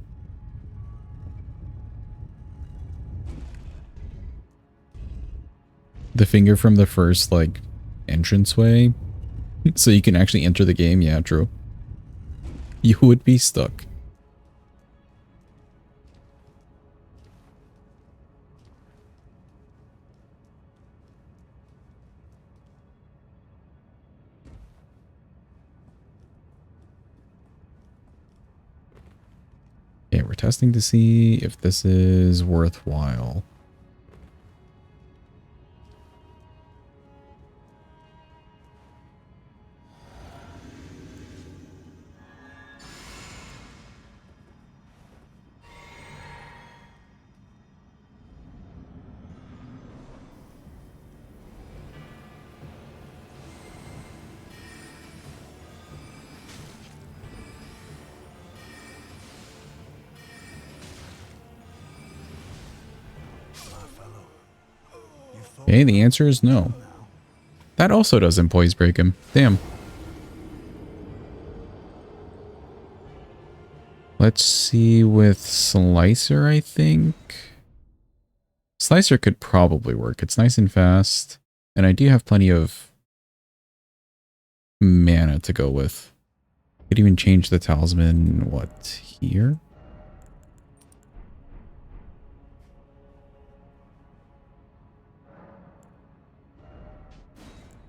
The finger from the first, like, entranceway. So you can actually enter the game. Yeah, true. You would be stuck. Okay, we're testing to see if this is worthwhile. Okay, the answer is no. That also doesn't poise break him. Damn. Let's see with Slicer, I think. Slicer could probably work. It's nice and fast. And I do have plenty of mana to go with. Could even change the talisman, what, here?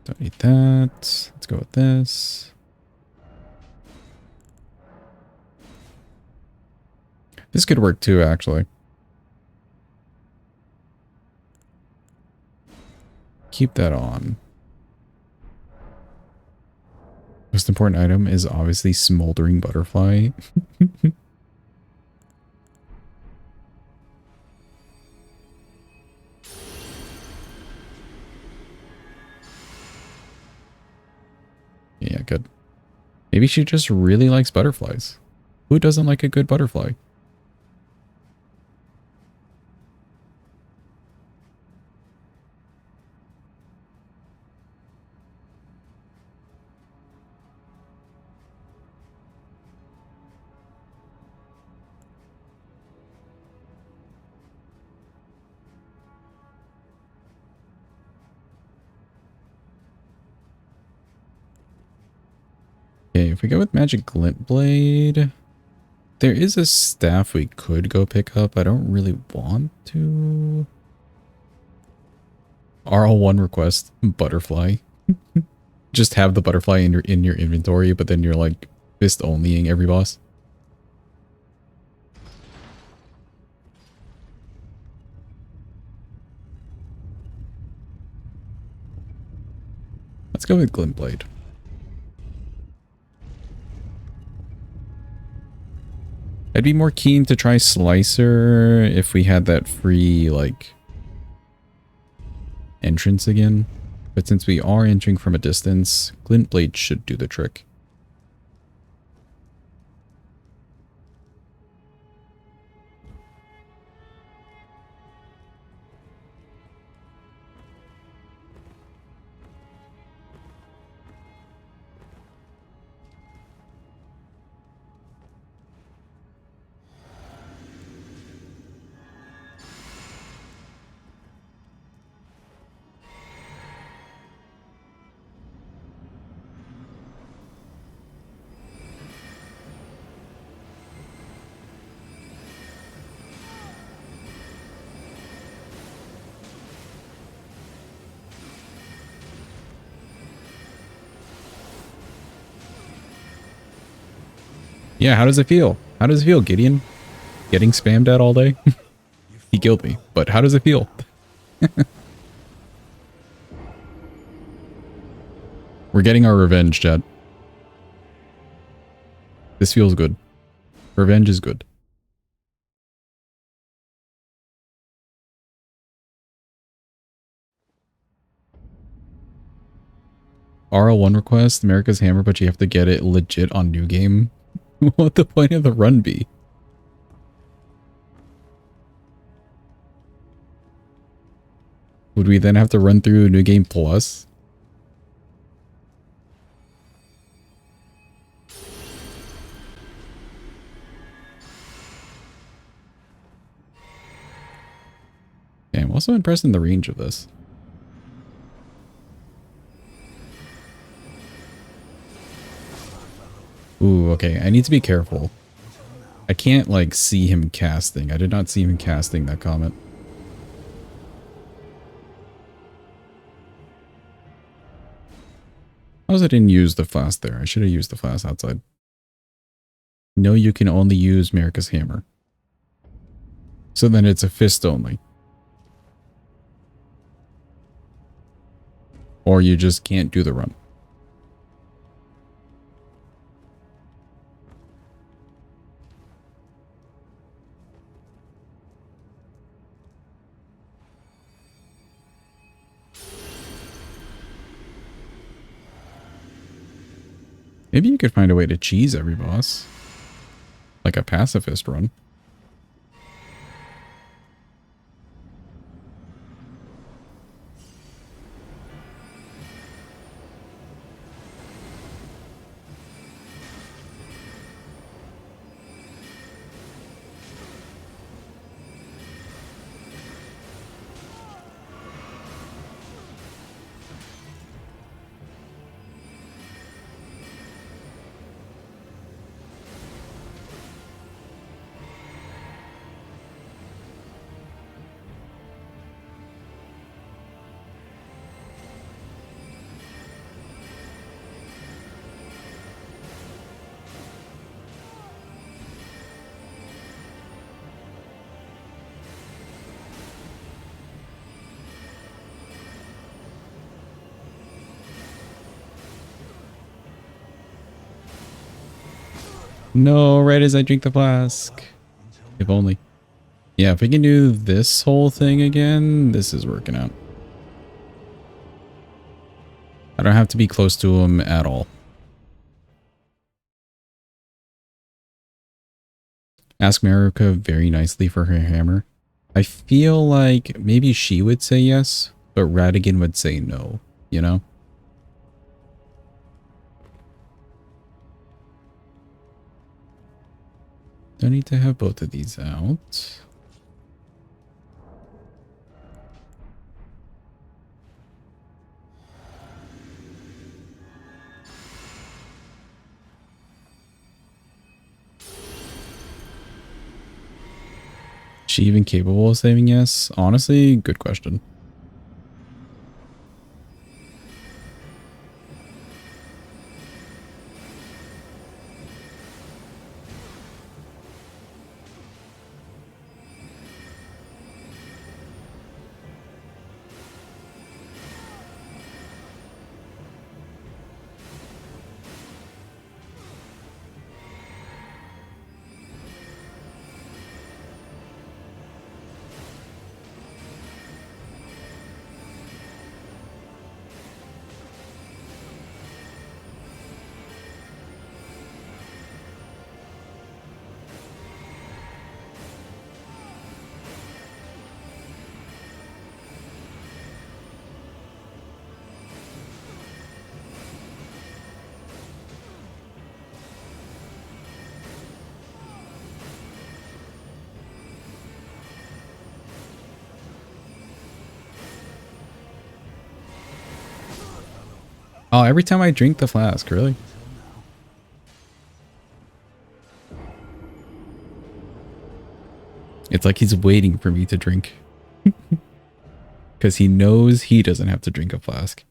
Don't need that. Let's go with this. This could work too, actually. Keep that on. Most important item is obviously Smoldering Butterfly. good. Maybe she just really likes butterflies. Who doesn't like a good butterfly? Okay, if we go with Magic Glint Blade, there is a staff we could go pick up. I don't really want to. RL1 request, butterfly. Just have the butterfly in your inventory, but then you're like fist onlying every boss. Let's go with Glint Blade. I'd be more keen to try Slicer if we had that free, like, entrance again. But since we are entering from a distance, Glint Blade should do the trick. Yeah, how does it feel? How does it feel, Gideon? Getting spammed at all day? He killed me, but how does it feel? We're getting our revenge, chat. This feels good. Revenge is good. RL1 request, America's Hammer, but you have to get it legit on New Game. What would the point of the run be? Would we then have to run through New Game Plus? Okay, I'm also impressed in the range of this. Ooh, okay. I need to be careful. I can't, like, see him casting. I did not see him casting that comment. How was I didn't use the flask there? I should have used the flask outside. No, you can only use America's Hammer. So then it's a fist only. Or you just can't do the run. Maybe you could find a way to cheese every boss. Like a pacifist run. No, right as I drink the flask. If only. Yeah, if we can do this whole thing again, this is working out. I don't have to be close to him at all. Ask Marika very nicely for her hammer. I feel like maybe she would say yes, but Radigan would say no, you know? Don't need to have both of these out. She even capable of saying yes? Honestly, good question. Oh, every time I drink the flask, really? It's like he's waiting for me to drink. Because he knows he doesn't have to drink a flask.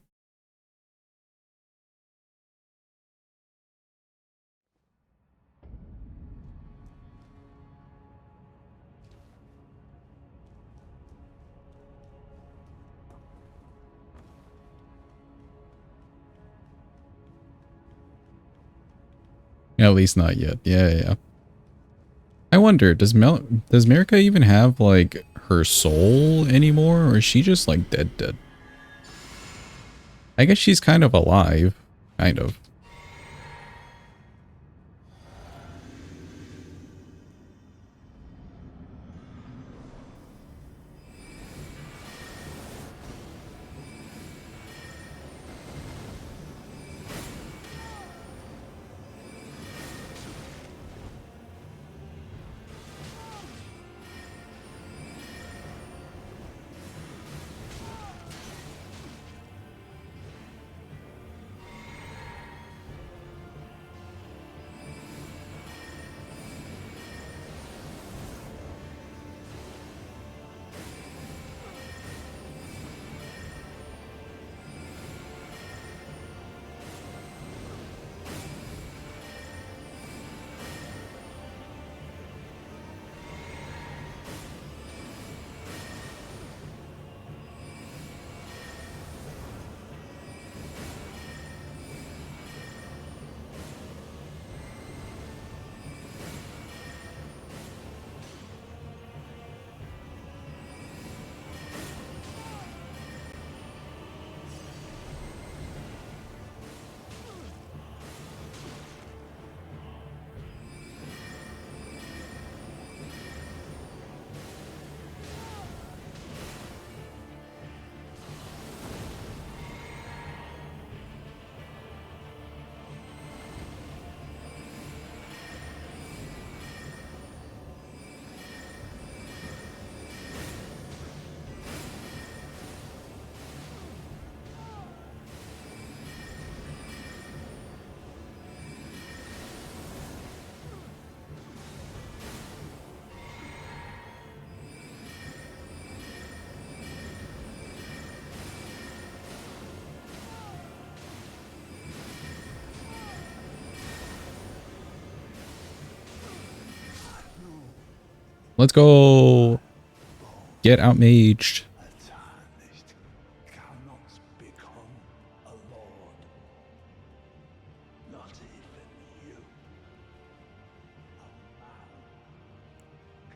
At least not yet. Yeah, yeah. I wonder, does Marika even have, like, her soul anymore? Or is she just, like, dead? I guess she's kind of alive. Kind of. Let's go. Get outmaged. A tarnished cannot become a lord. Not even you.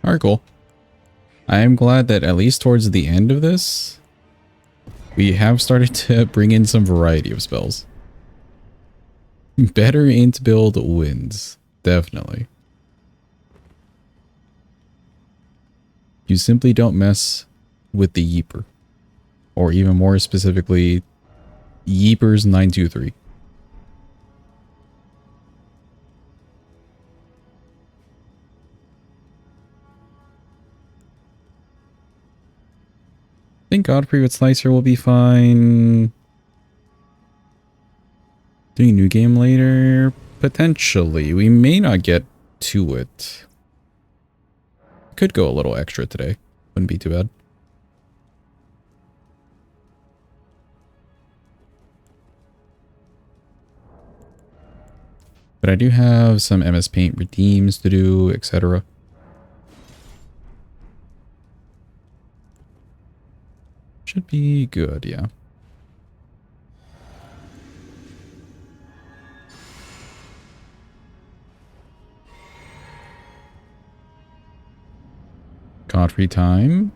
Alright, cool. I am glad that at least towards the end of this, we have started to bring in some variety of spells. Better int build wins. Definitely. You simply don't mess with the Yeeper. Or even more specifically, Yeepers 923. I think Godfrey with Slicer will be fine. Doing new game later? Potentially. We may not get to it. Could go a little extra today. Wouldn't be too bad. But I do have some MS Paint redeems to do, etc. Should be good, yeah. Godfrey time.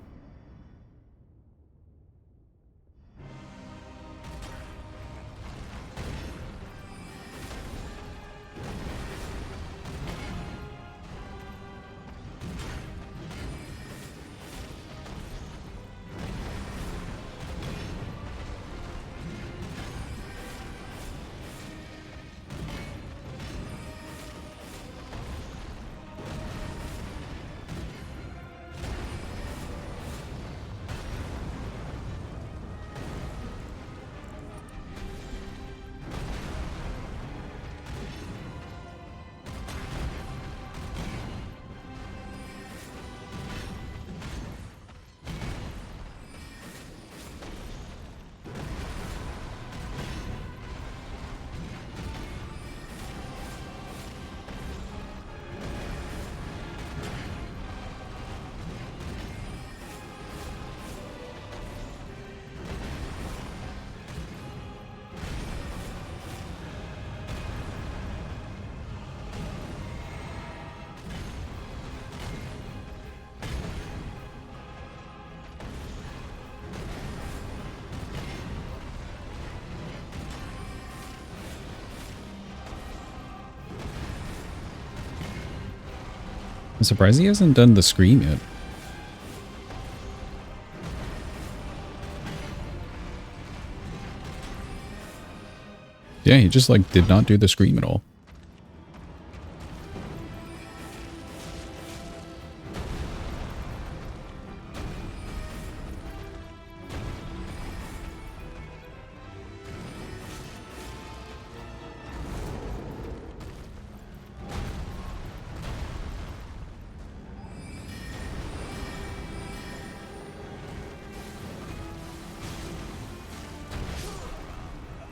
I'm surprised he hasn't done the scream yet. Yeah, he just like did not do the scream at all.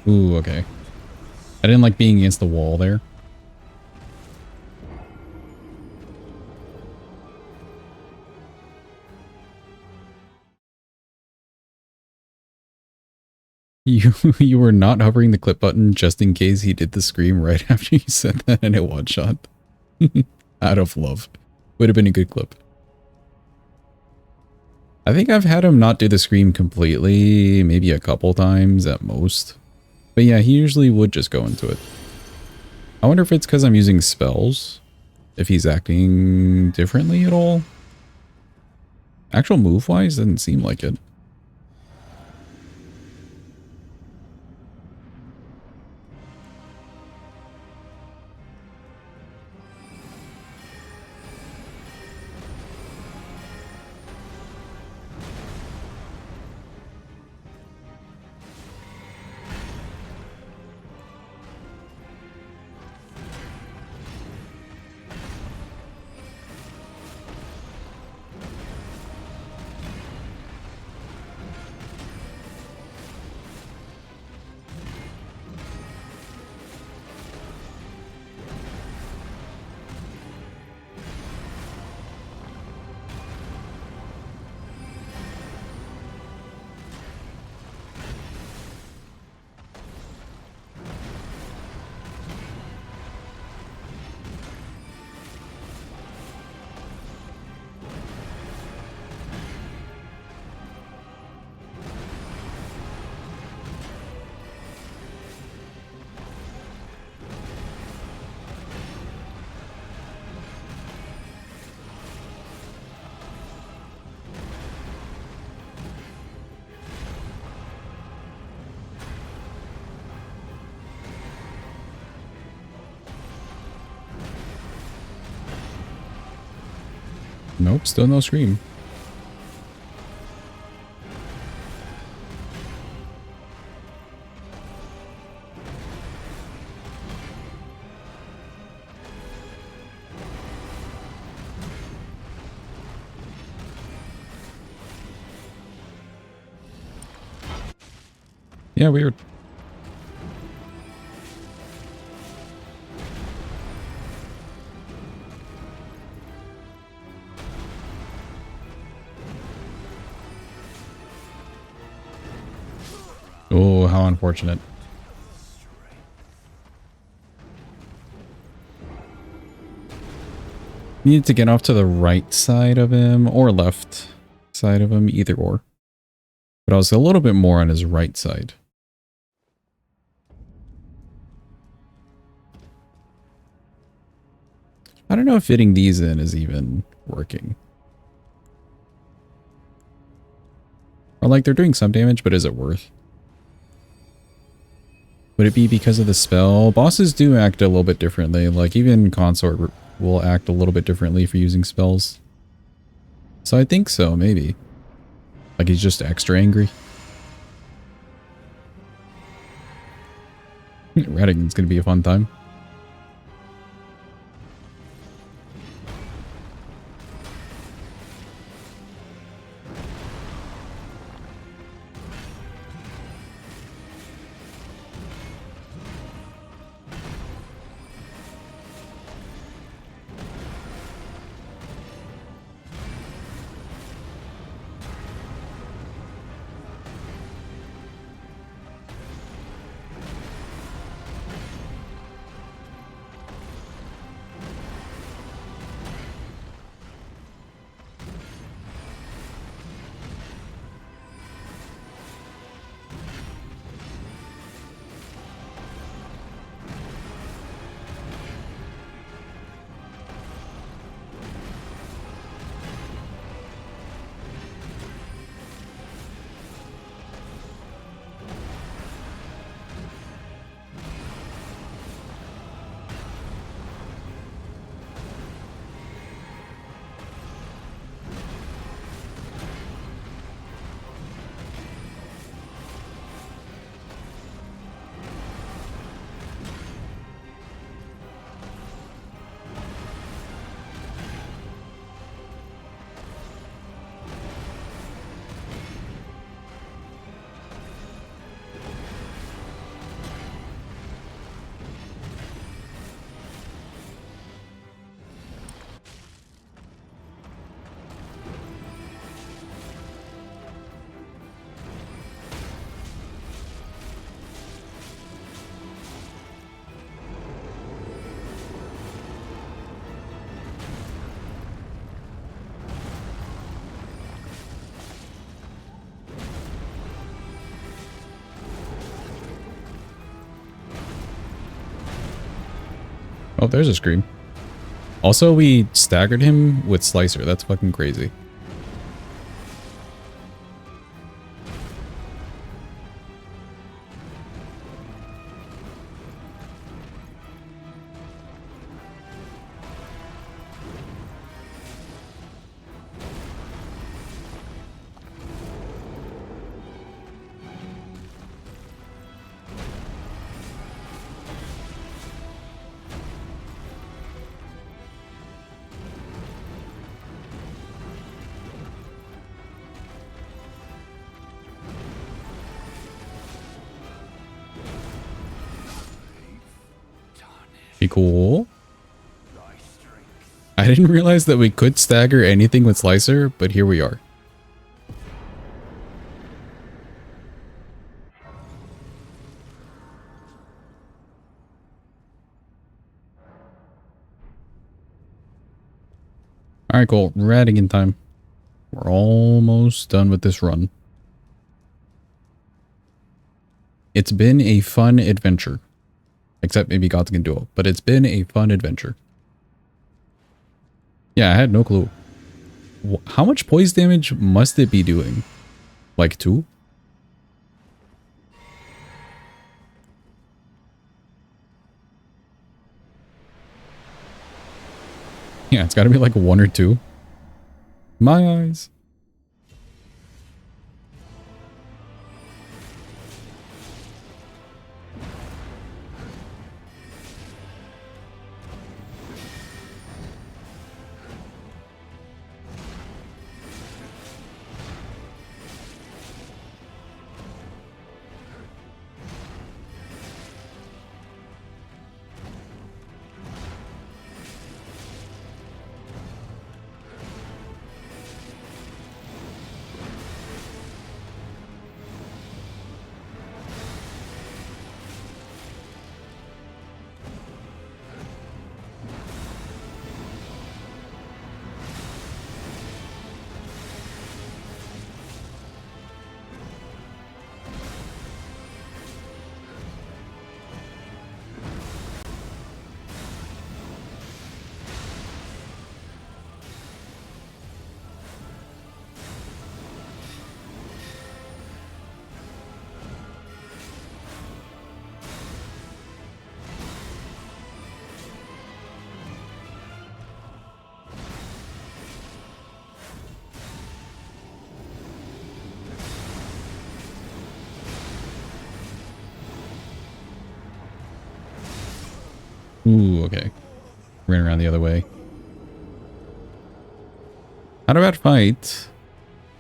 Ooh, okay. I didn't like being against the wall there. You were not hovering the clip button just in case he did the scream right after you said that and it one shot. Out of love. Would have been a good clip. I think I've had him not do the scream completely, maybe a couple times at most. But yeah, he usually would just go into it. I wonder if it's because I'm using spells. If he's acting differently at all. Actual move-wise, doesn't seem like it. Nope, still no scream. Yeah, weird. Oh, how unfortunate. Needed to get off to the right side of him or left side of him, either or. But I was a little bit more on his right side. I don't know if fitting these in is even working. Or like they're doing some damage, but is it worth? Would it be because of the spell? Bosses do act a little bit differently. Like even Consort will act a little bit differently for using spells. So I think so, maybe. Like he's just extra angry. Radigan's gonna be a fun time. Oh, there's a scream. Also, we staggered him with Slicer. That's fucking crazy. Be cool. I didn't realize that we could stagger anything with Slicer, but here we are. Alright, cool. Radigan time. We're almost done with this run. It's been a fun adventure. Except maybe Gods can duel, but it's been a fun adventure. Yeah, I had no clue. How much poise damage must it be doing? Like 2? Yeah, it's gotta be like 1 or 2. My eyes. Ooh, okay. Ran around the other way. Not a bad fight.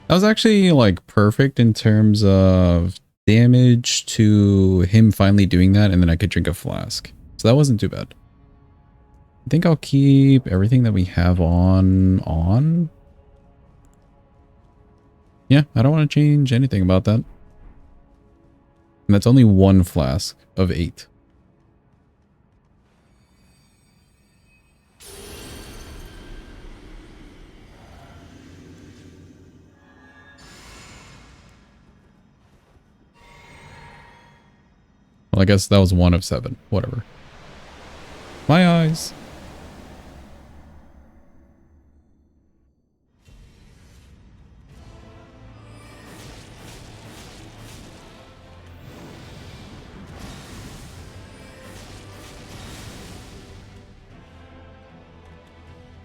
That was actually like perfect in terms of damage to him finally doing that, and then I could drink a flask. So that wasn't too bad. I think I'll keep everything that we have on. Yeah, I don't want to change anything about that. And that's only one flask of 8. Well, I guess that was 1 of 7. Whatever. My eyes.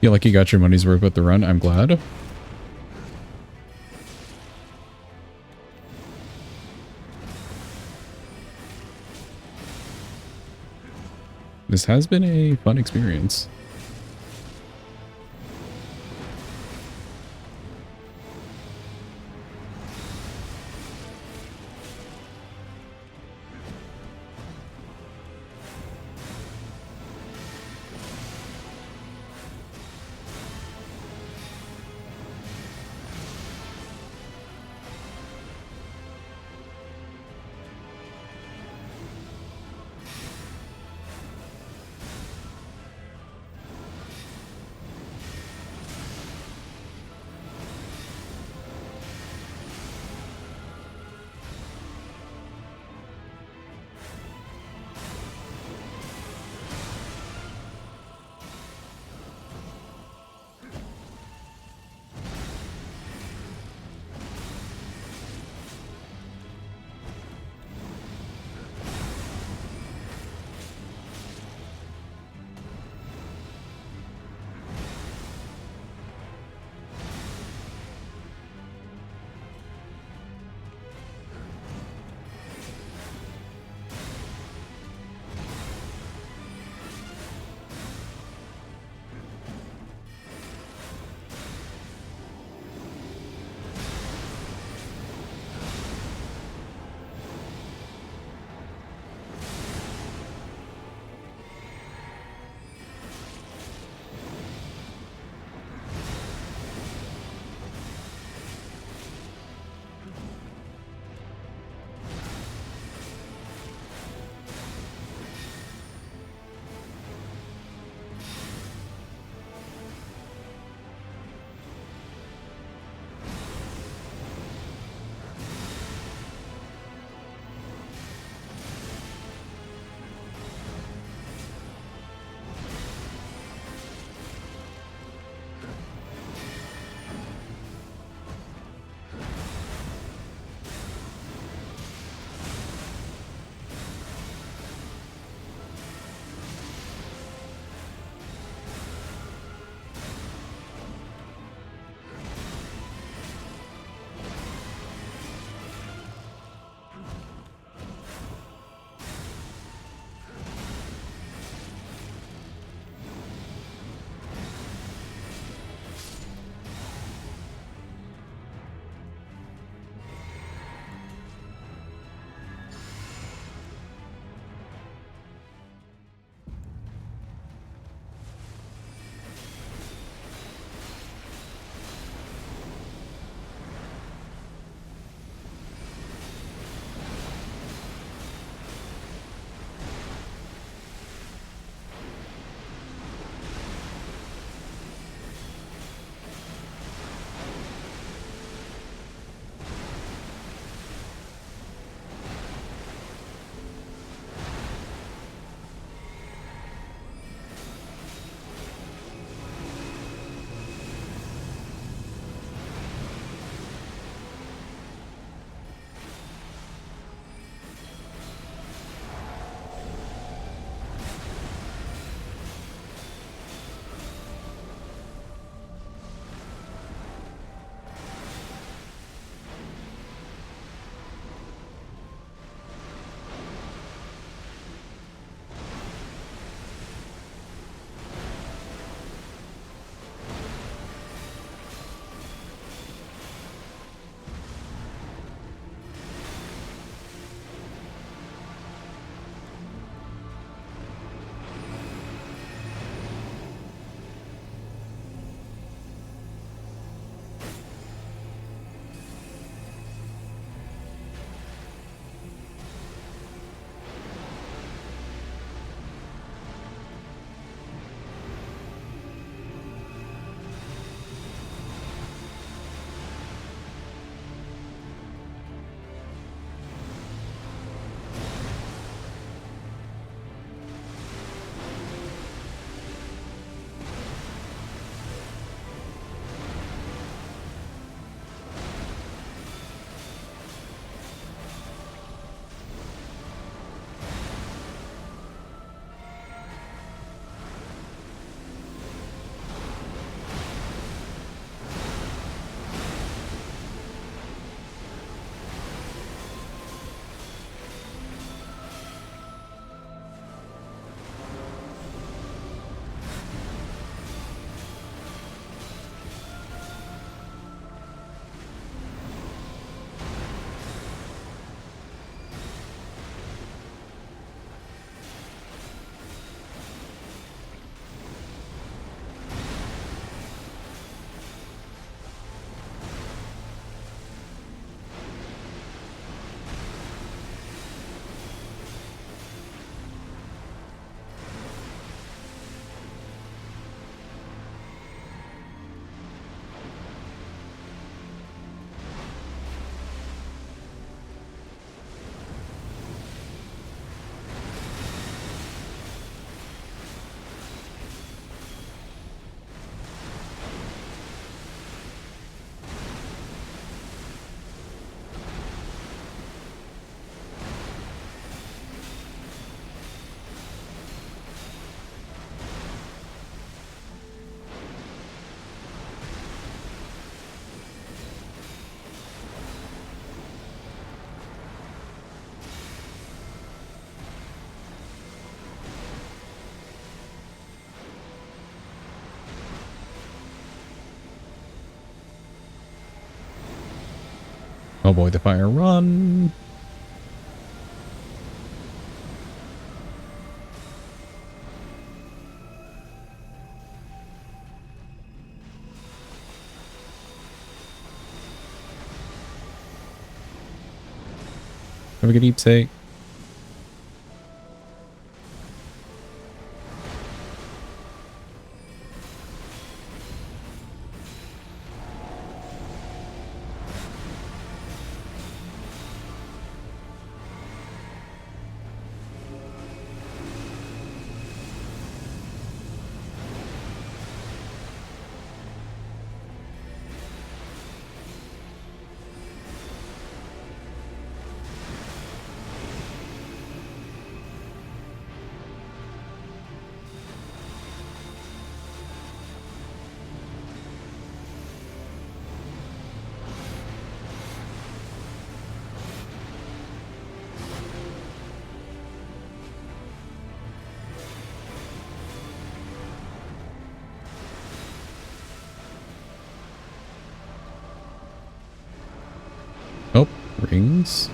Feel like you got your money's worth with the run. I'm glad. This has been a fun experience. Avoid the fire, run. Have a good deep sake. Oh, rings.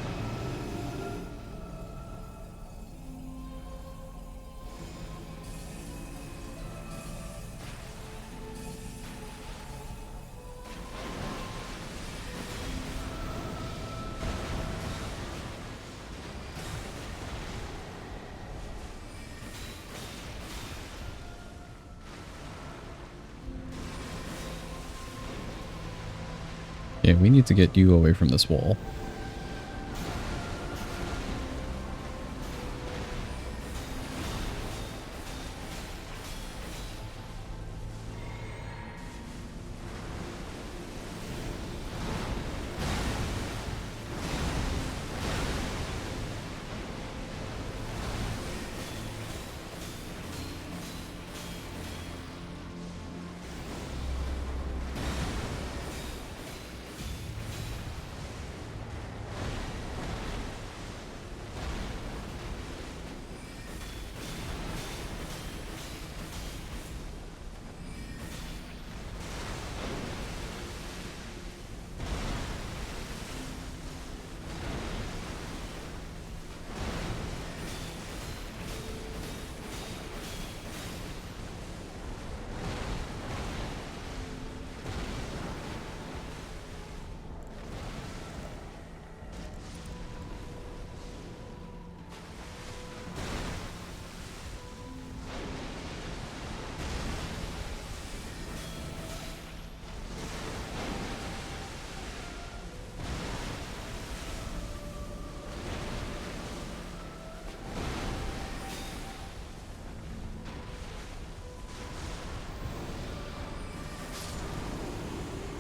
Yeah, we need to get you away from this wall.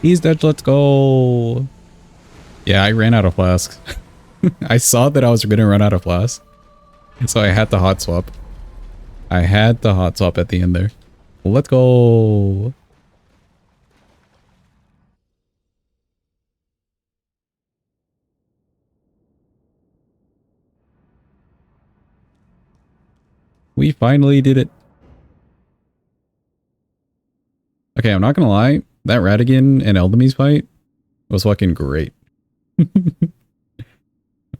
He's dead, let's go. Yeah, I ran out of flasks. I saw that I was going to run out of flasks. So I had to hot swap. I had to hot swap at the end there. Let's go. We finally did it. Okay, I'm not gonna lie. That Ratigan and Eldemies fight was fucking great. I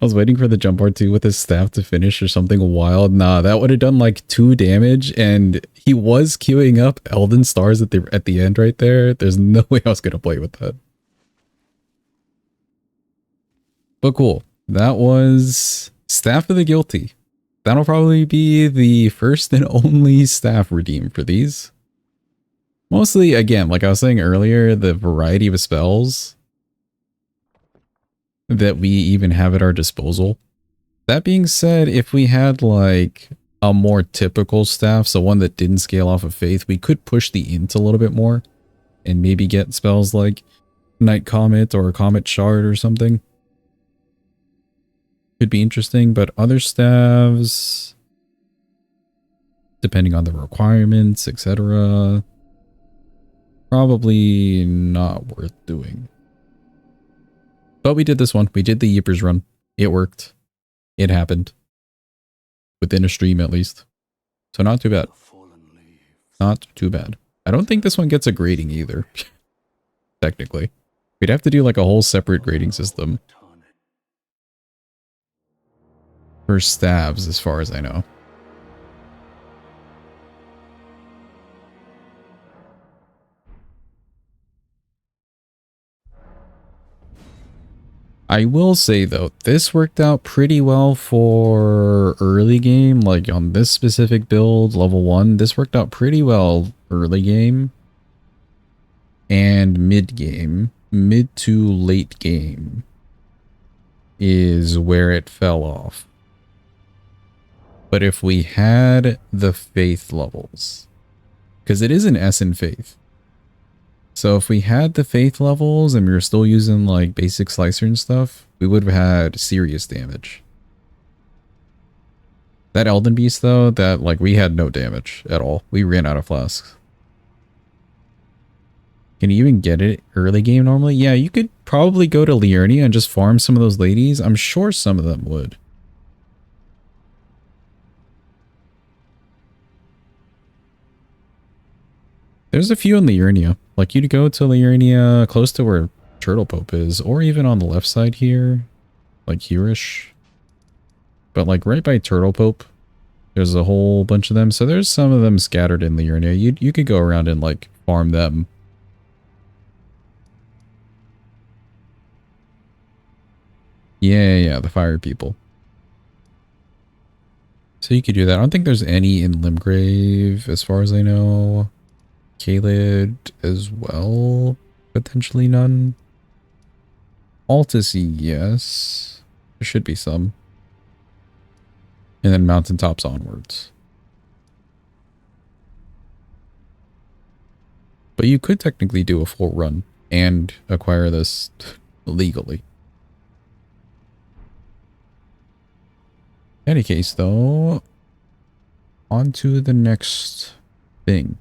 was waiting for the jump R2 with his staff to finish or something wild. Nah, that would have done like 2 damage, and he was queuing up Elden Stars at the end right there. There's no way I was gonna play with that. But cool. That was Staff of the Guilty. That'll probably be the first and only staff redeem for these. Mostly, again, like I was saying earlier, the variety of spells that we even have at our disposal. That being said, if we had like a more typical staff, so one that didn't scale off of Faith, we could push the int a little bit more and maybe get spells like Night Comet or Comet Shard or something. Could be interesting, but other staves, depending on the requirements, etc., probably not worth doing. But we did this one. We did the Yeepers run. It worked. It happened. Within a stream, at least. So not too bad. Not too bad. I don't think this one gets a grading either. Technically. We'd have to do like a whole separate grading system. For stabs, as far as I know. I will say though, this worked out pretty well for early game, like on this specific build, level 1, this worked out pretty well early game and mid game. Mid to late game is where it fell off. But if we had the faith levels, because it is an S in faith. So if we had the faith levels and we were still using like basic slicer and stuff, we would have had serious damage. That Elden Beast though, that like we had no damage at all. We ran out of flasks. Can you even get it early game normally? Yeah, you could probably go to Liurnia and just farm some of those ladies. I'm sure some of them would. There's a few in Liurnia. Like you'd go to Liurnia close to where Turtle Pope is, or even on the left side here, like here-ish. But like right by Turtle Pope, there's a whole bunch of them. So there's some of them scattered in Liurnia. You could go around and like farm them. Yeah, the fire people. So you could do that. I don't think there's any in Limgrave as far as I know. Caelid as well. Potentially none. Altus, yes. There should be some. And then mountaintops onwards. But you could technically do a full run and acquire this legally. In any case, though, on to the next thing.